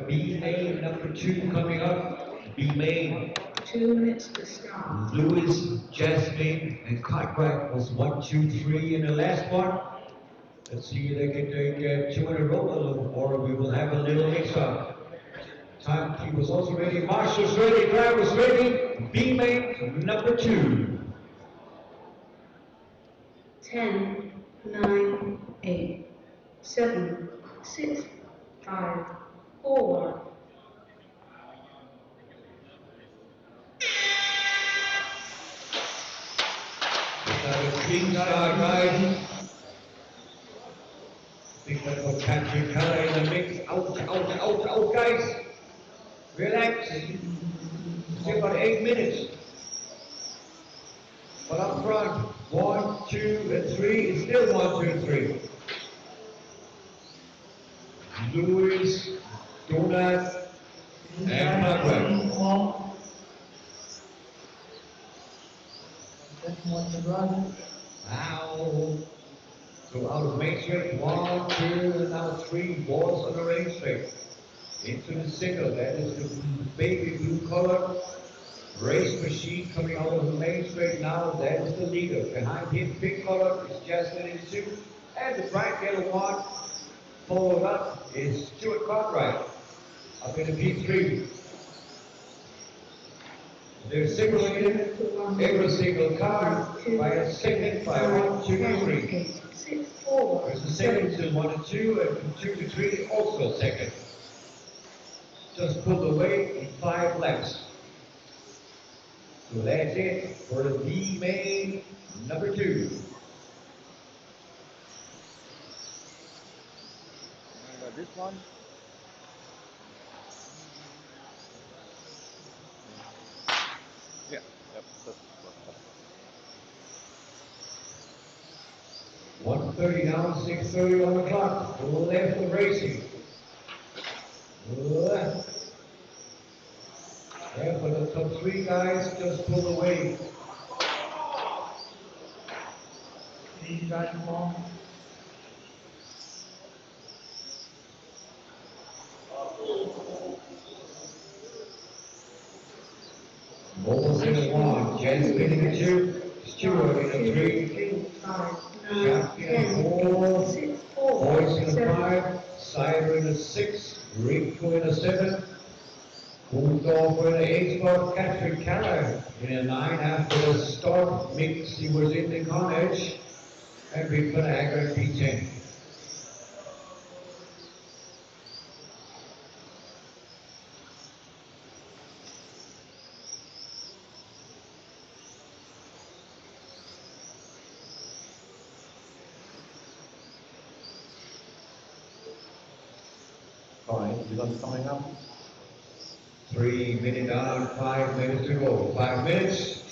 B-main number 2 coming up. B-main. 2 minutes to start. Lewis, Jasmine, and Cartwright was 1, 2, 3 in the last one. Let's see if they can take 2 in a row, or we will have a little mix-up. Timekeeper's also ready, marshal's ready, driver's ready, B main number 2. 10, 9, 8, 7, 6, 5, 4. A clean start ride. Big one for Patrick Keller in the mix. Out, guys. Relax. Still about 8 minutes. But up front, 1, 2, and 3. It's still 1, 2, and 3. Lewis, Donat, and Blackwell. Now, so out of main straight, 1, 2, and now 3 balls on the range straight. Into the single, that is the baby blue color. Race machine coming out of the main straight now, that is the leader. Behind him, pink color is Jasmine in 2. And the bright yellow one, followed up, is Stuart Cartwright. Up in the P3. They're signaling every single car by a second by 1, 2, 3. There's a second to 1 and 2, and from 2 to 3 also a second. Just pulled away in 5 laps. So that's it for the B main number 2. This one. Yeah. Yep. 1:30 now, 6:30 on the clock. Left of racing. Yeah, but the top 3 guys just pulled away. These guys along. Almost in a 1, Jasmine in a 2, Stuart in a 3, Shafty in a 4, Boyce in a 5, Cider in a 6, Rico in a 7, Bulldog in a 8 spot, Patrick Keller in a 9 after the start mix. He was in the Carnage, and Rick Panagra in P10. Fine, coming up. 3 minutes down, 5 minutes to go. 5 minutes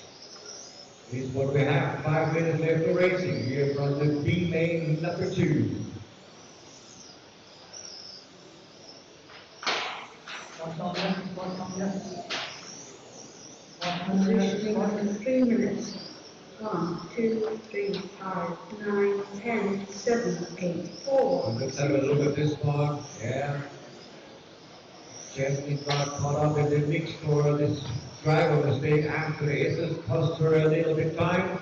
is what we have. 5 minutes left for racing here from the B main number 2. Positioning under 3 minutes. 1, 2, 3, 5, 9, 10, 7, 8, 4. Let's have a look at this one. Yeah. Jasmine got caught up in the mix for this driver mistake after the SS cost her a little bit time.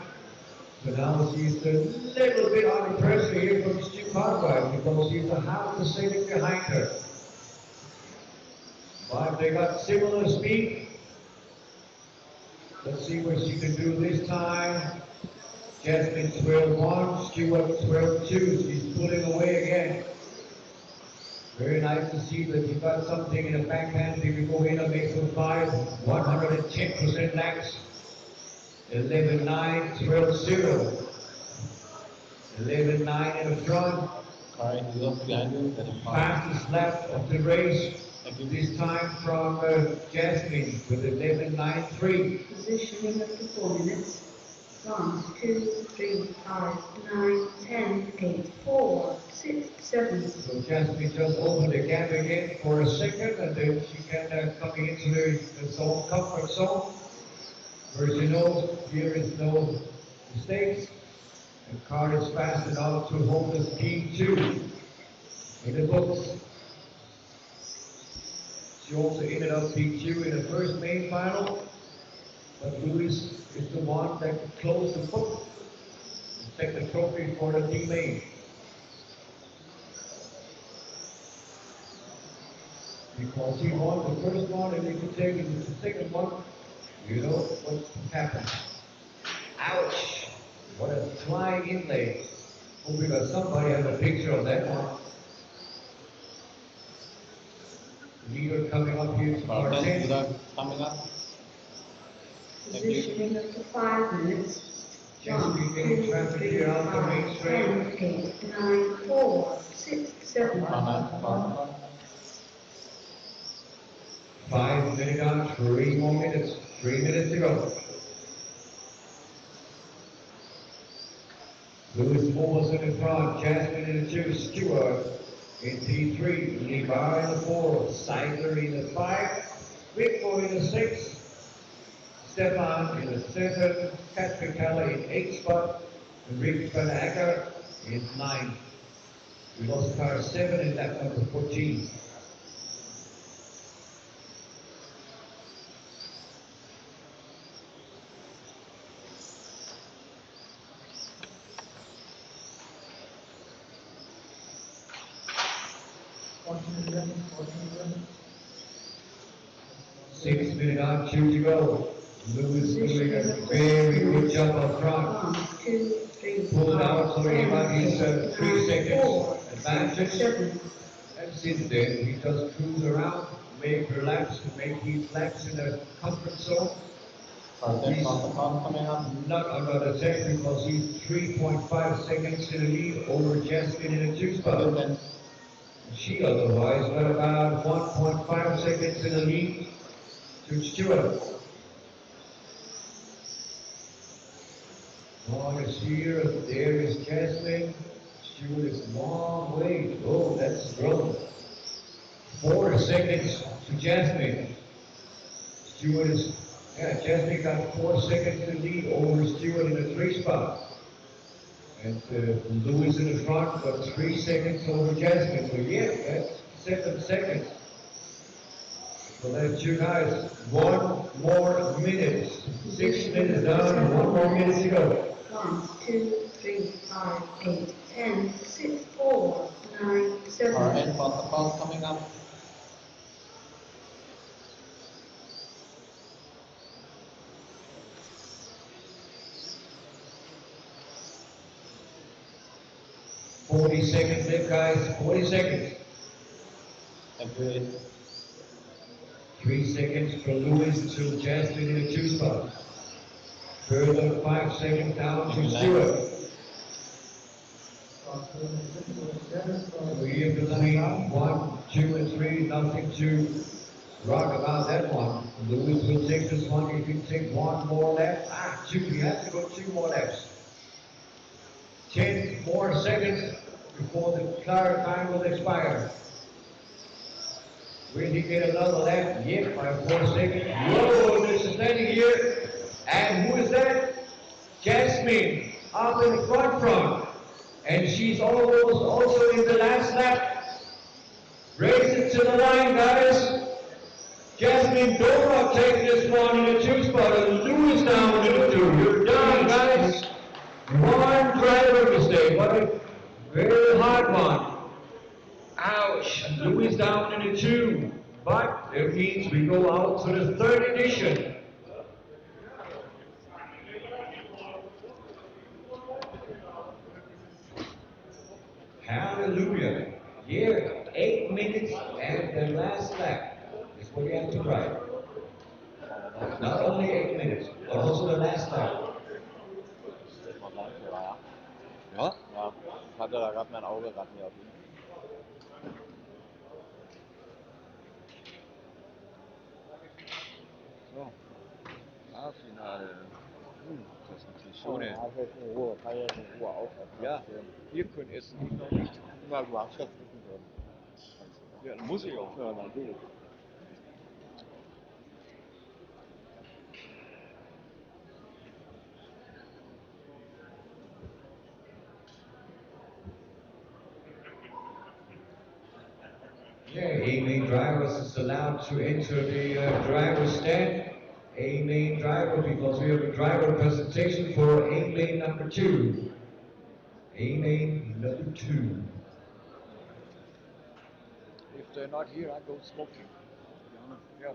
So now she's a little bit under pressure here from Stu Cartwright because he's a half a second behind her. But they got similar speed. Let's see what she can do this time. Jasmine 12-1, Stuart 12-2. She's pulling away again. Very nice to see that you got something in the backhand. If you go in and make some 5, 110% laps. 11-9, 12-0. 11-9 in the front. Fastest lap of the race. This time from Jasmine with 11-9-3. Positioning of the 4 minutes. 1, 2, 3, 5, 9, 10, 8, 4, 6, 7. So Jasmine just opened the gap again for a second, and then she can come into the zone, comfort zone, where she knows here is no mistakes. The car is fast enough to hold the P2 in the books. She also ended up P2 in the first main final, but Lewis is the one that closed the book and take the trophy for the D main. Because he won the first one and he could take it the second one. You know what happened. Ouch! What a flying inlay. Hope we got somebody have a picture of that one. Leader coming up here to our 10. Coming up. Positioning up to 5 minutes. Just beginning traffic here out the main straight. 10, 8, 9, 4, 6, 7. 5 minutes on, 3 more minutes. 3 minutes to go. Lewis Moores in the front, Jasmine in the 2, Stewart in P3, Levi in the 4, Seidler in the 5, Victor in the 6, Stefan in the 7, Catherine Keller in 8 spot, and Rick Van Acker in 9. We lost car 7 and lap number 14. Six minutes on, 2 to go. Lewis doing a very good job up front. 1, 2, 3, Pulled out, so he got his 3 seconds 4, advantage. 7. And since then, he just cruise around, make her laps, make his laps in the comfort zone. He's not under the tech because he's 3.5 seconds in the lead over Jasmine in the 2 spot. She otherwise got about 1.5 seconds in the lead to Stewart. Oh, it's here, there is Jasmine. Stewart is a long way. Oh, that's wrong. 4 seconds to Jasmine. Stewart is, Jasmine got 4 seconds to lead over Stewart in the 3 spot. And Lewis in the front got 3 seconds over Jasmine. So yeah, that's 7 seconds. So that's you guys. 1 more minute. 6 minutes down, 1 more minute to go. 1, 2, 3, 5, 8, 10, 6, 4, 9, 7. Our end protocol coming up. $40 seconds left, guys. 40 seconds. Agreed. 3 seconds for Lewis to Jasmine in the 2 spot. Further 5 seconds down to Stewart. So here between 1, 2, and 3, nothing to rock about that one. Lewis will take this one if he take 1 more lap. 2, he has to go 2 more laps. 10 more seconds before the car time will expire. Will he get another lap? Yep, by 4 seconds. Whoa, there's a landing here. And who is that? Jasmine, up in the front. And she's almost also in the last lap. Race it to the line, guys. Jasmine, don't not take this one in the 2 spot. And Lewis down in the 2. You're done, guys. 1 driver mistake. What a very hard one. Ouch. Lewis down in the 2. But it means we go out to the 3rd edition. Hallelujah. Yeah, 8 minutes and the last lap is what you have to drive. Not only 8 minutes, but also the last lap. Ja? Ja, ich hatte da gerade mein Auge gerade nicht auf ihn. So, A-Finale. Präsentation. Ja, ihr könnt essen, ich noch nicht. Na, du hast ja zwischendrin. Ja, dann muss ich auch. Ja, natürlich. Yeah, A-main drivers is allowed to enter the driver's stand. A-main driver, because we have a driver presentation for A-main number 2. A-main number 2. they're not here, I go smoking. Gerne. Ja. Da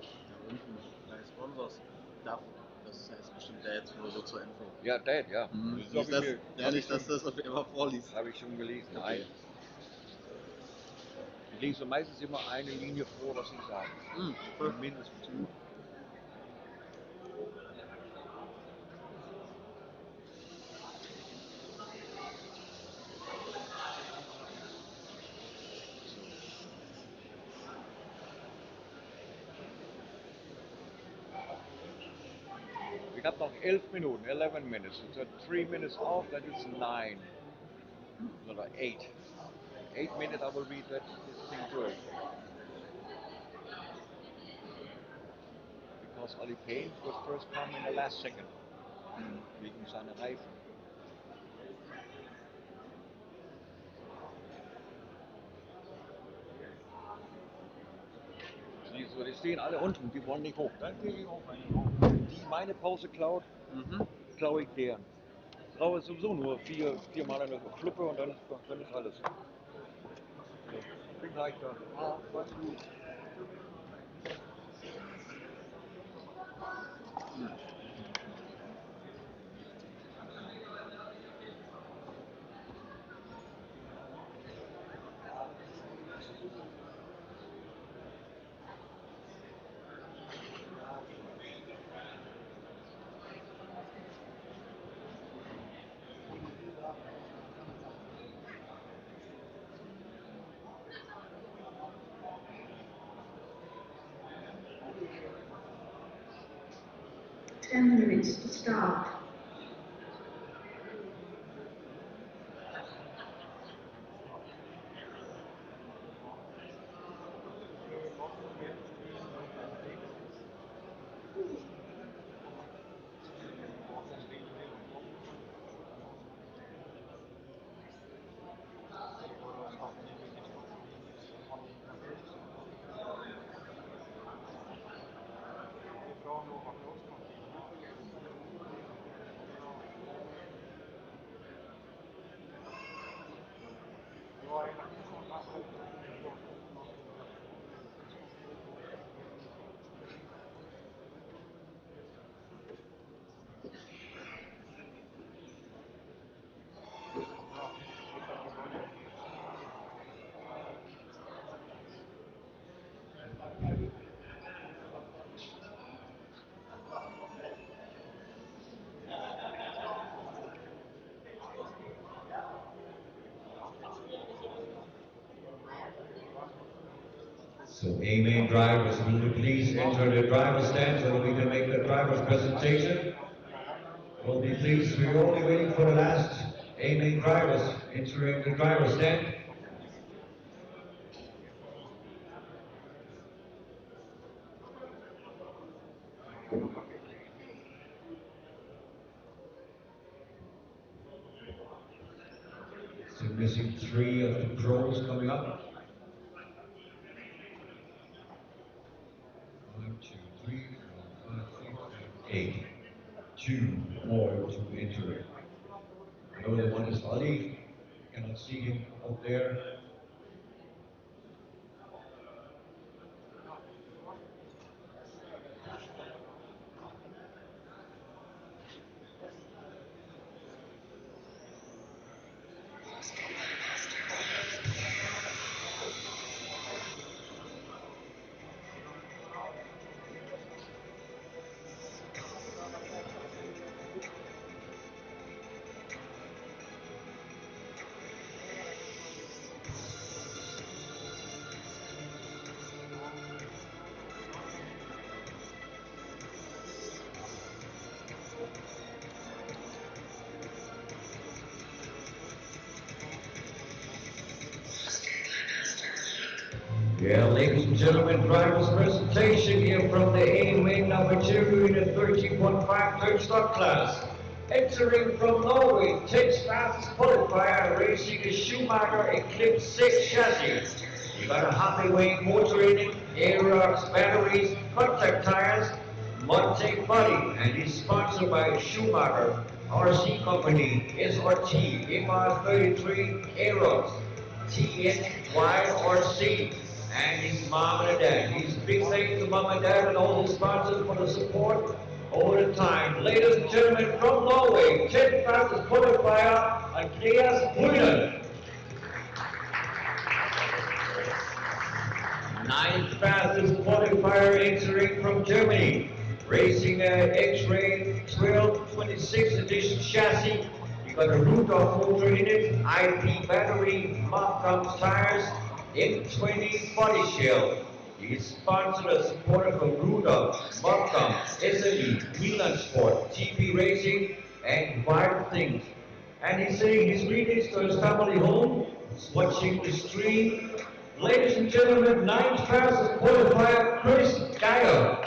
unten bei Sponsors. Das heißt bestimmt Dad, nur so zur Info. Ja, Dad, ja. Nicht, Das dass, dass das auf immer vorliest. Habe ich schon gelesen. Okay. Nein. Ich lese meistens immer eine Linie vor, was sie sagen. Cool. Mindestens. Ich habe noch 11 Minuten, 11 minutes. So 3 minutes off, that is 9. No, 8. 8 minutes I will read that this thing through. Because Oli Payne would first come in the last second. Wegen seiner Reifen. Die stehen alle unten, die wollen nicht hoch. Dann gehe ich hoch. Die meine Pause klaut, klaue ich deren. Ich brauche sowieso nur viermal eine Fluppe und dann ist alles. So, bin gleich da. Mach's gut. Minutes to start. So A-main drivers, will you please enter the driver's stand so that we can make the driver's presentation? We'll be pleased, we're only waiting for the last A-main drivers entering the driver's stand. So missing 3 of the pros coming up. 1, 2, 3, 4, 5, 6, 7, 8. 2 more to enter it. I know the one is Ali. Cannot see him up there. Yeah, ladies and gentlemen, driver's presentation here from the A-main number 2 in the 13.5 third stock class. Entering from Norway, takes fastest qualifier, racing a Schumacher Eclipse 6 chassis. You got a Honeyway motor in it, Aerox batteries, contact tires, Monte body, and is sponsored by Schumacher, RC Company, SRT, MR33, Aerox, TNYRC. and his mom and dad. He's big thanks to mom and dad and all the sponsors for the support over the time. Ladies and gentlemen, from Norway, 10th fastest qualifier, Andreas Brunner. 9th fastest qualifier entering from Germany, racing X-Ray 1226 edition chassis. You got a Rudolph motor in it, IP battery, Mopcom tires, M20 body shell. He's sponsored and supported from Rudolph, Mopcom, SME, Milan Sport, TP Racing, and Wild Things. And he's saying his greetings to his family home, he's watching the stream. Ladies and gentlemen, 9th fastest qualifier, Chris Geyer.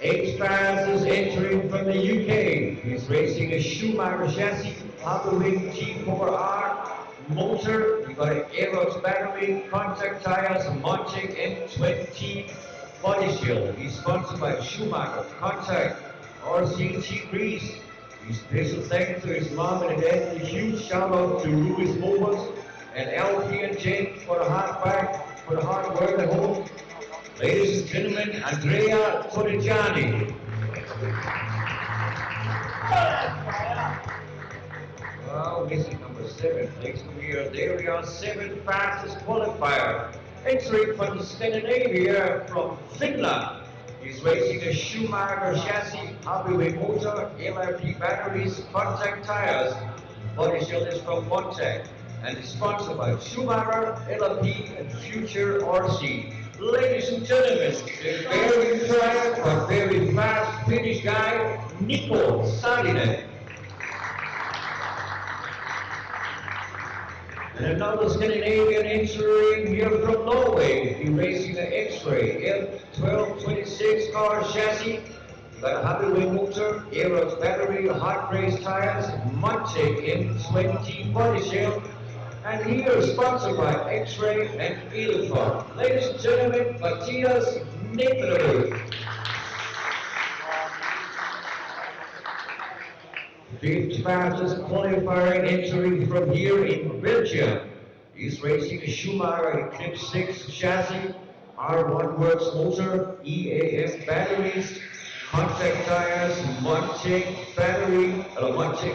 8th fastest entering from the UK. He's racing a Schumacher chassis, Hobblewing T4R motor. You got an Aerox battery, contact tires, Montec M20 body shield. He's sponsored by Schumacher, Contact, RCT Grease. His special thanks to his mom and dad. A huge shout out to Louis Mobus and LP and Jake for the hard work at home. Ladies and gentlemen, Andrea Torrigiani. Well, missing number 7 place here. There we are, 7th fastest qualifier. Entering from Scandinavia, from Finland. He's racing a Schumacher chassis, Hobblewing motor, LRP batteries, contact tires. Body shield is from Montec and is sponsored by Schumacher, LRP, and Future RC. Ladies and gentlemen, the very fast but very fast Finnish guy, Nico Salinen. And another Scandinavian entering here from Norway. He's racing an X-Ray F1226 car chassis. You got a Hobblewing motor, Aerox battery, hot race tires, Montec M20 body shell. And here sponsored by X-Ray and Elefant. Ladies and gentlemen, Matthias Nicolai. 5th fastest qualifier entering from here in Belgium. He's racing a Schumacher Eclipse 6 chassis, R1 Works motor, EAF batteries, contact tires, Montec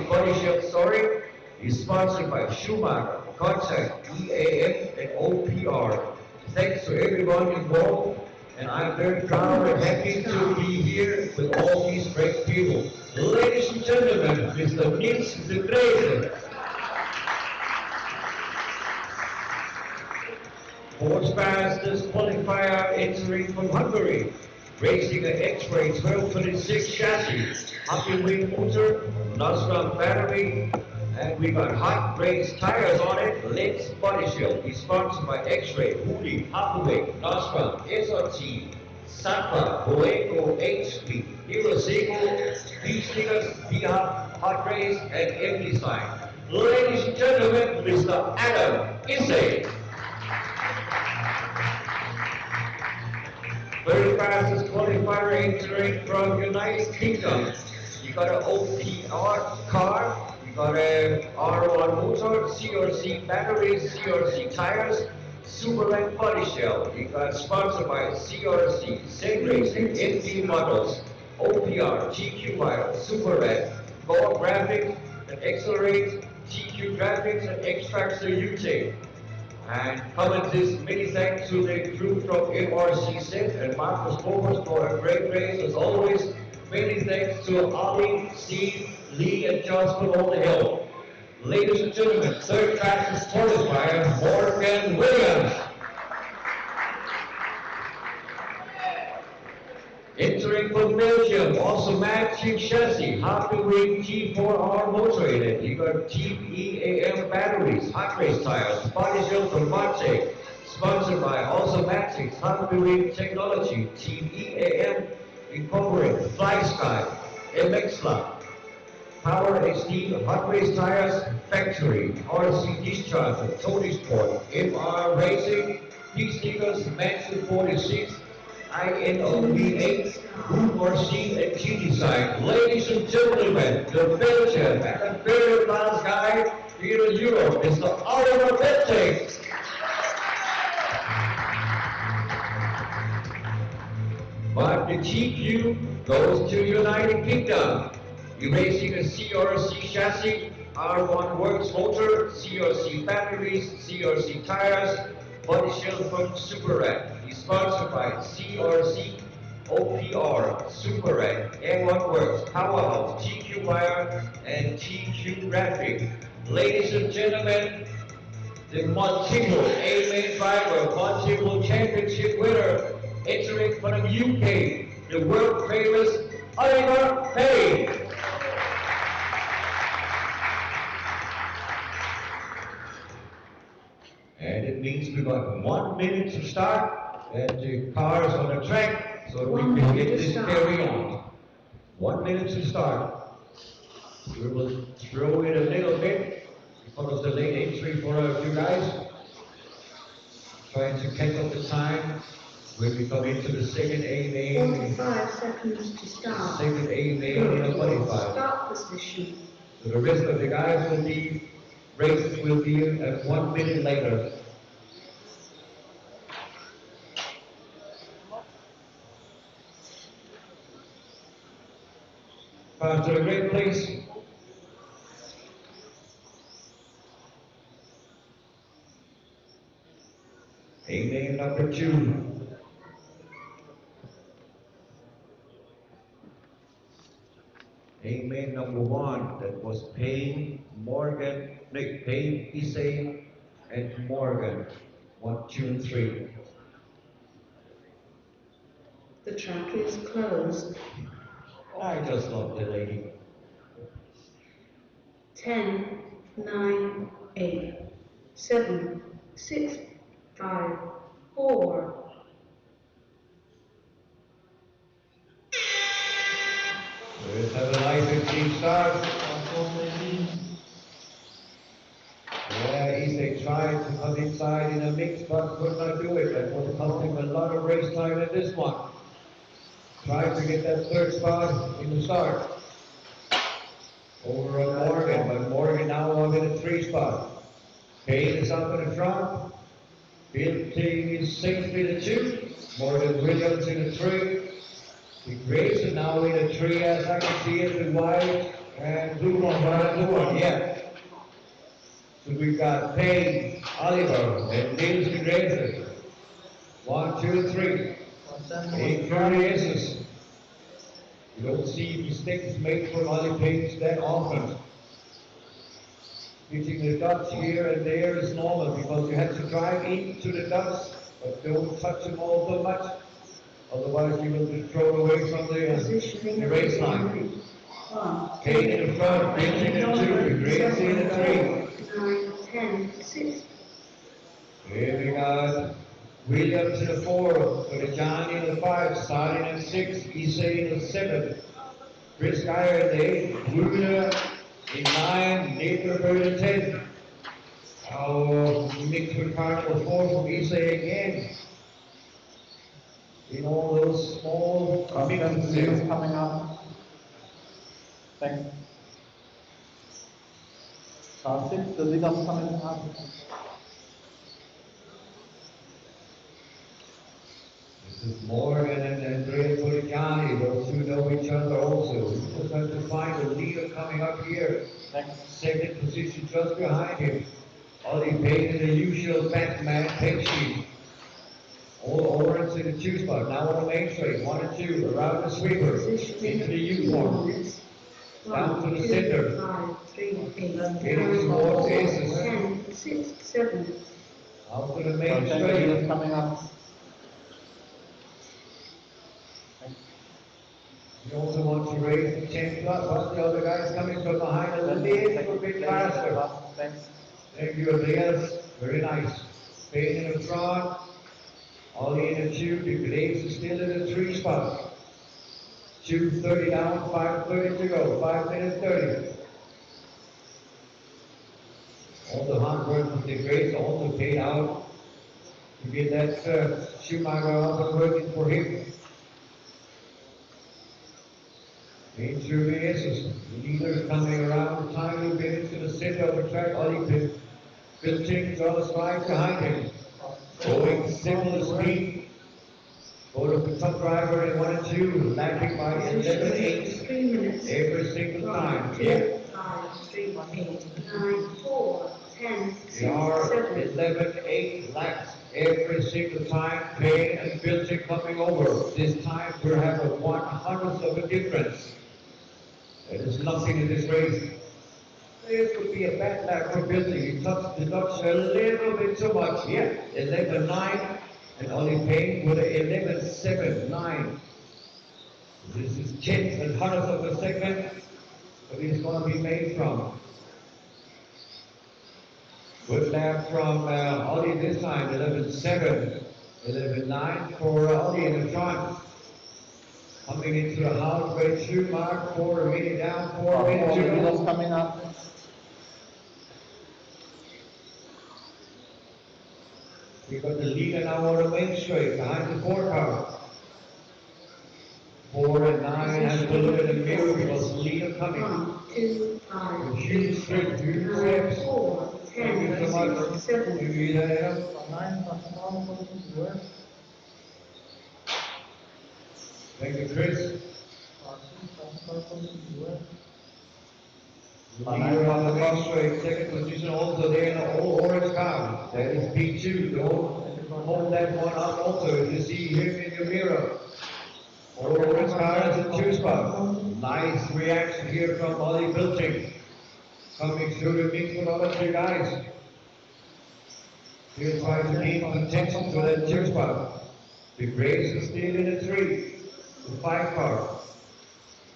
body shell, sorry. He's sponsored by Schumacher, Contact, EAF, and OPR. Thanks to everyone involved, and I'm very proud and happy to be here with all these great people. Ladies and gentlemen, Mr. Nils de Greve. 4th fastest qualifier entering from Hungary, racing an X-Ray 1226 chassis, Hobblewing motor, Nostrum battery, and we got hot race tires on it, Lenz body shield. He's sponsored by X-Ray, Hoodie, Hobblewing, Nostrum, SRT, Sapa, Boeco, HP, Hiroseco, V-Stickers, V-Hub, Hot Race, and M-Design. Ladies and gentlemen, Mr. Adam Isse. 3rd fastest qualifier entering from United Kingdom. You got an OPR car, you got a R1 motor, CRC batteries, CRC tires, Superman body shell. You got sponsored by CRC, Zen Racing, MD models, OPR, GQ Wire, Superman, Gore Graphics, and Accelerate, GQ Graphics, and Extractor UK. And comment this many thanks to the crew from MRC Set and Marcus Bowers for a great race as always. Many thanks to Ali, Steve, Lee, and Josh for all the help. Ladies and gentlemen, 3rd fastest qualifier, Morgan Williams. Entering from Belgium, also matching chassis, Hobblewing T4R motor in it. You got Team EAM batteries, hot race tires, body shield from Montec, sponsored by also Matchings, Hobblewing Technology, Team EAM Incorporated, Fly Sky, MXLA, Power HD, hot race tires, Factory, RC Discharger, Tony Sport, MR Racing, P-Stickers, Mansion 46, INOV8, RC, and G-Design. Ladies and gentlemen, the Belgian and the very last guy, here in Europe, Mr. Oliver Bentley. But the GQ goes to United Kingdom. Erasing a CRC chassis, R1 Works motor, CRC batteries, CRC tires, body shell from Super-Red. He's sponsored by CRC, OPR, Super-Red, R1 Works, Powerhouse, GQ Wire, and GQ Graphic. Ladies and gentlemen, the multiple A-main driver, multiple championship winner, entering from the UK, the world famous Oliver Payne. And it means we got 1 minute to start, and the cars on the track, so we can get this carry on. 1 minute to start. We will throw it a little bit because of the late entry for you guys. Trying to catch up the time when we come into the second A main. 45 seconds to start. Second A main in a 45. Start position. So the rest of the guys will be, race will be at 1 minute later. Pass to the great place. A-main number 2. A-main number 1, that was Payne, Morgan, Payne, Issei, and Morgan. 1, 2, and 3. The track is closed. I just love the lady. 10, 9, 8, 7, 6, 5, 4. Let's have a nice and clean start. Yeah, Issei tried to come inside in a mix, but could not do it. That was costing a lot of race time in this one. Tried to get that third spot in the start. Over on Morgan, but Morgan now up in the 3 spot. Payne is up in the front. Building is safely the 2. Morgan Williams in the 3. The Grayson now in the 3 as I can see it, the white and blue one, yeah. So we've got Payne, Oliver, and Nils de Grayson. 1, 2, 3. 8 aces. You don't see mistakes made from Ollie Payne that often. Hitting the dots here and there is normal because you have to drive into the dots, but don't touch them all so much. Otherwise you will be thrown away from the race line. Payne in the front, Payne in the 2, Grayson in the 3. 9, 10, 6. Here we got Williams in the 4, Johnny in the 5, starting at 6, Issei in the 7, Chris Geyer in the 8, Brüder in 9, Naperberg in 10. Our mixed with Carnival 4 from Issei again. In all those small mixes coming up. Thanks. Car 6, the leaders coming up. This is Morgan and Andrea Poligiani. Those two know each other also. We just have to find a leader coming up here. Second position just behind him. Ollie Payne in the usual Batman Pesci. All orange in the 2 spot. Now on the main straight. 1 and 2. Around the sweeper. Into the U-form. Down to the center. 5, 3, 8, getting towards aces. 10, 6, 7. Out to the main straight. Coming up. You also want to raise the 10 plus. Watch the other guys coming from behind a little bit faster. Thank you, Andreas. Very nice. Payne in the front. Ollie in the 2. The Graves is still in the 3 spot. 2:30 down, 5:30 to go. 5 minutes 30. All the hard work of the Graves also paid out to get that Schumacher up and working for him. Into the aces. The leader is coming around a tiny bit into the center of the track, Ollie Bilting just right behind him. Going similar speed. For the top driver in 1 and 2, lapping by 11.8 3 minutes. every single time. 2, Yeah. 5, 3, 8, 9, 4, 10, 6, They are 7. 11.8 laps every single time. Payne and Bilting coming over. This time we have a 1/100th of a difference. There is nothing in this race. This would be a bad lap for Bilting. He touched the Dutch a little bit too much. Yeah, 11.9. And Ollie Payne with a 11.79. This is 10th and 100th of a second, but he's going to be made from. Good lap from Ollie this time, 11.7. 11.9 for Ollie in the front. Coming into the halfway through mark, 4 minute down, 4 minutes to go. Coming up. We got the leader now on the main straight behind the 4 car. 4 and 9 has to look at the mirror because the leader coming. 1, 2, 5, Huge straight, huge 9, steps. 4, Thank you 10, so much. 6, 7. You need that. 9 transform positions where? Thank you, Chris. Transfer positions where? Leader on the cross straight, second position also there in the old orange car. That is P2. Don't hold that one up also if you see him in your mirror. Old orange car is a 2 spot. Nice reaction here from Ollie Bilting. Coming through the mix with other 2 guys. He'll try to keep contention to that 2 spot. The Grace is still in a 3. The 5 car.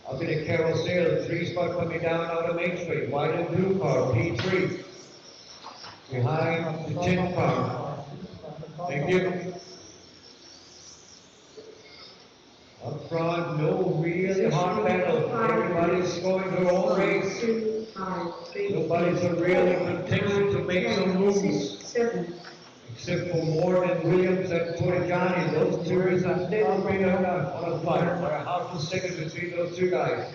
Up in the carousel, 3 spot coming down out of Main Street. White and blue car, P3. Behind the 10 car. Thank you. Up front, no really hard battle. Everybody's going their own race. 2, 5, 3, Nobody's a really contention to make some moves. 7. Except for Morgan Williams and Torrigiani. Those 2 is a little bit on a fight. For a half a second between those 2 guys.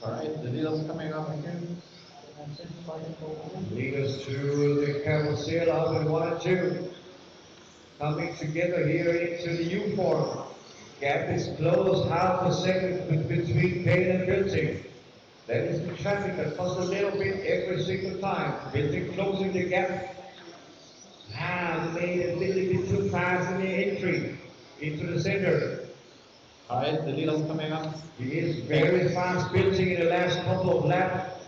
Alright, the leader's coming up again. Leaders to the carousel out in 1 and 2. Coming together here into the U-form. Gap is closed, half a second between Payne and Bilting. That is the traffic that costs a little bit every single time. Bilting closing the gap. Made it a little bit too fast in the entry into the center. Alright, the leader's coming up. He is very fast Bilting in the last couple of laps.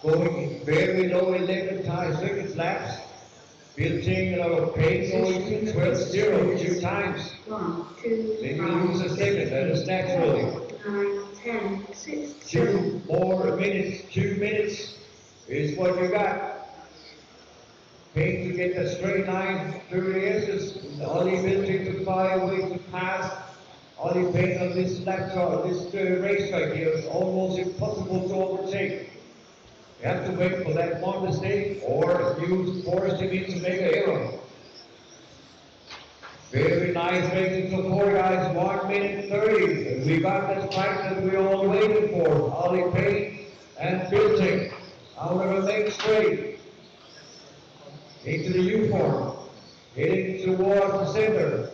Going very low 11 seconds laps. Bilting and Payne going to 12-0 2 times. 1, 2, Then you lose a second, that is naturally. 9, 10, 6, 2 more minutes, 2 minutes is what you got. Payne to get a straight line through the S's. Ollie Bilting to fly away to pass. Ollie Payne on this lap, this racetrack here is almost impossible to overtake. You have to wait for that one mistake or you force him in to make an error. Very nice racing for 4 guys, 1 minute 30. And we got that fight that we all waited for. Ollie Payne and Bilting out of the main straight. Into the U-form. Heading towards the center.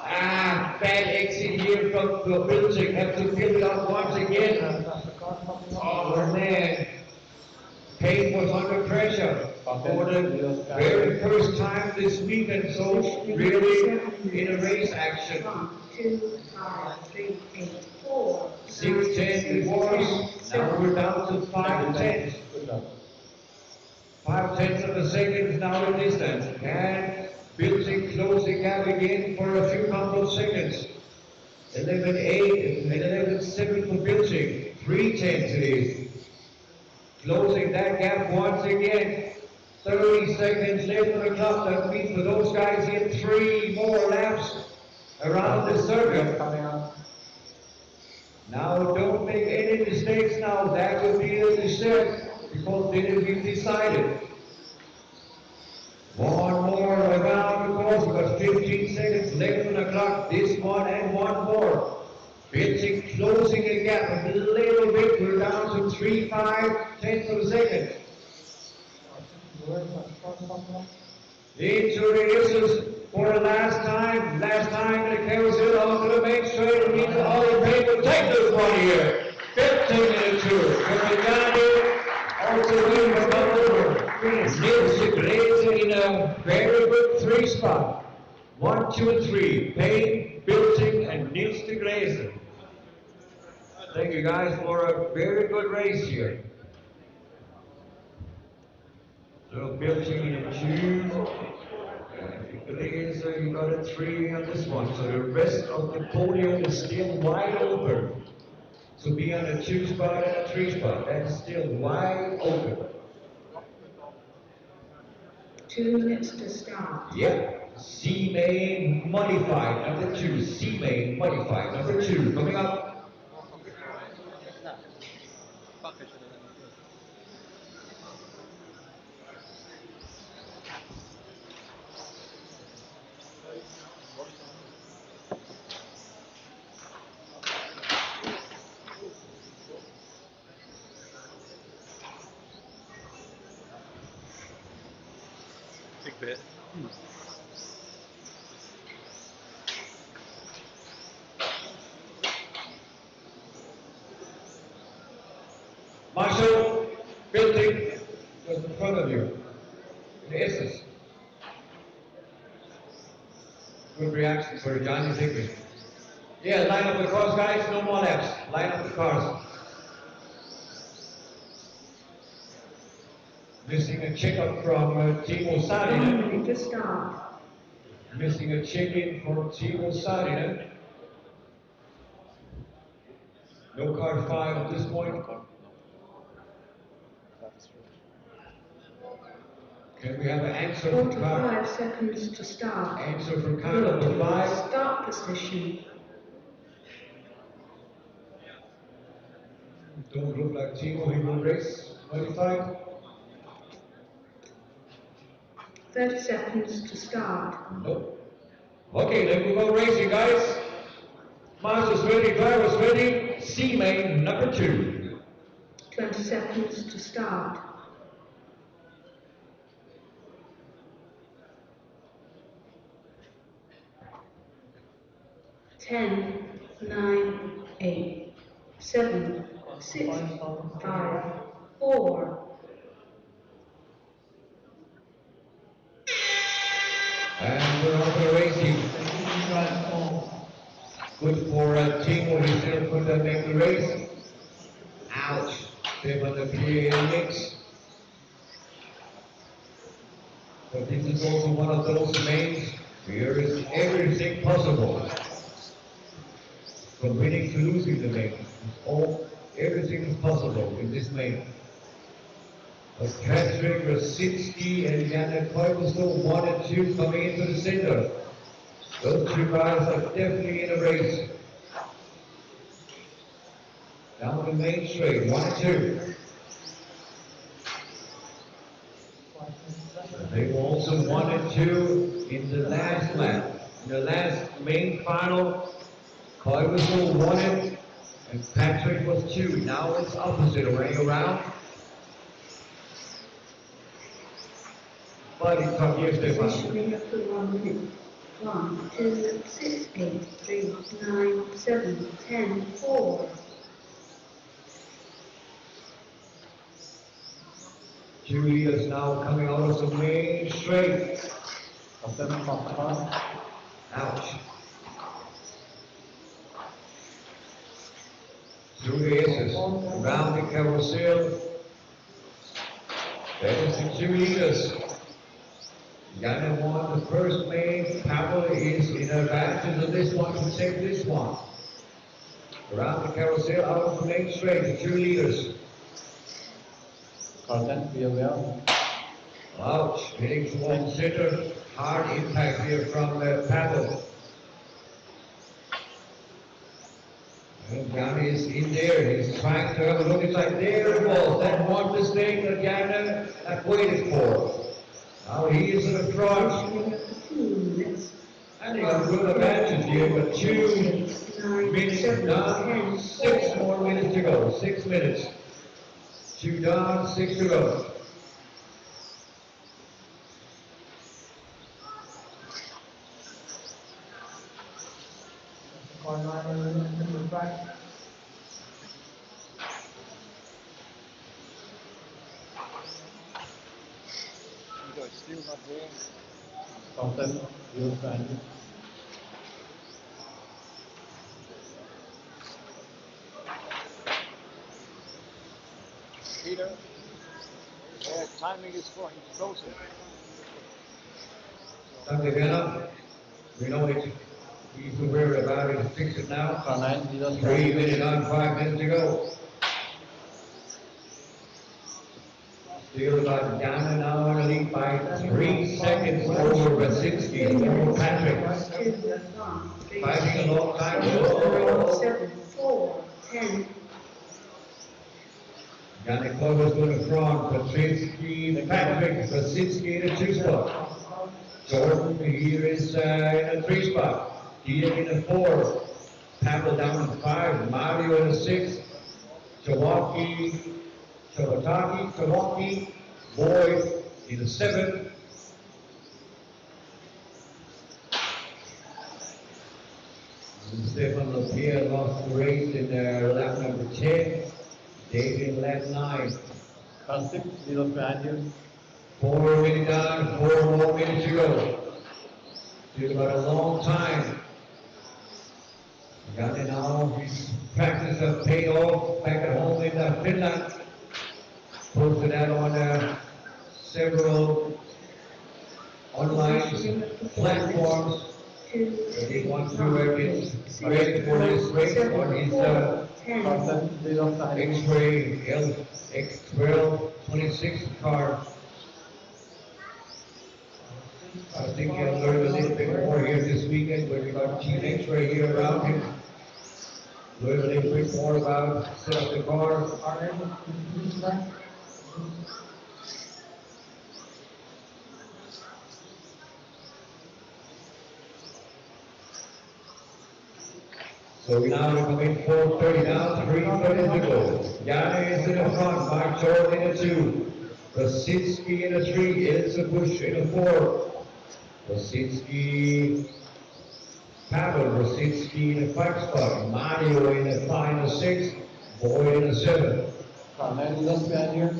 Bad exit here from the Bilting. Have to build it up once again. Oh man. Payne was under pressure for the very first time this weekend, so really in a race action. 1, 2, 5, 3, 8, 4. 6:10 it was, now we're down to 5:10. 5/10 of a second is now the distance. And Bilting closing gap again for a few couple of seconds. 11.8 and 11.7 for Bilting. 3:10 it is. Closing that gap once again. 30 seconds left on the clock. That means for those guys in 3 more laps around the circuit. Now don't make any mistakes now. That will be the decision because then it will be decided. One more around the course. We've got 15 seconds left on the clock. This one and one more. Bilting closing the gap a little bit. We're down to 3/5 of a second. Into the issues for the last time the carousel onto the main straight. We need the Olive Paper take this one here. 15 minute tour. Copenhagen also win from over. Nils de Grace in a very good 3 spot. 1, 2, and 3. Payne, Bilting, and Nils de Grace. Thank you guys for a very good race here. So Bilting in a 2. You got a 3 on this one. So the rest of the podium is still wide open. To be on a 2 spot and a 3 spot, that's still wide open. 2 minutes to start. Yep. C-Main modified, number 2. C-Main modified, number 2. Coming up. Big bit. Marshall, Bilting was in front of you. The S's. Good reaction for Johnny Zickley. Yeah, line up the cars, guys. No more laps. Line up the cars. Missing a checkup from Timo Saarinen. 1 minute to start. Missing a check-in from Timo Saarinen. No car 5 at this point. Can we have an answer from car? 45 seconds to start. Answer from car number 5. Start position. Don't look like Timo, he will race 25. 30 seconds to start. Nope. Okay, then we go racing, guys. Masters ready, drivers ready. C-Main number 2. 20 seconds to start. 10, 9, 8, 7, 6, 5, 4. And we're on the racing. Good for Timo, he still could make the race. Ouch. Step on the PA mix. But this is also one of those mains where is everything possible. From winning to losing the main. Everything is possible in this main. But Patrick Rosicki and Janne Koivusto 1 and 2 coming into the center. Those 2 guys are definitely in a race. Down the main straight, 1 and 2. They were also 1 and 2 in the last lap. In the last main final, Koivusto won it and Patrick was 2. Now it's opposite way around. Positioning up to 1 minute. 1, 2, 6, 8, 3, 9, 7, 10, 4. Julius now coming out of the main straight. Ouch. Julius around the carousel. That is the 2 leaders. Janne won the first main. Pavel is in advantage of this one to take this one. Around the carousel, out of the main straight, the 2 leaders. Ouch, hitting towards the center. Hard impact here from Pavel. And Janne is in there. He's trying to have a look. It's like there it was. That one mistake that Janne had waited for. Now he is in the front. And they got a good advantage here, but 2 minutes down, 6 more minutes to go. 6 minutes. 2 down, 6 to go. Car 9 in the track. You guys still not there? Content, you'll find it. Peter, timing is going closer. Something else? We know it. He's aware about it. Fix it now. Car 9, 3 minutes on, 5 minutes to go. Still about down an hour and lead by 3 seconds over Basinski, over Patrick. Fighting a long time. 7, 4, 10. Yannick Clover's going to front. Basinski, Patrick, Basinski in a 2 spot. Jordan here is in a 3 spot. Dia in a 4. Pavel down in 5. Mario in a 6. Chawaki, Boyd in a 7. And Stefan Lapierre lost the race in lap number 10. David in lap 9. Car 6, Little Spaniard. 4 minutes down, 4 more minutes to go. Still about a long time. Got it now. His practice has paid off back at home in Finland. Posted that on several online platforms. He wants to get ready for this race on his X-Ray X12 26 car. I think he'll learn a little bit more here this weekend when we got Team X-Ray here around him. Learn a little bit more about set up the car. So we now come in 4:30 down, 3:30 to go. Yanni is in the front, Mark Jordan in a 2. Basinski in a 3, Ilse Bush in a 4. Basinski, Pavel Basinski in a 5 spot. Mario in a 5 and a 6. Boyd in a 7. Car 9, Little Spaniard.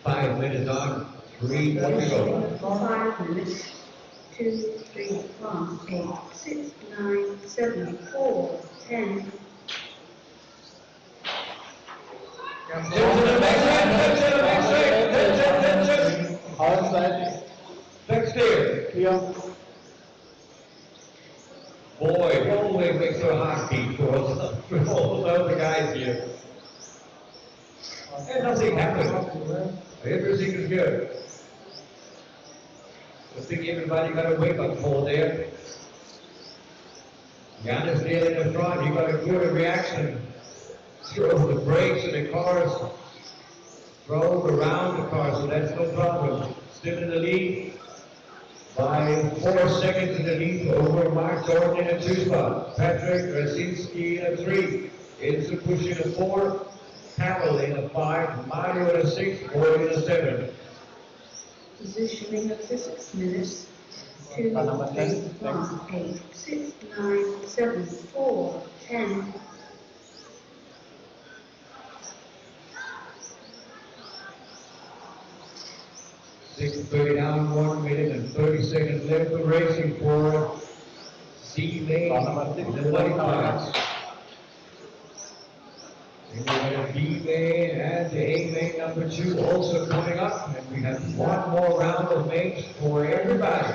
5 minutes on, 3 more to go. 5 minutes. 2, 3, 1, 8, 6, 9, 7, 4, 10. Outside. Next here. Clear. Boy, always makes a heartbeat for all the other guys here. And nothing happened. Everything is good. I think everybody got a wake-up call there. Giannis there in the front, he got a good reaction. Drove the brakes of the cars, drove around the car, so that's no problem. Still in the lead by 4 seconds in the lead over Mark Jordan in a 2 spot. Patrick Rasinski in a 3. It's a push in a 4. Pavel in a 5. Mario in a 6. Boyd in a 7. Positioning of the 6 minutes. 2, 3, 1, 8, 6, 9, 7, 4, 10. .6:30 down, 1 minute and 30 seconds left of racing for C-Main in the white class. And we have B-Main and the A-Main number 2 also coming up, and we have one more round of mains for everybody.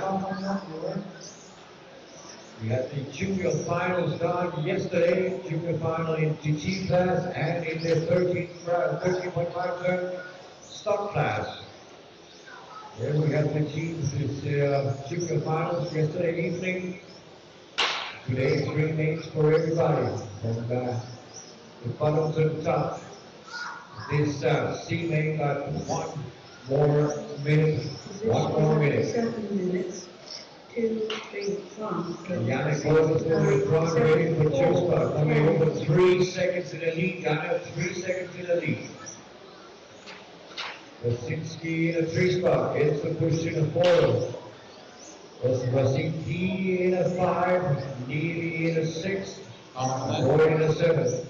We had the junior finals done yesterday, junior final in TT class and in the 13.5 ton stock class. Here we have the teams, this junior finals yesterday evening. Today 3 mains for everybody, from the bottom to the top. This C main got 1 more minutes, 1 more minute. 7 minutes. 2, 3, 1. Yannick Gordon's going in front, waiting for two spots. Coming over 3 seconds in the lead. Yannick, 3 seconds in the lead. Wasinski in a 3 spot. It's a push in a 4. Wasinski in a 5. Neely in a 6. Boyd in a 7.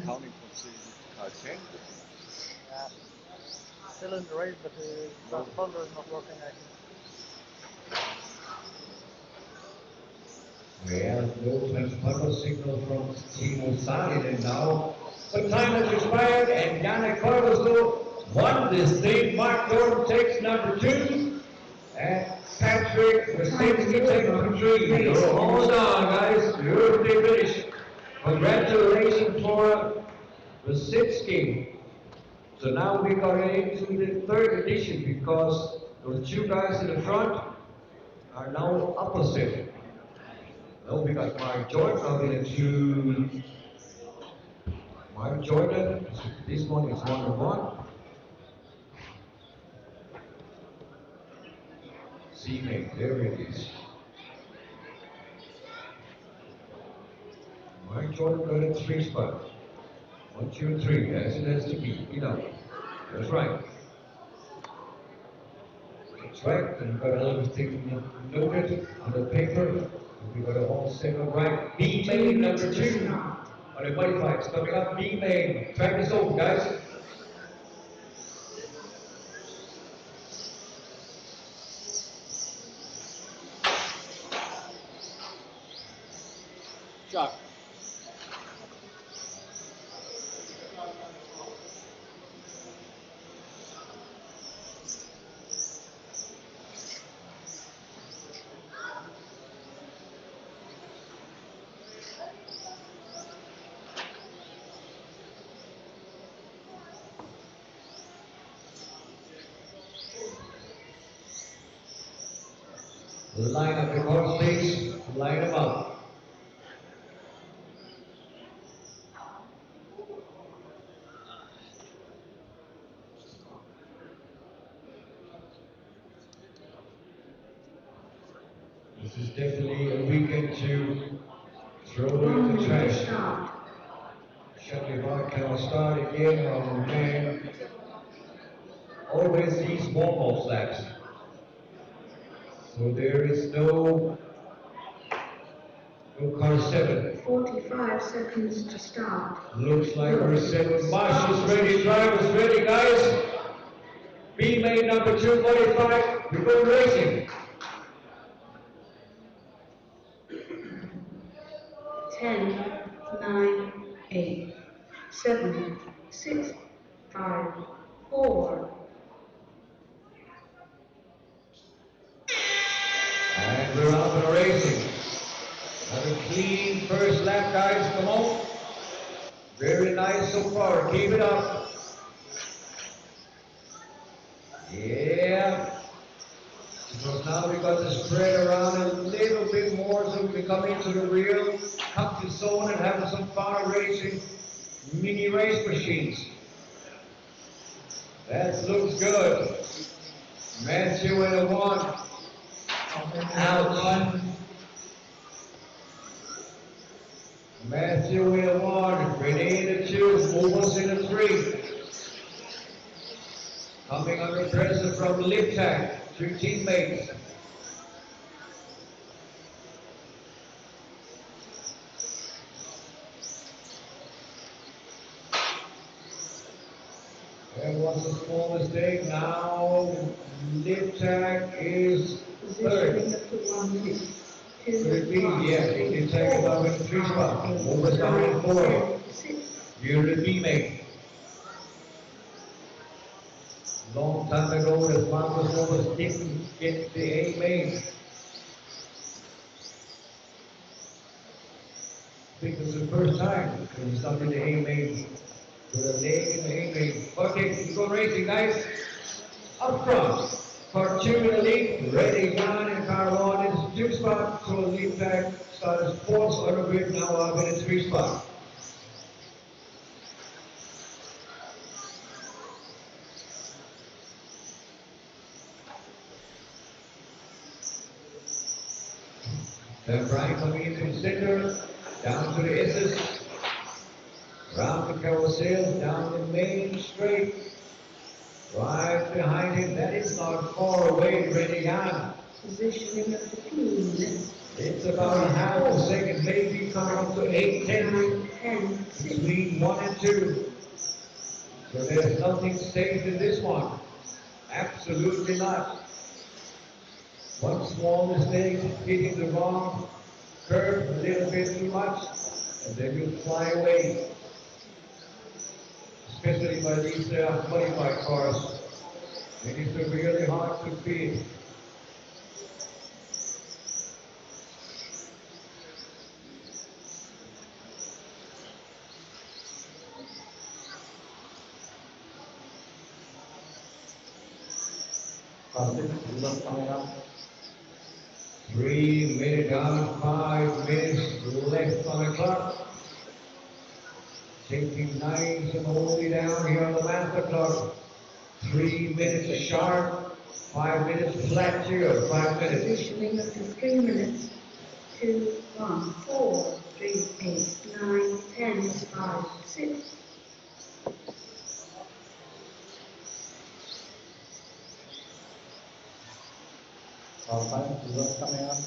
Counting from Carl Chen. Yeah. Still in the race, but the transponder is not working, I think. We have no transponder signal from Timo Saarinen now. But time has expired and Yannick Carloslo won this thing. Mark Gordon takes number 2 and Patrick Wasinski takes number 3. Hold on guys, you're the finish. Congratulations for Wasinski. So now we got into the 3rd edition because those 2 guys in the front are now opposite. Well, we got Mark Jordan coming into Mark Jordan. This one is 1-1. C-mate, there it is. Mark Jordan got a 3 spot. 1, 2, 3. That's it has to be. You know. That's right. That's right. And we got everything noted on the paper. We got it all set up right. B-main number 2. On the modifieds coming up. B-main. Track is open, guys. Chuck. Line up the cars, please. Line them up. This is definitely a weekend to throw in the trash. Shuttle Bar can start again. Oh man. Always these warm-up laps. So there is no car 7. 45 seconds to start. Looks like we're set. Marshall's ready, drivers ready, guys. B-main number 2, 45. We're going racing. 10, 9, 8, 7, 6, 5, 4. And we're off and racing. Have a clean first lap, guys. Come on. Very nice so far. Keep it up. Yeah. Because now we got to spread around a little bit more so we can come into the real comfy zone and have some fun racing mini race machines. That looks good. Matthew in a 1. Out. Matthew in a 1. Renee in a 2. Movos in a 3. Coming under pressure from Liptak. 3 teammates. There was a small mistake. Now Liptak is 3rd. Could be, yeah. Liptak is up in 3 spot. Movos down in 4. You're the B-mate. Long time ago, the Marcus Movos didn't get the A main. was the first time when he started the A-main with a leg in the A-main. Okay, we go racing, guys. Up front. Car 2 in the lead, ready, down, and car 1 is 2 spot, so the lead track starts 4th on the grid, now up in a 3 spot. Then Brian coming into the center, down to the S's, round the carousel, down the main straight, right behind him, that is not far away, ready on. Positioning of the team. It's about a half a second, maybe coming up to 8, 10, between 1 and 2. So there's nothing safe in this one. Absolutely not. One small mistake, hitting the wrong curve a little bit too much, and then you fly away. Especially by these modified cars. It is really hard to beat. Coming up. 3 minutes down, 5 minutes left on the clock. Taking nice and holding down here on the master clock. 3 minutes sharp, 5 minutes flat here, 5 minutes. Positioning of the 3 minutes. 2, 1, 4, 3, 8, 9, 10, 5, 6. Coming up.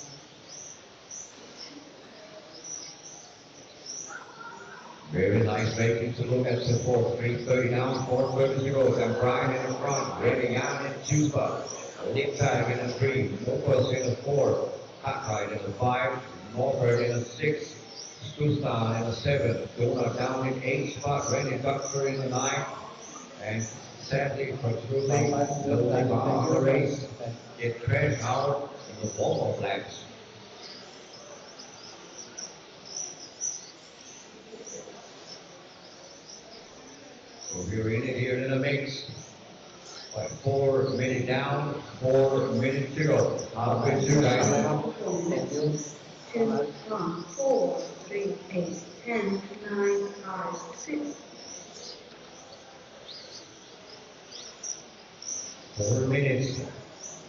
Very nice making to look at support. 3:30 down, 4:30 to go. Then Brian in the front, ready on in 2 spot. Lip tag in a 3, Mopus in a 4, Hackright in a 5, Norbert in a 6, Stustan in a 7, Donut down in 8 spot, Randy Doctor in a 9, and sadly protruding on the race, get crashed out in the ball of laps. So we're in it here in the mix. By 4 minutes down, 4 minutes to go. How good you guys? 2, 1, 4, 3, 8, 10, 9, 5, 6. 4 minutes.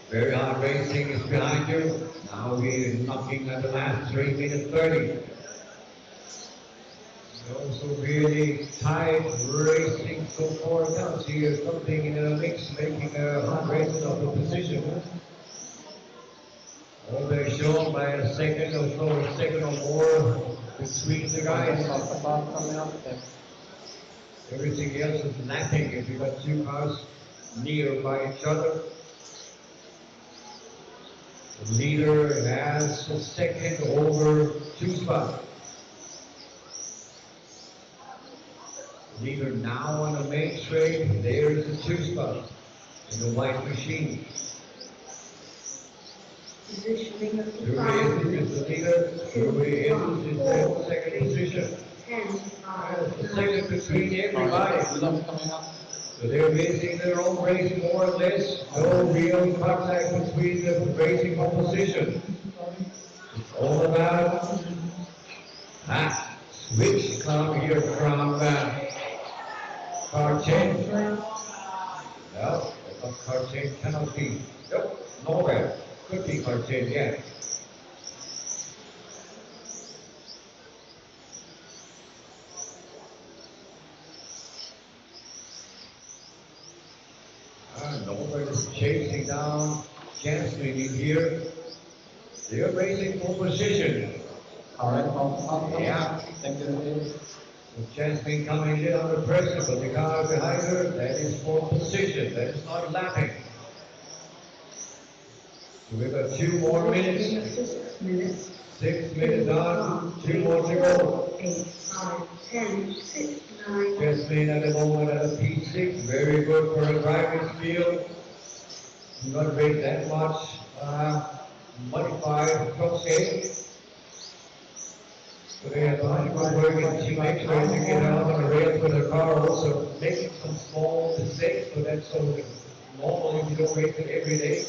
Very hard racing is behind you. Now we're knocking at the last 3 minutes 30. Also really tight racing so far. Now see something in the mix making a hard racing of the position. Already shown by a second or so, a second or more between the guys. Everything else is lacking if you got 2 cars near by each other. The leader has a second over 2 spots. Leader now on the main straight, there is a 2 spot in the white machine. Positioning of the Jury is the leader, Jury is in the second position. 10, 5, The second between everybody. So they're racing their own race more or less. No real contact between the racing opposition. It's all about switch come here from car 10. No, car 10 cannot be. Nope, nowhere. Could be car 10, yeah. Norbert is chasing down Jansen in here. They're racing for position. All right, yeah. Thank you. Jansen coming in under pressure, but the car behind her, that is for position. That is not lapping. So we've got 2 more minutes. 6 minutes. 6 minutes on, 2 more to go. 8, 5, 10, 6, 9. Jasmine at the moment at a P6, very good for a driving field. Not rate that much modified cross gate. So they have a lot of good work in Team X-Ray to get out on the rails with their car, also making some small mistakes, but that's so normal if you don't race it every day.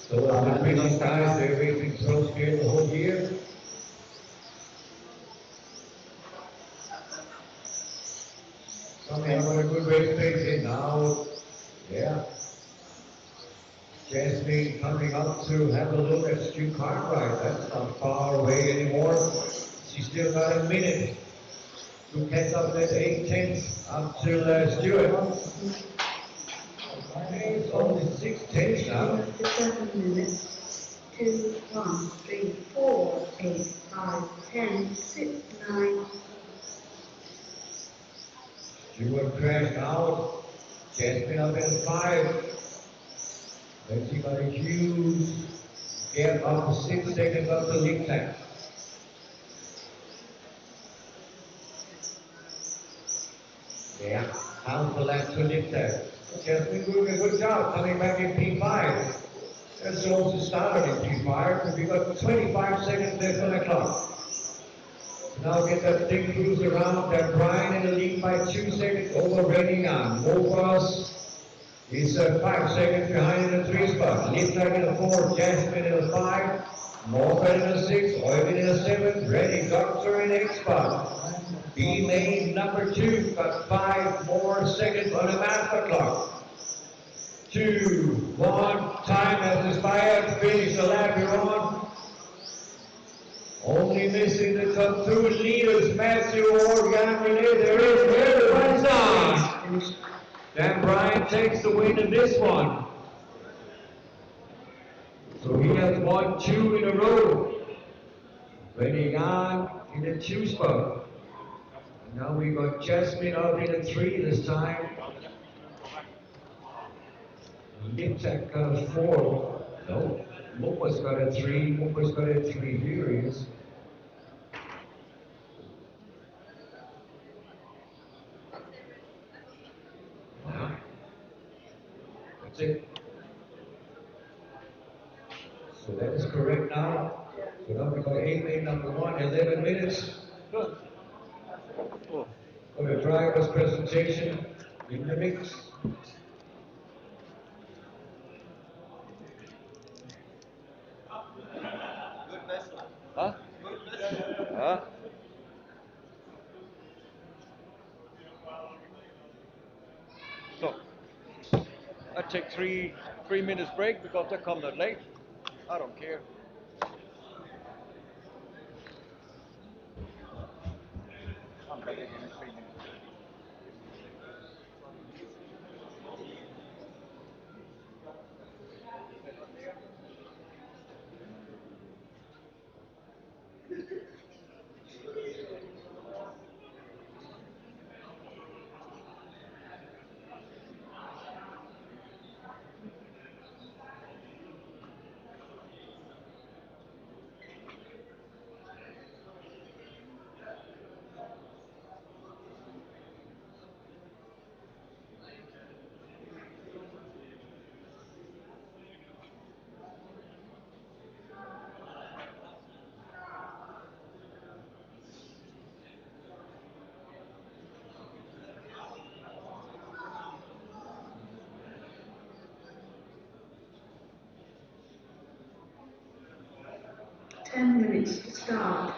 So the British guys, they're racing so scared the whole year. Some have got a good race pace in now. Yeah. Jasmine coming up to have a look at Stu Cartwright. That's not far away anymore. She's still got a minute to catch up that 8/10 up to Stewart. It's only 6/10 now. 7 minutes. 2, 1, 3, 4, 8, 5, 10, 6, 9. Stewart crashed out. Jasmine up at 5. Then she got a huge gap up to 6 seconds up to lead time. Yeah, half a lap to lead time. Jasmine doing a good job coming back in P5. That's also started in P5, and we got 25 seconds left on the clock. Now get that thing cruise around, that Brian in the lead by 2 seconds over Reningan. Mofas is 5 seconds behind in the 3 spot. Liptak in the 4, Jasmine in the 5, Morgan in the 6, Oyvind in the 7, Ready Doctor in the 8 spot. B-Main number 2 got 5 more seconds on the master clock. 2, 1, time has expired, finish the lap you're on. Only missing the top 2 leaders, Matthew Organ, there is, everybody's on. Dan Bryan takes the win in this one. So he has won 2 in a row. Renegan in the 2 spot. And now we got Jasmine up in the 3 this time. Liptak got a 4. No, Mopa's got a 3. Mopa's got a 3. Here he is. That's it. So that is correct now. So now we got 8 number 1, 11 minutes. Good. For the driver's presentation in the mix. Huh? Huh? So, I take three minutes break because I come that late. I don't care. I'm back again in 3 minutes. Minutes to start.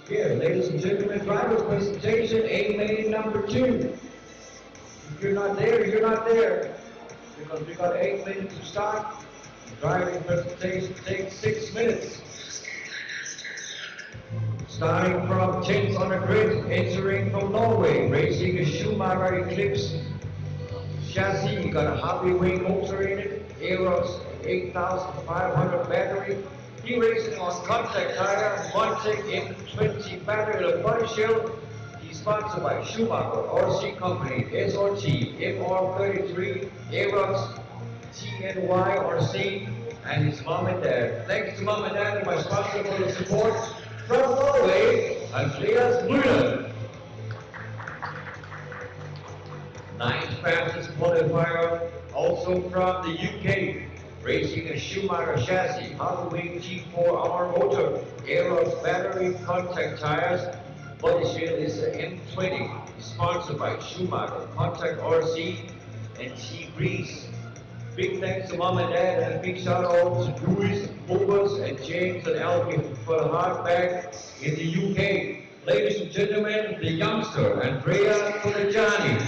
Here, ladies and gentlemen, driver's presentation, A main number 2. If you're not there, you're not there. Because we got 8 minutes to start. The driving presentation takes 6 minutes. Starting from 10th on the grid, entering from Norway, racing a Schumacher Eclipse chassis. You got a hobby wing motor in it, Aerox 8500 battery. He racing on contact tire, Montec M20 battery and body shell. He's sponsored by Schumacher, RC Company, SRT, MR33, Aerox, TNY, RC, and his mom and dad. Thanks to mom and dad and my sponsor for the support. From Norway, Andreas Müller. 9th fastest qualifier, also from the UK, racing a Schumacher chassis, Halloween G4R motor, Aerox battery, contact tires, body shield is a M20, sponsored by Schumacher, Contact RC, and T-Grease. Big thanks to mom and dad, and a big shout out to Louis, Movers, and James and Alvin for the hard bag in the UK. Ladies and gentlemen, the youngster, Andrea Collegiani.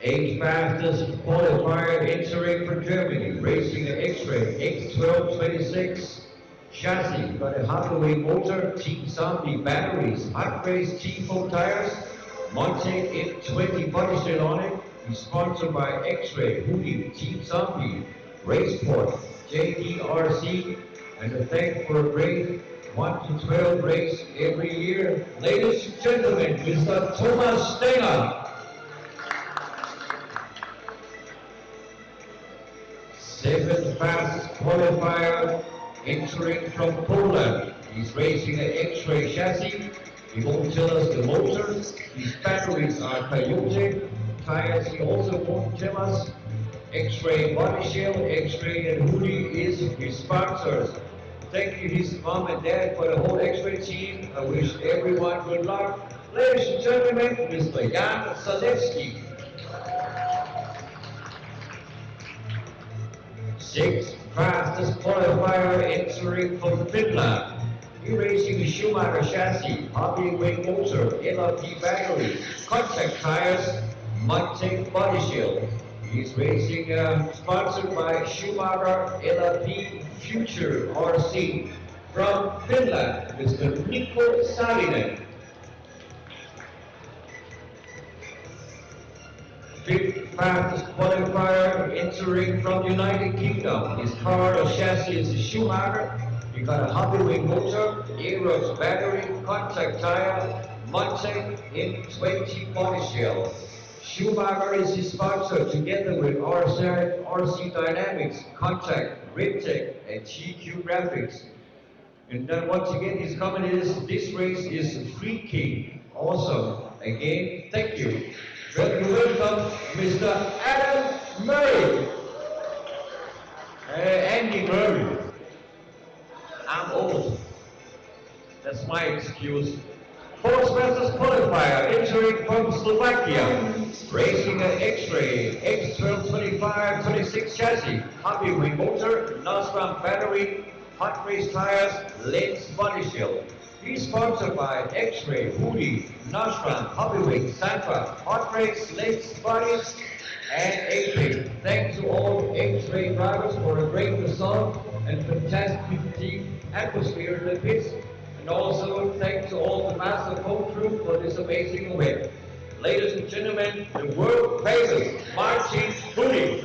8th fastest qualifier entering for Germany, racing an X-Ray X1226 chassis, got a Hathaway motor, Team Zombie batteries, Hot Race T4 tires, Montec M20 body shell on it. He's sponsored by X-Ray, Hoodie, Team Zombie, Raceport, JDRC, and a thank for a great 1 to 12 race every year. Ladies and gentlemen, Mr. Thomas Stenger. 7th fastest qualifier entering from Poland. He's racing an X-Ray chassis. He won't tell us the motor. His batteries are Coyote. Tires he also won't tell us. X-Ray body shell, X-Ray and Hoodie is his sponsors. Thank you his mom and dad for the whole X-Ray team. I wish everyone good luck. Ladies and gentlemen, Mr. Jan Zalewski. 6th fastest qualifier entering from Finland. He's racing a Schumacher chassis, hobby wing motor, LRP battery, contact tires, Montec body shield. He's racing sponsored by Schumacher LRP Future RC. From Finland, Mr. Mikko Salinen. 5th fastest qualifier entering from United Kingdom. His car or chassis is a Schumacher. You got a hobby wing motor, Aerox battery, contact tire, Montec M20 body shell. Schumacher is his sponsor together with RC Dynamics, Contact, Riptech, and GQ Graphics. And then once again, his comment is, this race is Free King. Awesome. Again, thank you. Welcome, Mr. Adam Murray. Andy Murray. I'm old. That's my excuse. 4th fastest qualifier entering from Slovakia, racing an X-Ray X1225 26 chassis, hobby wing motor, Nostrum battery, Hot Race tires, Lens body shell. He's sponsored by X-Ray, Hoodie, Nostrum, Hobby Wing, Sandra, Hot Race, Lens bodies, and Apex. Thanks to all X-Ray drivers for a great result and fantastic team atmosphere in the pits. And also thanks to all the Master Code crew for this amazing event. Ladies and gentlemen, the world famous Martin Hoodie.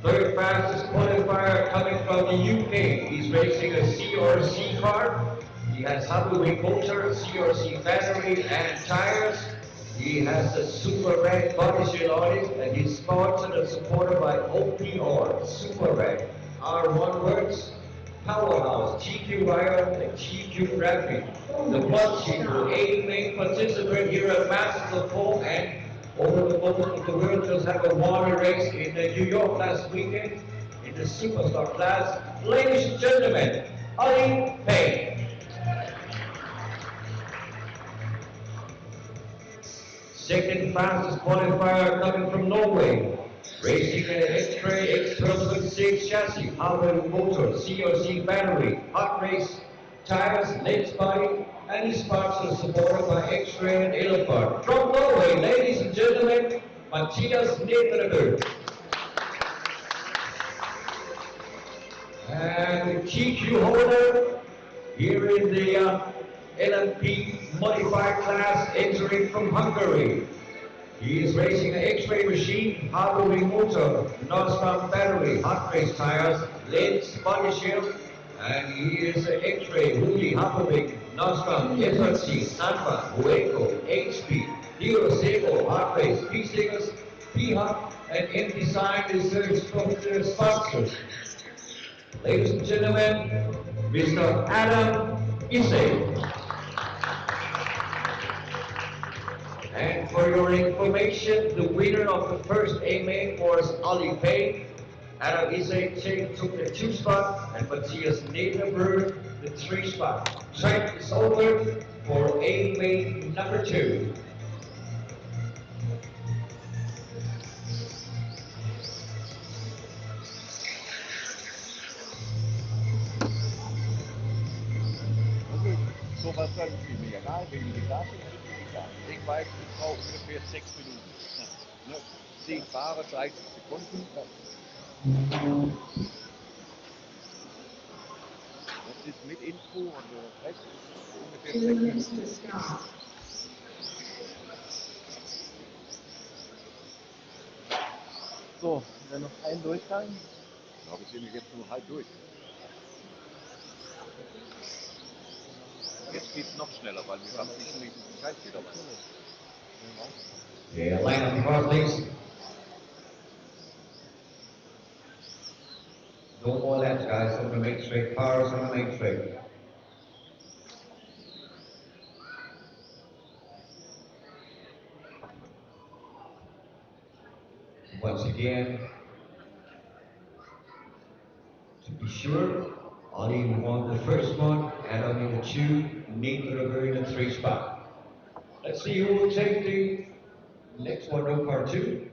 3rd fastest qualifier coming from the UK. He's racing a CRC car. He has hobby wing motor, CRC battery and tires. He has a Super Rag body shell on it, and he's sponsored and supported by OPR, Super Rag. Our one works, Powerhouse, GQ Wire, and GQ Graphic. The blood sheet will aid main participant here at Masters of Foam and over the moment of the world just have a water race in New York last weekend in the Superstar class. Ladies and gentlemen, Ollie Payne. 2nd fastest qualifier coming from Norway, racing an X-Ray chassis, Harvard motor, CRC battery, hot race, tires, legs body, and his parts are supported by X-Ray and Elefant. From Norway, ladies and gentlemen, Mathias Nedrebø. And the TQ holder here in the LMP modified class entering from Hungary. He is racing an X-ray machine, Harvard motor, Nostrum battery, hot race tires, legs, body shield, and he is an X-ray, Rudi Harvard, Nostrum, FRC, Sanfa, Hueco, HP, Hero Sego, hot race, P-Singers, P-Hot, and M-Design is their sponsors. Ladies and gentlemen, Mr. Adam Issei. And for your information, the winner of the first A-main was Ali Payne. Adam Issei took the 2 spot, and Mathias Nedrebø the 3 spot. Track is over for A-main number 2. So was dann viel mehr. Egal, wegen die Glas und ich weiß, ich brauche ungefähr 6 Minuten. Ne? 10 Fahrer, 30 Sekunden. Das ist mit Info und der Rest ist ungefähr 6 Minuten. So, dann noch ein Durchgang. Ja, wir sind jetzt nur halb durch. Jetzt geht es noch schneller, weil wir haben nicht diesen Zeit wieder. Yeah, line up front, please. No more laps, guys, on the main straight. Cars on the main straight. Once again, to be sure, Ali won the first one, Adam in the 2, Nedrebø in the 3 spot. Let's see who will take the next one, no car 2.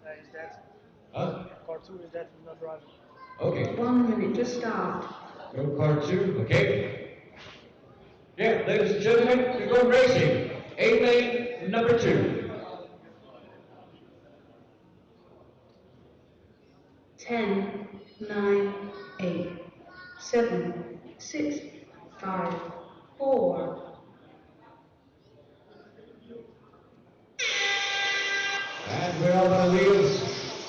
Is that? Huh? Car 2 is that not driving. Okay. 1 minute to start. No car 2, okay. Yeah, ladies and gentlemen, we're going racing. A-main number 2. 10, 9, 8, 7, 6, 5, 4. And we're up on the wheels.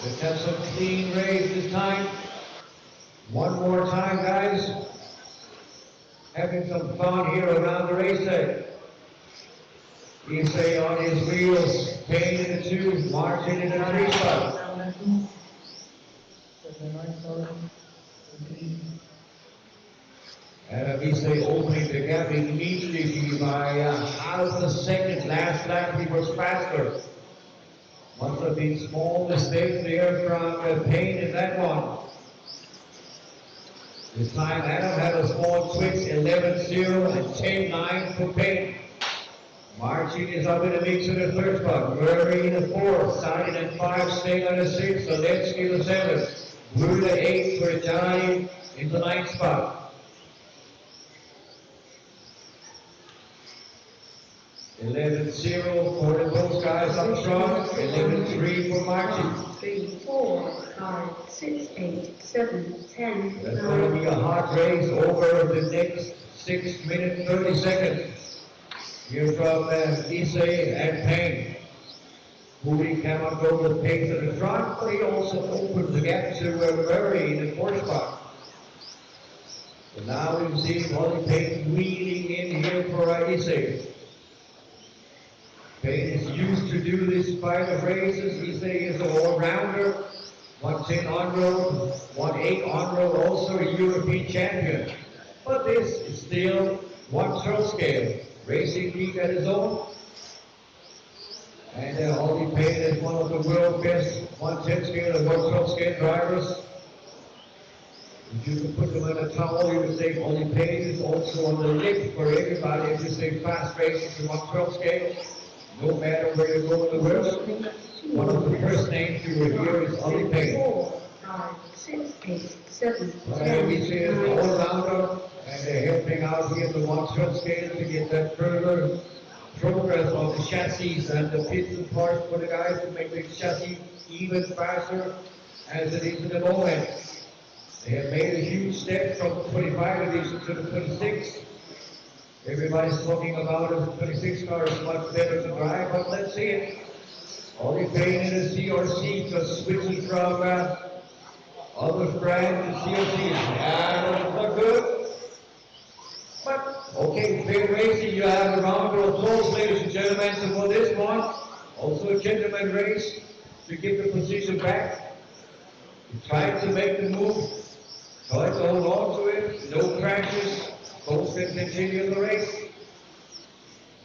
Let's have some clean race this time. One more time, guys. Having some fun here around the racetrack. Issei on his wheels, Payne in the 2, Martin in the 3 spot. And Issei opening the gap immediately by half a second. Last lap he was faster. Must have been small mistakes there from Payne in that one. This time Adam had a small twitch, 11-0 and 10-9 for Payne. Martin is up in the mix in the 3rd spot. Murray in the 4th, Simon in 5, staying on the 6th, Zalewski the 7th, Blue the 8th for Johnny in the 9th spot. 11-0 for the both guys up front, 11-3 for Martin. 3, 4, 5, 6, 8, 7, 10, That's going to be a hot race over the next 6 minutes, 30 seconds. Here from Issei and Payne. Movie cannot go with pace at the front, but he also opens the gap to Murray in the 4th spot. So now we've seen Ollie Payne wheeling in here for Issei. Payne is used to do this kind of races. Issei is an all-rounder, 110 on-road, 1-8 on-road, also a European champion. But this is still 1 throw scale. Racing league at his own. And Ollie Payne is one of the world's best 110 scale and 112 scale drivers. If you could put them on a towel, you would say Ollie Payne is also on the list for everybody if you say fast races to 112 scale. No matter where you go in the world, one of the first names you will hear is Ollie Payne. 4, 5, 6, 8, 7, Well, we 10, say it's 9, all rounder, and they're helping out here the one-shot scale to get that further progress of the chassis and the piston parts for the guys to make the chassis even faster as it is in the moment. They have made a huge step from the 25 edition to the 26. Everybody's talking about it. The 26 car is much better to drive, but let's see it. Ollie Payne in a CRC just switching from other brand to CRC. That's not good. But, okay, fair racing. You have a round of applause, ladies and gentlemen. So for this one, also a gentleman race to get the position back. He tried to make the move, tried to hold on to it, no crashes. Both can continue the race.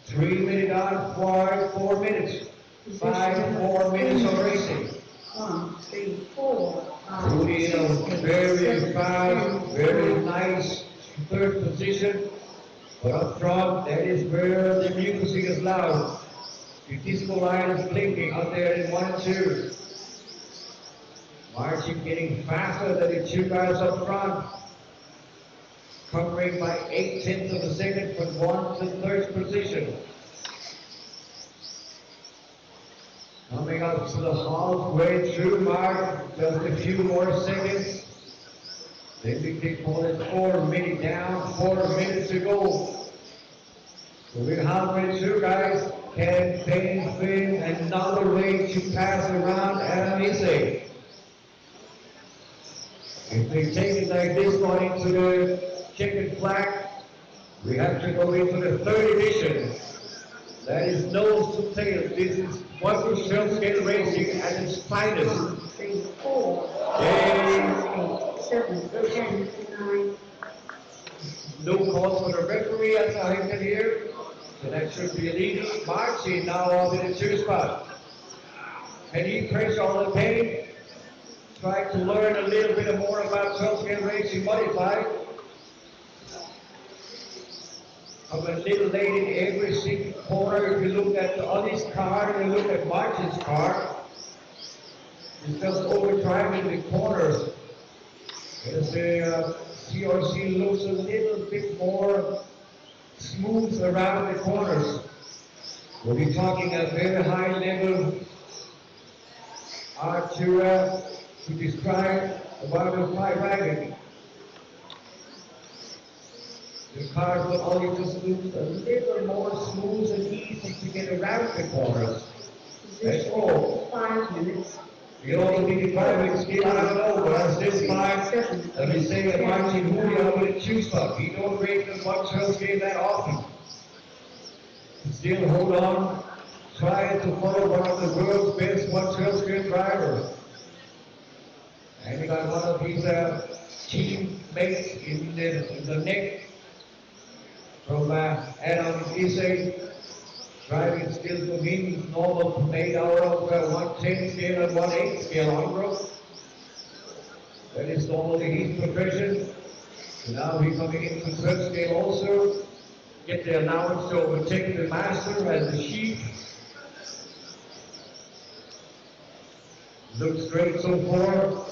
3 minutes on, 4 minutes. 4 minutes of racing. 1, 3, 4, 5, Rudy in a 6, 8, very 7, fast, 10, very 9. nice third position. But up front, that is where the music is loud. The disco line is blinking out there in 1 and 2. Marching getting faster than the two guys up front. Covering by 0.8 of a second from 1 to 3rd position. Coming up to the halfway through mark, just a few more seconds. Then we can call it 4 minutes down, 4 minutes to go. So we're halfway through, guys. Can Payne find another way to pass around Adam Issei? If we take it like this one into the checkered flag, we have to go into the 3rd edition. That is nose to tail. This is one shell scale racing at its finest. 1, 3, 4, 5, 6, 8, 7, 10, 9. No cause for the referee as I can hear. So that should be illegal. Marching now on to the 2 spot. Can he pressure on the Payne? Try to learn a little bit more about 12 scale racing modified. I'm a little late in every single corner. If you look at Ollie's car and you look at Martin's car, it's just overdriving the corners. As the CRC looks a little bit more smooth around the corners. We'll be talking at very high level to describe about the fly wagon. The cars will only just move a little more smooth and easy to get around the corners. That's all. 5 minutes. You don't need to driving skill, I don't know, but I still find, let me say that Martin Julio with a 2 spot. He don't race the 112 scale that often. Still hold on, try to follow one of the world's best 112 scale drivers. And you got one of his teammates in the neck from Adam Issei. Driving skills for him is normal from 8 out of 110 scale and 1/8 scale on road. That is normally his profession. So now he's coming into 3rd scale also. Get the allowance to overtake the master as the sheep. Looks great so far.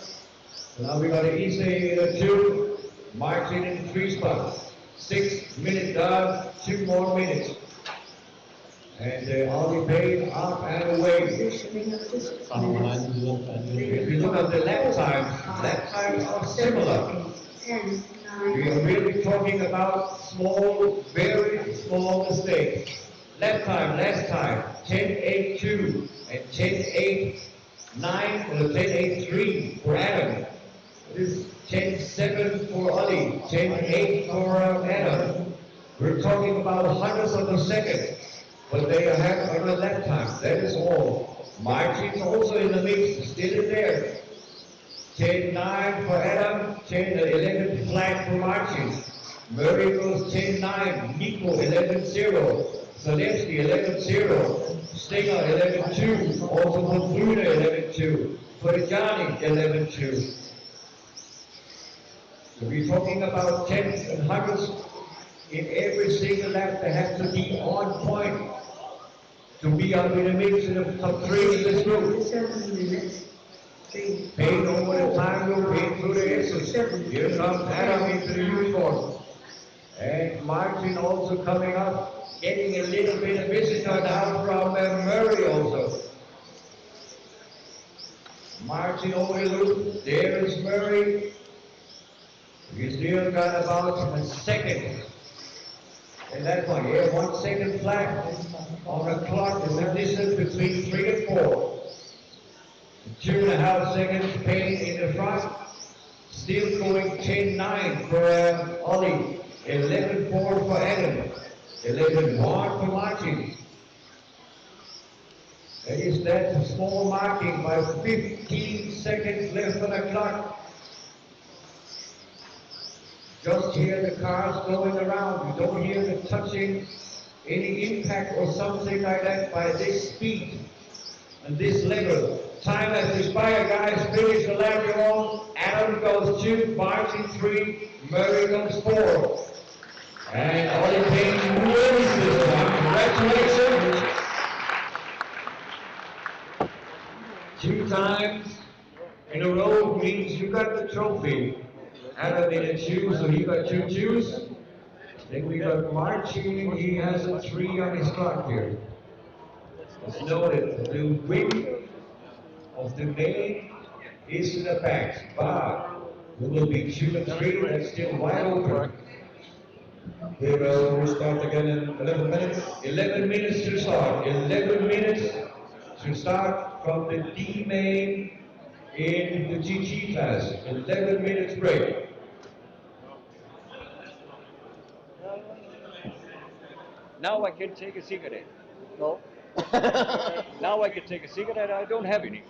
So now we got Issei in a 2, Martin in 3 spot. 6 minutes down, 2 more minutes. And Ollie Payne up and away. If you look at the lap times are similar. 10, 9. We are really talking about small, very small mistakes. Lap time, last time, 10.82 and 10.89 or 10.83 for Adam. This is 10.7 for Ollie, 10.8 for Adam. We're talking about hundreds of a second. But they have other lap time, that is all. Martin's also in the mix, still in there. 10.9 for Adam, 10.11 flat for Martin. Murray goes 10.9, Nico 11.0, Zalewski 11.0, Stinger 11.2, also for Brune 11.2, for Johnny 11.2. So we're talking about tens and hundreds in every single lap. They have to be on point. to be up in the mix in the top 3 in this group. 7 minutes. 3, Paid over the time loop, paid through the S's. Here comes Adam into the uniform. And Martin also coming up, getting a little bit of visitor now from Murray also. Martin over the loop, there is Murray. He's still got about a second. And that one, yeah, 1 second flat on the clock is the distance between 3 and 4. 2.5 seconds Payne in the front. Still going 10-9 for Ollie. 11-4 for Adam. 11-1 for Martin. That is that small marking by 15 seconds left on the clock. Just hear the cars going around. You don't hear the touching, any impact or something like that by this speed and this level. Time has expired, guys. Finish the lap you're on. Adam goes 2, Martin 3, Murray goes 4. And Ollie Payne wins this one. Congratulations. 2 times in a row means you got the trophy. Adam didn't choose, so he got 2 choose. Then we got Martin, he has a 3 on his clock here. It's noted, the win of the day is in the back, but it will be 2 and 3, that's still wide open. We will restart again in 11 minutes. 11 minutes to start. 11 minutes to start from the D main in the GT class. 11 minutes break. Now I can take a cigarette. No. Now I can take a cigarette. I don't have any.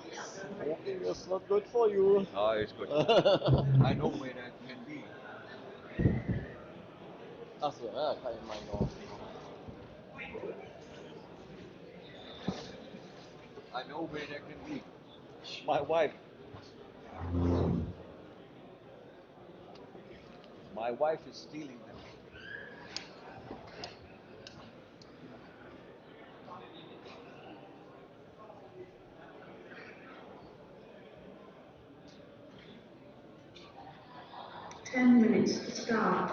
Okay, that's not good for you. Oh, it's good. I know where that can be. Achso, ja, kann ich mal noch. I know where that can be. My wife. My wife is stealing them. Ten minutes to start.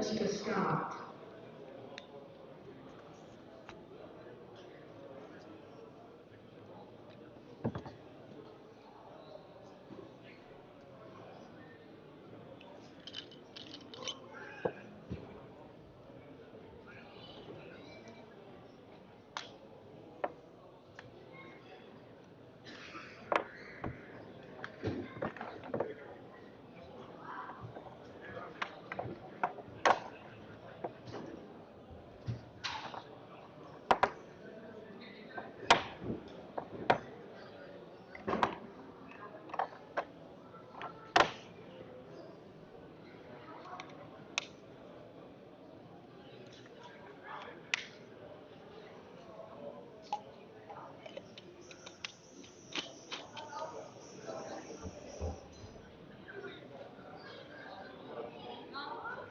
minutes to start.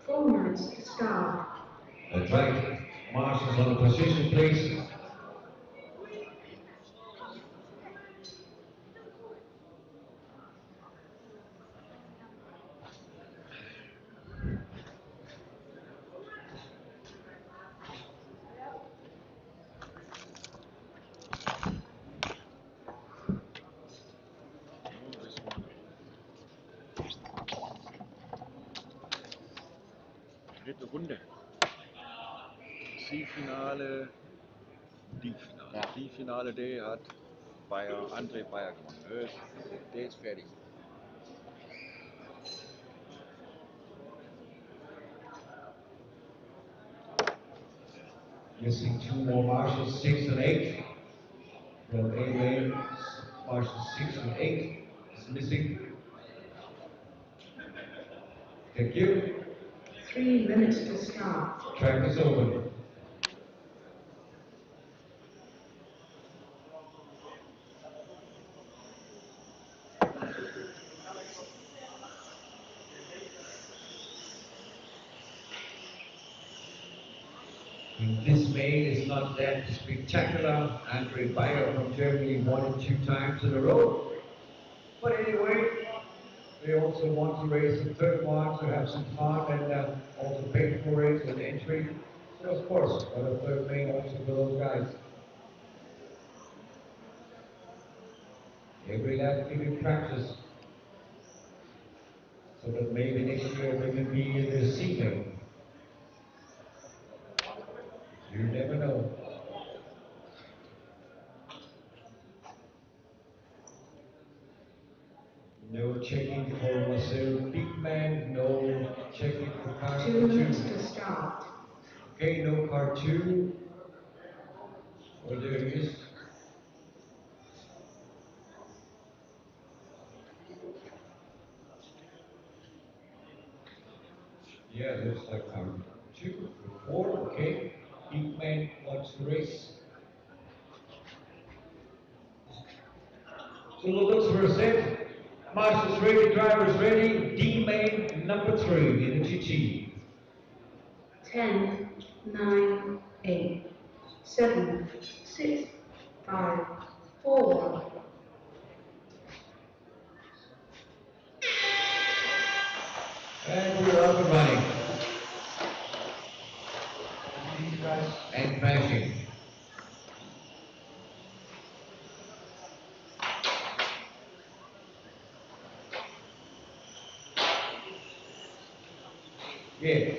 Four minutes to start. That's right. Marshals on the position, please. Dritte Runde. C-Finale, D-Finale. Ja. D-Finale, der hat André Bayer gewonnen. Der ist fertig. Missing two more marshals, 6 and 8. From A lane, marshals 6 and 8 is missing. Thank you. 3 minutes to start. Track is open. This main is not that spectacular. Andre Bayer from Germany won it 2 times in a row. But anyway, they also want to race the third one to have some fun and also pay for it and entry. So of course, but a third main also for those guys. Every lap giving practice. So that maybe next year they can be in the C main. You never know. No checking for Marcel Bigman, no checking for car 2 minutes to start. Okay, no car 2. Oh, there he is. Yeah, looks like car 2, 4, okay. Bigman wants to race. So the looks for a set. Marshals ready, drivers ready. D main number 3 in the GT. 10, 9, 8, 7, 6, 5, 4. And we're up and running. And crashing. Yeah.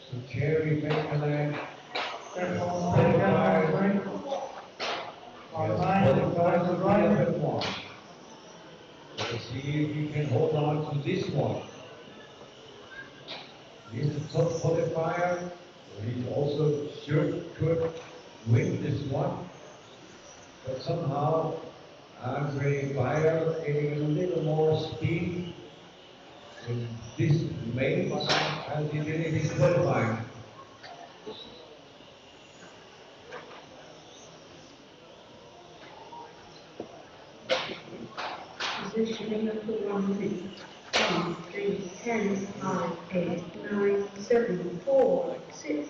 So Jerry Bakerland. Let's see if he can hold on to this one. He's a top qualifier. He also could win this one. But somehow Andre Bayer getting a little more speed in this main as he did in his qualifying. Positioning of the 1 minute. 1, 3, 10, 5, 8, 9, 7, 4, 6.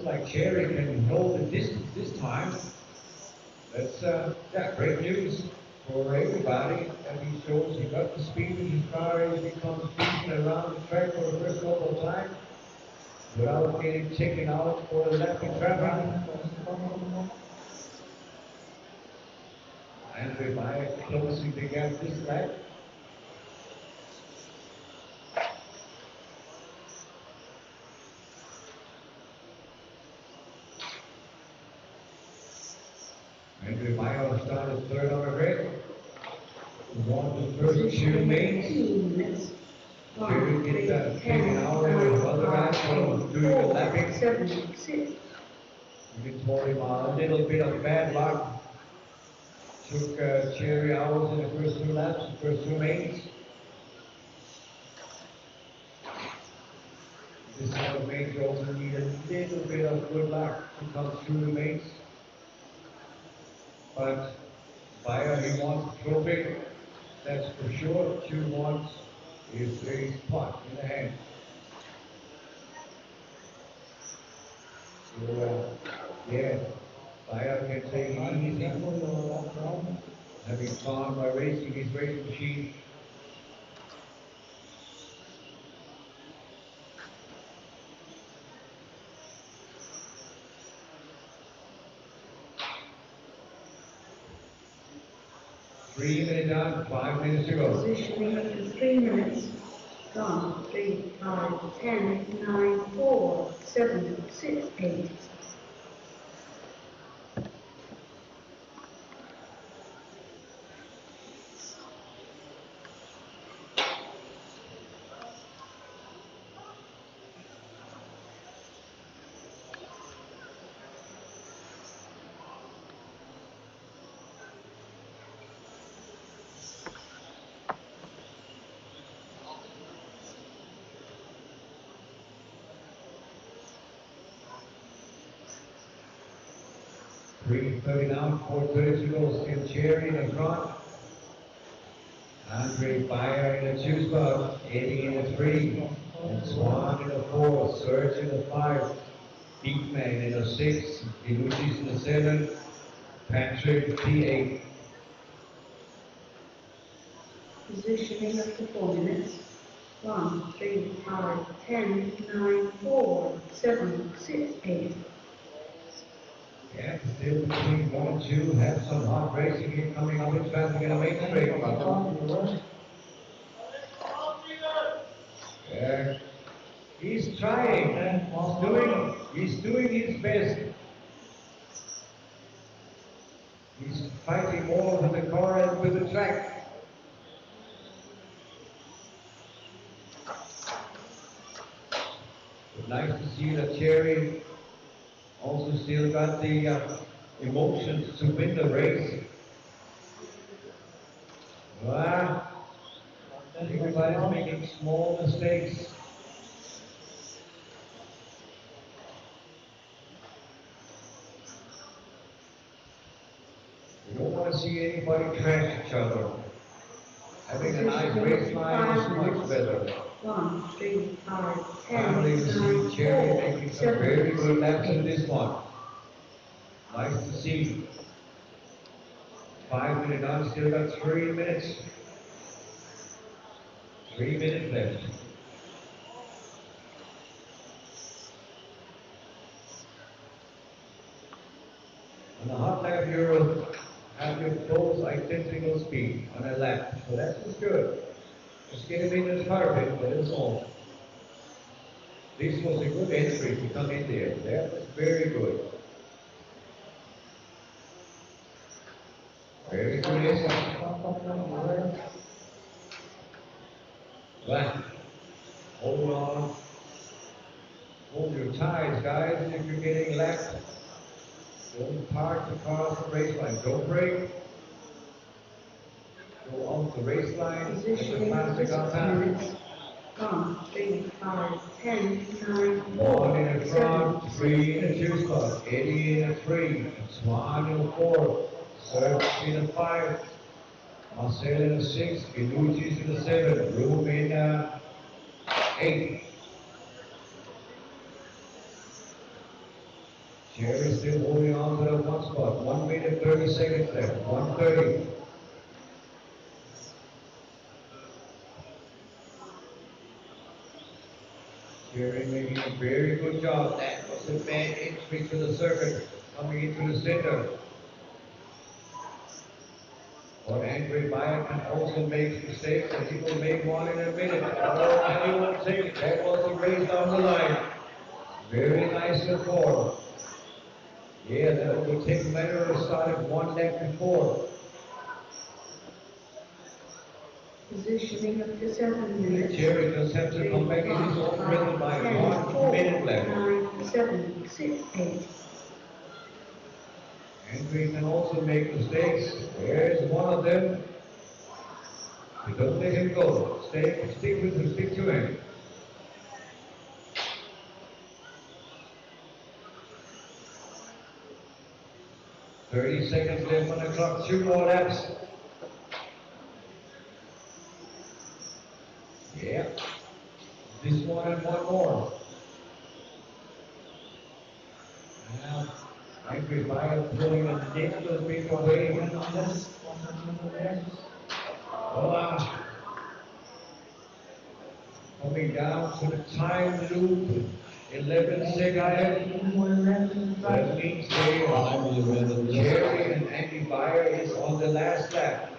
like Cherry can hold the distance this time. That's great news for everybody. And he shows he got the speed in his car as he comes cruising around the track for the first couple of times without getting taken out for the lap in traffic. Andre Meyer closing the gap this lap. Andre Meyer started third on the grid. Won the first two mains. Jerry gets taken out and the other guys from doing the lapping. 7, 6. We told him a little bit of bad luck. Took Cherry hours in the first two laps, the first two mains. This kind of mains also need a little bit of good luck to come through the mains. But Bayer, he wants a trophy, that's for sure. 2 wants is a spot in the hand. So, yeah, Bayer can take it easy, having fun by racing his race machine. Three minutes down, 5 minutes to go. Positioning in 3 minutes. Gone. 3, 5, 10, 9, 4, 7, 6, 8. .3:30 down, 4:30 to go. Still Cherry in the front. Andre Bayer in the 2 spot. Eddie in the 3. And Swan in the 4. Serge in the 5. Beekman in the 6. Delucci's in the 7. Patrick T8. Positioning after 4 minutes. 1, 3, 5, 10, 9, 4, 7, 6, 8. Yeah, still between 1 and 2. Have some hot racing here coming up in traffic in the main straight. Yeah. He's trying. He's doing his best. He's fighting more with the car and with the track. But nice to see that Cherry also still got the emotions to win the race. Wow. Everybody's making small mistakes. We don't want to see anybody crash each other. Having a nice race line is much better. 1, 3, 5, 10, Finally, we 9, see Cherry 4, making some 7, very good laps 8. in this one. Nice to see. 5 minutes down, still got 3 minutes. 3 minutes left. On the hot lap, you have your both identical speed on a lap, so that's just good. Just get him in the carpet, that is all. This was a good entry to come in there. That was very good. Very good entry. Right. Hold on. Hold your ties, guys, if you're getting lapped. Don't park the car off the race line. Don't brake. Go off the race line. Positioning after 6 minutes. 1, 3, 5, 10, 9, 4, 1 in the front, 7, 3 in the 2 spot, Eddie in the 3, Swan in the 4, Serge in the 5, Marcel in the 6, Delucci's in the 7, Room in 8. Jerry still holding on to that one spot. 1 minute, 30 seconds left. 1:30. Jerry making a very good job. That was a bad entry to the circuit. Coming into the center. But Andre Meyer can also make mistakes, and he will make one in a minute. Oh, and he will take it. That was a race down the line. Very nice report. Yeah, that will take better started one lap before. Positioning up to 7 minutes. Jerry just have to come back in his own rhythm by 1 minute left. 9, 7, 6, 8. Andre can also make mistakes. There's one of them. You don't let him go. Stick with him, stick to him. "30 seconds left on the clock, 2 more laps." Yeah. This one and one more. Now, Andre Meyer pulling a little bit away. Oh, coming down to the time loop. 11 seconds left. That means they are. Jerry and Andy Meyer is on the last lap.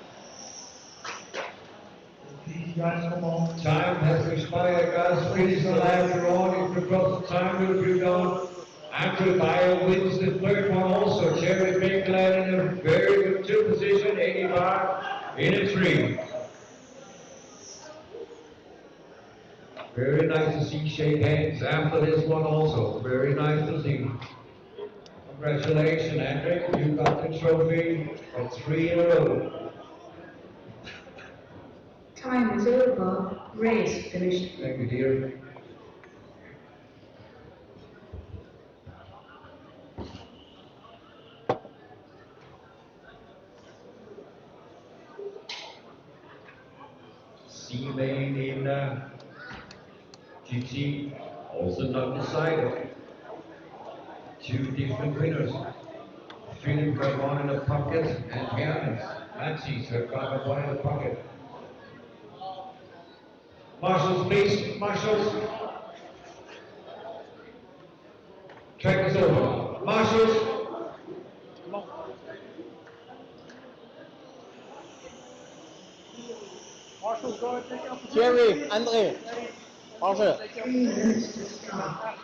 Time has expired, guys. Finish the lap you're on. If you cross the time loop, you're done. Andrew Meyer wins the third one also. Jerry Bakeland in a very good 2 position. 85 in a 3. Very nice to see shake hands after this one also. Very nice to see. Congratulations, Andrew. You got the trophy for 3 in a row. Time is over. Race finished. Thank you, dear. C-Lane in GT, also not decided. 2 different winners. Philip got one in the pocket, and Hermans, Nancy's have got one in the pocket. Marshals, please. Marshals. Track is over. Marshals. Marshall's going to take up the Jerry, Andre, Marshall. 3 minutes to start.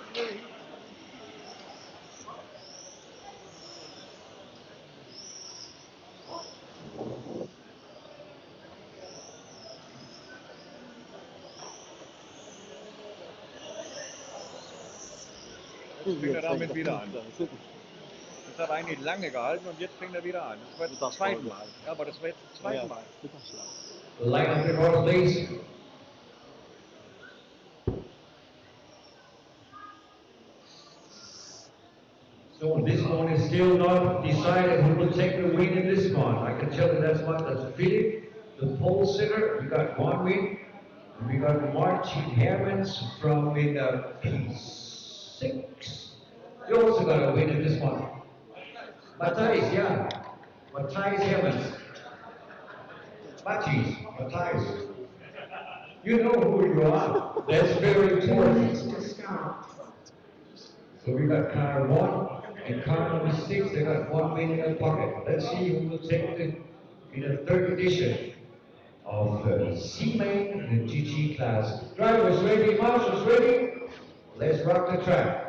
Jetzt fängt er damit wieder an. Das hat eigentlich lange gehalten und jetzt fängt er wieder an. Das war das zweite Mal. Ja, aber das war jetzt das zweite Mal. Line up the course, please. So this one is still not decided who will take the win in this one. I can tell you that's Philip, the pole sitter. We got 1 win. And we got Martin Hermans from in P6. You also got a win in this one. Matthijs, yeah. Matthijs Hermans. Matthijs. You know who you are. That's very 2 important. minutes to start. So we got car 1 and car number 6. They got 1 win in their pocket. Let's see who will take it in the 3rd edition of C-Main, the GT class. Drivers ready, marshals ready? Let's rock the track.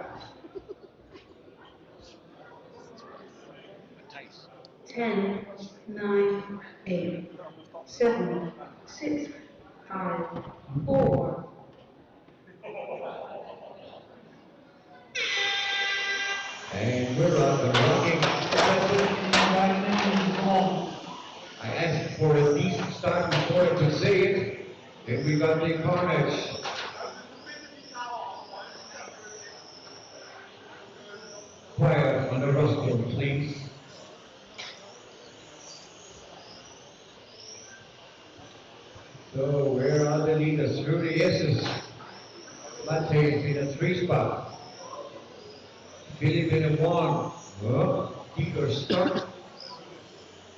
10, 9, 8, 7, 6, 5, 4. And we're up and rocking. I asked for a decent start before I could say it. And we got the carnage. Quiet on the rostrum, please. So where are the leaders? Through the S's. Matthias in a 3 spot. Philip in a 1. Oh, Igor stuck.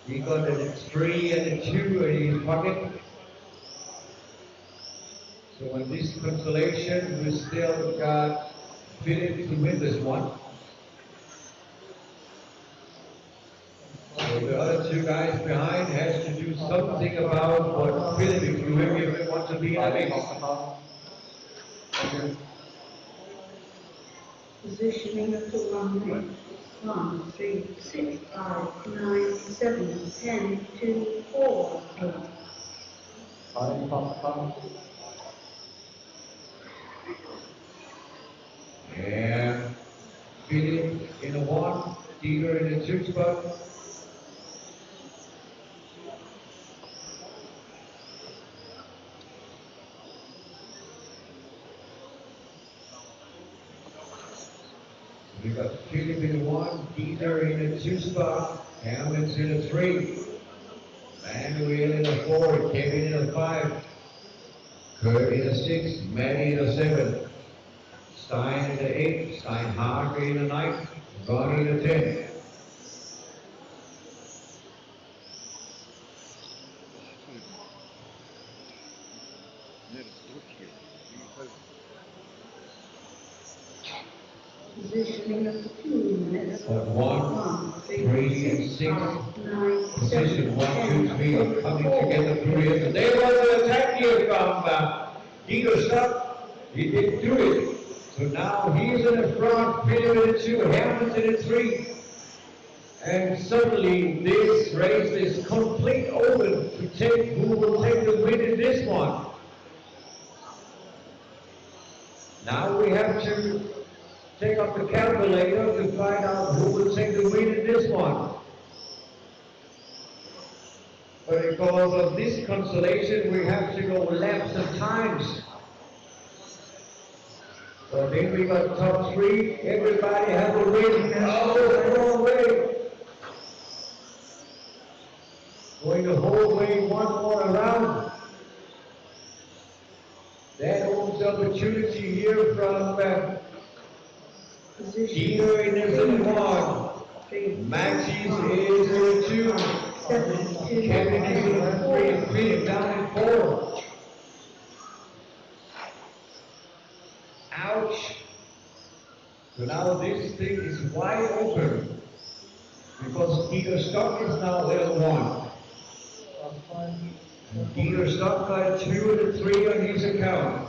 He got a 3 and a 2 in his pocket. So in this consolation, we still got Philip to win this one. So the other two guys behind has to do something about what Philip, if you really want to be in the mix. Positioning of the 1 minute. 1, 3, 6, 5, 9, 7, 10, 2, 4, 8. And Philip in a 1, Igor in a 2 spot. We got Philip in a 1, Dieter in a 2 spot, Helmets in a 3, Manuel in a 4, Kevin in a 5, Kurt in a 6, Matty in a 7, Stein in a 8, Steinhager in a 9, Ronnie in a 10. Positioning of the 2 minutes. 1, 3, and 6. 9, Position 1, 2, 3 are coming together through here. There was an attack here from Igor Stuck. He didn't do it. So now he's in the front, Philip in a 2, Hamilton in a 3. And suddenly this race is complete open to take who will take the win in this one. Now we have to take up the calculator to find out who will take the win in this one. But because of this consolation, we have to go laps and times. So then we got top 3. Everybody have a win. Oh, wrong way. Going the whole way, one more around. That opens opportunity here from Dieter is in 1. Matthews is in 2. Kevin is in 3 and Philip down in 4. Ouch. So now this thing is wide open because Peter Stock is now in 1. Peter Stock got 2 and 3 on his account.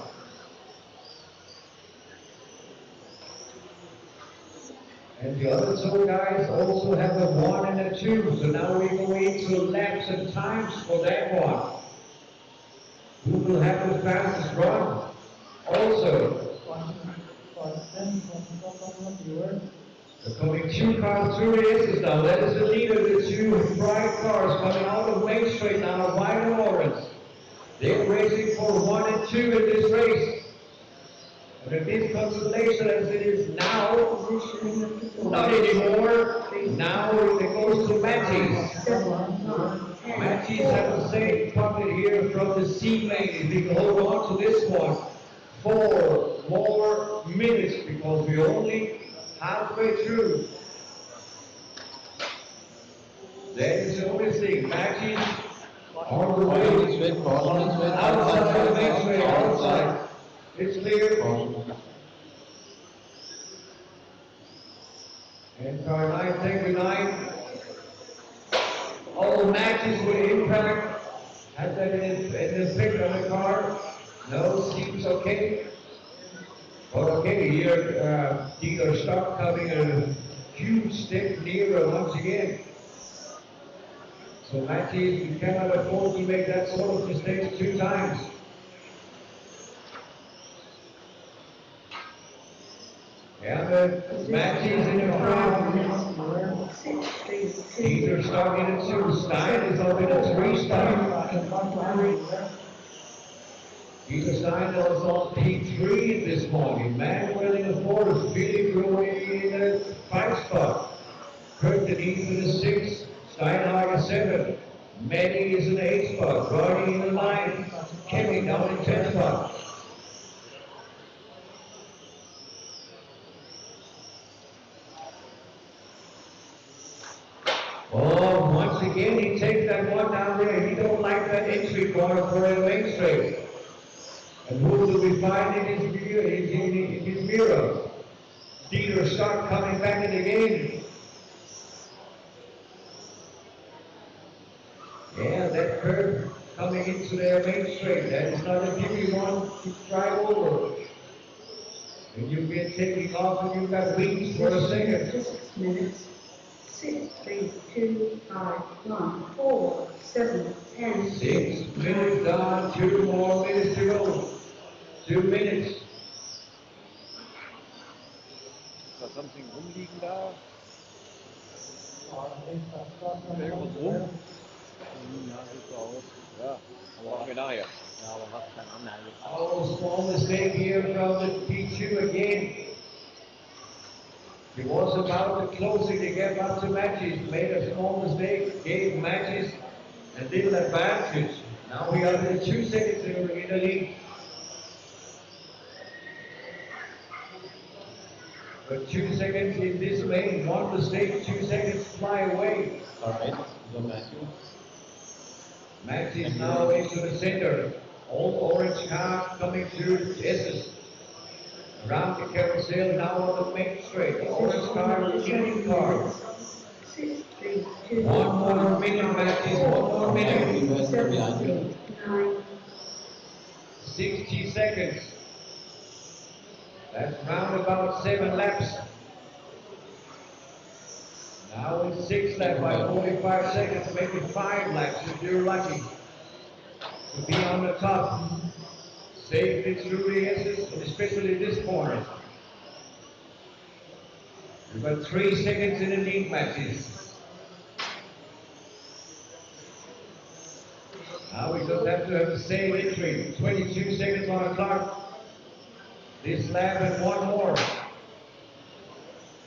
And the other two guys also have a 1 and a 2. So now we go into laps and times for that one. Who will have the fastest run? Also, coming 2 cars through races now. That is the leader, the 2 bright cars coming out of Main Street now, white and orange. They're racing for 1 and 2 in this race. And if this consolation as it is now, not anymore. Now it goes to Matties. Matties have the same pocket here from the C main. If we can hold on to this one 4 more minutes because we're only halfway through. That is the only thing. Matties on the way. Outside the main straight, outside. It's clear. And car 9, take 9. All matches with impact. Has that in the effect on the car? No, seems okay. But okay, here Dieter Stock coming a huge step nearer once again. So Matthews, you cannot afford to make that sort of mistakes 2 times. And Matthews in the front. Dieter Stock in a 2. Stein is up in a 3 start. Dieter Stein is on P3 this morning. Manuel in the 4. Philip going in a 5 spot. Kurt Denise in a 6. Steinhager 7. Manny is in the 8 spot. Ronnie in the 9. Kevin down in 10 spot. Oh, once again, he takes that one down there. He don't like that entry corner for the main straight. And who will we find in his mirror? Dieter Stark coming back in the game. Yeah, that curve coming into their main straight. That is not a given one to drive over. And you get taking off and you've got wings for a second. 6 minutes. 6, 3, 2, 5, 1, 4, 7, 10. 6 minutes down, 2 more minutes to go. 2 minutes. Ist da something rumliegen da? Irgendwas rum? Ja, sieht so aus. Ja, machen wir nachher. Ja, aber was kein Anhalt. Oh, small mistake here from the P2 again. He was about to close it to get up to Matches, made a small mistake, gave Matches a little advantage. Now we are the 2 seconds in the lead. But 2 seconds in this lane, one mistake, 2 seconds fly away. Alright, so Matthew. Matches now into the center. Old orange car coming through Esses. Around the carousel now on the main straight. Orange car, Indian car. 6, 3, 2, 1 more minute, Matches, 1 more minute. 7, 8, 9. 60 seconds. That's round about 7 laps. Now it's 6 laps by 45 seconds, maybe 5 laps if you're lucky. To be on the top. Safety through the S's, especially this corner. We've got 3 seconds in the lead Matches. Now we just have to have the same entry. 22 seconds on the clock. This lap and 1 more.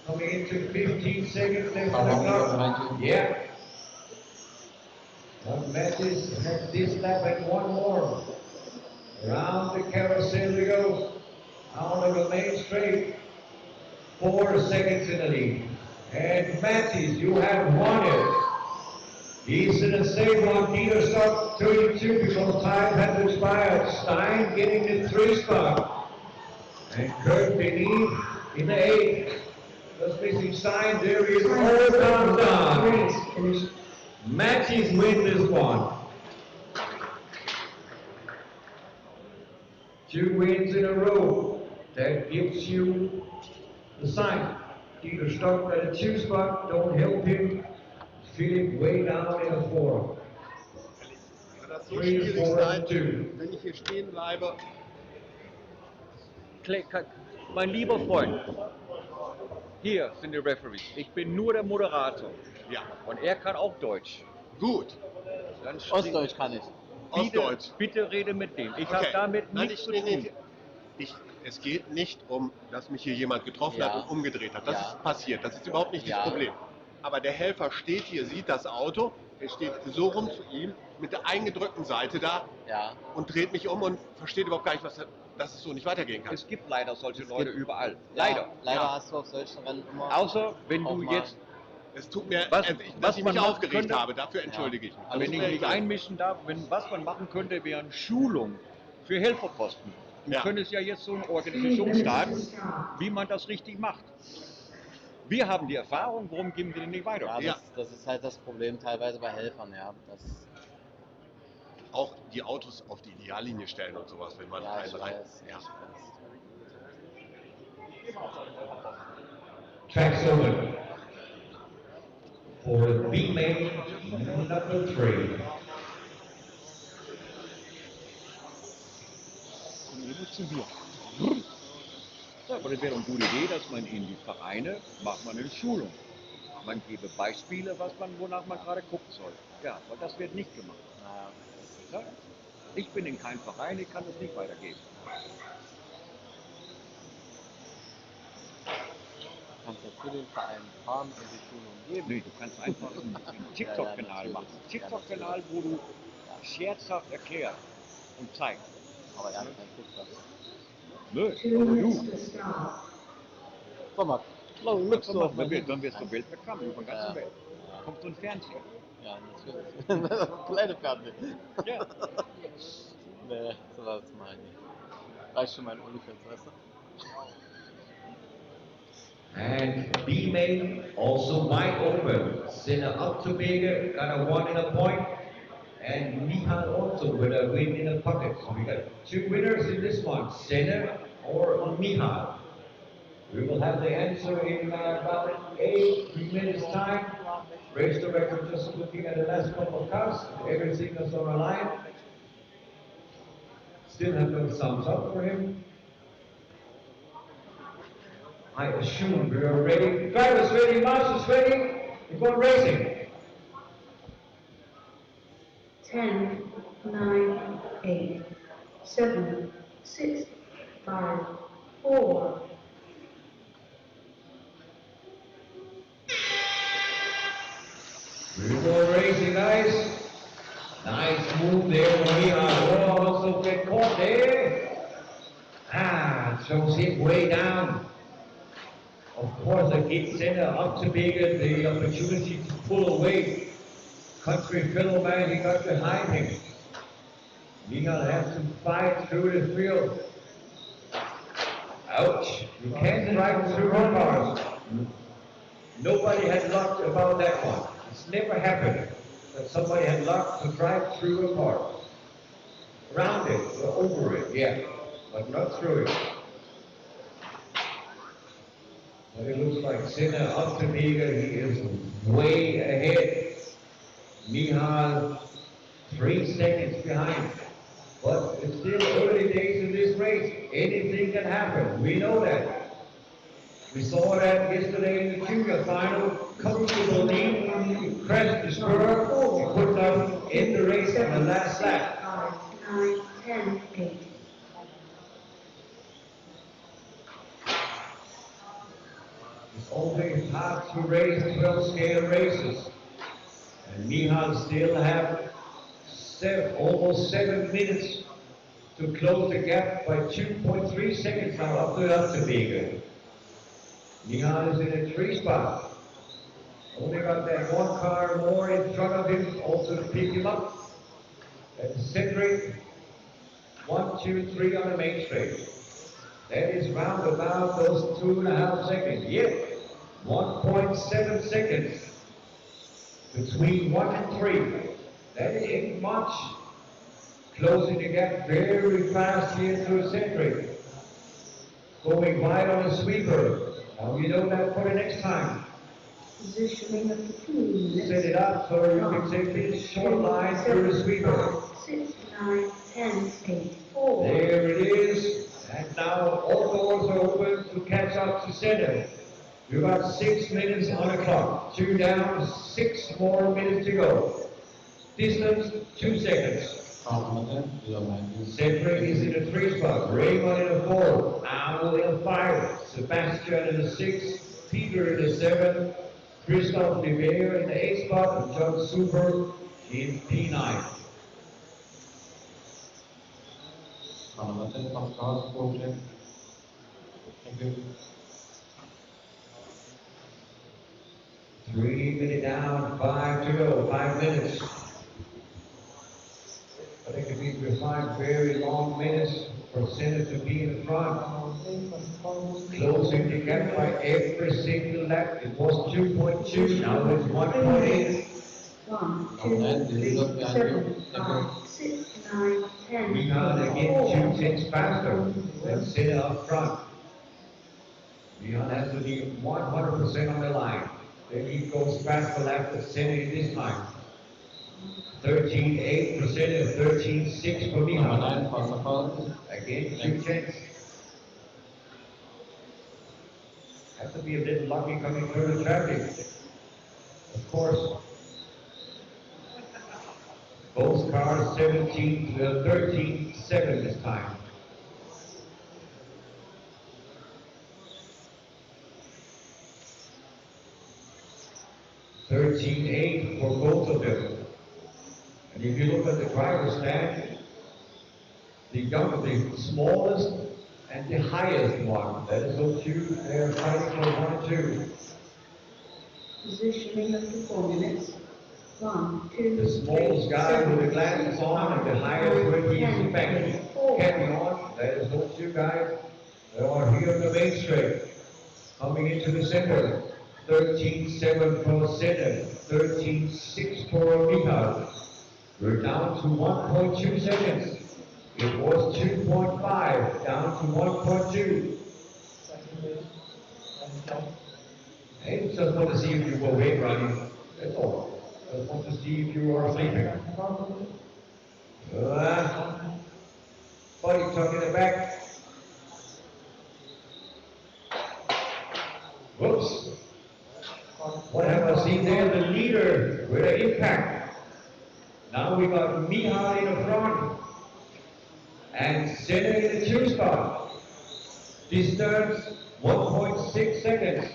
Coming into 15 seconds left on the clock. Yeah. One Matches has this lap and 1 more. Around the carousel we go. On the main straight. 4 seconds in the lead. And Matches, you have won it. He's in a safe on Dieter Stock 32 because time has expired. Stein getting the 3 spot. And Kurt Beneath in the 8. Just missing Stein. There he is. All down. Matches win this one. 2 wins in a row. That gives you the sign. Dieter Stock at a 2 spot. Don't help him. Feeling way down in a 4. Kann das so 3, schwierig 4, sein, 2. wenn ich hier stehen bleibe? Mein lieber Freund, hier sind die Referees. Ich bin nur der Moderator. Ja. Und er kann auch Deutsch. Gut. Dann Ostdeutsch kann ich. Ostdeutsch. Bitte rede mit dem. Ich Okay. habe damit Nein, nichts zu tun. Es geht nicht um, dass mich hier jemand getroffen Ja. hat und umgedreht hat. Das Ja. ist passiert. Das ist überhaupt nicht Ja. das Problem. Aber der Helfer steht hier, sieht das Auto, er steht so rum zu ihm mit der eingedrückten Seite da Ja. und dreht mich um und versteht überhaupt gar nicht, dass es so nicht weitergehen kann. Es gibt leider solche Leute gibt- überall. Ja, Leider. leider Ja. hast du auf solchen Rennen immer. Außer wenn auch du mal- jetzt, Es tut mir, Was- dass was ich man mich machen aufgeregt könnte- habe, dafür entschuldige ich mich. Das wenn tut ich mir mich leid. einmischen darf, was man machen könnte, wäre eine Schulung für Helferposten. Du Ja. könntest ja jetzt so eine Organisation starten, wie man das richtig macht. Wir haben die Erfahrung, warum geben wir denn nicht weiter? Ja, Ja. das ist halt das Problem teilweise bei Helfern, ja. Das, Auch die Autos auf die Ideallinie stellen und sowas, wenn man ja, einen ich rein. weiß. Ja. Tracks open. For B main number 3. Zu mir. Ja, aber das wäre eine gute Idee, dass man in die Vereine macht man eine Schulung. Man gebe Beispiele, wonach man gerade gucken soll. Ja, aber das wird nicht gemacht. Naja, Ja? Ich bin in keinem Verein, ich kann das nicht weitergeben. du kannst ja für den Verein fahren und die Schulung geben. Nee, du kannst einfach einen TikTok-Kanal natürlich. machen. TikTok-Kanal, wo du scherzhaft erklärst und zeigst. Aber er hat keinen TikTok. Nö, 2 aber minutes du. to start. Guck mal, Dann wirst du Weltbekannt über die ganze Ja. Welt. Ja. Kommt so ein Fernseher? Ja, natürlich. Kleine Fernseher. Ja. Nee, sowas meine ich. Reicht schon mein OnlyFans, weißt du? And B main also wide open. Sinner up to bigger, got a 1 in a point. And Mihal also with a win in the pocket. So we got two winners in this one, Sinner or Mihal. We will have the answer in about 3 minutes time. Race director just looking at the last couple of cars. Everything is on the line. Still have no thumbs up for him. I assume we are ready. Drivers ready, masters ready. We're going racing. 10, 9, 8, 7, 6, 5, 4. We're going racing, guys. Nice move there from Mihal. Oh, also get caught there. Throws him way down. Of course, the kid center up to bigger the opportunity to pull away. Country fellow man, he got behind him. Mihal has to fight through the field. Ouch. You can't drive through road cars. Nobody had luck about that one. It's never happened that somebody had luck to drive through a car. Around it, or over it, yeah, but not through it. But it looks like Sinner up to Miga, he is way ahead. Mihal, 3 seconds behind. But it's still early days in this race. Anything can happen. We know that. We saw that yesterday in the junior final. Comfortable lead, crashed the spur, he put up in the race on the last lap. 9, 10, 8. It's always hard to race 12 scale races. And Mihal still have almost 7 minutes to close the gap by 2.3 seconds now up to Bega. Mihal is in a 3 spot. Only got that 1 car more in front of him also to pick him up. That's Cedric. 1, 2, 3 on the main straight. That is round about those 2.5 seconds. Yep, 1.7 seconds between 1 and 3. That ain't much. Closing the gap very fast here to Cedric. Going wide on the sweeper. Now you know that for the next time. Positioning of the team. Set it up so you can take this short line through the sweeper. 6, 9, 10, 8, 4. There it is. And now all doors are open to catch up to center. We've got 6 minutes on the clock. 2 down, 6 more minutes to go. Distance, 2 seconds. Cedric is in a 3 spot. Raymond in a 4. Owl in a 5. Sebastian in a 6. Peter in a 7. Christoph Livier in the 8 spot. And John Super in P9. Three minutes down, 5 to go, 5 minutes. I think it means we find very long minutes for Senna to be in the front. Closing the gap by every single lap. It was 2.2, now it's 1.8. 1, 2, 3, 7, 5, 6, 9, 10. Mihal again 2 ticks faster than Senna up front. Mihal has to be 100% on the line. Then he goes fast for lap to Senna this time. 13.8% and 13.6 for Mihal. Again, 2 ticks. Have to be a bit lucky coming through the traffic. Of course. Both cars 13.7 this time. $13.8 for both of them. And if you look at the driver's stand, the smallest and the highest one, that is those two, they're fighting for 1 and 2. Positioning of the 4 minutes. 1, 2, The smallest guy with the glasses on and the highest weight he is back. Carry on. That is those two guys that are here on the main straight. Coming into the center. 13.7 for Senna. 13.6 for Michal. We're down to 1.2 seconds. It was 2.5, down to 1.2. I just want to see if you were awake, Ronnie. That's all. I just want to see if you are sleeping. Buddy tuck in the back. Whoops. What have I seen there? The leader with an impact. Now we got Michal in the front. And Senna in the 2 spot. Distance 1.6 seconds.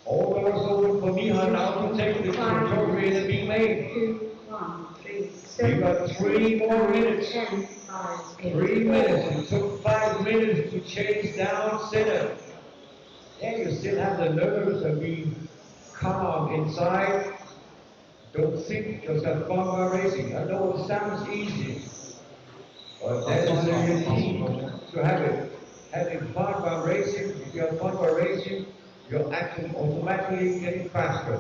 All doors open for Michal now to take the control in the big main. 2, 1, 3, 7. We got 3 more minutes. 10, 5, 8, 3 minutes. It took 5 minutes to chase down Senna. Yeah, you still have the nerves and be calm inside. Don't think, just have fun while racing. I know it sounds easy, but that is the key to have it. Having fun while racing. If you have fun while racing, you're actually automatically getting faster.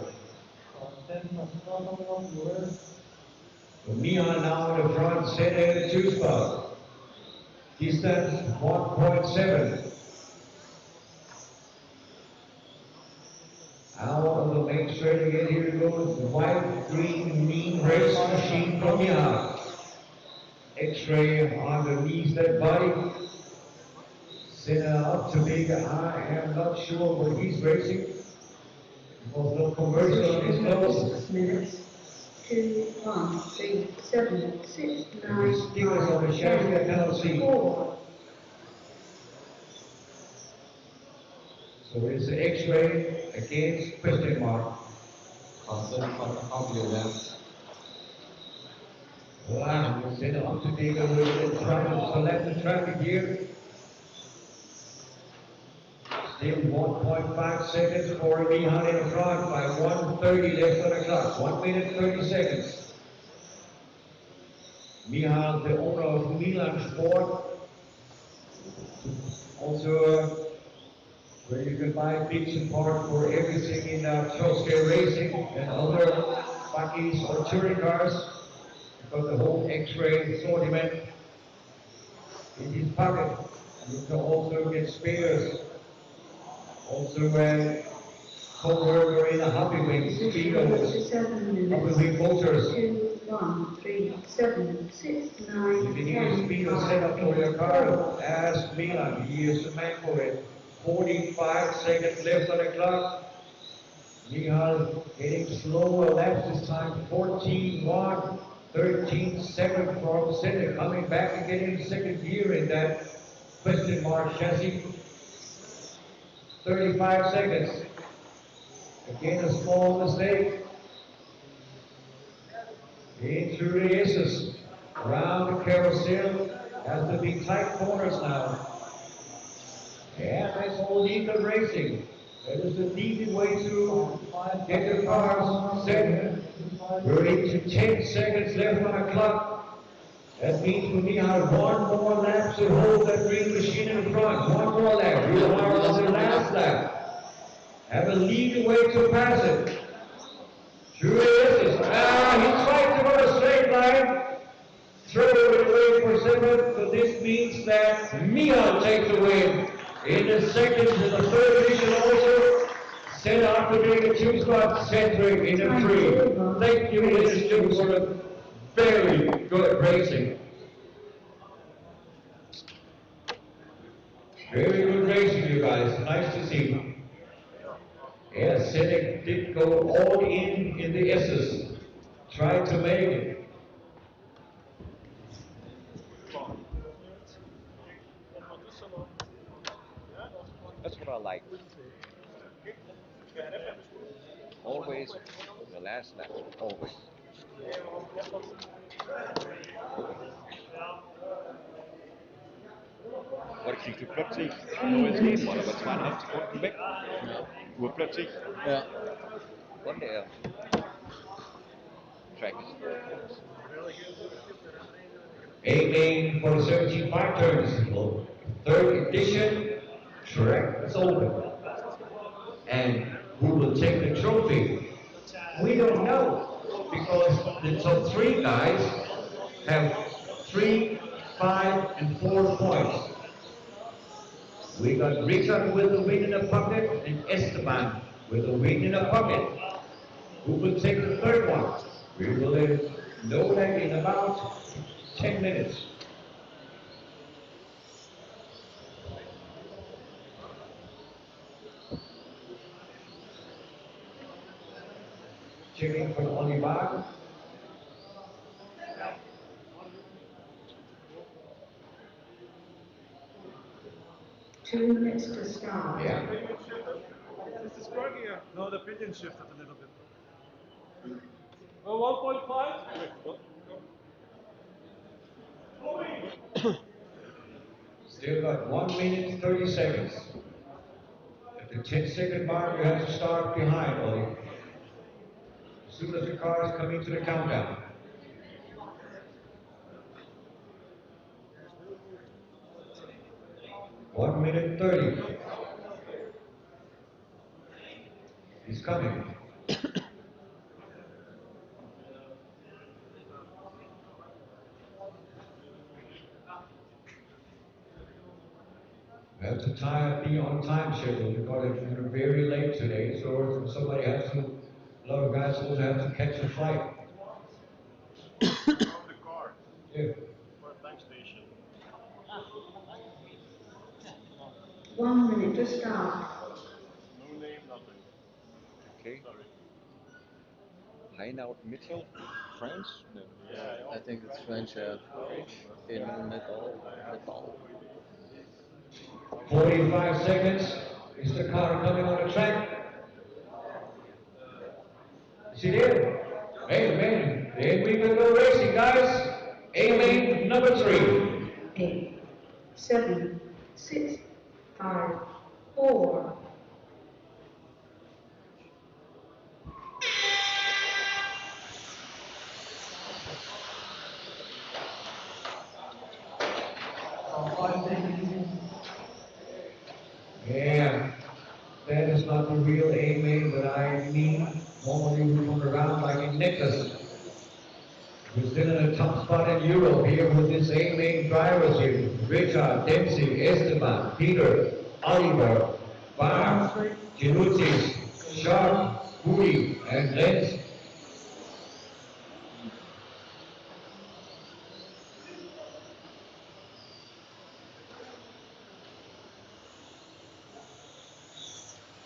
So Michal now in the front, Senna in the 2 spot. Distance 1.7. Out on the main straight again, here it goes. The white, green, mean race machine from Michal. X-ray on the knees, that body. Senna up to big. I am not sure what he's racing. There was no commercial on his nose. 6 minutes. 2, 1, 3, 7, 6, 9, Stickers on the chassis, I cannot see. 4. So it's the X-ray against question mark. Wow, Senna up to big a little bit, trying to select the traffic here. Still 1.5 seconds for Michal in the front by 1:30 left on the clock. 1 minute 30 seconds. Michal, the owner of Milan Sport, also where you can buy bits and parts for everything in Trotsky Racing and other buggies or touring cars. You've got the whole X-ray assortment in his pocket. You can also get spares. Also, co-worker in a Hobby Wing, Speedos, Hobby Wing motors. 2, 1, 3, 7, 6, 9, If you need a Speedo setup for your car, ask Milan. He is the man for it. 45 seconds left on the clock. Michal getting slower laps this time. 14.1, 13.7 from Senna, coming back and getting second gear in that question mark chassis. 35 seconds. Again, a small mistake. In through the S's. Around the carousel. Has to be tight corners now. Yeah, that's all legal racing. That is the easy way to get the cars set. We're into 10 seconds left on the clock. That means we need one more lap to hold that green machine in front. One more lap. You are on the last lap. Have a legal way to pass it. Through the S's. He tried to go a straight line. Throw it away for 7. So this means that Michal takes the win. In the second and the third division also, Senna after doing a 2 spot, centering in the 3. Thank you, ladies and gentlemen, for a very good racing. Very good racing, you guys. Nice to see. Yeah, Senna did go all in the S's. Tried to make it. That's what I like. Always the last lap. Always. Hvor ik zie plötzlich, nur es geht, weil aber 2,5 Sekunden weg. Nur plötzlich. Ja. One day. Track is A-Main for 75 turns. Third edition, track is open. And who will take the trophy? We don't know, because the top 3 guys have 3, 5, and 4 points. We got Richard with the win in the pocket and Esteban with the win in the pocket. Who will take the third one? We will know that in about 10 minutes. Checking for Oliver. 2 minutes to start. Yeah. Is this working? No, the pinion shifted a little bit. 1.5? Still got 1 minute 30 seconds. At the 10-second mark, you have to start behind, Ollie. As soon as the cars come into the countdown. One minute 30. He's coming. We have to be on time schedule because we're very late today, so somebody has to, a lot of guys also have to catch a flight. From the car. Yeah. For a bank station. 1 minute to start. No name, nothing. okay. Sorry. Heinoud Mitchell, French? No. I think it's French, in metal. 45 seconds. Is the car coming on the track? Is he there? Hey, man. Then we can go racing, guys. A-Main number 3. 8, 7, 6, 5, 4. Yeah, that is not the real A-Main that I mean. Normally we come around like a necklace. We're still in a top spot in Europe here with this A-Main drivers here. Richard, Dempsey, Esteban, Peter, Oliver, Bar, Genutis, Sharp, Woody, and Lenz.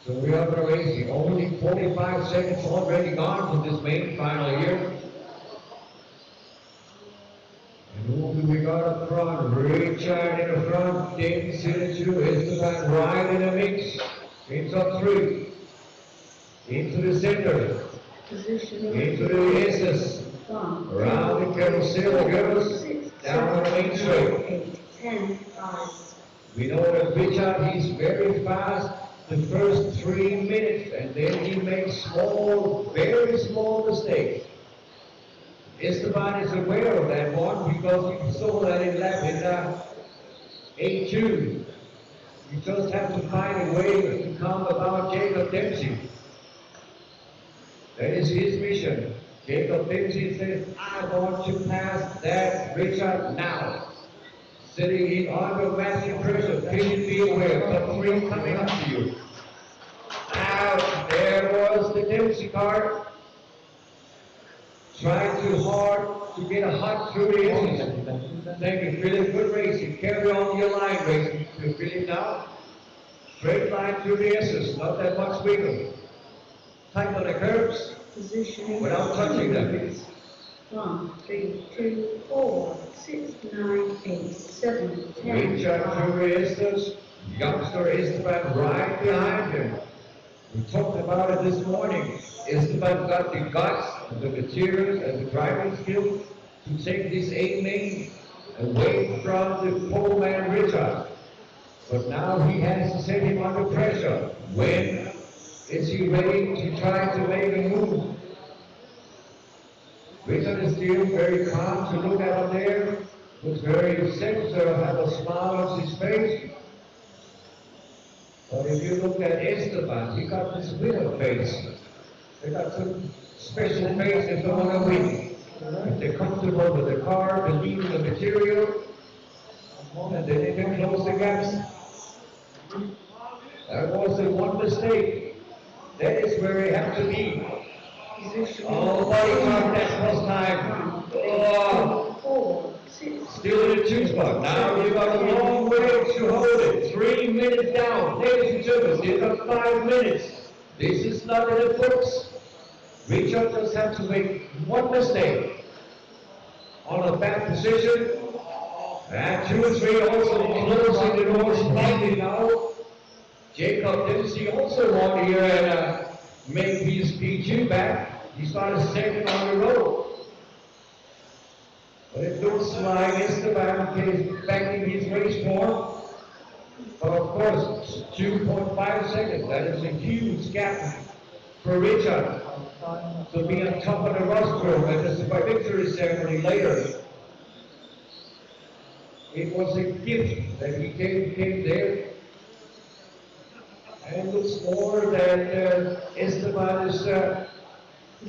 So we are racing. Only 45 seconds already gone for this main final here. And who do we got up front? Richard in the front, Dempsey in the 2, Esteban right in the mix. In top 3. Into the center. Into the S's. Around the carousel, the girls. Down on the main straight. 8, 10, 5. We know that Richard, he's very fast the first 3 minutes, and then he makes small, very small mistakes. Esteban is aware of that one because he saw that in lap in A2. You just have to find a way to come about Jacob Dempsey. That is his mission. Jacob Dempsey says, I want to pass that Richard now. Sitting in under massive pressure, please be aware, top 3 coming up to you. Out, there was the Dempsey car. Trying too hard to get a hot through the engine. Thank you, Philip. Good racing. Carry on your line racing to Philip now. Straight line through the S's, not that much wiggle. Tight on the curbs without touching them. 1, 3, 2, 4, 6, 9, 8, 7, 10. Richard Furiestas, youngster Esteban right behind him. We talked about it this morning. Esteban got the guts, and the materials, and the driving skills to take this A-Main away from the pole man Richard. But now he has to set him under pressure. When Is he ready to try to make a move? Richard is still very calm to look at him there. Looks very sincere, have a smile on his face. But if you look at Esteban, he got this winner face. They got some special face if they want to win. If they're comfortable with the car, believe in the material, and then they can close the gaps. That was the one mistake. That is where they have to be. Oh, body talk, that's first time. Oh, still in the two spot. Now you've got a long way to hold it. 3 minutes down. Ladies and gentlemen, still got 5 minutes. This is not in the books. Richard just have to make one mistake. On a bad position. And 2 and 3 also closing the door slightly now. Jacob Dempsey also won here and make his P2 back. He started second on the road. But it looks like Esteban is backing his race form. But of course, 2.5 seconds. That is a huge gap for Richard to be on top of the rostrum at the victory ceremony later. It was a gift that he came there. And it looks more that Esteban is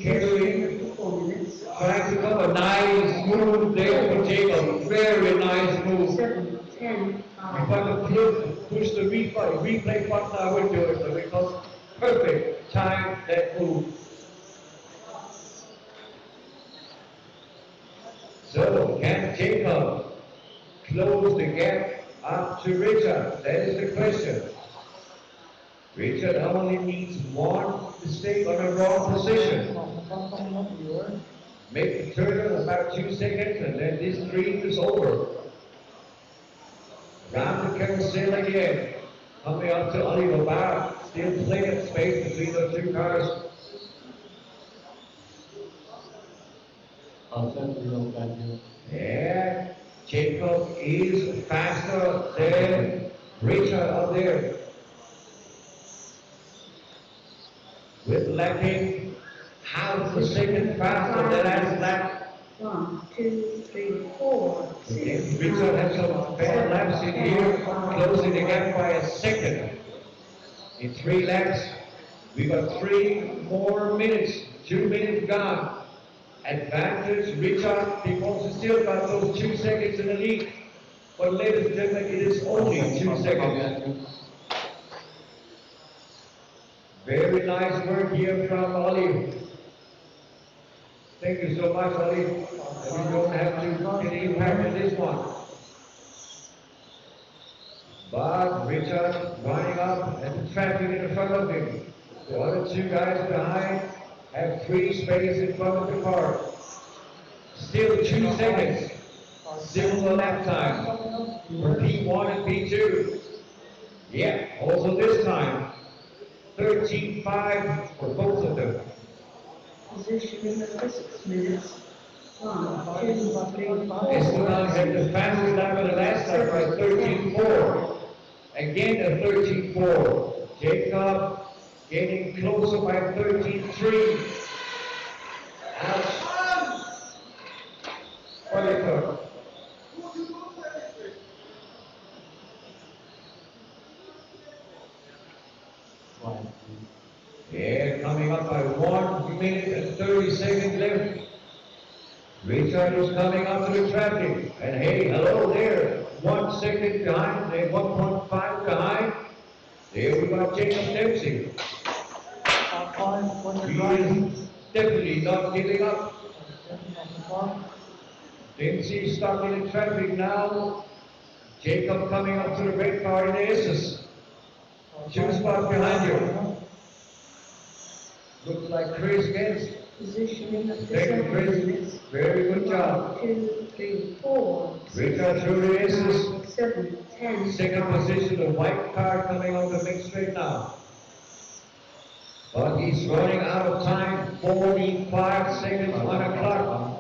carrying, trying to come a nice move there for Jacob. Very nice move. If I could push the replay button, I would do it, but because perfect time that move. So can Jacob close the gap up to Richard? That is the question. Richard only needs one mistake on a wrong position. Make the turn about 2 seconds and then this dream is over. Round the carousel again. Coming up to Oliver Bar. Still plenty of space between the two cars. Yeah, Jacob is faster than Richard up there. With lapping half a second faster than last lap. 1, 2, 3, 4, 6. Richard has some bad laps in here, closing the gap by a second. In 3 laps, we got 3 more minutes, 2 minutes gone. Advantage Richard because he still got those 2 seconds in the lead. But ladies and gentlemen, it is only 2 seconds. Very nice work here from Ollie. Thank you so much, Ollie. We don't have to get impact in this one. But Richard running up and the traffic in front of him. The other 2 guys behind have free space in front of the car. Still 2 seconds. Similar lap time for P1 and P2. Yeah, also this time. 13.5 for both of them. Position for 6 minutes. 1, 2, 3, 4. Esteban had the fastest lap of the last lap by 13.4. Again a 13.4. Jacob getting closer by 13.3. Ouch. Oliver. Yeah, coming up by 1 minute and 30 seconds left. Richard is coming up to the traffic. And hey, hello there. 1 second behind, they're 1.5 behind. There we got Jacob Dempsey. He is definitely not giving up. Dempsey stuck in the traffic now. Jacob coming up to the red car in the S's. 2 spots behind you. Looks like Chris Gens. Position for Thank you, 7 Chris. minutes. Very good job. 2, 3, 4. Richard through the S's. 7, 10. Second position, the white car coming on the mid straight now. But he's running out of time. 45 seconds on the clock.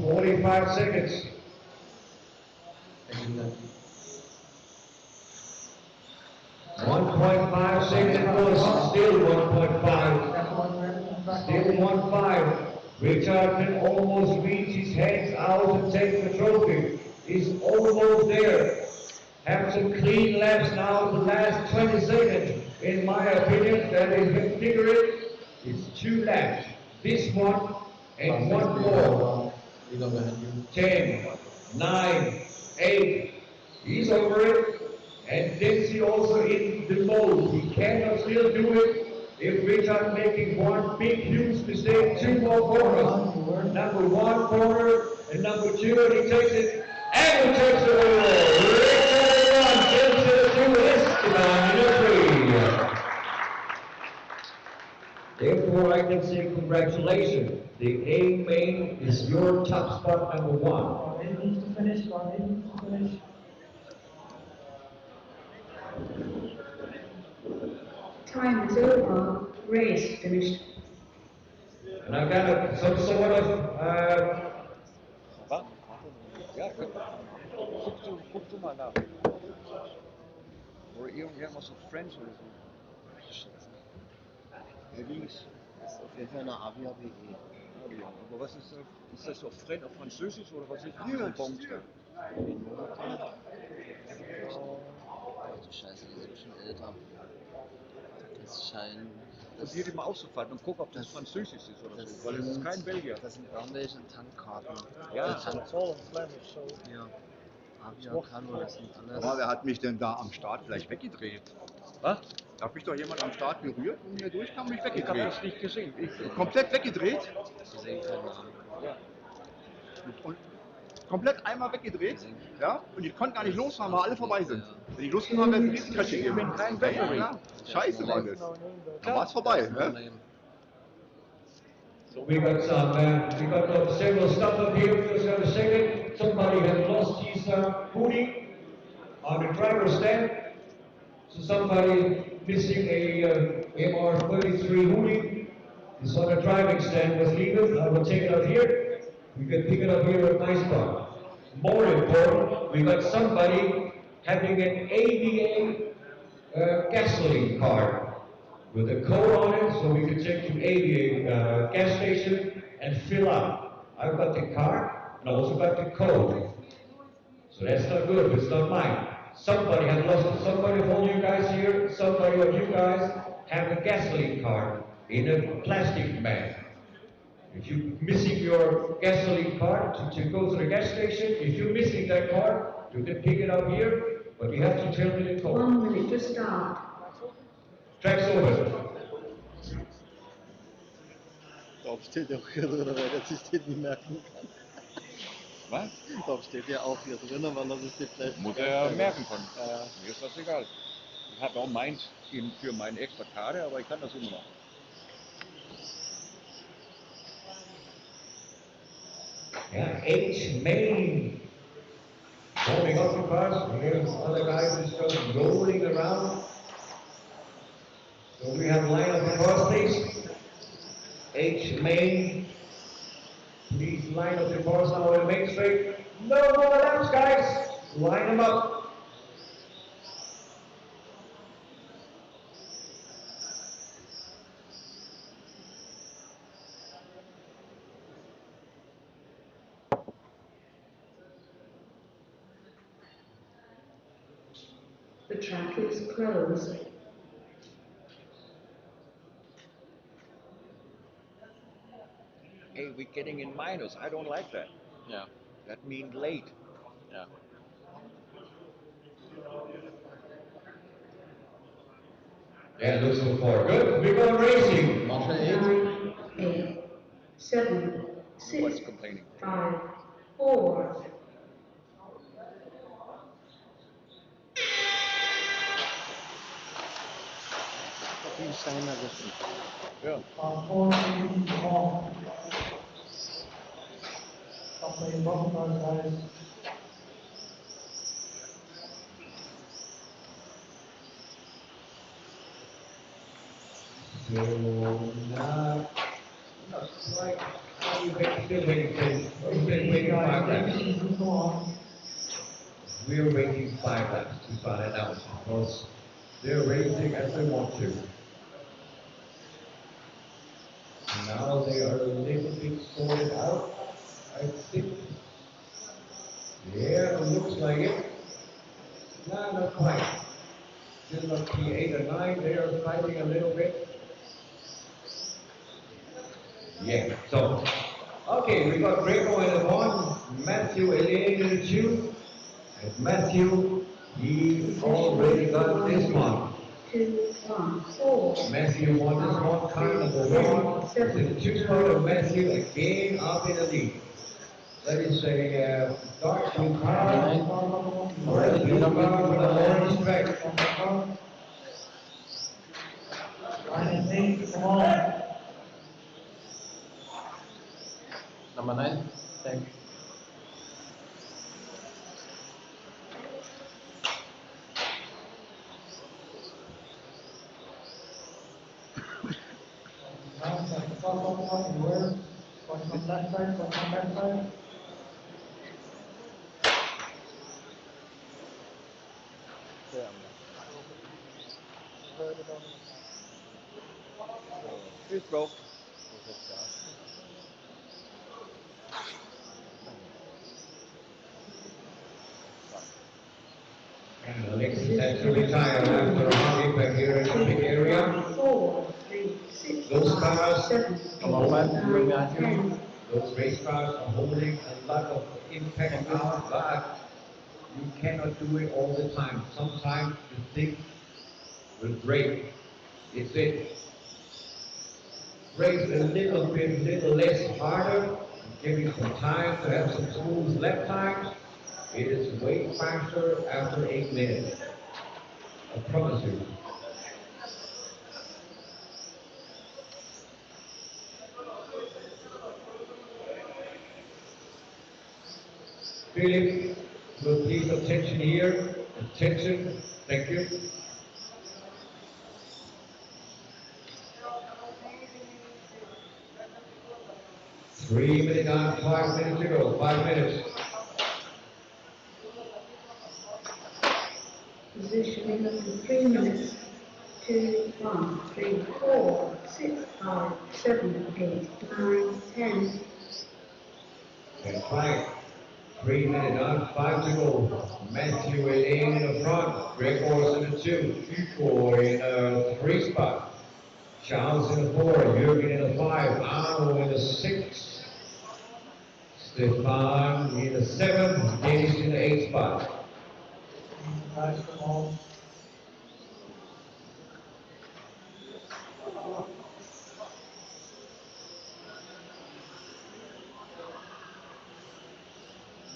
45 seconds. 1.5 seconds more, still 1.5. Still 1.5. Richard can almost reach his hands out and take the trophy. He's almost there. Have some clean laps now, the last 20 seconds. In my opinion, that is the figure it. It's 2 laps. This one and one more. 10, 9, 8. He's over it. And Dempsey also in the mode. He cannot still do it if Richard making one big huge mistake. 2 more corners. Number 1 corner and number 2, and he takes it. And he takes it over. Richard 1, Dempsey 2, Esteban in 3. Therefore, I can say congratulations. The A main is your top spot, number 1. It needs to finish, it needs to finish. Time is over. Race finished. And I've got some sort of, Ja, guck du mal nach. Oder irgendwas auf French oder so. Ja, links. Das ist auf jeden Fall eine AVABE. Aber was ist das auf Französisch oder was ist das? Ja, Bonster. Ach du Scheiße, die sind schon älter. Das scheint. Probier die mal auszufahren und guck, ob das Französisch ist oder so, weil es ist kein Belgier. Das sind irgendwelche Tankkarten. Ja, Ja. Avia-Kano, das sind alles. Aber wer hat mich denn da am Start gleich weggedreht? Was? Da hat mich doch jemand am Start berührt und mir durchkam und mich Ich habe weggedreht. das nicht gesehen. Komplett weggedreht. Sie sehen keinen Namen. Ja. Und komplett einmal weggedreht. Ja? Und ich konnte gar nicht losfahren, weil alle vorbei sind. Wenn ich losgefahren wäre, wäre es Crash gegeben. Ich bin kein Ja, Referee. ja. Scheiße war das. Dann war es vorbei. Ne? so we got several stuff up here. Just got a second. Somebody has lost his hoodie on the driver's stand. So somebody missing a MR33 hoodie is on the driving stand. Was leave it. I will take it up here. We can pick it up here at my spot. More important, we got somebody having an AVA gasoline card with a code on it, so we can take to AVA gas station and fill up. I've got the card and I also got the code. So that's not good, it's not mine. Somebody has lost it. Somebody of all you guys here, somebody of you guys have a gasoline card in a plastic bag. If you're missing your gasoline card to go to the gas station, if you're missing that card, you can pick it up here, but you have to tell me the code. 1 minute to start. Track's over. Da steht ja auch hier drin, weil er sich den nicht merken kann. Was? Da steht ja auch hier drin, weil er sich den vielleicht Muss er ja merken können. Mir ist das egal. Ich habe auch meins für meine extra Karte, aber ich kann das immer noch. Yeah, H main. Warming up the cars. Here's other guys just rolling around. So we have line up the cars, please. H main. Please line up the cars now in the main straight. No more laps, guys. Line them up. The track is closed. Hey, we're getting in minus. I don't like that. Yeah. That means late. Yeah. Yeah, looks so far. Good. We're going racing. 9, 8, 7, 6, 5, 4. Die Steiner sitzen. Ja. So now, like, still waiting. We're waiting 5 laps to find out because They're racing as they want to. And now they are a little bit sorted out, I think. Yeah, it looks like it. No, not quite. Still not P8 or 9, they are fighting a little bit. Yeah, so, okay, we got Greco in the 1, Matthew Elaine in the 2, and Matthew, he already got this one. 2, 1, 4. Matthew won this one, car number 1, it's in the 2 spot of Matthew, again up in the lead. Let me say, dark blue car, or a blue car with an orange stripe. Line 8, come on. Number 9, thanks. Now, stop, where? Going from that side, going from that side. Please go. And Alexis had to retire after a hard impact here in the big area. 4, 3, 6, Those 5, cars, 7, 8, 9, 10. those race cars are holding a lot of impact now, but you cannot do it all the time. Sometimes the thing will break. It's it. Race a little less harder, give you some time to have some smooth lap times. It is way faster after 8 minutes. I promise you. Philip, will please attention here. Attention. Thank you. Three minutes on, 5 minutes to go. 5 minutes. Positioning up to 3 minutes. 2, 1, 3, 4, 6, 5, 7, 8, 9, 10. And 5. 3 minutes on, 5 to go. Matthew Elaine in the front. Greg Horse in the 2. Hugo in the 3 spot. Charles in the 4. Jürgen in the 5. Arno in the 6. Stefan in the 7. Dennis in the 8 spot. Guys, come on.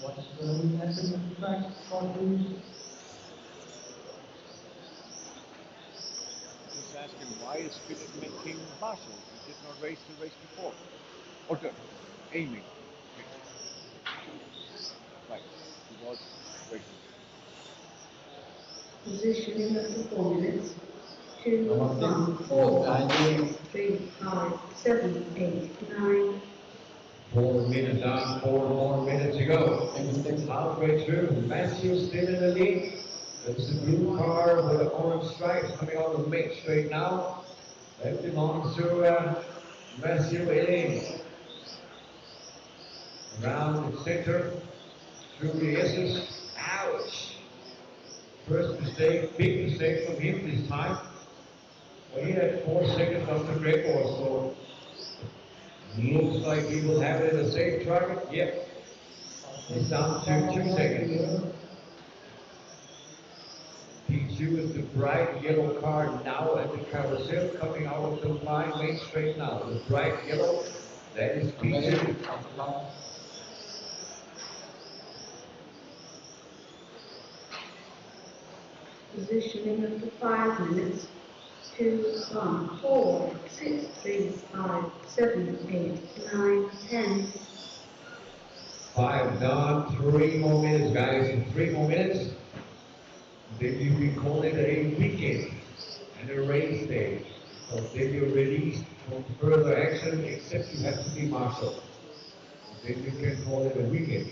What's the essence of the track? Just ask him, why is Philip making Basel? He did not race the race before. Or aiming. Right, he was racing. Positioning up to 4 minutes. 2, 1, 4, 6, 3, 5, 7, 8, 9. 4 minutes down, 4 more minutes to go. Halfway through, Matthew still in the lead. There's a blue car with an orange stripes coming out of the main straight now. That belongs to Matthew Elaine. Around the center, through the S's. Ouch! First mistake, big mistake from him this time. Well, he had 4 seconds off the record, so looks like he will have it in a safe target. Yep. He's down to 2 seconds. P2 is the bright yellow car now at the carousel coming out of the line main straight now. The bright yellow, that is P2. Positioning up to 5 minutes. 2, 1, 4, 6, 3, 5, 7, 8, 9, 10. 5 down, 3 more minutes, guys. 3 more minutes. Then you can call it a weekend and a race day. So then you're released from further action, except you have to be marshaled. Then you can call it a weekend.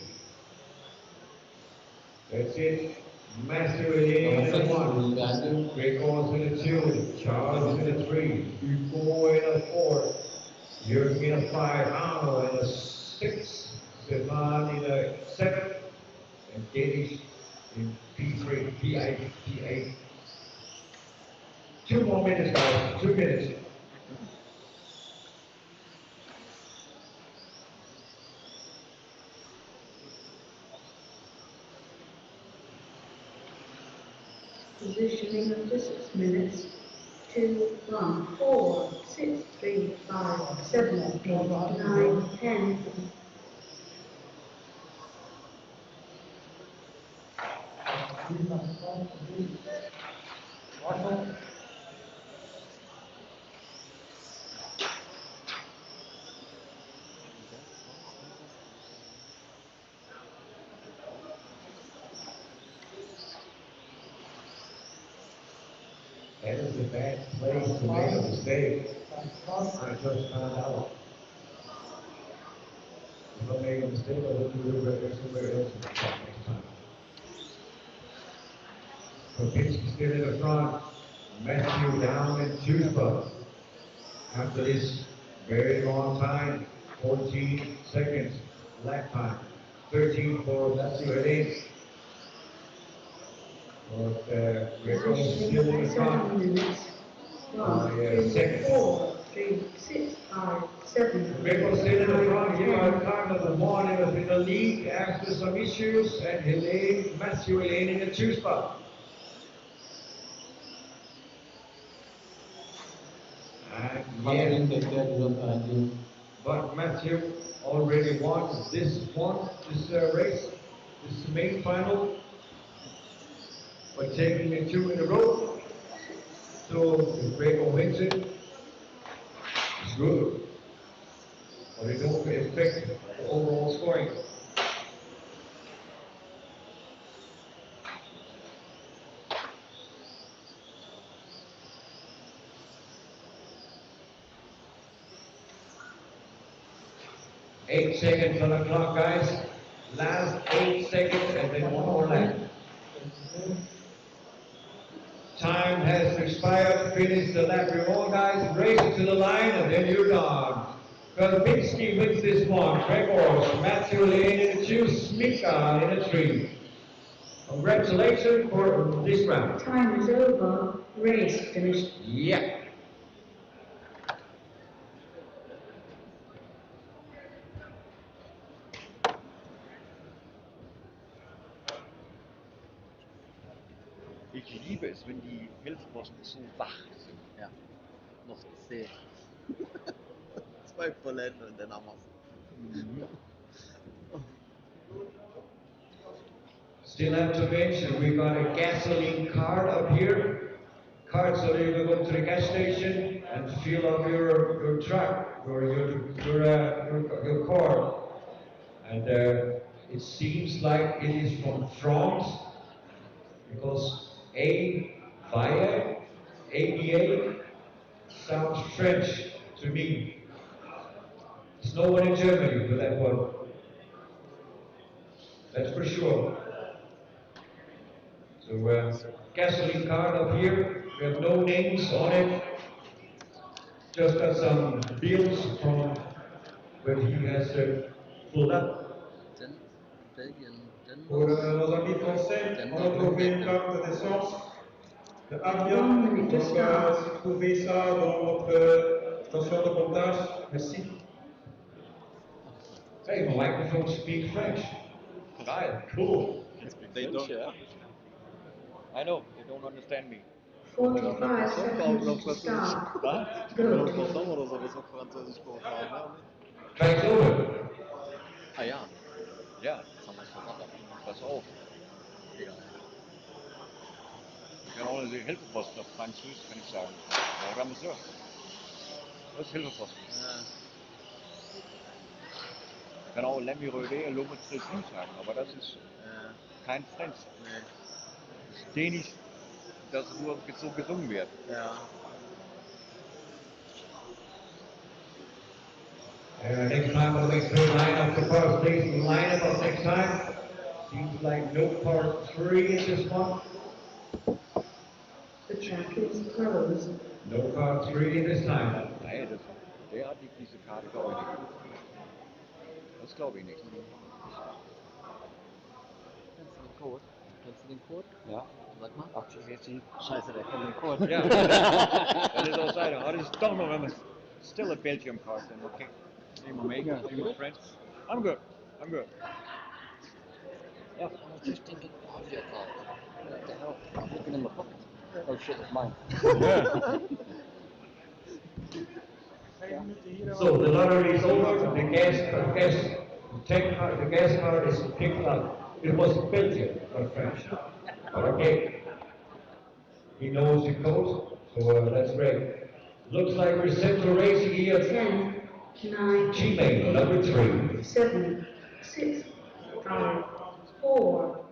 That's it. Matthew in a 1, Greg Owens in a 2, Charles in a 3, Hugo in a 4, Jürgen in a 5, Arno in a 6, Stefan in a 7, and Dennis in P3, P8, P8. 2 more minutes, guys, 2 minutes. Positioning after 6 minutes. 2, 1, 4, 6, 3, 5, 7, 8, 9, 10. That is a bad place to make a mistake. I just found out. If I make a mistake, I will do it somewhere else next time. Kopinski still in the front. Matthew down in 2 spots. After this very long time, 14 seconds lap time. 13 for Matthew Helene. But we're going still in the front. 1, 2, 4, 3, 6, 5, 7. We're still in the front here at car number 1 in the lead after some issues, and Helene, Matthew Helene in the 2 spot. And yes, but Matthew already won this race, this main final, by taking it 2 in a row. So if Gregor wins it, it's good. But it don't affect the overall scoring. Eight seconds on the clock, guys. Last 8 seconds and then one more lap. Time has expired. Finish the lap. You're all guys race to the line and then you're gone. Verbinski wins this one. Gregors, Matthew Lane in a 2, Smika in a 3. Congratulations for this round. Time is over. Race finished. Yeah. Ich liebe es, wenn die Hilfsposten so wach sind. Ja. Noch 10. 2 Poletten und dann haben wir's. Still have to mention, we got a gasoline card up here. Card so that you can go to the gas station and fill up your truck or your car. And it seems like it is from France because AVA sounds French to me. There's no one in Germany for that one. That's for sure. So gasoline card up here. We have no names on it. Just got some bills from where he has pulled up. Pour nos amis français, on a trouvé une carte d'essence de Avion. Donc, si vous trouvez ça dans votre station de comptage, merci. Hey, my microphone speaks French. Right, cool. They don't. I know, they don't understand me. 45 seconds to start. Go. Track's over. Ah ja. Ja, Das haben wir schon gesagt. pass auf. Egal. Ich kann auch die Hilfeposten auf Französisch, kann ich sagen. Ja, haben wir so. Das ist Hilfeposten. Ja. Ich kann auch Lemmy Röde, Lomo Tresü sagen, aber das ist kein French. Nee. Das ist Dänisch, das nur so gesungen wird. Ja. Next time we'll make clear lineup for cars, please. Line up next time. Seems like no part 3 in this one. The track is closed. No part 3 in this time. Nee, der hat diese Karte, glaube ich, nicht. Das glaube ich nicht. Kennst du den Code? Kennst du den Code? Ja. Sag mal. 80, Scheiße, der kennt den Code. Ja, dat is al zeiden. Dat is toch nog een still a Belgium card. Then okay. Neem maar mee, neem maar friend. I'm good. I'm good. Yeah, 115 gig audio card. What the hell? I'm looking in my pocket. Oh shit, it's mine. So the lottery is over. The gas card is picked up. It was Belgium, not French. Okay. He knows the code, so that's great. Looks like we're set to racing here. 10, 9, Gmail, number 3. 7, 6, 5, 4.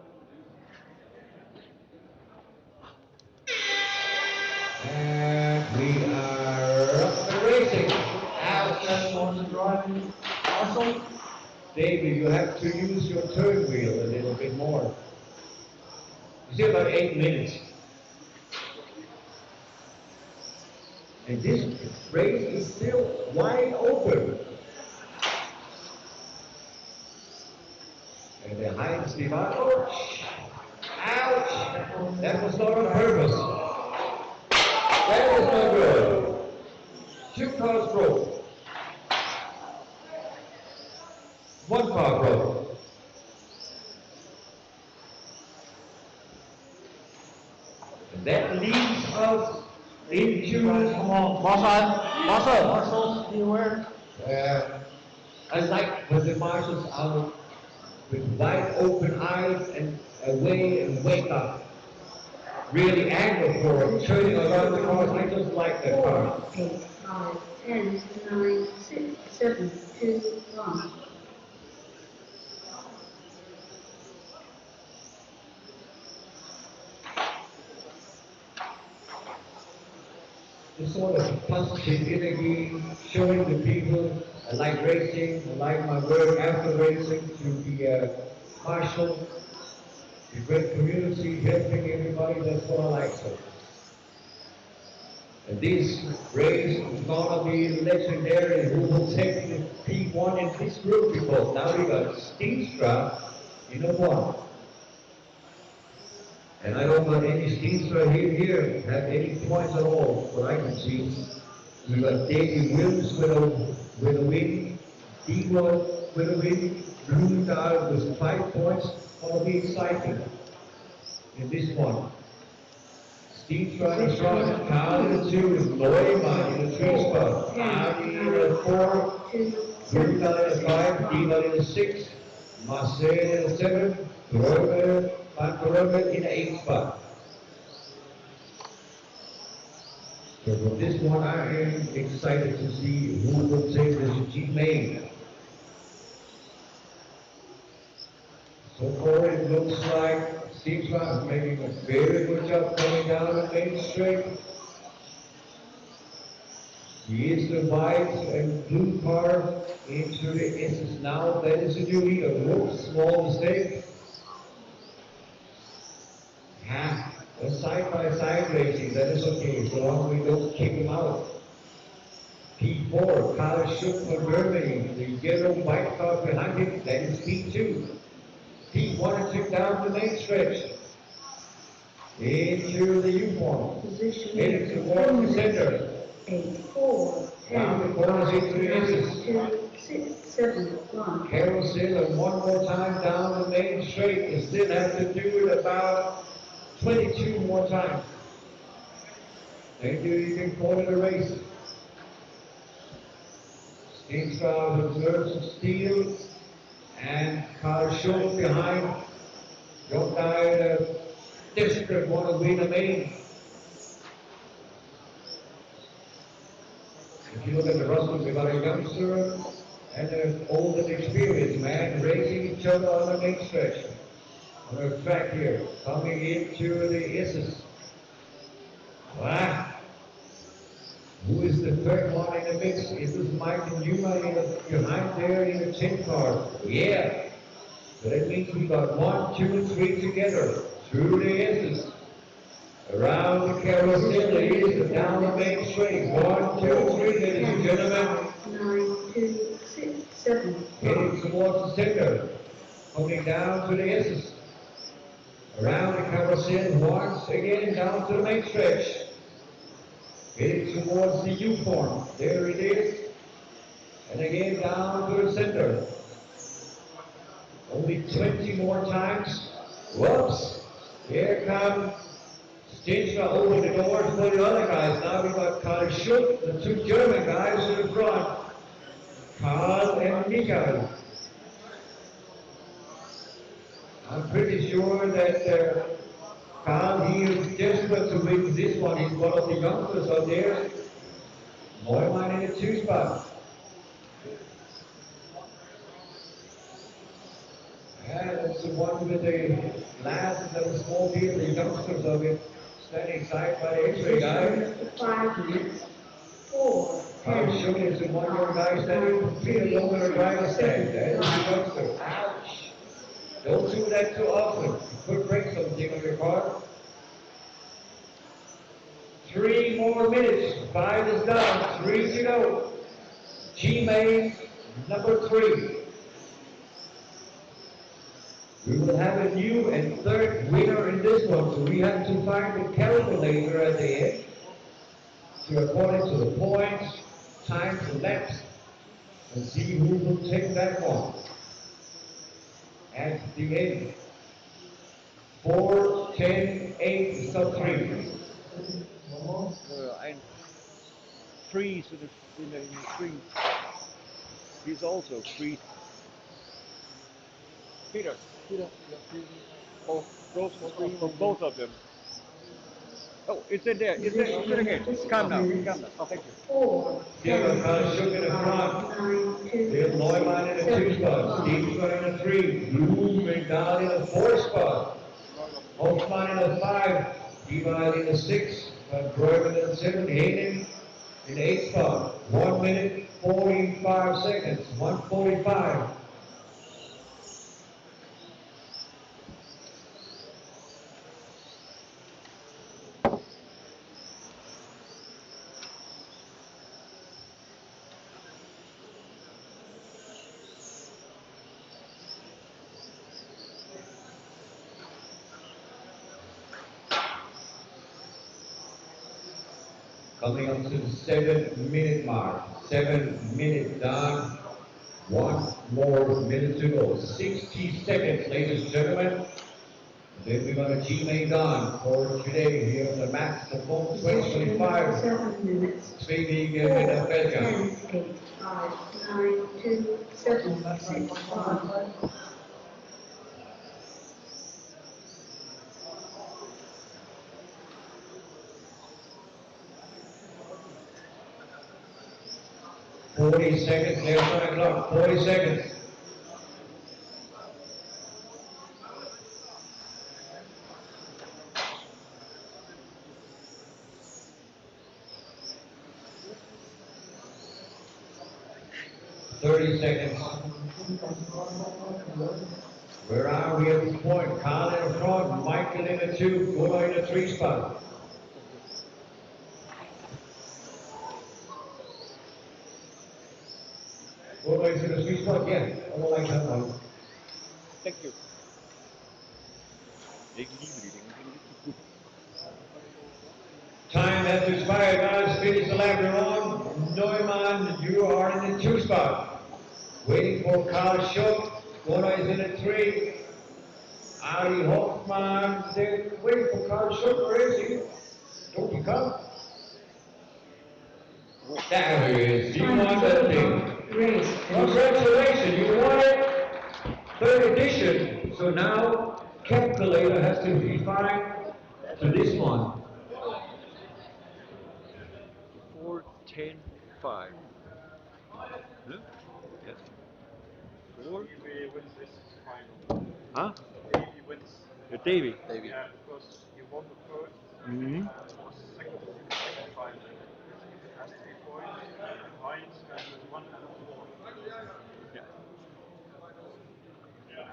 And we are up and racing. Ouch. On the driving. Marshall. David, you have to use your turn wheel a little bit more. You see about 8 minutes. And this race is still wide open. And the Heinz Divan, ouch! Ouch! That was not on purpose. That is not good. 2 cars broke. 1 car broke. And that leads us into... Come on, Marshall, be aware. I like when the marshals are with wide open eyes and away and wake up. Really angry for it, turning around the cars. I just like that car. 8, 5, 10, 9, 6, 7, 2, 1. This sort of positive energy, showing the people I like racing, I like my work after racing, to the marshal, the great community, helping everybody, that's what I like. So. And this race is gonna be legendary. Who will take the P1 in this group? Because now we got Steenstra in the 1. And I don't got any Steenstra here have any points at all, what I can see. We got Davey Wills with a win, D1 with a win, Blumenthal with 5 points. Gonna be exciting in this one. Steenstra in front, Carl in the 2, Neumann in the 3 spot, Arnie in the 4, Blumenthal in the 5, D1 in the 6, Marcel in the 7, Römer, Van Römer in the 8 spot. So for this one, I am excited to see who will take this G-Main. So far it looks like Steenstra is making a very good job coming down the main straight. He is the white and blue car into the S's now. That is a new leader. Whoops, small mistake. A side-by-side racing, that is okay, so long we don't kick him out. P4, Karl Schuck from Germany, the yellow white car behind him, that is P2. P1 took down the main stretch. Into the U-form. Heading towards the center. 8, 4, 10, Round the corners into the S's. 2, 6, 7, 1. Carousel and one more time down the main straight. You still have to do it about 22 more times. Then you can call it a race. Steenstra with nerves of steel, and Karl Schultz behind. Young guy, desperate, want to win a main. If you look at the Russells, we got a youngster and an old and experienced man racing each other on the main stretch. On the track here, coming into the S's. Wow. Who is the third one in the mix? Is this Michael Newman behind there in the 10 car? Yeah. So that means we got 1, 2, 3 together through the S's. Around the carousel it is, and down the main straight. 1, 2, 3, ladies and gentlemen. 9, 2, 6, 7, Heading towards the center. Coming down to the S's. Around the carousel once again down to the main stretch. Heading towards the U-form. There it is. And again down to the center. Only 20 more times. Whoops. Here comes Stinchler over the doors for the other guys. Now we've got Karl Schuck, the two German guys in the front. Karl and Michael. I'm pretty sure that Karl, he is desperate to win this one. He's one of the youngsters out there. Neumann in the 2 spot. Yeah, that's the one with the glasses and the small beard, the youngsters of it, standing side by the X-ray guy. 5 minutes. 4, Karl Schuck is the one young guy standing 3 along the driver's stand. That's the youngster. Ouch! Don't do that too often. You could break something on your car. 3 more minutes. 5 is done. 3 to go. G-Main number 3. We will have a new and third winner in this one, so we have to find the calculator at the end. So according to the points, time to laps, and see who will take that one. At the end. 4, 10, 8, stop 3. Ein freeze in the screen. He's also freeze. Peter, both from both of them. Oh, it's in there. It's in again. Calm down. Calm down. Oh, thank you. 4, Here, Karl Schuck in the front. 9, 2, Bill Neumann in the 2 spot. Stinchler in the 3. Blumenthal in the 4 spot. Hoffmann in the 5. Ewald in the 6. Van Breuven in the 7. Hayden in the 8 spot. 1 minute, 45 seconds. 1:45. Coming up to the 7-minute mark. 7 minutes done. 1 more minute to go. 60 seconds, ladies and gentlemen. Then we're going to G-Main on for today here on the Max, the phone 2025. 7 minutes. Speaking 4, in the 10, Belgium. 8, 5, 9, 2, 7, 6, 5. 40 seconds left on the clock. 40 seconds. Seconds. Where are we at this point? Karl in the front, Michael in the 2, Gunnar in the 3 spot. Gunnar is in the 3 spot, yeah. I don't like that one. Thank you. Ik liebe die dingen. Time has expired, guys. Finish the lap. You're on. Neumann, you are in the 2 spot. Waiting for Karl Schuck. Gunnar is in the 3. Ari Hoffmann, they're waiting for Karl Schuck. Where is he? Don't he come? There he is. You won that thing. Congratulations, you won it. 3rd edition. So now, calculator has to be fine to this one. 4, 10, 5. Huh? Yes. 4. Davey wins this final. Huh? Davey wins. Davey. Yeah, because he won the first. Mm-hmm. Was second in the second final. He has 3 points. Heinz has 1 and 4. Yeah. And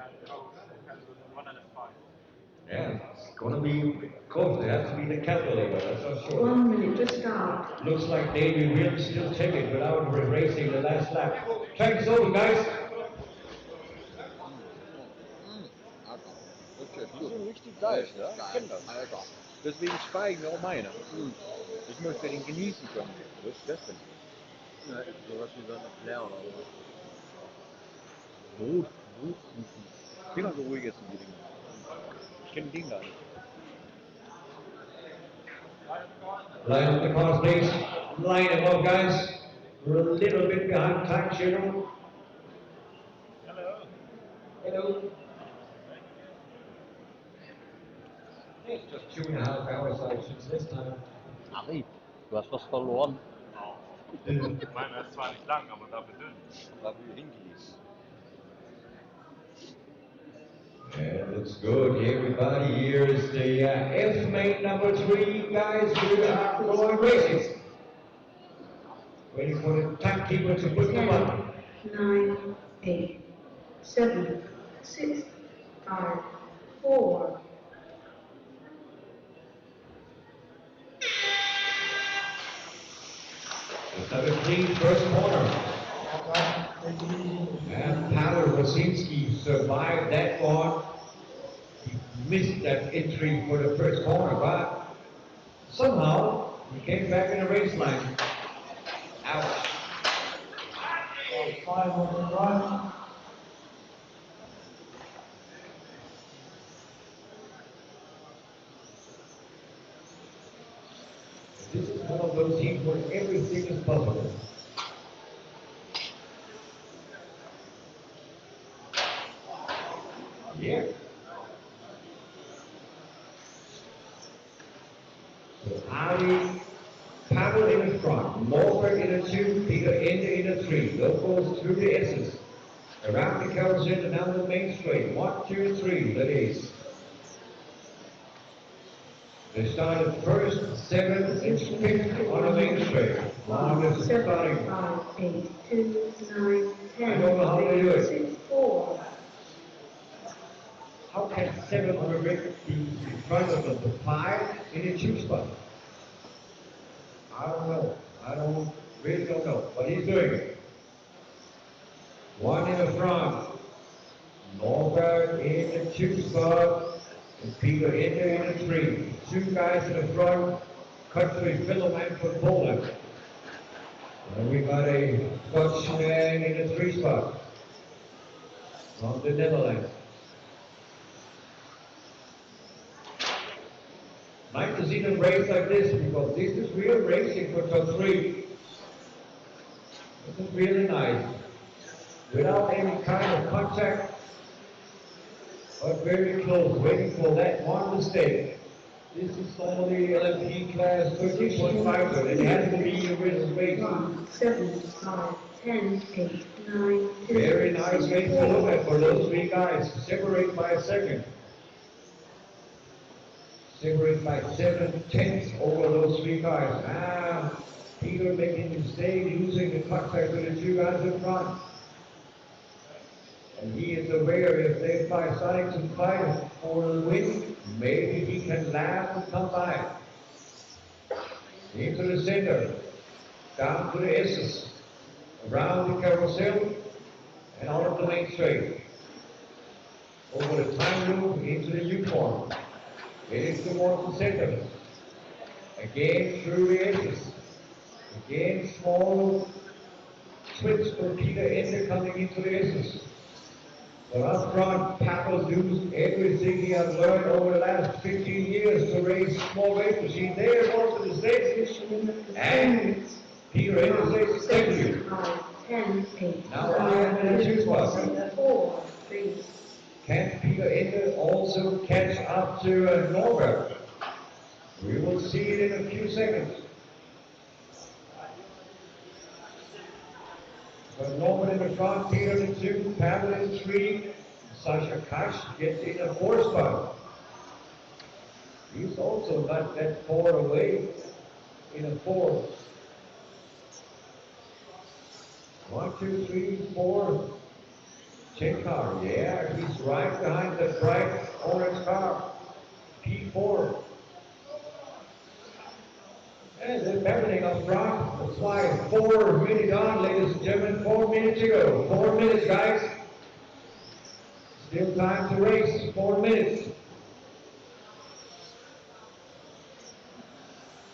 Gonna be close. It has to be the calculator. That's not sure. 1 minute to start. Looks like Davey will still take it without racing the last lap. Track is over, guys. Die sind richtig geil, ja? Ich kenne das. Deswegen spare ich mir auch meine. Ich möchte den genießen können. Was ist das denn? Ja, sowas wie so ein Eclair oder so. Brotkuchen. Finger so ruhig essen, die Dinger. Ich kenne den gar nicht. Line up the cars, please. Line them up, guys. We're a little bit behind time schedule. Hello. It's just 2.5 hours since this time. Harry, du hast was verloren. Meiner ist zwar nicht lang, aber dafür dünn. Dafür hingelegt. Yeah, looks good. Everybody here is the F main number 3 guys who are going races. Waiting for the timekeeper to put them up. 9, 8, 7, 6, 5, 4. Let's have a clean first corner. And Pavel Wasinski survived that one. He missed that entry for the first corner, but somehow he came back in the race line. Ouch. 5 on the right. This is one of those teams where everything is possible. Yeah. So Ali, Pavel in the front, Norberg in the 2, Peter Ende in the 3. Those goes through the S's. Around the carousel and down the main straight. 1, 2, 3, that is. They started first, 7th, and 5th on the main straight. Long as it's 7, starting. 5, 8, 2, 9, 10, I don't know how they do it. 6, 4. How can 700 be in front of the 5 in a 2 spot? I don't know. Really don't know. But he's doing it. 1 in the front. Norberg in the 2 spot. And Peter Ender in the 3. 2 guys in the front. Country Philomene from Poland. And we got a Dutchman in the 3 spot. From the Netherlands. Nice to see them race like this because this is real racing for top 3. This is really nice. Without any kind of contact, but very close, waiting for that one mistake. This is only LMP class 13.5, so it has to be a real race. 1, 7, 5, 10, 8, 9, 2, Very nice 6, race to look at for those 3 guys. Separate by a second. Separate by 7/10 over those 3 guys. Peter making a mistake, losing the contact with the 2 guys in front. And he is aware if they by starting to fight for the win, maybe he can laugh and come by. Into the center, down to the S's, around the carousel, and out of the main straight. Over the time loop into the U-form. Heading towards the center. Again through the S's. Again small twitch for Peter Ender coming into the S's. But up front, Pavel's used everything he has learned over the last 15 years to race small race machine. There goes to the stage. And Peter Ender says, thank you. 5, 10, 8, Now I am in the 2 spot. 4, 3. Can Peter Ender also catch up to Norberg? We will see it in a few seconds. But Norman in the front, Peter in the 2, Pavel in 3, Sasha Kash gets in a 4 spot. He's also not that far away in a 4. 1, 2, 3, 4. Check car, yeah, he's right behind the bright orange car. P4. And they're battling up front. That's why 4 minutes on, ladies and gentlemen. 4 minutes to go. 4 minutes, guys. Still time to race. 4 minutes.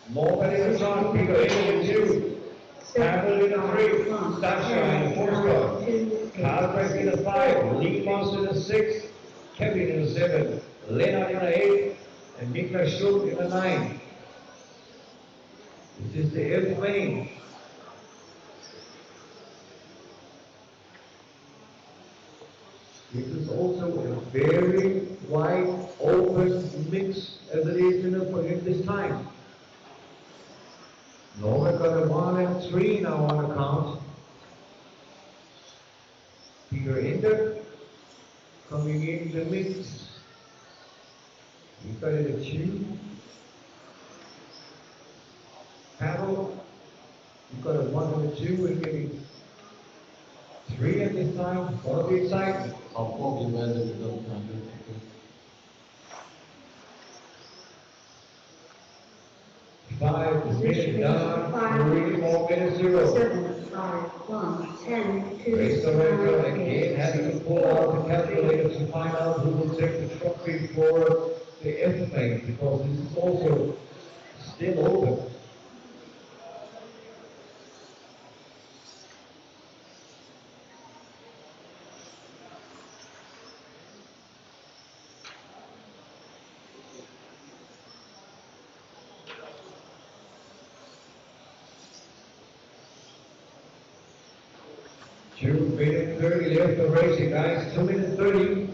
Morgan in the front, Peter in the 2. Campbell in the 3. Sasha in the 4 spot. Carl Craig in the 5. Lee Moss in the 6. Kevin in the 7. Leonard in the 8. And Niklas Schultz in the 9. This is the F main. This is also a very wide open mix as it is in this time. Norman got a 1 and 3 now on the count. Peter Ender coming in the mix. He got it a 2. Paddle, you got a 1 and a 2 and maybe 3 at this time. Gonna be exciting. I'll probably wear the result number. Five minutes down, 3 more minutes to go. 7, 5, 1, 10, 2, Race director 9, again having to pull out the calculator to find out who will take the trophy for the F main because this is also still open. Two minutes 30 left of racing, guys. 2 minutes 30.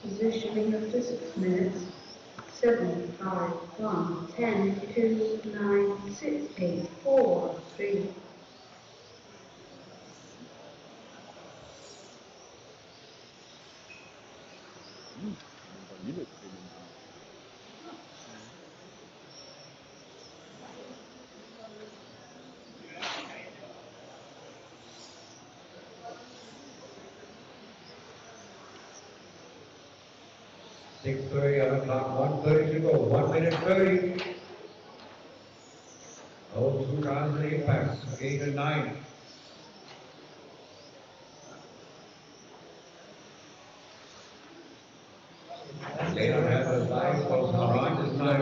Positioning after 6 minutes. 7, 5, 1, 10, 2, 9, 6, 8, 4, 3. Six 30 on the clock, 1:30 to go, 1 minute 30. Those 2 cars in the impacts, 8 and 9. They don't have a life of Haran this time.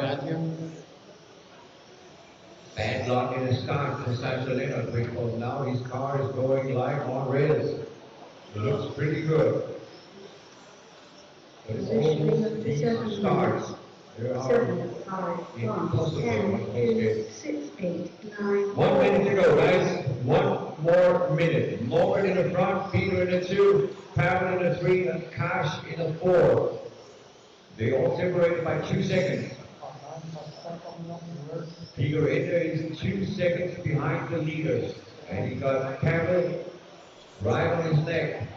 Bad luck in the start for Sasha Leonard because now his car is going live on rails. It looks pretty good. But it's almost decent starts. There are 7, 5, 1, 10, 2, 6, 8, 9. 1 minute to go, guys. 1 more minute. Morgan in the front, Peter in the 2, Pavel in the 3, and Cash in the 4. They all separated by 2 seconds. Peter Ender is 2 seconds behind the leaders. And he got Pavel right on his neck.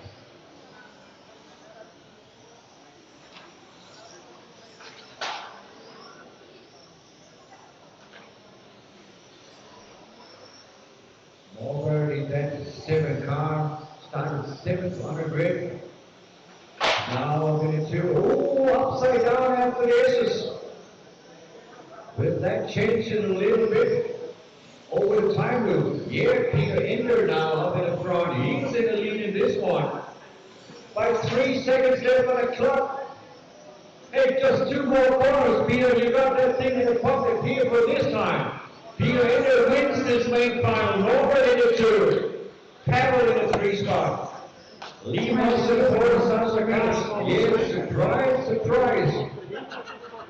Morgan in that 7 car, started 7th on the grid. Now a minute 2. Oh, upside down after the aces. With that changing a little bit over the time loop. Yeah, Peter Ender now up in the front. He's in the lead in this one. By 3 seconds left on the clock. Hey, just 2 more corners, Peter. You got that thing in the pocket here for this time. Peter Ender wins this main final. Norbert in the 2. Pavel in the 3 spot. Lee Moss in the 4, Sasha Cash. Yeah, surprise, surprise.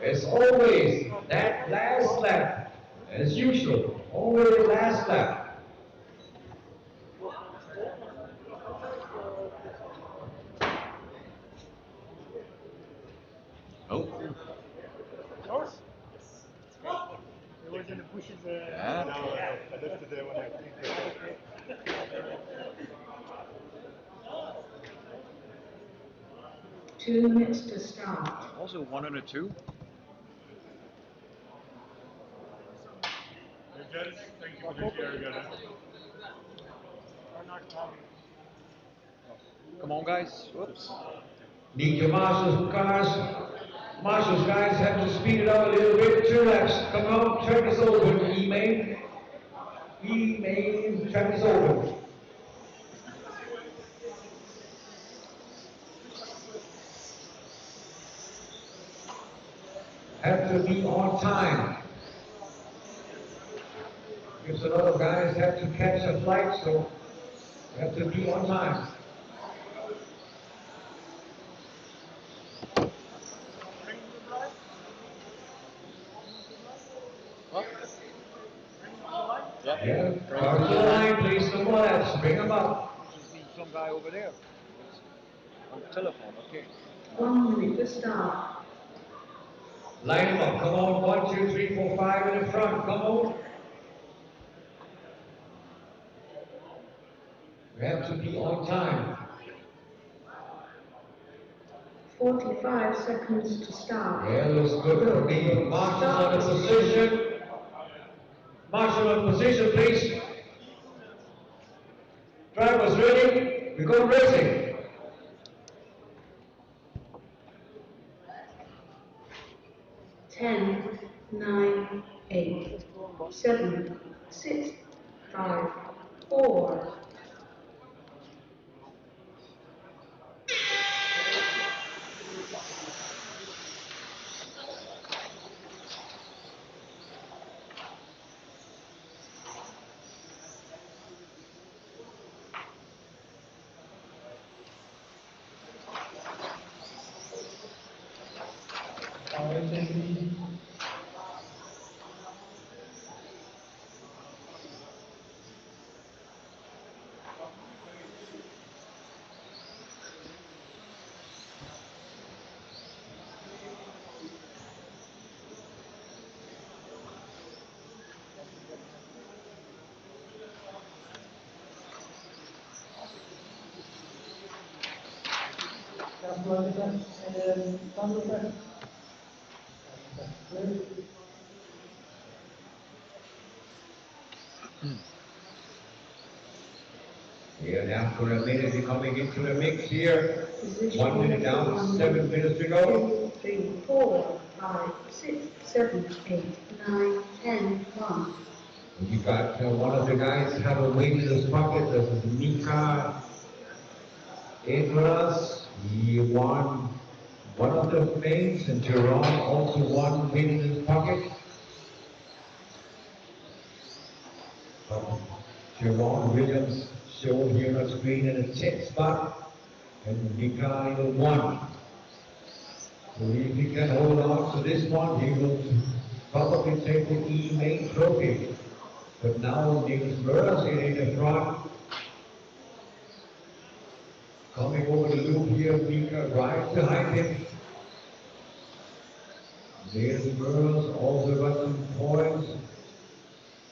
As always, that last lap, as usual, only the last lap. Oh. Yours? It was in the bushes. Yeah. No, I left it there when I think. 2 minutes to start. Also 1 and a 2. Thank you for this year again. Come on, guys. Whoops. Need your marshals, cars. Marshals, guys, have to speed it up a little bit. 2 laps. Come on, track is open. E-main. E-main, track is open. Have to be on time. Because a lot of guys have to catch a flight, so have to be on time. Yeah, cars to the line, please, come on, let's bring them up. Some guy over there. On the telephone, okay. 1 minute to start. Line them up, come on, 1, 2, 3, 4, 5 in the front, come on. We have to be on time. 45 seconds to start. Yeah, looks good for me. Marshal on the position. Marshal on position, please. Drivers ready? We go racing. Ten, 9, 8, 7, 6, 5, 4. Yeah, now for a minute, we're coming into the mix here. 1 minute down, 7 minutes to go. 2, 3, 4, 5, 6, 7, 8, 9, 10, 1. You got one of the guys have a weight in his pocket. This is Mika Edwards. He won one of the mains, and Jerome also won weight in his pocket. Jerome Williams shown here on screen in a 10th spot, and Mika in a 1. So if he can hold on to this one, he will probably take the E-main trophy. But now Niels Møller in the front. Coming over the loop here, Mika right behind him. Niels Møller also got some points.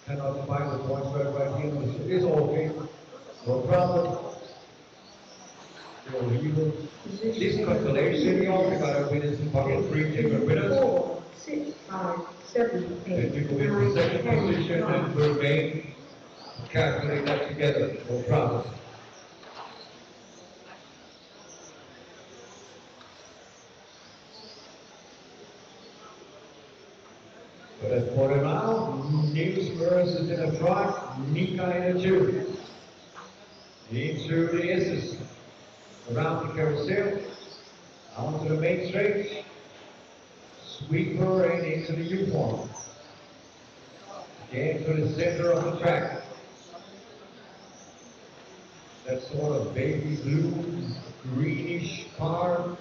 Cannot find the points right here. It's okay. No problem. So he will, this consolation, he also got a winners in pocket, 3 different winners. 4, 6, 5, 7, 8, Then you go into 9, second 10, position 1. and remain. Calculate that together, no problem. But as for now, Niels Møller is in the front, Mika in the 2. Into the S's. Around the carousel, onto the main straight, sweeper and into the U-form. Again to the center of the track. That sort of baby blue, greenish car.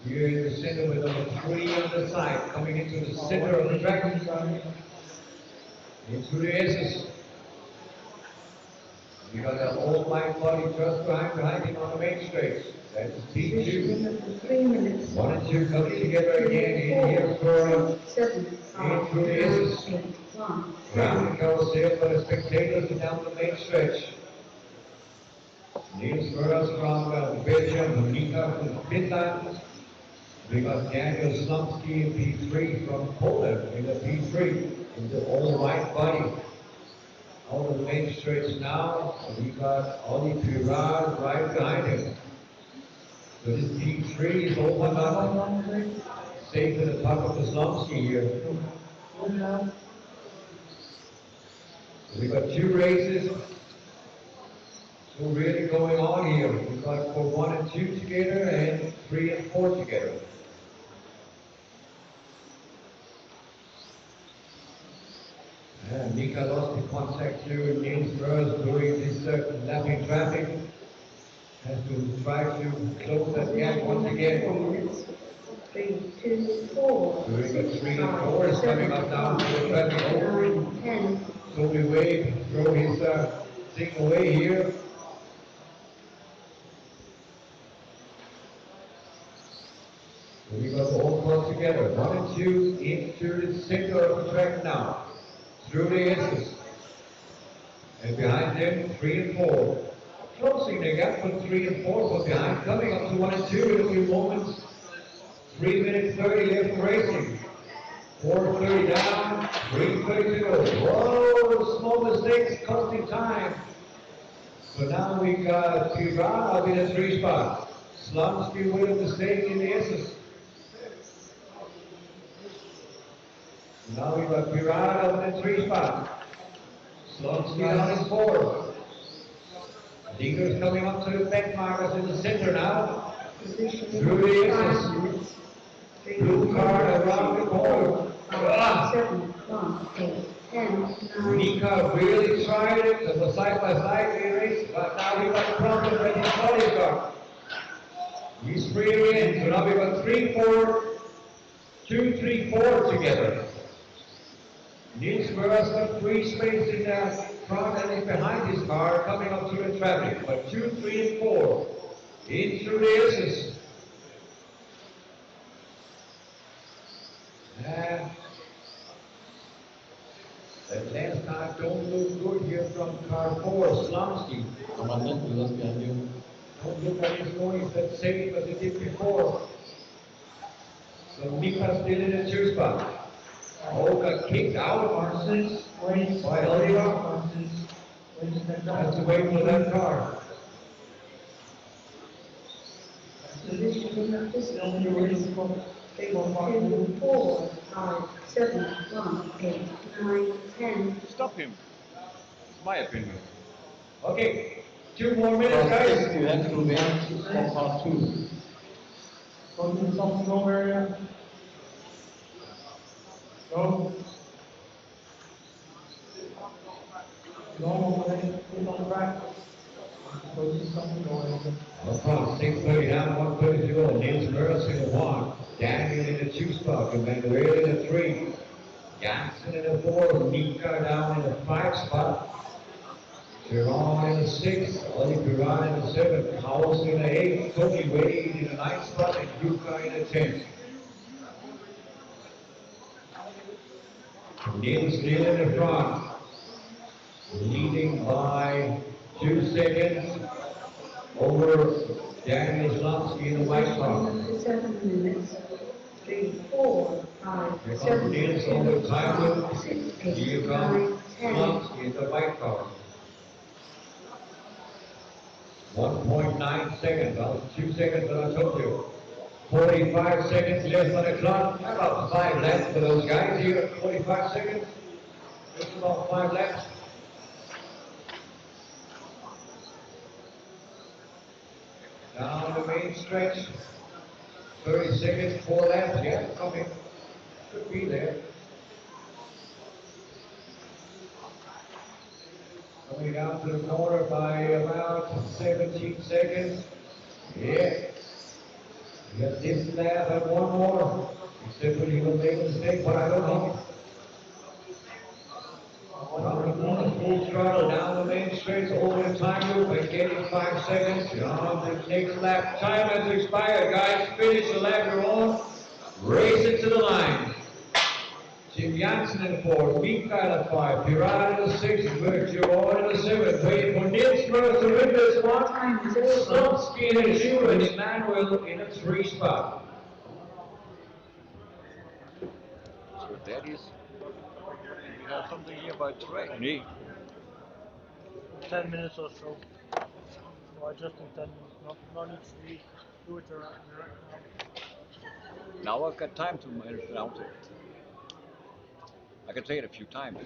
Here in the center with number 3 on the side, coming into the center of the track. Into the S's. We got that old white body just behind him on the main straight. That's P2. 3 minutes. 1 and 2 coming together again in here for 7, 5, 9, 8, 1. round the carousel for the spectators and down the main stretch. Niels Meurs from Belgium, Nika from Finland. We got Daniel Slumsky in P3 from Poland in the P3 in the all white body. All the main straights now, we got Oli Pirard right behind him. So this P3 is opened up, safe in the top of the Slumsky here. We got two races. So really going on here. We got for 1 and 2 together and 3 and 4 together. And Nika lost the contact to Niels Meurs during this lapping traffic. Has to try to close that gap once again. 3, 2, 4. So we got 3 and 4 is coming up down to the traffic over. 9, 10. So we wave, throw his thing away here. So we got the whole club together. 1 and 2 into the center of the track now. Through the S's. And behind them, 3 and 4. Closing the gap from 3 and 4, but behind, coming up to 1 and 2 in a few moments. 3 minutes 30 left for racing. 4:30 down, 3:30 to go. Whoa, small mistakes costing time. So now we got Pirard in a 3 spot. Slumsky with a mistake in the S's. Now we got Pirard up in the 3 spot. Slumsky on his 4. Leader's coming up to the back markers in the center now. Through the S's. Blue card around the corner. 7, 1, 8, 10, 9. Nika really tried it. It was side by side race, but now we got the problem with the bodyguard. He's free in, so now we got 3, 4, 2, 3, 4 together. Niels Meurs got 3 spaces in the front and behind his car coming up to the traffic. But 2, 3, and 4 in through the S's. And that last car don't look good here from car 4, Slumsky. Don't look like he's going that safe as he did before. So Mika's still in the 2 spot. Oh, got kicked out by Oliver. Has to wait for that car. Position of this number 3, 2, 4, 5, 7, 1, 8, 9, 10. Stop him. It's my opinion. Okay, 2 more minutes, guys. You have to wait for part 2. Go to something over area. Go. Normal way, put on the back. Go to something over area. Up front, 6:30 down, 1:30 to go. Niels Meurs in the 1. Daniel in the 2 spot. Emmanuel in the 3. Janssen in the 4. Nika down in the 5 spot. Piron in the 6. Oli Pirard in the 7. House in the 8. Tony Wade in the 9 spot. And Yuka in the 10. Niels still in the front. Leading by 2 seconds over Daniel Slumsky in the white spot. 7 minutes. 3, 4, 5, Here 7, comes Niels on the time loop. 6, Here 8, 9, comes 10. Slumsky in the white car. 1.9 seconds. That was 2 seconds that I told you. 45 seconds left on the clock. About 5 laps for those guys here. 45 seconds. Just about 5 laps. Down the main stretch. 30 seconds, 4 laps. Yeah, coming. Should be there. Coming down to the corner by about 17 seconds. Yeah. We got this lap and 1 more. Except when he will make a mistake, but I don't know. Full throttle down the main straight over the time loop and getting 5 seconds. On the next lap. Time has expired, guys. Finish the lap you're on. Race it to the line. Jim Jansen in 4, Mikael at 5, Piran in the 6, Virtual in the 7, waiting for Nils Mercer to win this one, Slumsky in a 2, and Emmanuel in a 3 spot. So that is, we have something here by track. Nee. 10 minutes or so. Or just in 10 minutes. No need to do it right now. Now I've got time to announce it. I can say it a few times.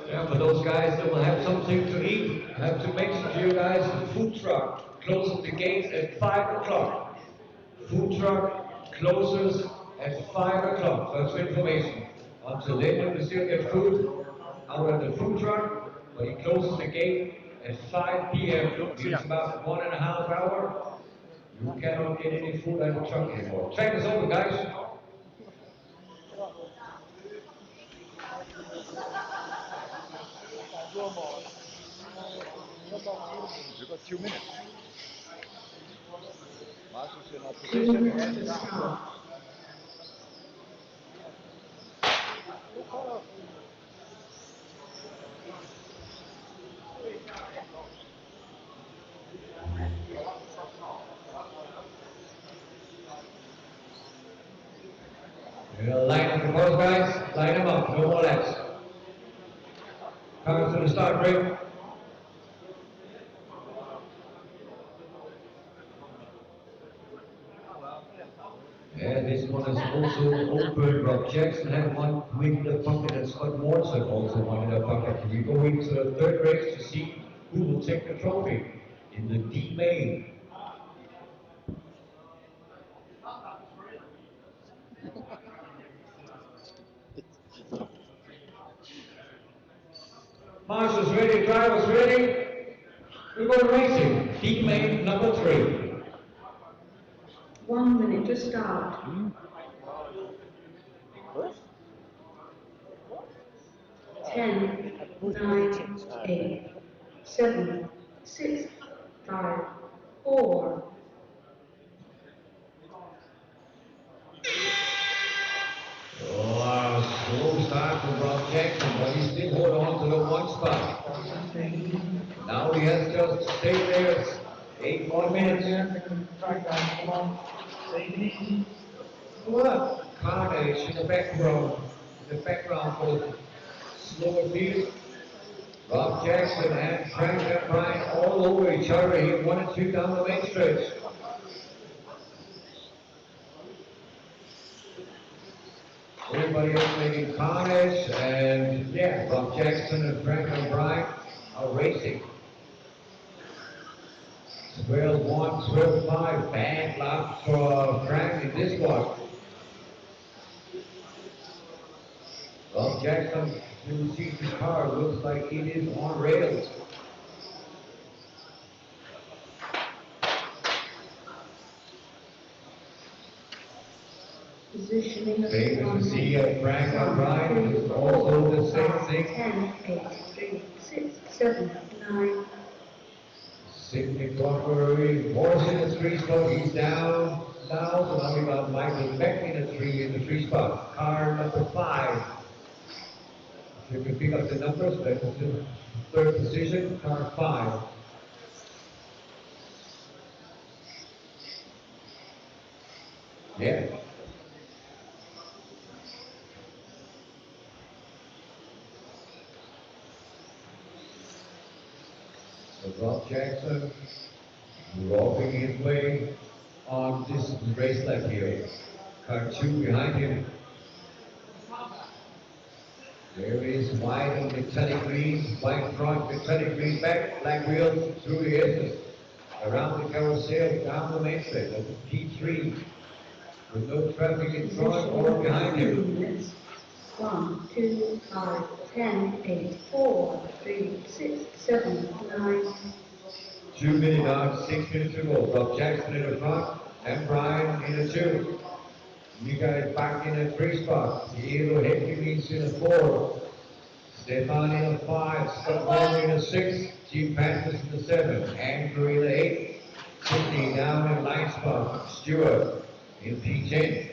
Yeah, for those guys that will have something to eat, I have to mention to you guys the food truck closes the gates at 5 o'clock. Food truck closes at 5 o'clock. So that's information. Until then, we still get food out of the food truck, but he closes the gate at 5 p.m. It's about 1.5 hours. You cannot get any food out of the truck anymore. Track is over, guys. We've got 2 minutes. Marcus in 2 opposition. minutes to start. Line up the both guys, line them up, no more laps. Coming to the start break. And this one is also open. Rob Jackson had one win the bucket, and Scott Morrison also won the bucket. We go into the third race to see who will take the trophy in the D main. Marshals ready, drivers ready. We're going racing. D main number 3. 1 minute to start. 10, 9, 8, 7, 6, 5, 4. Oh, slow start from Rob Jackson, but he still hold on to the one spot. Now he has just stayed there 8 more minutes. What carnage in the background for the slower field. Rob Jackson and Frank and Brian all over each other. He 1 and 2 down the main stretch. Everybody else making carnage, and yeah, Rob Jackson and Frank O'Brien are racing. 12-1, 12-5, bad luck for Frank in this one. Rob Jackson, you see his car, looks like it is on rails. Positioning of Famous to see Frank O'Brien is also the same thing. 10, 8, 3, 6, 7, 9. Sidney Crawford, horse in the 3 spot, he's down now, so now we got Michael Beck in the 3 spot. Car number 5. If you can pick up the numbers, that's the 3rd position, car 5. Yeah. So Rob Jackson walking his way on this race lap here. Car 2 behind him. There is white and metallic green, white front, metallic green back, black wheels through the S's. Around the carousel, down the main straight, that's P3. With no traffic in front or behind him. 1, 2, 5, 10, 8, 4, 3, 6, 7, 9. 2 minutes down, 6 minutes to go. Rob Jackson in the front, and Brian in the 2. Mika is back in the 3 spot. Diego Hector in the 4. Stefan in the 5. Scott Moore in the 6. Jim Panthers in the 7. Andrew in the 8. Sidney down in line spot. Stewart in P10.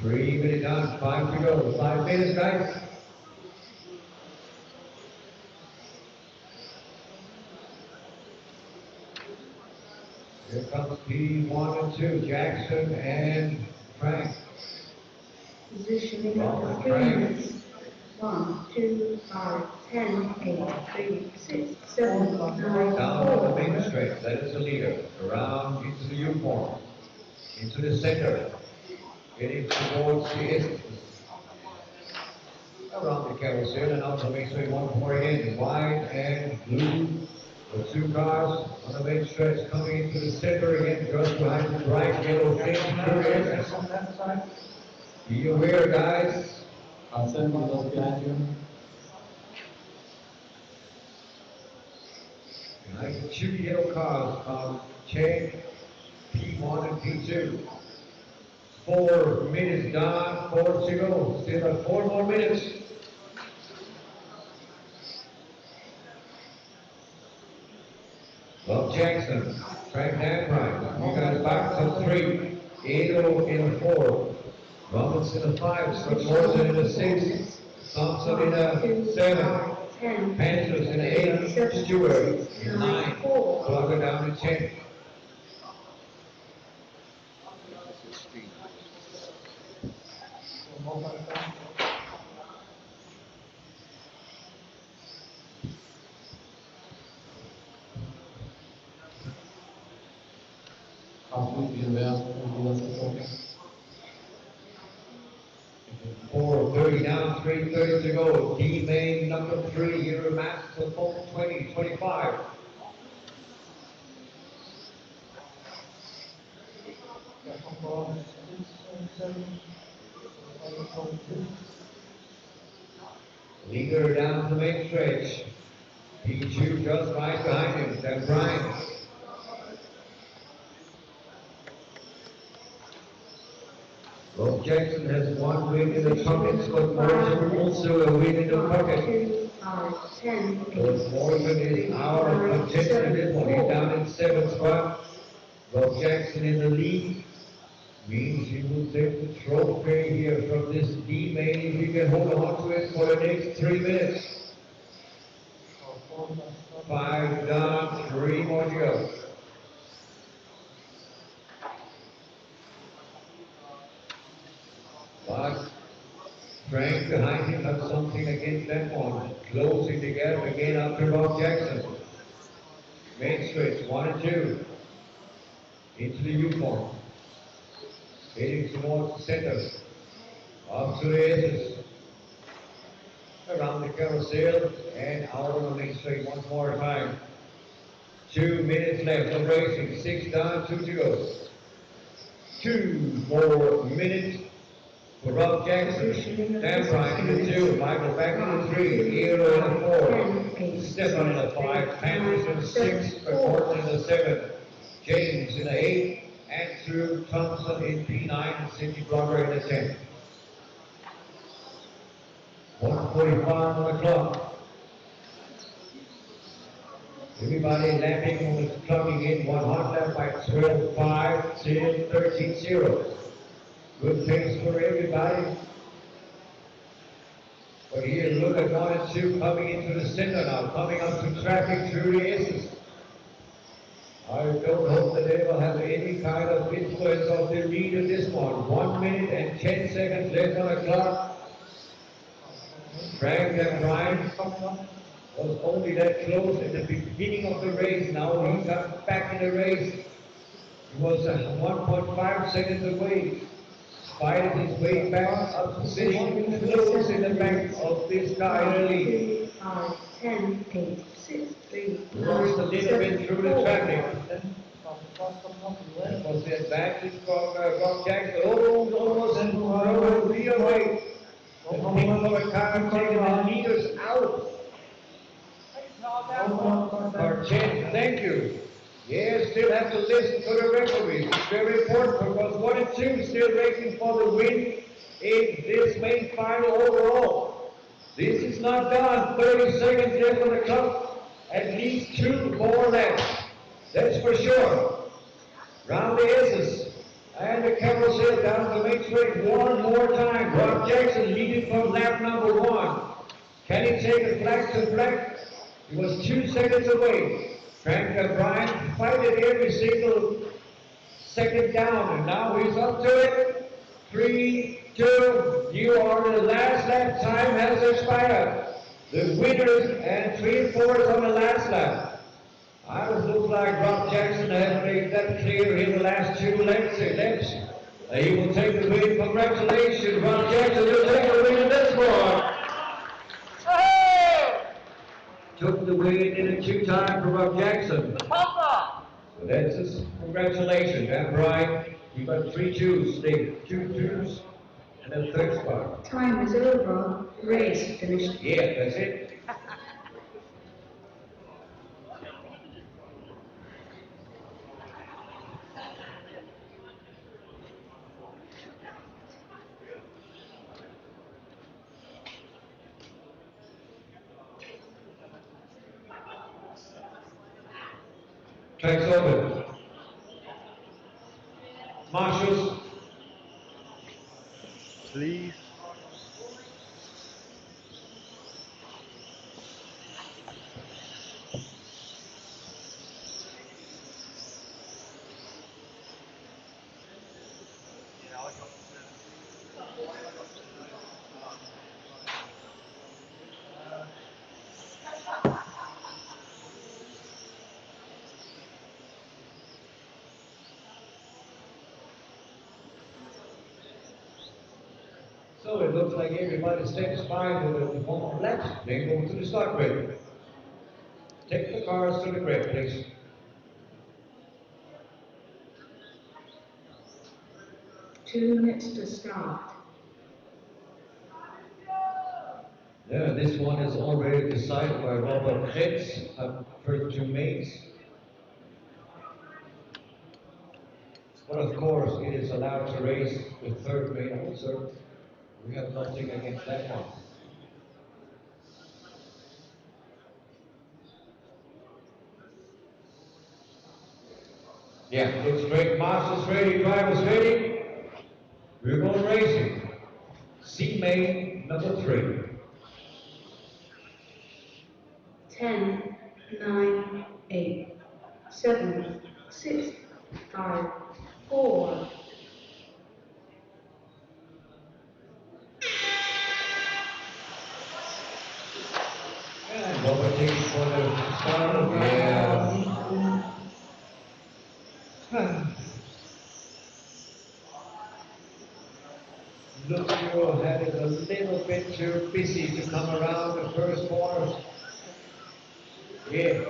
3 minutes down, 5 to go. 5 minutes, guys. Here comes P1 and 2, Jackson and Frank. Positioning of the 3 minutes. 1, 2, 5, 10, 8, 3, 6, 7, 9, 4. Down on the main straight, that is the leader. Around into the U-form. Into the center. Getting towards the distance. Around the carousel and out the main straight once more again. White and blue. The 2 cars on the main stretch coming into the center again, just behind the bright yellow thing. Be aware, guys. Assembly those behind you. Behind the 2 yellow cars on chain P1 and P2. 4 minutes down, 4 to go. Still have 4 more minutes. Bob Jackson, Frank Danbrine, you guys back to 3. Ado in a 4. Robinson in a 5. Scott Morrison in a 6. Thompson in a 7. Panthers in a 8. Stewart in 9. Plugger down to 10. Four 30 down, 3:30 to go. D main number 3, Euro max to 20-25. Leader down the main stretch. P2 just right behind him. Then Brian. Bob Jackson has 1 win in the pocket, Scott Morrison also a win in the pocket. 2, 5, 10, 8, Scott Morrison is out of contention in this one. He's down in 7th spot. Bob Jackson in the lead. Means he will take the trophy here from this D main if he can hold on to it for the next 3 minutes. 5 down, 3 more to go. But Frank behind him has something against that one. Closing the gap again after Bob Jackson. Main switch, 1 and 2. Into the U-form. Heading towards the center. Up to the edges. Around the carousel and out on the main straight once more time. 2 minutes left of racing. 6 down, 2 to go. 2 more minutes for Rob Jackson. Dan Bryant in the 2. Michael back in the 3. Eero in the 4. Stefan in the 5. Panthers in the 6. McCorton in the 7. James in the 8. Andrew Thompson in P9 and Cindy Blogger in the 10. 1:45 on the clock. Everybody lapping was clocking in 100 by 12.5 till 13.0. Good pace for everybody. But here, look at 1 and 2 coming into the center now, coming up to traffic through the S's. I don't hope that they will have any kind of influence of the lead in this one. 1 minute and 10 seconds left on the clock. Frank and Brian was only that close at the beginning of the race. Now he got back in the race. He was 1.5 seconds away. Spied his way back up to sitting close in the back of this guy in the lead. 5, 10, 8, 6, 3, Lost a little bit through the traffic. That was the advantage from Bob Jackson. Almost and be away. The people of the car taking the leaders out. Martin, thank you. Yes, still have to listen to the referees. It's very important because 1 and 2 still racing for the win in this main final overall. This is not done. 30 seconds left on the clock. At least 2 more left. That's for sure. Round the S's. And the carousel down the main straight one more time. Rob Jackson leading from lap number 1. Can he take it flag to flag? He was 2 seconds away. Frank O'Brien fighted every single second down, and now he's up to it. 3, 2, you are the last lap. Time has expired. The winners and 3 and 4 is on the last lap. I would look like Rob Jackson has made that clear in the last 2 laps. He will take the win. Congratulations, Rob Jackson. You'll take the win in this one. Took the win in a 2 time for Rob Jackson. So that's his congratulations, and Brian. You got 3 2s, Dave. 2 2s, and a 3rd spot. Time is over. Race finished. Yeah, that's it. Track's open. Marshals. Please. So it looks like everybody satisfied with the performance laps. Then go to the start grid. Take the cars to the grid, please. Two minutes to start. Yeah, this one is already decided by Robert Hetz, first 2 mates. But of course, it is allowed to race the 3rd main also. We have nothing against that one. Yeah, it's great. Marshals ready, drivers ready. We're going racing. C main number 3. 10, 9, 8, 7, 6, 5, 4. And Robert takes for the start. Yeah. Look, you had it a little bit too busy to come around the first corner. Yeah.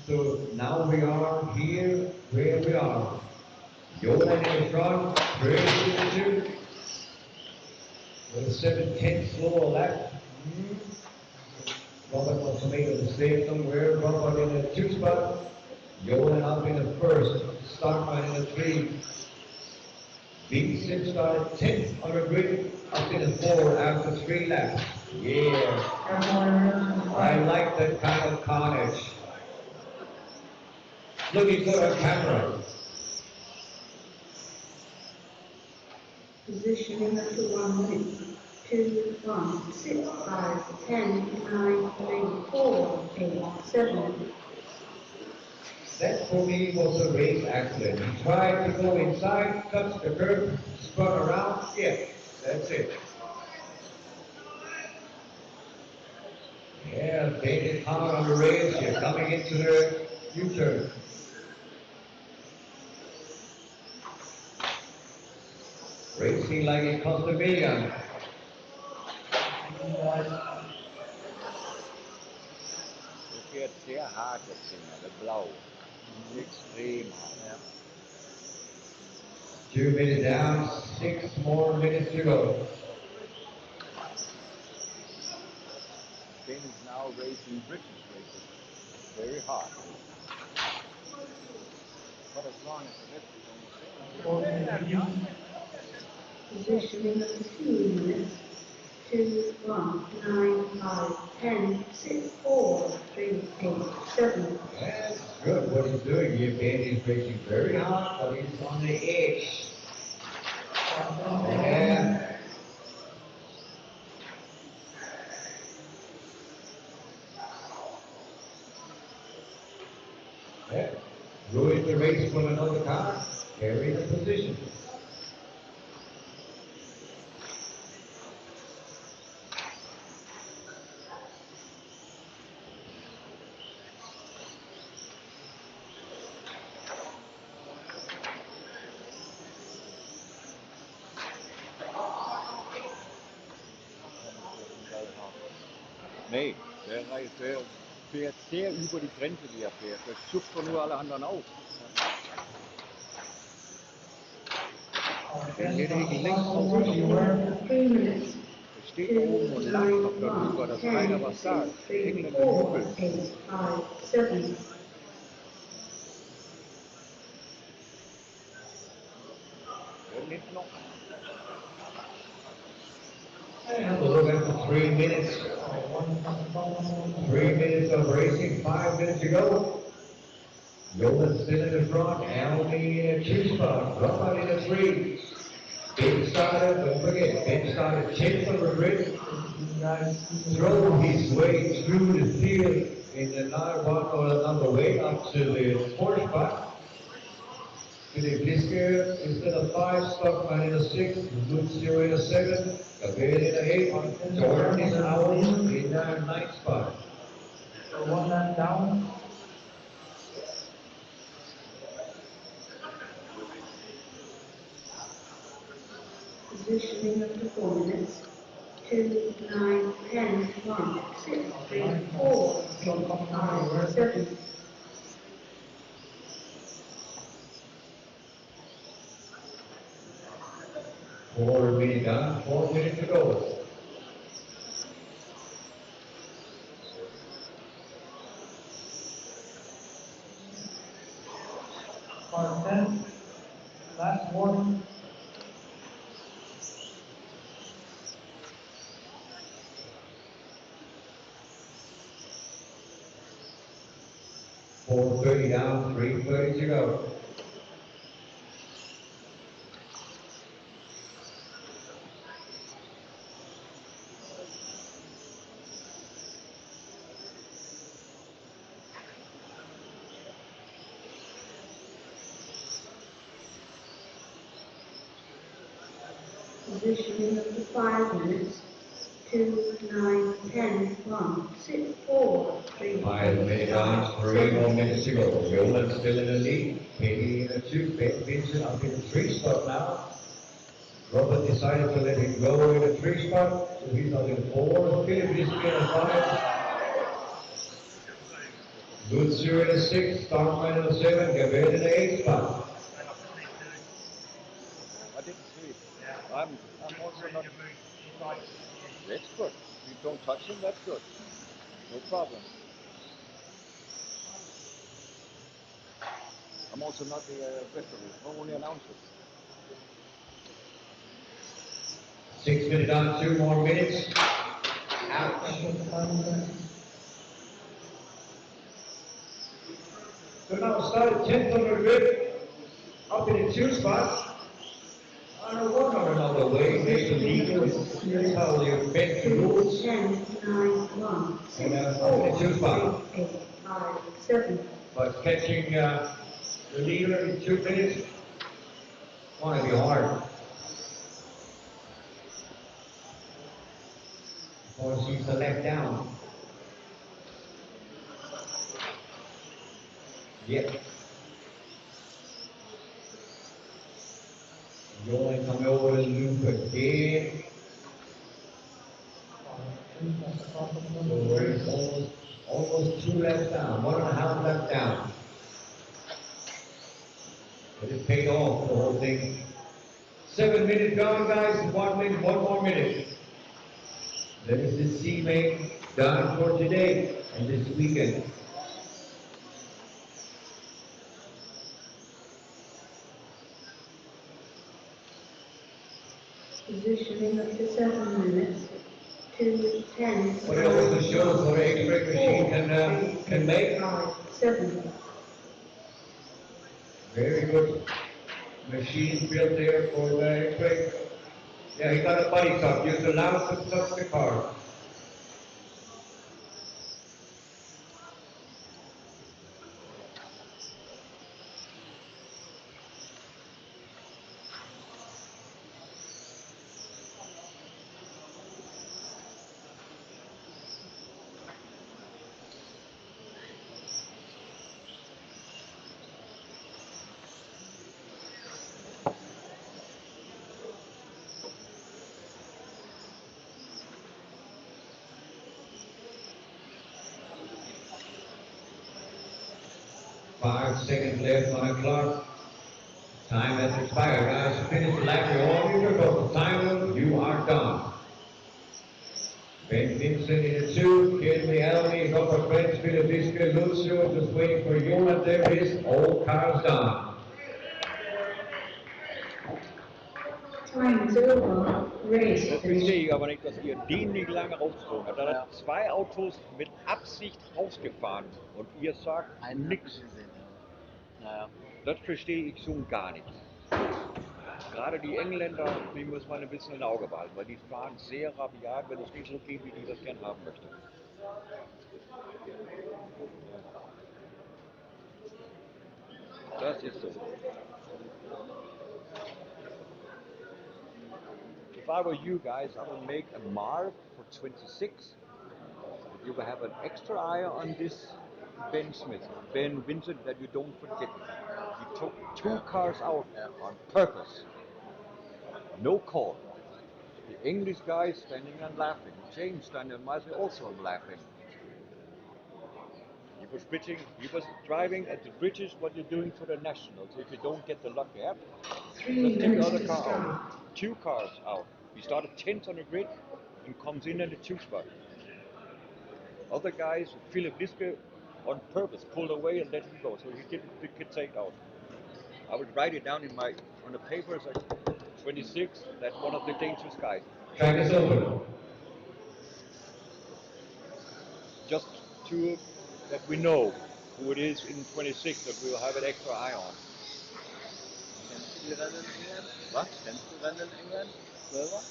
So now we are here where we are. Yolan in the front, very good. With a 7/10 slower lap. Robert must have made a mistake somewhere. Robert in the 2 spot. Yolan up in the 1st. Stockman in the 3. Vincent started 10th on the grid, up in the 4 after 3 laps. Yeah. I like that kind of carnage. Looking good on camera. Positioning up to 1 minute. 2, 1, 6, 5, 10, 9, 8, 4, 8, 7. That for me was a race accident. He tried to go inside, touched the curb, spun around. Yeah, that's it. Yeah, baited hard on the rails. You're coming into the U-turn. Racing like it cost $1 million. Det fährt sehr hart jetzt hier, der Blau. Extrem hart. 2 minutes down, 6 more minutes to go. Spain is now racing British races. Very hard. But as long as the rest is almost there. Positioning up to 2 minutes. 2, 1, 9, 5, 10, 6, 4, 3, 8, 7. That's good what he's doing here, Ben. He's racing very hard, but he's on the edge. And yeah, ruined the race from another car, carrying the position. Nee, der fährt sehr über die Grenze, wie er fährt. Das schubst doch nur alle anderen auf. Der geht irgendwie längst auf. Der steht da oben und lacht noch darüber, dass keiner was sagt. Engländer jubeln. 8, 5, 7. Hinten noch. And we'll look at the 3 minutes. 3 minutes of racing, 5 minutes to go. Yolan still in the front, Almy in a 2 spot, Robert in a 3. Ben started, don't forget, Ben started 10th on the grid. Drove his way through the field in the night one or another way up to the 4th spot. Philip Lisker is in a 5, Stockman in a 6, Lucio in a 7, Gabriel in a 8, Jordan is out in the 9th spot. So 1 lap down. Positioning of the 4 minutes. 2, 9, 10, 1, 6, 3, 4, 8, 5, 7. Four minutes done, 4 minutes to go. Car 10. Last warning. Four 30 down, 3:30 to go. Positioning of the 5 minutes. 2, 9, 10, 1, 6, 4, 3, 5 minutes on, 3 more minutes to go. Yolan still in the lead, Katie in a 2, Ben Vincent up in the 3 spot now. Robert decided to let him go in the 3 spot, so he's on the 4. Philip Lisker in a 5. Lucio in a 6, Stockman in a 7, Gabriel in the 8 spot. I didn't see it. I'm also not. That's good. You don't touch him, that's good. No problem. I'm also not the referee, I'm only announcer. 6 minutes on, 2 more minutes. Ouch. So now started 10th on the grid, up in the 2 spot. On a 1 or another way, make the lead. Here's how you bend the rules. 10, 9, 1, 6, And 4, up in the 2 spot. 8, 5, 7. But catching the leader in 2 minutes, want to be hard. Or she's the left down. Yep. Yolan coming over the loop again. So we're almost 2 laps down, 1.5 laps down. But it paid off, the whole thing. 7 minutes gone, guys. 1 minute, 1 more minute. That is the C-main done for today and this weekend. Positioning of the 7 minutes. 2:10. What it also shows what an X-ray machine can make. 5, 7. Very good machine built there for the X-ray. Yeah, he got a buddy cup. You're allowed to touch the car. Five seconds left on the clock. Time has expired, guys. Finish the lap. You're all in your total time. You are done. Ben Vincent in the 2, Kenny Almy, Robert French, Philip Disco, Lucio, just waiting for Jonas. There is all cars done. Time is over. Race Das finish. verstehe ich aber nicht, dass ihr den nicht lange rausgezogen habt. Da hat zwei Autos mit Absicht rausgefahren und ihr sagt nichts. Naja. Das verstehe ich schon gar nicht. Gerade die Engländer, die muss man ein bisschen im Auge behalten, weil die fahren sehr rabiat, wenn es nicht so geht, wie die das gern haben möchten. Das ist so. If I were you guys, I would make a mark for 26. You will have an extra eye on this Ben Smith, Ben Vincent, that you don't forget. He took two cars out on purpose. No call. The English guy standing and laughing. James standing and myself also laughing. He was pitching, he was driving at the British what you're doing for the Nationals. If you don't get the luck you have, 3 just take the minutes other to car start. out. Two cars out. He started 10th on the grid and comes in at the 2 spot. Other guys, Philip Liske, on purpose pulled away and let him go, so he didn't get taken out. I would write it down on the papers like 26, that's one of the dangerous guys. Track is over. Just to that we know who it is in 26 that we will have an extra eye on. Kennst du die Rennen in England? Was? Kennst du Rennen in England? 12er?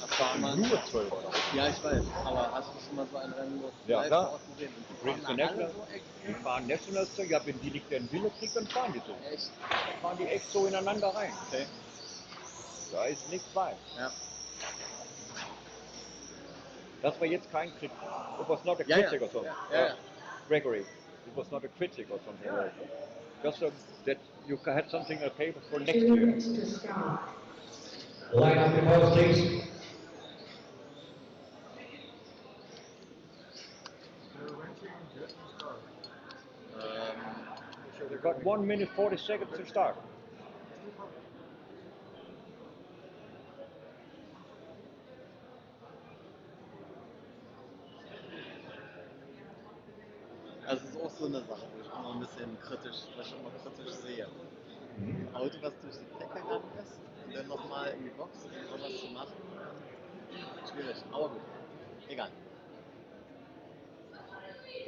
Das waren nur 12er. Ja, ich weiß. Aber hast du schon mal so ein Rennen Ja, live klar. vor Ort gesehen? Und die British fahren da alle National, so die extrem? fahren Nationals, ja, wenn die nicht den Wille kriegen, dann fahren die so. Echt? Dann fahren die echt so ineinander rein. Okay. Da ist nichts bei. Ja. Das war jetzt kein Kritik. It was not a Ja, ja. critic or something. Ja, ja. Gregory, it was not a critic or something. Just so that you had something on paper for next 2 year. minutes to start. Line up the post, please. We've got 1 minute 40 seconds to start. Also es ist auch so eine Sache, wo ich immer ein bisschen kritisch, was ich immer kritisch sehe. Ein Auto, was durch die Decke gegangen ist und dann nochmal in die Box, um sowas zu machen, schwierig, aber gut, egal.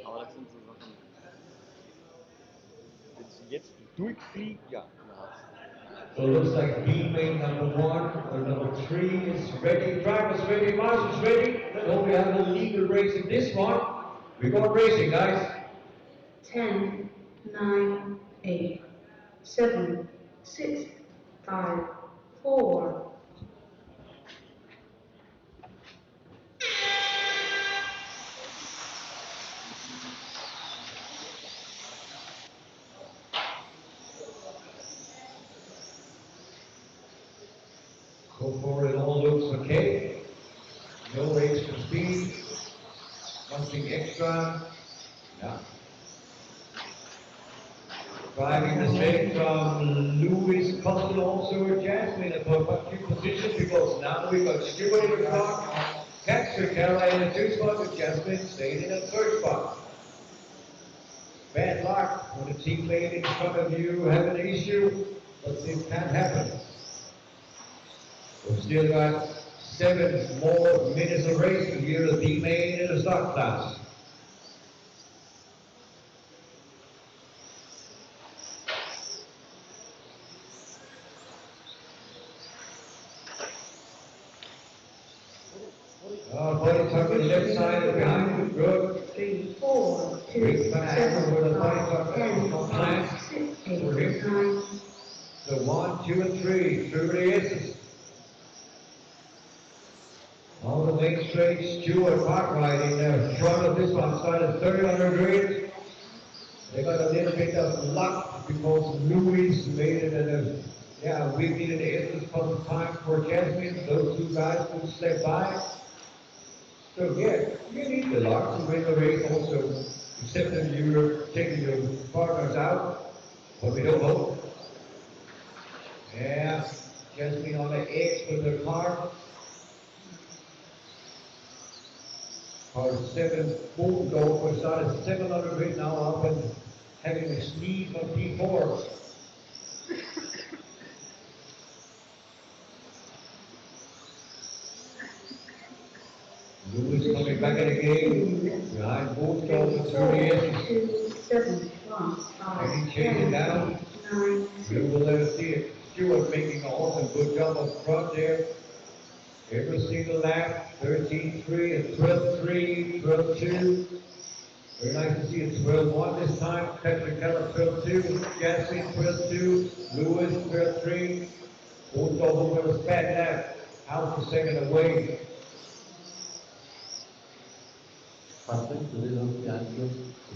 Aber das sind so Sachen. Wenn sie jetzt durchfliegt, ja. So it looks like B main number 1 or number 3 is ready. Drivers ready, marshals ready. Let's hope we have a legal race in this one. We're going racing, guys. 10, 9, 8, 7, 6, 5, 4. So far it all looks okay. No extra speed. Nothing extra. Yeah. Driving the same from Louis Costello, also Jasmine in a perfect position because now we got Stewart in the car, Catcher Carla in the 2 spot, with Jasmine staying in the 3rd spot. Bad luck when a teammate in front of you have an issue, but it can happen. We've still got 7 more minutes of race to hear the D main in the stock class. Body tuck to the left side of behind you, good. 3, 4, 2, Rick's gonna angle with the body 7, tuck 10, from 5, plant 6, for 8, him. 9. So 1, 2, and 3, through the S's. On the main straight, Stuart Cartwright in the front of this one, started 30 on the grid. They got a little bit of luck because Louis made it and we needed the S's couple time for Jasmine. Those two guys could slip by. So you need the luck to win the race also, except that you're taking your partners out, but we don't hope. Yeah, Jasmine on the edge with the car. Car 7, full goal for started 7 on the grid now up and having a sneeze on P4. Lewis coming back in the game, behind both goals through the edges. 2, 7, 1, 5, And he chased it down. 9, We will let us see it. Stewart making an awesome good job up front there. Every single lap, 13-3 and 12-3, 12-2. Very nice to see it 12-1 this time. Patrick Keller 12-2, Jasmine 12-2, Lewis 12-3. Both over with a bad lap, out for second away.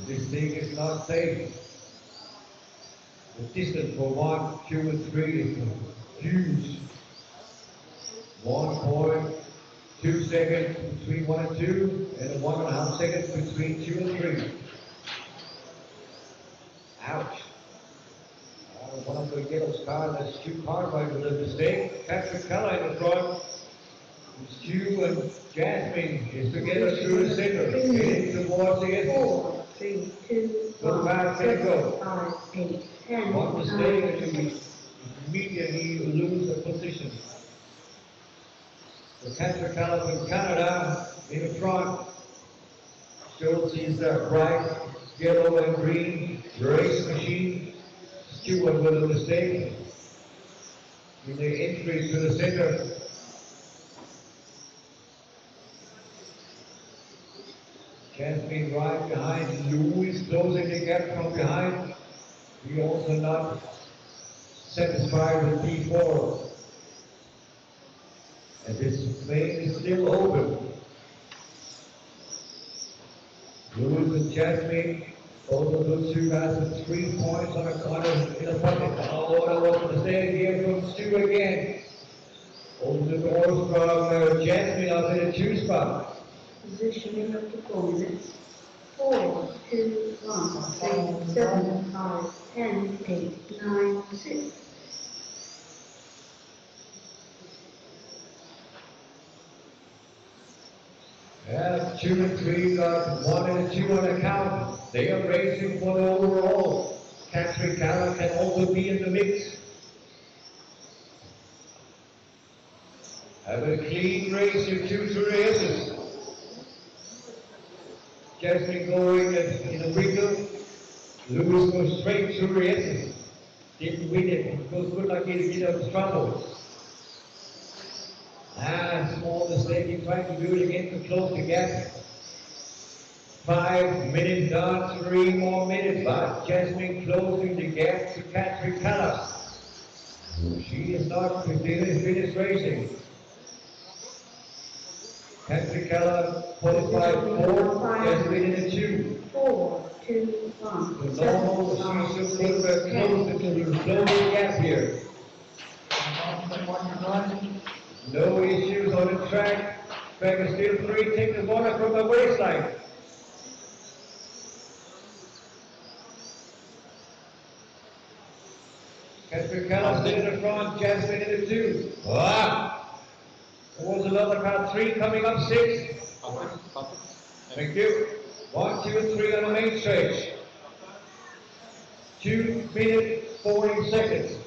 This thing is not safe. The distance for 1, 2, and 3 is huge. 1.2 seconds between 1 and 2, and 1.5 seconds between 2 and 3. Ouch. One of the yellow cars, that's Stu Cartwright with a mistake. Patrick Keller in the front. Stu and Jasmine is together through the center, heading towards the end. 4, 3, 2, 1, 7, 5, 8, 10, One 9, mistake and you immediately lose the position. So Patrick Keller from Canada in the front. Shows he's a bright yellow and green race machine. Stewart with a mistake in the entry to the center. Jasmine right behind. Louis closing the gap from behind. He also not satisfied with P4. And this lane is still open. Louis and Jasmine, both of those two guys with 3 points on the corner in the pocket. Oh, I want to say it here from Stu again. Over the doors from Jasmine up in the 2 spot. Positioning of performance. 4, 2, 1, 3, 7, 5, 10, 8, 9, 6. Yeah, 2 and 3 got 1 and 2 on the count. They are racing for the overall. Patrick Keller can also be in the mix. Have a clean race in 2 races. Jasmine going in a wiggle. Lewis goes straight to races. Didn't win it. Goes good like he did get out trouble. Small mistake. He tried to do it again to close the gap. 5 minutes done, 3 more minutes. But Jasmine closing the gap to Patrick Keller. She is not finished racing. Patrick Keller qualified 4th, Jasmine in the 2. 4, 2, 1, 7, No, 5, she should 6, close the gap here. No issues on the track. Track is still free. Take the water from the waistline. Patrick Keller still in the front, Jasmine in the 2. There was another car, 3 coming up, 6. Thank you. 1, 2, and 3 on the main stretch. 2 minutes, 40 seconds.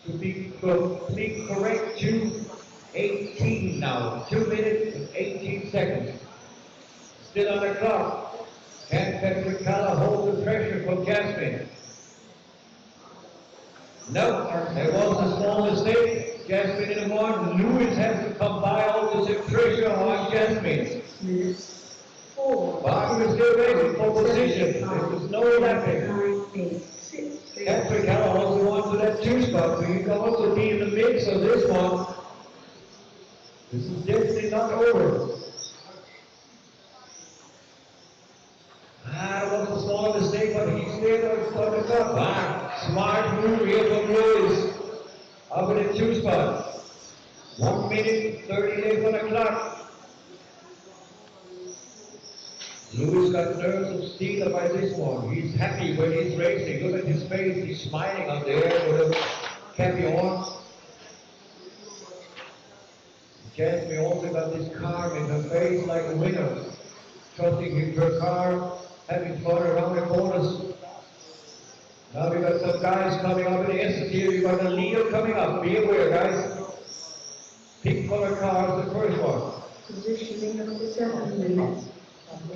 To be complete correct 2:18 now. 2 minutes and 18 seconds. Still on the clock. Can Patrick Calla hold the pressure from Jasmine? No, there was a small mistake. Jasmine in the one. Lewis has to come by all the pressure on Jasmine. 6 minutes. 4. Barker is still ready for position. There was no lapping. 9, 8, 6, 3. Patrick Calla also wants to that 2 spot, but you can also be in the mix of this one. This is definitely not over. That was a small mistake, but he's there on the top. Wow, smart move here from Lewis. Up in the 2 spot. 1 minute, 30 left on the clock. Lewis got nerves of steel by this one. He's happy when he's racing. Look at his face. He's smiling out there with a cappy on. Jasmine also got this calm in her face like a winner. Trusting in her car, having fun around the corners. Now we got some guys coming up in the S tier. We got a leader coming up. Be aware, guys. Pink color car is the first one. Positioning of the 7 minutes.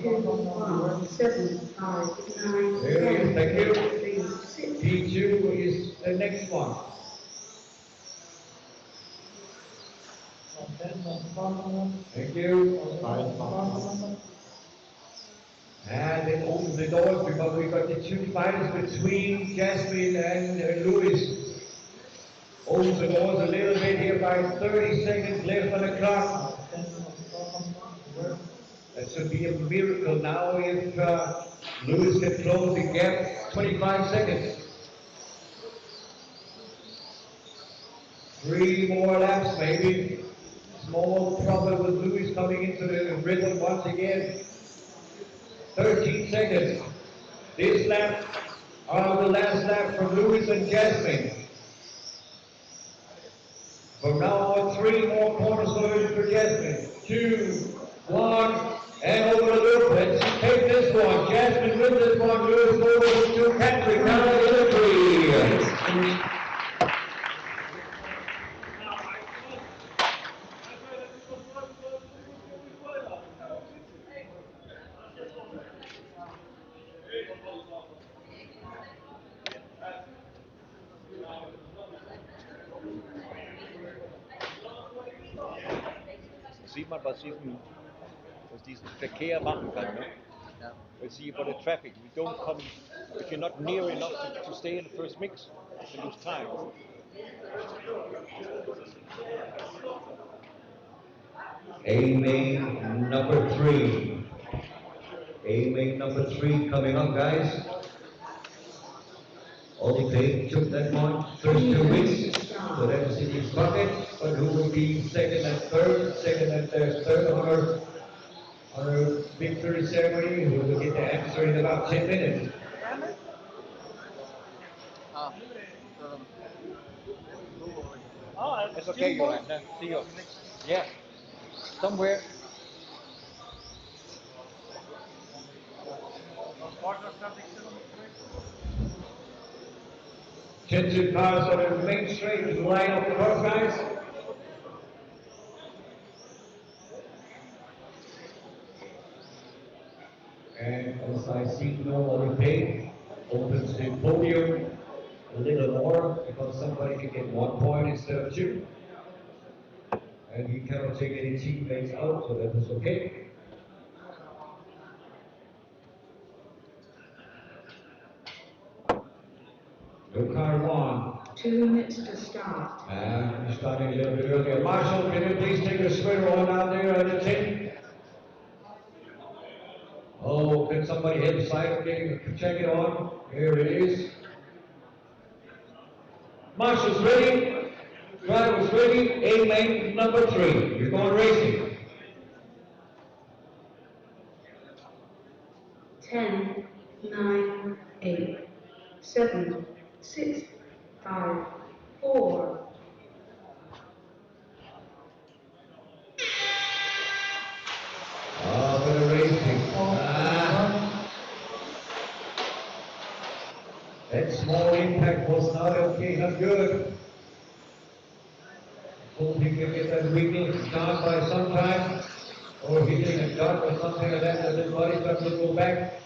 2, 1, 7, 5, 9, There he is, 10, thank you. 3, 6. P2 is the next one. Thank you. And it opens the doors because we got the 2 fighters between Jasmine and Lewis. Opens the doors a little bit here by 30 seconds left on the clock. That should be a miracle now if Lewis can close the gap. 25 seconds. 3 more laps maybe. Small problem with Lewis coming into the rhythm once again. 13 seconds. This lap, the last lap from Lewis and Jasmine. From now on, 3 more corners for Jasmine. 2, 1, and over the loop. Let's take this one. Jasmine with this one. Lewis over to Patrick Calla in the 3. Sieht man, was diesen Verkehr machen kann. Ne? You see for the traffic, we don't come, if you're not near enough to stay in the first mix, you lose time. A-main number 3. A-main number 3 coming up, guys. Olivier took that one first 2 weeks, so that was in his pocket. But who will be second and third on our victory ceremony? We will get the answer in about 10 minutes. It's okay, Yolanda. See you. Yeah. Somewhere. Jensen cars on the main straight line up the cross, guys. And as I see Olivier opens the podium a little more because somebody can get 1 point instead of 2. And he cannot take any teammates out, so that is okay. Your car 1. 2 minutes to start. And we're starting a little bit earlier. Marshall, can you please take a sweater on out there at the tape? Oh, can somebody help side check it on? Here it is. Marshall's ready. Driver's ready. A-main number 3. You're going racing. 10, 9, 8, 7, 6, 5, 4. Oh, bit of racing. That small impact was not okay, not good. Hope he can get that weakness down by some time, or hitting a dot or something like that, and then body starts to go back.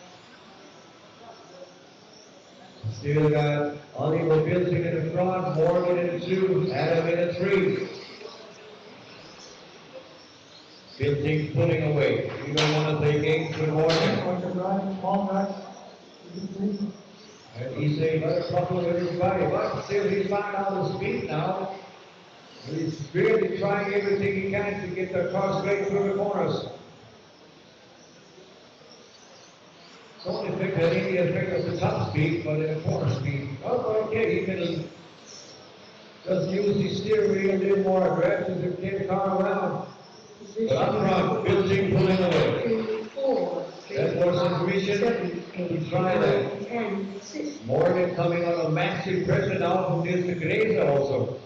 Still got Oliver Bilsing in the front, Morgan in the 2, Adam in the 3. Bilsing pulling away. You don't want to play games with Morgan. And he's a lot of trouble with his body, but still he's found out the speed now. He's really trying everything he can to get the car straight through the corners. Don't affect any effect of the top speed, but in the corner speed. Oh, okay, he can just use his steering wheel a little more aggressive to get the car around. But up front, Bilsing pulling away. 2, 4, 3, That was his 5, vision. 7, 8, He tried 9, that. 10, 6. Morgan coming on a massive pressure now from Nils de Grazer also.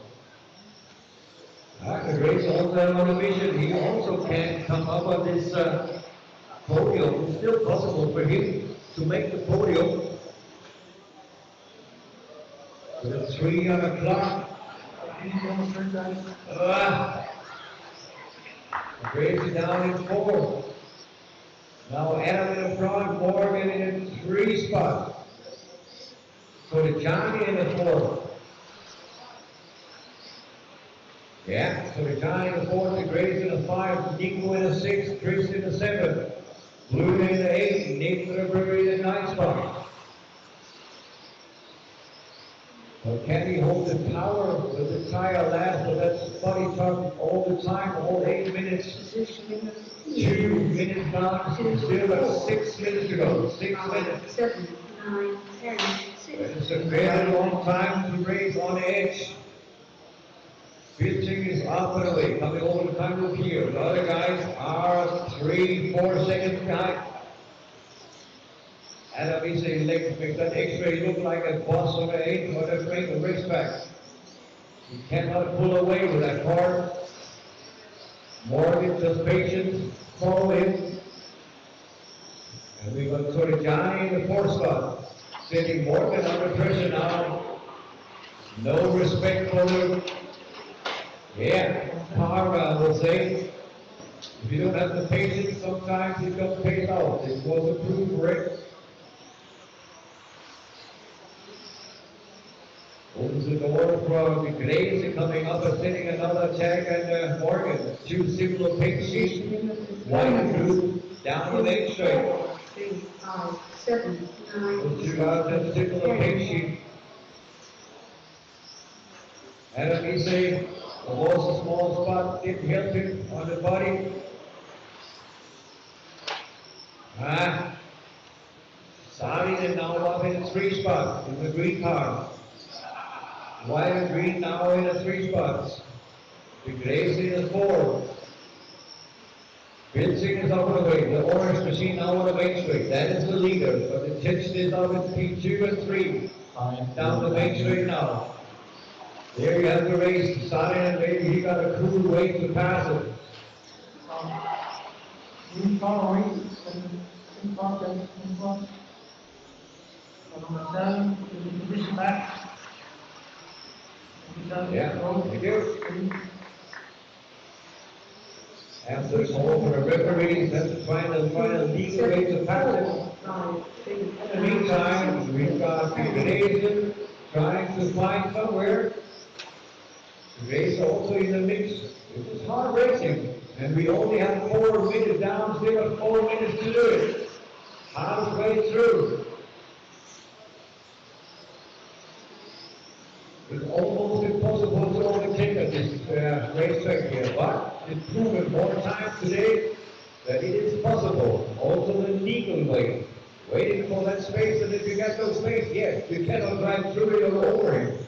De Grazer also on a vision. He also can come up on this podium. It's still possible for him to make the podium. With a 3 on the clock. Grazer down in 4. Now Adam in the front, Morgan in the 3 spot. So the Johnny in the 4. Yeah, so the Johnny in the 4, the Grazer in the 5, Nico in the 6, Chris in the 7, Blue in the 8, Nick Brewery in the 9 spot. But can he hold the power of the entire last of that body talk all the time, all 8 minutes? 2 minutes now, still got 6 minutes to go. 6 minutes. 7, 9, 10, 6. It's a very long time to race on the edge. Bilsing is up and away, coming over the kind of here. The other guys are 3, 4 seconds behind. Adam is a leg, makes that X-ray look like a boss on the 8 or the train, the racetrack. He cannot pull away with that car. Morgan just patient, follow him. And we got sort of Johnny in the 4th spot. Sending Morgan under pressure now. No respect for him. Yeah, power, I will say. If you don't have the patience, sometimes it just pays out. This was a proof for it. Opens the door from the Grazer coming up and sending another attack and Morgan. 2 similar pace sheets. One through down the main straight. 4, 3, 5, 7, 9, 2 out that similar pace sheet. Adam Ise lost a small spot, didn't help him on the body. Saarinen now up in the 3 spot in the green car. White and green now in the 3 spots. The Grazer in the 4. Bilsing is up and away. The orange machine now on the main straight. That is the leader, but the tension is up in P2 and 3. Down the main straight now. There you have the race. Saarinen, maybe he got a cool way to pass it. Green car races in front and in front. Number 7, in position back. Yeah, thank you. After the call for the referees, that's the final legal way to pass it. In the meantime, we've got Grazer trying to find somewhere. Grazer also in the mix. It was hard racing, and we only have 4 minutes down, still 4 minutes to do it. Hardest way through. It's almost impossible to overtake at this racetrack here, but it's proven more times today that it is possible, also the legal way. Waiting for that space, and if you get no space, yes, you cannot drive through it or over it.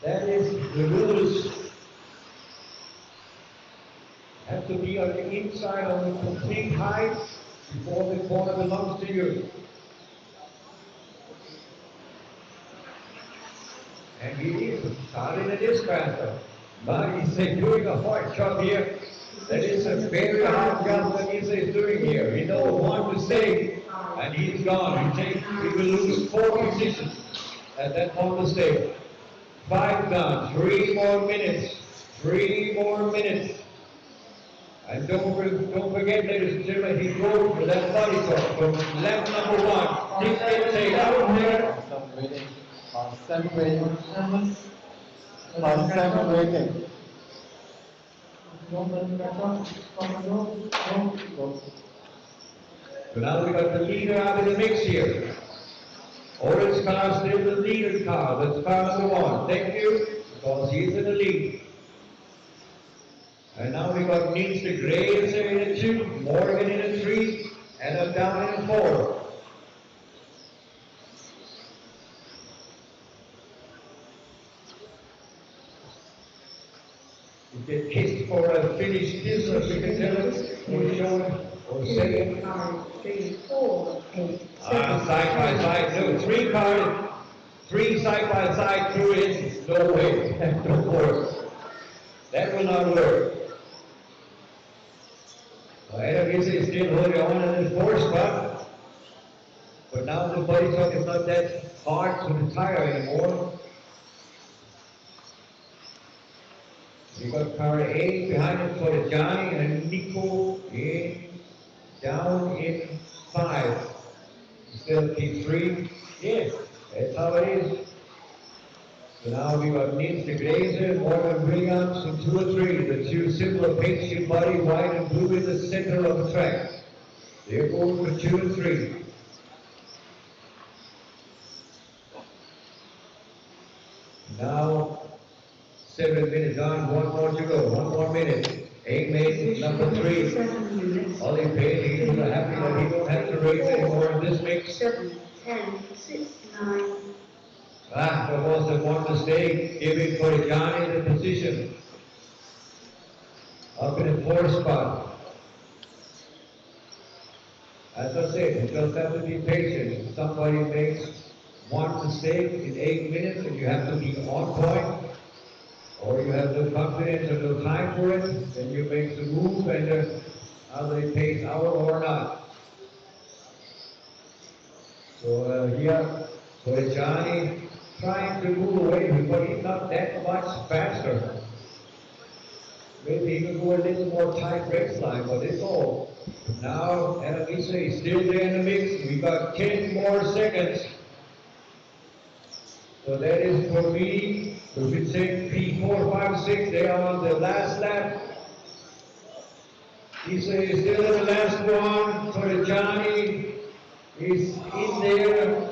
That is the rules. Have to be on the inside on the complete height before the corner belongs to you. And he is starting a dispatcher. But he's doing a hard job here. That is a very hard job that Ise is doing here. He knows what to say, and he's gone. He will lose 4 positions at that point of stage. 5 down, 3 more minutes. 3 more minutes. And don't forget, ladies and gentlemen, he drove with that body talk from lap number 1. Keep that tape out here. Seven waiting. Past seven waiting. So now we got the leader out of the mix here. Orange car still the leader car. That's car number 1. Thank you, because he's in the lead. And now we got Nils de Grace in a 2, Morgan in a 3, and I'm down in a 4. You get kissed for a finished business, you can tell us, or show it, or say it. 5, 3, 4, 8, 7. Side by side, no, 3 cars, 3 side by side, 2 inches, no way, don't work. That will not work. Edelwiese is still holding on in the 4th spot, but now the body talk is not that hard to the tire anymore. We got car 8 behind him for Johnny and Nico down in 5. Still keep 3. Yes, that's how it is. So now we got Nils de Graze, Morgan Williams in 2 or 3. The 2 similar paint sheet body, white and blue in the center of the track. They're going for 2 and 3. Now 7 minutes on, 1 more to go, 1 more minute. 8 minutes, number 3. Ollie Payne, he's happy that he don't have to race anymore in this mix. 7, 10, 6, 9. That was the one mistake, giving Corrigiani the position. Up in the 4th spot. As I said, you just have to be patient. If somebody makes one mistake in 8 minutes and you have to be on point, or you have no confidence or no time for it, then you make the move and either it pays out or not. So here, Corrigiani trying to move away, but he's not that much faster. Maybe he can go a little more tight race line, but it's all. Now, Edelwiese is still there in the mix. We got 10 more seconds. So that is for me, if we take P4, 5, 6, they are on the last lap. Issa is still in the last one. Corrigiani is in there.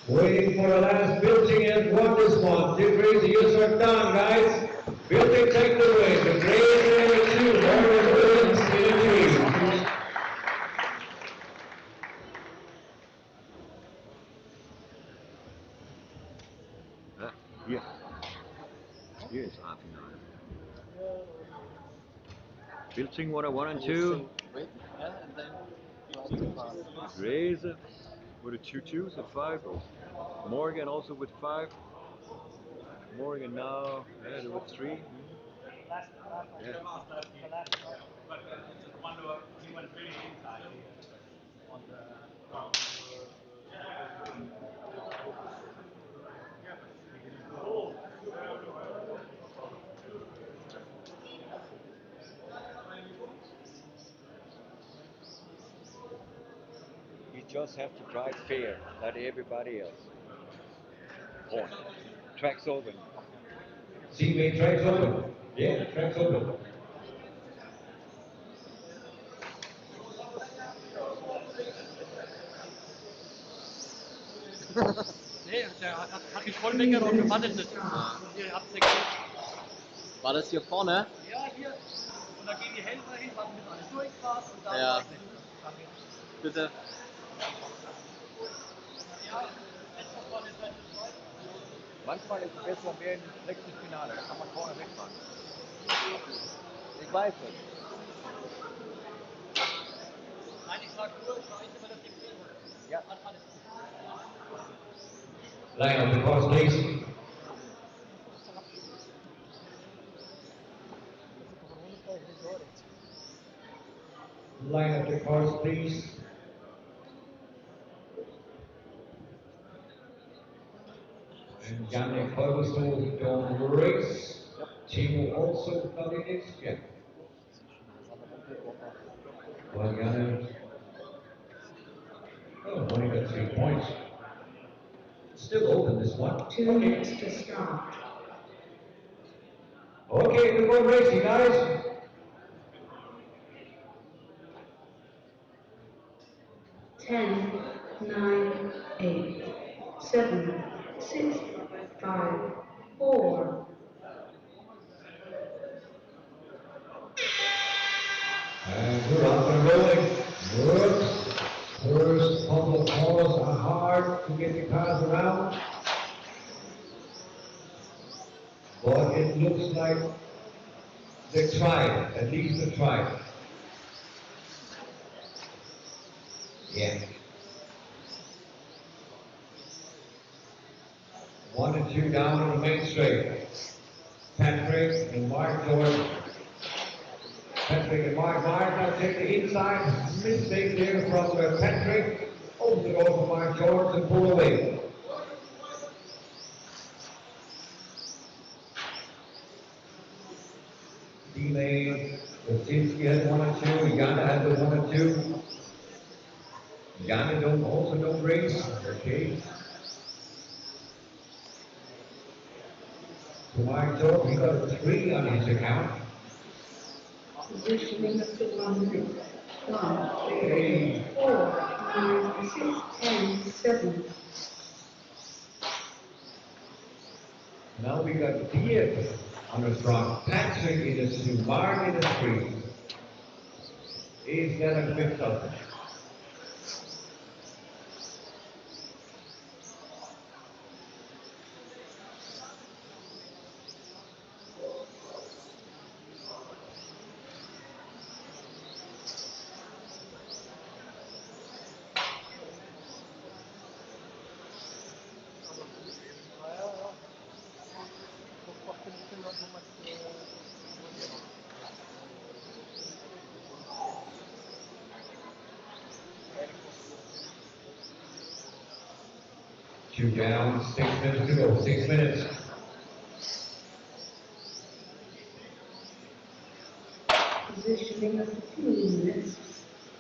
Waiting for the last building and won this one. Dick Grace, yours are done, guys. Building take the win. The Grace in 2, Morgan Williams in 3. Hier. Hier ist A-Finale. Bilting won a 1 and 2. Grace with a 2-2, so 5. Morgan also with 5. Morgan now with 3. Yeah. You just have to drive fair, like everybody else. Horn. Track's open. See, track's open. Yeah, track's open. Nee, der hat mich voll weggeräumt und wartet nicht. Ihr habt's ja gesehen. War das hier vorne? Ja, hier. Und da gehen die Helfer hin, warten bis alles durchfahrt und dann Ja. Bitte. Manchmal ist es besser, mehr in das nächste Finale, da kann man vorne wegfahren. Ich weiß es. Nein, ich sag nur, scheiße, wenn das Ding fehlt. Ja. Line up the course, please. Line up the course, please. And Jannik Holgerstol don't race. Timo also coming next, yeah. Well, Yana, only got 3 points. Still open this one. 2 minutes to start. Okay, we're going racing, guys. 10, 9, 8, 7, 6, 5, 4. And we're off and rolling. Whoops. First couple of calls are hard to get the cars around. But it looks like they tried, at least they tried. Yeah. 1 and 2 down on the main straight. Patrick and Mark George. Patrick and Mark now take the inside. Mistake there from Patrick. Opens it over Mark George and pull away. D-Lane, Wasinski had 1 and 2. Yana had the 1 and 2. Yana also don't race. Okay. So Mark George, he got a 3 on his account. Positioning up to 1 minute. 1, 3, 4, 9, 6, 10, 7. Now we got Dieter on the front, Patrick in the 2, Mark in the 3. Is that a good something? Two down, 6 minutes to go, 6 minutes. Positioning up to 2 minutes.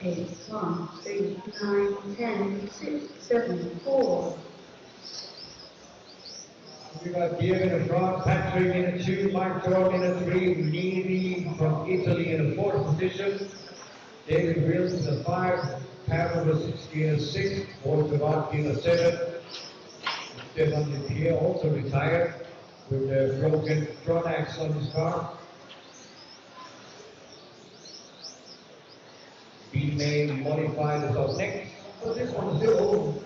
8, 1, 3, 9, 10, 6, 7, 4. We got Diego in the front, Patrick in the 2, Mark George in the 3, Nini from Italy in the 4th position, David Wills in the 5, Pavel Wasinski in the 6, Wojciechowski in the 7, Stefan Lipia also retired with a broken front axle on his car. B-Main modified is up next, but this one is still open.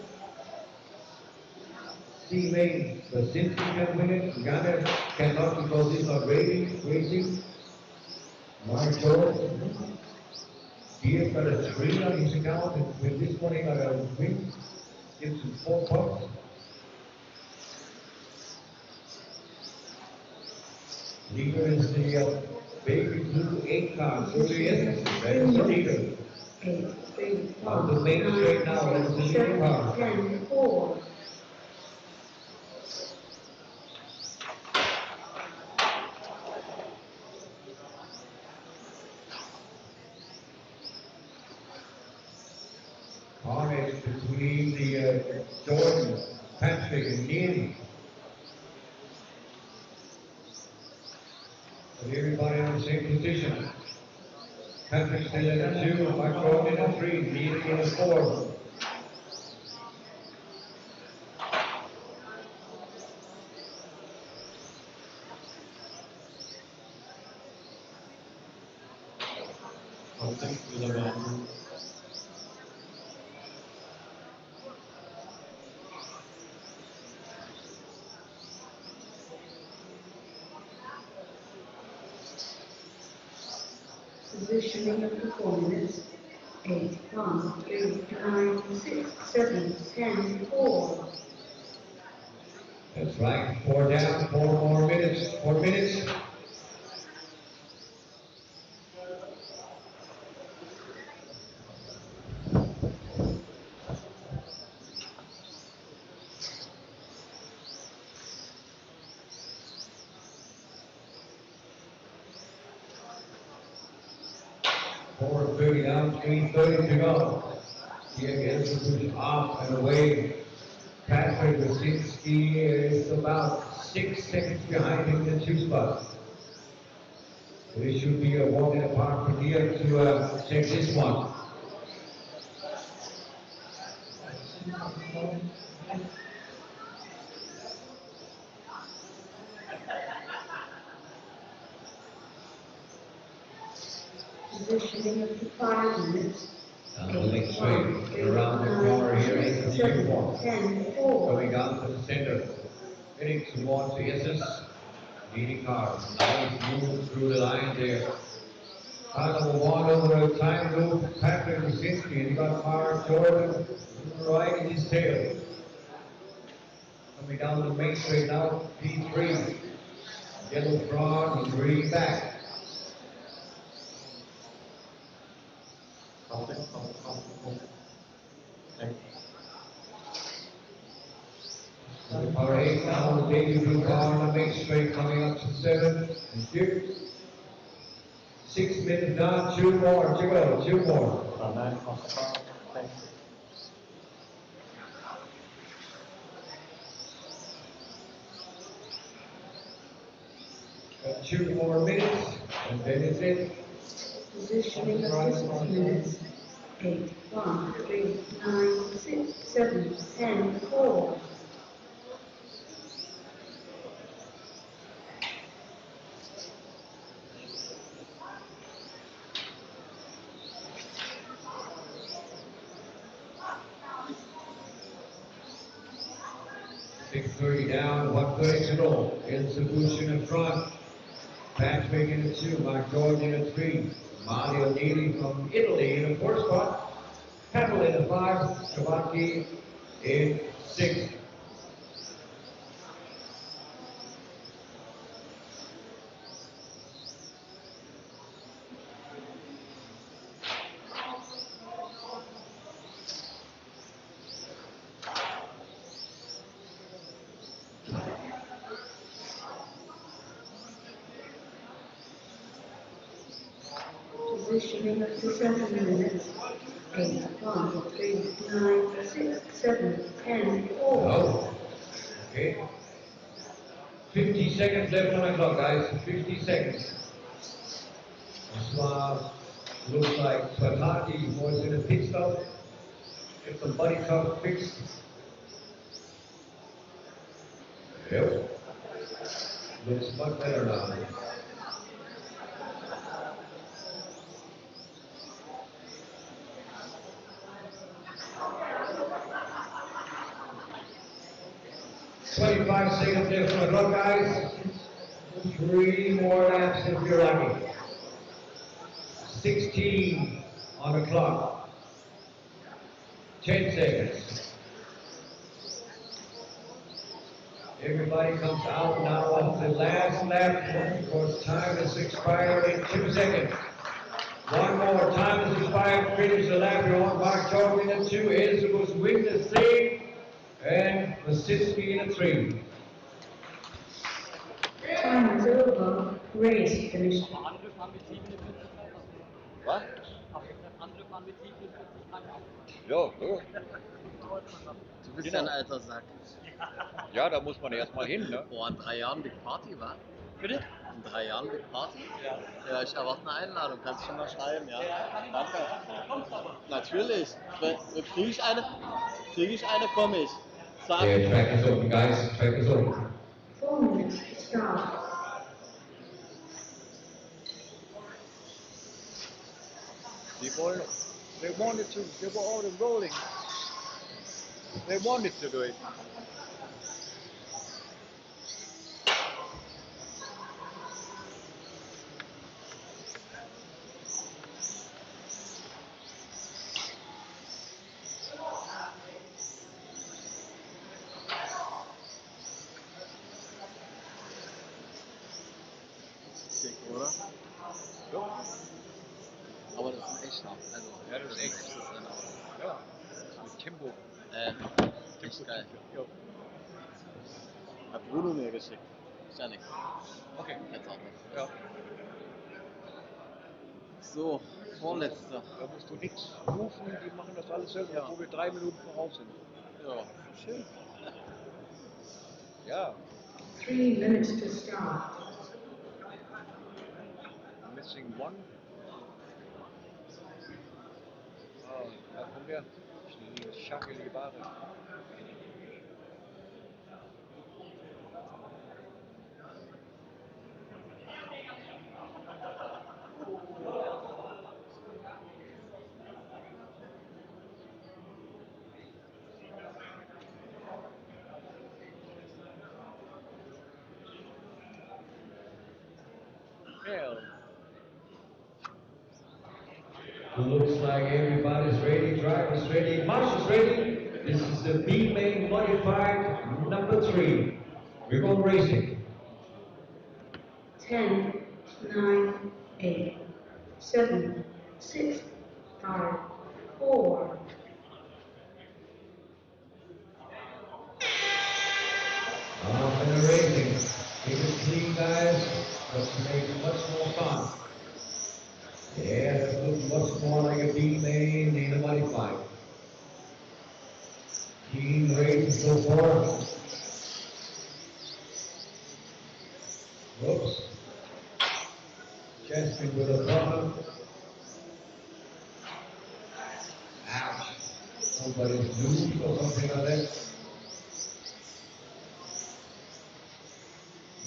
C-Main, Wasinski can win it, Gunner cannot because he's not racing. Mark George, he has got a 3 on his account, and with this one he got a win, gives him 4 points. Leader is the baby blue 8 car, so he is, that is the leader. 8, 3, On 1, the main straight now, that is the leader 7, car. 10, 4. Carnage between the Jordan, Patrick and Neely. But everybody in the same position. Patrick still in the 2, Mark Jordan in the 3, Neely in the 4. Positioning of performance. 8, 1, 3, 9, 6, 7, 10, 4. That's right, 4 down, 4 more minutes, 4 minutes. 4:30 down, 3:30 to go. Here gets the push off and away. Patrick Wasinski is about 6 seconds behind him in the 2 spot. This should be a walk in the park for Dia to take this one. Positioning up to 5 minutes. Down the link straight, around the corner here into the uniform. 10, 4. Coming down to the center, heading towards the SS. Leading car, nice move through the line there. Car number 1 over the time loop, Patrick Wasinski, and he got Mark Jordan right in his tail. Coming down the main straight now, P3. Yellow front, green back. Power 8 now, the debut car on the main straight coming up to 7. Thank you. 6 minutes down, 2 more to go, 2 more. 2 more minutes, and then it's it. Positioning up to 6 minutes. 8, 1, 3, 9, 6, 7, 10, 4. Down, 1:30 to go. Institution in front. Patrick in the 2, Mark Jordan in the 3. Mario Neely from Italy in the 4th spot. Kettle in the 5. Cavacchi in 6. Positioning up to 7 minutes. 8, 1, 3, 9, 6, 7, 10, 4. Oh. Okay. 50 seconds left on the clock, guys. 50 seconds. Suave looks like Svataki was in a pit stop. Get the body cup fixed. Yep. Looks much better now. $25 seconds left on the clock, guys. 3 more laps if you're lucky. 16 on the clock. 10 seconds. Everybody comes out now on the last lap because time has expired in 2 seconds. One more, time has expired, finish the lap. You're on Mark Jordan in the 2, Elizabeth win the 3, and Wasinski in the 3. Time is over. Race finished. Was? Ja, ja. Du bist ja ein Genau. alter Sack. Ja, da muss man erst mal hin, ne? Boah, in 3 Jahren Big Party, wa? Bitte? In 3 Jahren Big Party? Ja. Ja, ich erwarte eine Einladung. Kannst du schon mal schreiben, ja? Danke. Kommst aber. Natürlich. Krieg ich eine, komme ich. Sag. Okay, track is open, guys. Track is open. 4 minutes to start. They wanted to, they were already rolling. They wanted to do it. Sick, oder? Ja. Aber das ist echt noch. Also, Ja, das ist echt. Das ist ein Auto. Ja. Mit Tempo. Echt geil. Ja. Hat Bruno mir geschickt. Ist ja nichts. Okay. Jetzt auch nicht. Ja. So, Vorletzter. Da musst du nichts rufen, die machen das alles selber, Ja. obwohl wir 3 Minuten voraus sind. Ja. Schön. Ja, 3 minutes to start. missing one. Ah, da kommt er. Shakili Bare. Hell. Looks like everybody's ready, drivers ready, marshals ready. This is the B-Main Modified number 3. We're going racing. 10, 9, 8, 7, 6, 5, 4. Off and racing. Keep it clean, guys. Let's make it much more fun. Yeah, that looks much more like a B-Main in a modified. Keen race so far. Whoops. Jasmine with a problem. Ouch. Somebody's loose or something like that.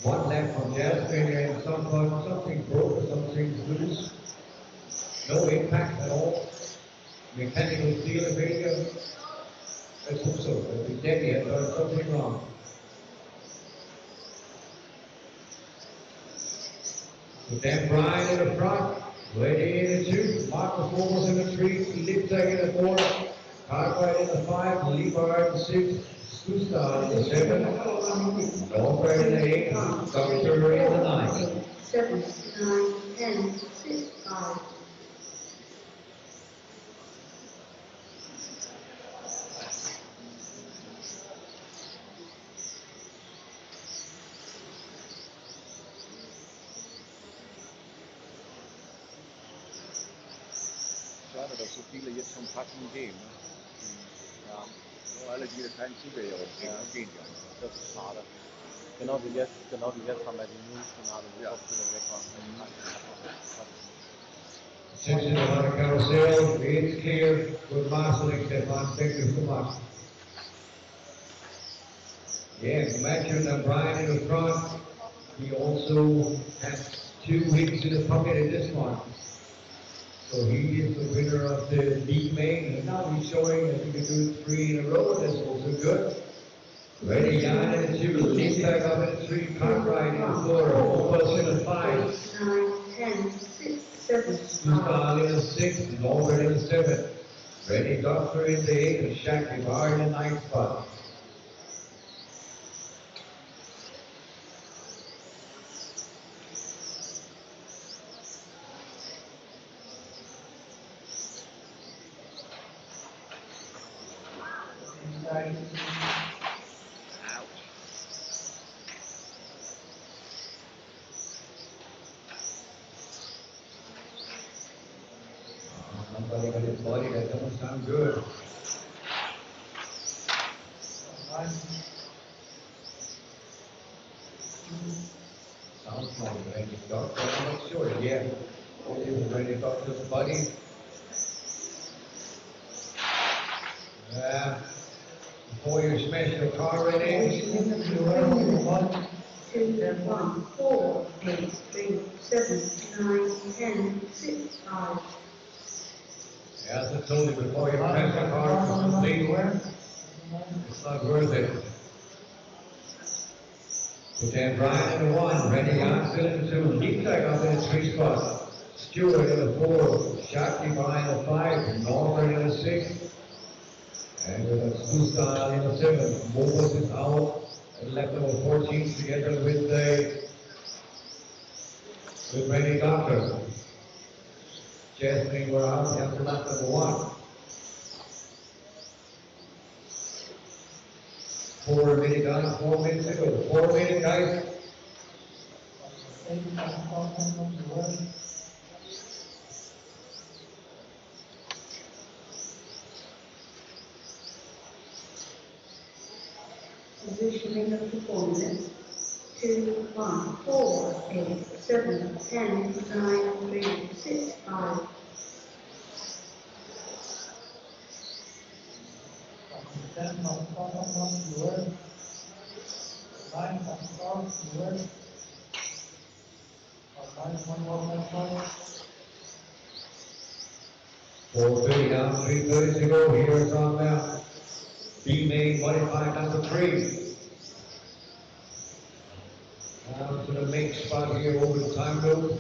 One lap from Jasmine and something broke or something's loose. No impact at all. Mechanical seal failure. Let's hope so. If it's dead yet, done something wrong. So Dan Bryan in the front, Lady in the 2, Marcus Wolfers in the 3, Liptag in the 4, Cartwright in the 5, Lebar in the 6, Sustar in the 7, Norberg in the 8, Doctor in the 9. 7, 9, 10, 6, 5. Schade, dass so viele jetzt schon packen und gehen. Ne? Ja, nur alle, die keinen Siegerjahre kriegen, gehen ja. Das ist schade. Genau wie jetzt haben wir die News-Finale, wo auch viele weg waren. Attention to the carousel, it's clear. Good marshalling, Stefan. Thank you so much. Yes, Matthew and Brian in the front. He also has 2 hits in the pocket in this one. So he is the winner of the B-Main, and now he's showing that he can do 3 in a row. That's also good. Ready, Jan in the 2, Lindberg up in the 3, Cartwright in the 4, Opus in the 5. 9, 10, 6, 7, 5. Sustal in the 6, Norbert in the 7. Ready, Doctor in the 8, and Shaq Bar in the 9th spot. Somebody got his body, that doesn't sound good. Sounds like Randy Doctor, I'm not sure. Yeah, it is Randy Doctor's body. Before you smash your car right in. 2, 1, 4, 8, 3, 7, 9, 10, 6, 5. Yeah, as I told you before you crash the car completely, it's not worth it. So Dan Bryan in the 1, Randy Janssen in the 2, Lindberg up in the 3 spot, Stewart in the 4, Shakti behind the 5, Norman in the 6, and with a Sustal in the 7, Mobus is out, and left number 14 together with Randy Doctor. Jasmine were out after lap number 1. 4 minutes down, 4 minutes to go. 4 minutes, guys. Positioning of performance. 2, 1, 4, 8, 7, 10, 9, 3, 6, 5. Ten from Scotland, you were. 9 from Scotland, you were. 9, 1 more point. 4:30 down, 3:30 to go. Here's on now. B main modified number 3. Down to the main spot here over the time loop.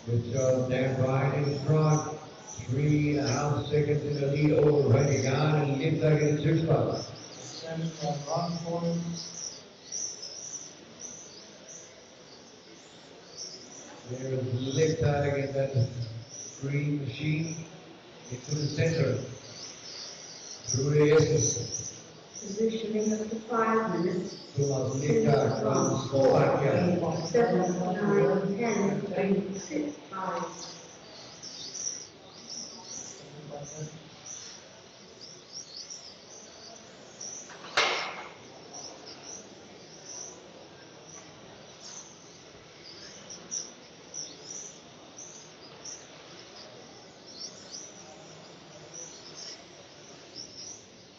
With Dan Bryan in front. 3.5 seconds in the lead over Ready on and Liebtag in the 2 spot. 10 from Run Point. There's Liebtag in that green machine into the center. Through the Estes. Positioning up to 5 minutes. Thomas 2, Liebtag 1, from 4, Slovakia. 8, 7, 9, 10, 3, 6, 5.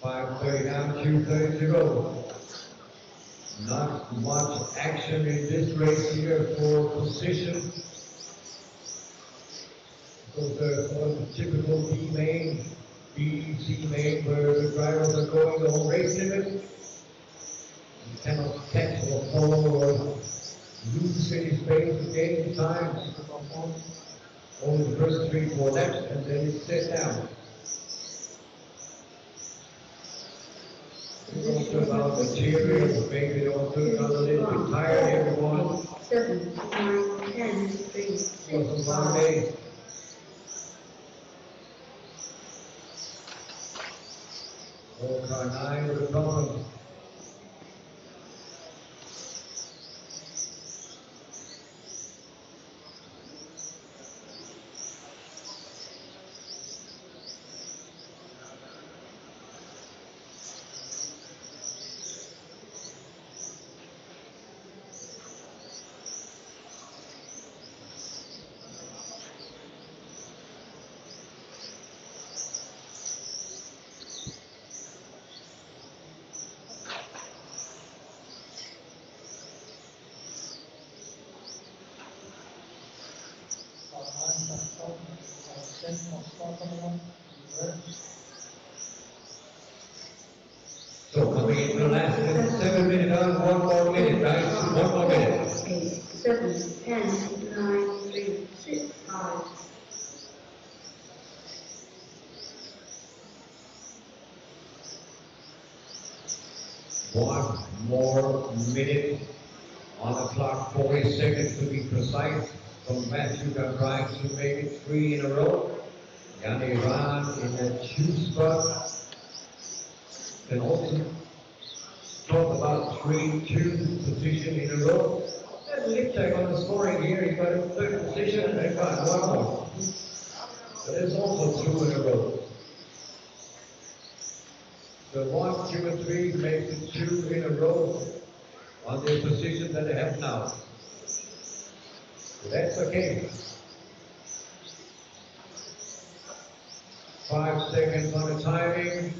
.530 down, 2:30 to go. Not much action in this race here for position. Because the typical B main, B, C main, where the drivers are going the whole race limit. You cannot catch or follow or lose any space to gain time. Only the first 3, 4 laps, and then it's set down. It's also about material, maybe also got a little bit tired, everyone. 7, 9, 10, 3, 6, Wasn't 5. one day. Car 9 with a problem. So coming into the last 7 minutes on, 1 more minute, guys, 1 more minute. 8, 7, 10, 9, 3, 6, 5. One more minute on the clock, 40 seconds to be precise, from Matthew Bryan to make it 3 in a row. Yanni Ran in the 2 spot. Can also talk about 3-2 position in a row. And Liebtag on the scoring here, he's got a 3rd position and got 1 more. So there's also 2 in a row. So 1, 2, and 3 makes it 2 in a row on their position that they have now. So that's okay. 5 seconds on the timing.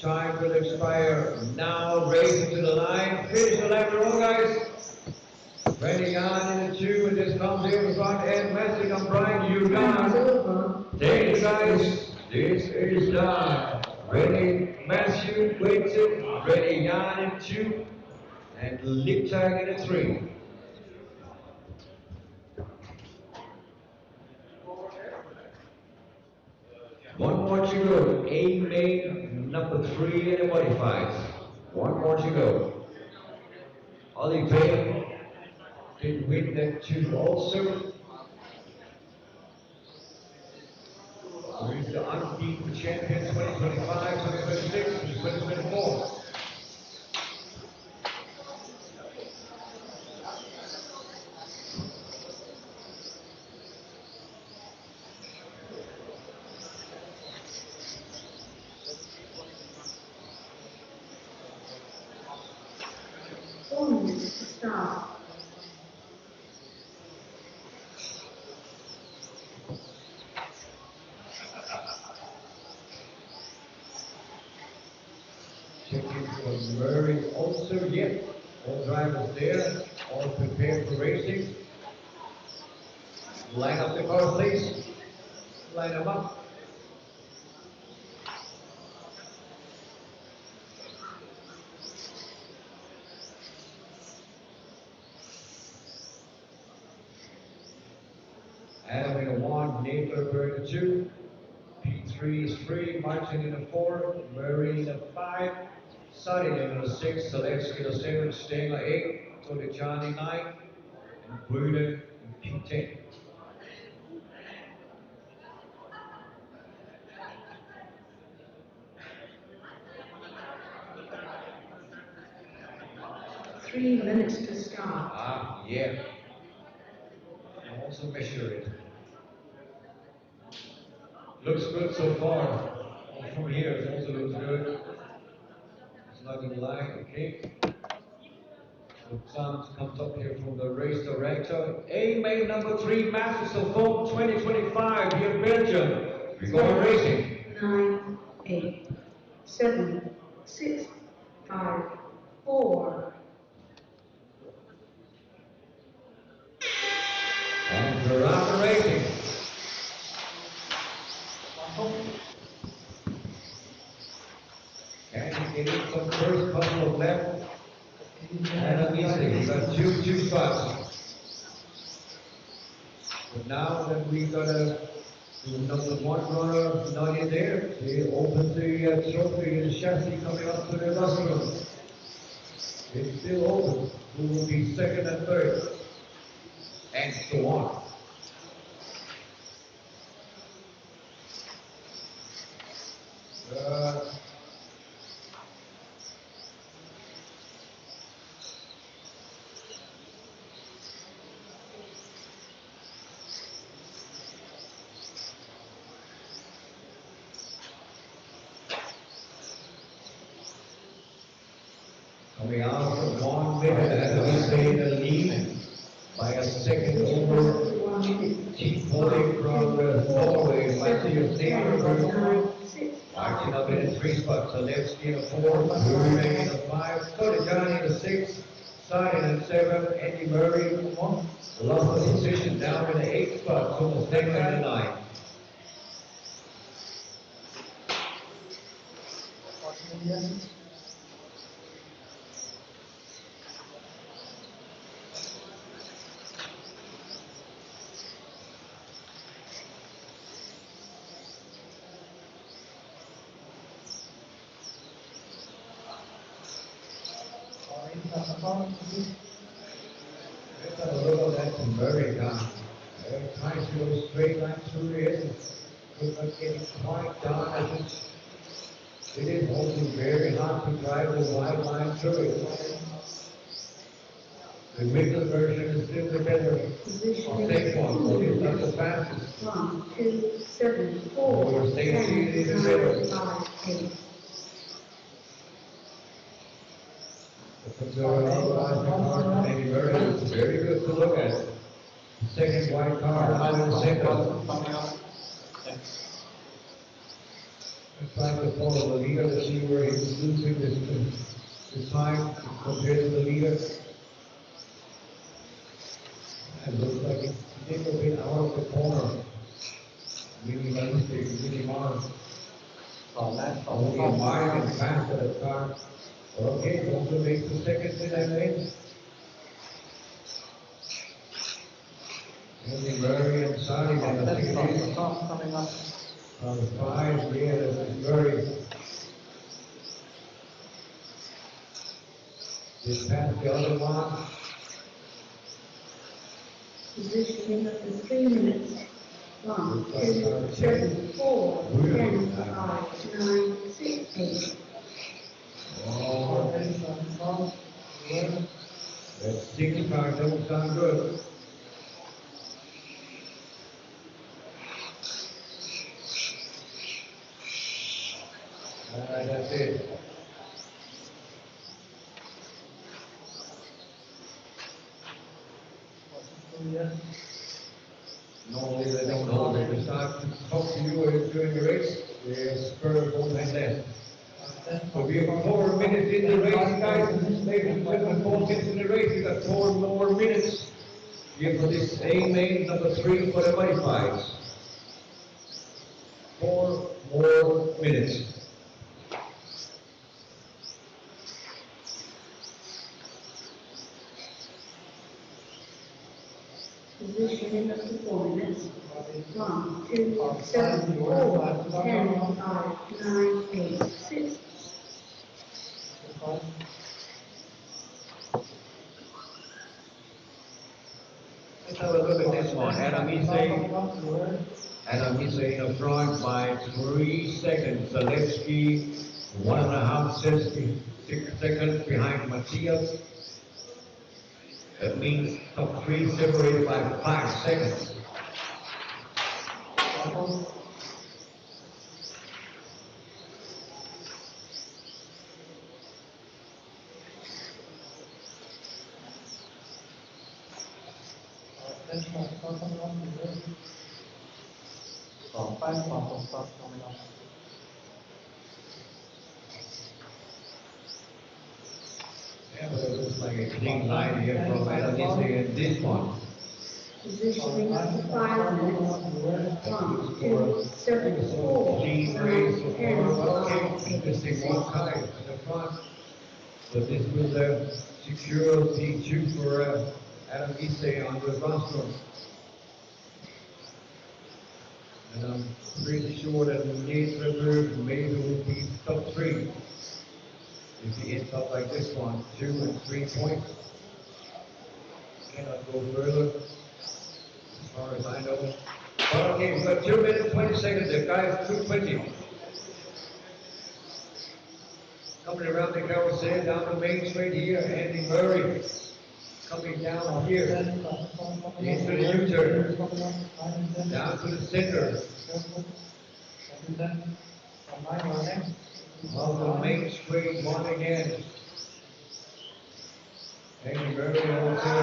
Time will expire now. Race into the line. Finish the lap roll, guys. Ready on in the 2, and this comes here in front. And Matthew Bryan, you done. Take it, guys. This is done. Ready, Matthew waits it. Ready on in 2, and Liebtag in the 3. One more to go. A main number 3 in the modifieds. 1 more to go. Ollie Payne did win that 2 also. He's the unbeaten champion 2025, 2026, and 2024. Checking for Murray also, yeah. All drivers there, all prepared for racing. Line up the cars, please. Line them up. Adam in a 1, Naylor in a 2, P3 is free, Martin in a 4, Murray in a 5, Sadin in a 6, Zalewski in a 7, Stenger 8, Toligiani 9, and Brüder in P10. Three minutes to start. Ah, yeah. I'll also measure it. Looks good so far. From here, it also looks good. It's not gonna lie, okay. The sound comes up here from the race director. A-main number 3, Masters of Foam 2025 here in Belgium. We're going racing. 9, 8, 7, 6, 5, 4. And Ferrari Racing. Can you get in some first couple of laps? And easily, we got two spots. But now that we got a number 1 runner not in there, they open the trophy and chassis coming up to the rostrum. It's still open. Who will be second and third? And so on. Coming out from 1 minute, and we stay in the lead by a second over. Keep pulling from Norway, Matthias Neberberg. Marching up in a 3 spot, Zalewski in a 4, Brüder in a 5, Toligiani in a 6, Sadin in a 7, Andy Murray in a 1. Lost the position down in the 8 spot, Thomas Stenger in a 9. Let's have a look at that Murray gun. Tries to go straight line through it, but not getting quite down as it is also very hard to drive the wide line through it. The middle version is still the better safe one, but it's not the fastest. 1, 2, 7, 4, 10, 9, 5, 8. Maybe very good to look at. Second white car, out in second. Trying to follow the leader to see where he's losing this time compared to the leader. And looks like it's a little bit out of the corner. Really Mars. Only a mile and faster the car. Okay, also makes the second in that lane. Andy Murray and Sadin and I think it is. Coming up. On the 5, yeah, that's Murray. Just past the other one. Positioning up in 3 minutes. 1, 2, 7, 4, 10, 5, 9, 6, 8. Oh, that 6 car don't sound good. That's it. Normally they don't hold it. They start to talk to you during the race. They spur both and left. So we have 4 minutes in the race, guys. Ladies and gentlemen, 4 minutes in the race. We got 4 more minutes here for this A main number 3 for the modifieds. 4 more minutes. Positioning of performance. 1, 2, 7, 4, 10, 5, 9, 8, 6. Let's have a look at this one. Adam Isse in the front by 3 seconds. Zalewski, 1.5 seconds behind Matthias. That means top 3 separated by 5 seconds. Yeah, but it looks like a clean line here from Adam Isse in this one. Positioning of the 5 minutes. 1, 2, 7, 4, Clean 9, race 10, for 5, 8, interesting 6. one time in the front. So this will secure P2 for Adam Isse on the rostrum. And I'm pretty sure that Nate River maybe will be top 3. If he ends up like this one, 2 and 3 points. Cannot go further, as far as I know. But okay, we've got 2 minutes, 20 seconds there, guys, 2:20. Coming around the carousel, down the main straight here, Andy Murray. Coming down here, into the U-turn, down to the center. On the main straight one again. Andy Murray also,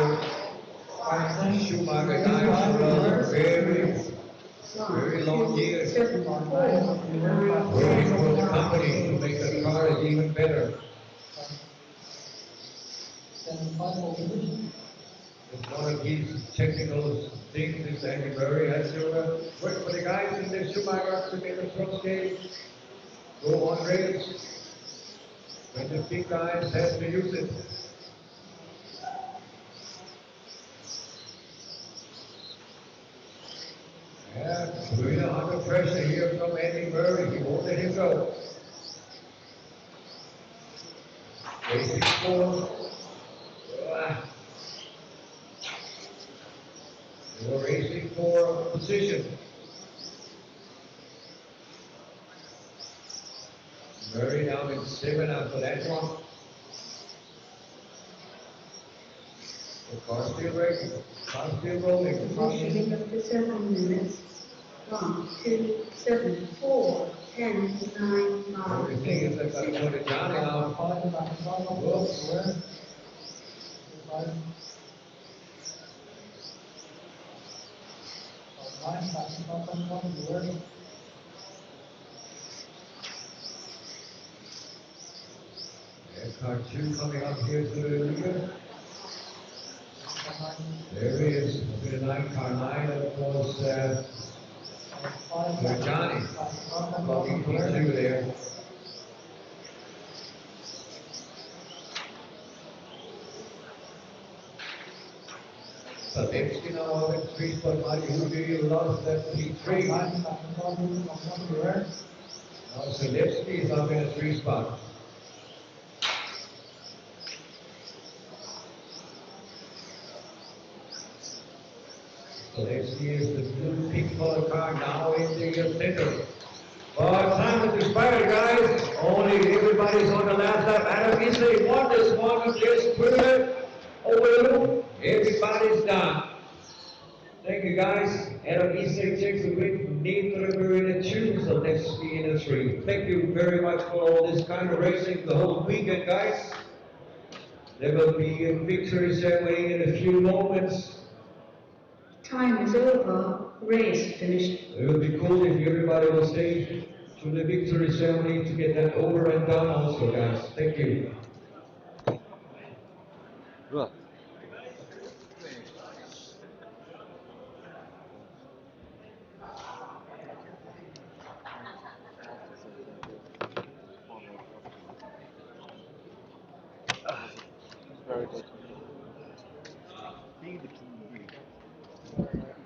Schumacher guys for very long years. Working for the company to make the cars even better. It's one of these technical things is Andy Murray has to work for the guys in the Schumacher to make the front stage go on rails. When the big guys have to use it. Yeah, really under pressure here from Andy Murray. He won't let him go. Racing for. They were racing for position. Murray down in 7 after that one. The car's still racing. Car's still rolling. Positioning of the 7 minutes. 1, 2, 7, 4, 10, 9, 5, Everything is like I put it down now. Whoops. Car 2 coming up here to the leader. There he is, the 9, car 9, of course, Johnny, blocking P2 there. Zalewski now on the 3 spot, Mari Hugi lost that P3. Now Zalewski is up in a 3 spot. Zalewski is the blue pink color car now in the center. Time has expired, guys. Only everybody's on the last lap. Adam Isse won this one. Just put it over. Everybody's done. Thank you, guys. Adam Isse takes the win from Nate River in a 2, Zalewski in a 3. Thank you very much for all this kind of racing the whole weekend, guys. There will be a victory ceremony in a few moments. Time is over. Race finished. It would be cool if everybody will stay to the victory ceremony to get that over and done also, guys. Thank you. Good. Very good. Be the team lead.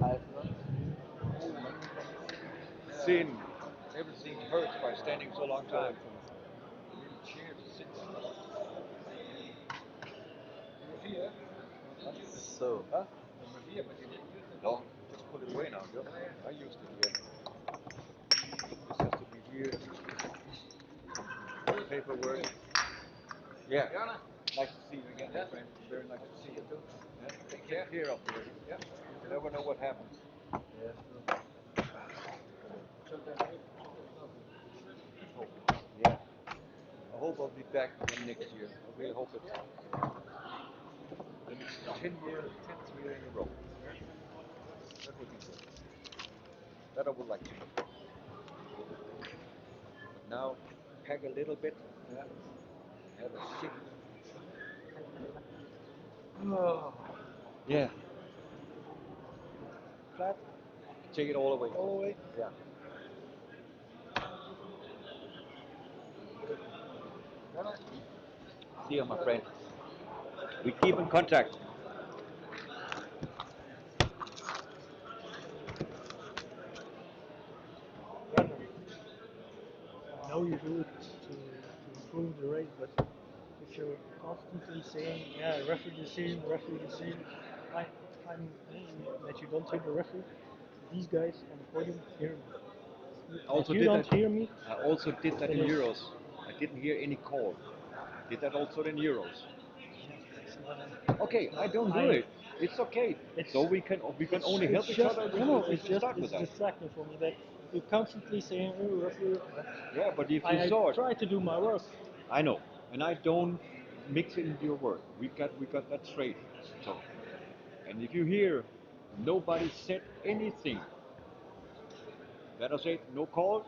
I've not. Sin. Everything hurts by standing so long time. Really cheer to sit there. So, Huh? No, just put it away now, Joe. I used it here. This has to be here. Paperwork. Yeah. Nice to see you again, my friend. Very nice to see you too. Yeah. Take care of you. Yeah. You never know what happens. Yeah. I hope I'll be back again next year. I really hope it's 10th year in a row. That would be good. That I would like to do. But now, pack a little bit. Yeah. Have a sip. Oh. Yeah. Flat. Take it all away. All the way? Yeah. See you, my friend. We keep in contact. I know you do it to improve the race, but if you're constantly saying, yeah, referee decision, I'm that you don't hear the referee, these guys on the podium hear me. Also If you did don't that. hear me, I also did that in it is- Euros. I didn't hear any call. Did that also in Euros. it's not Okay, I don't do it. It's okay. So we can only help each other. It's We start with that. distracting for me that you're constantly saying, oh, referee. Yeah, but if you I saw it, try to do my work. I know, and I don't mix it into your work. We got that straight. So, and if you hear nobody said anything, let us say no call.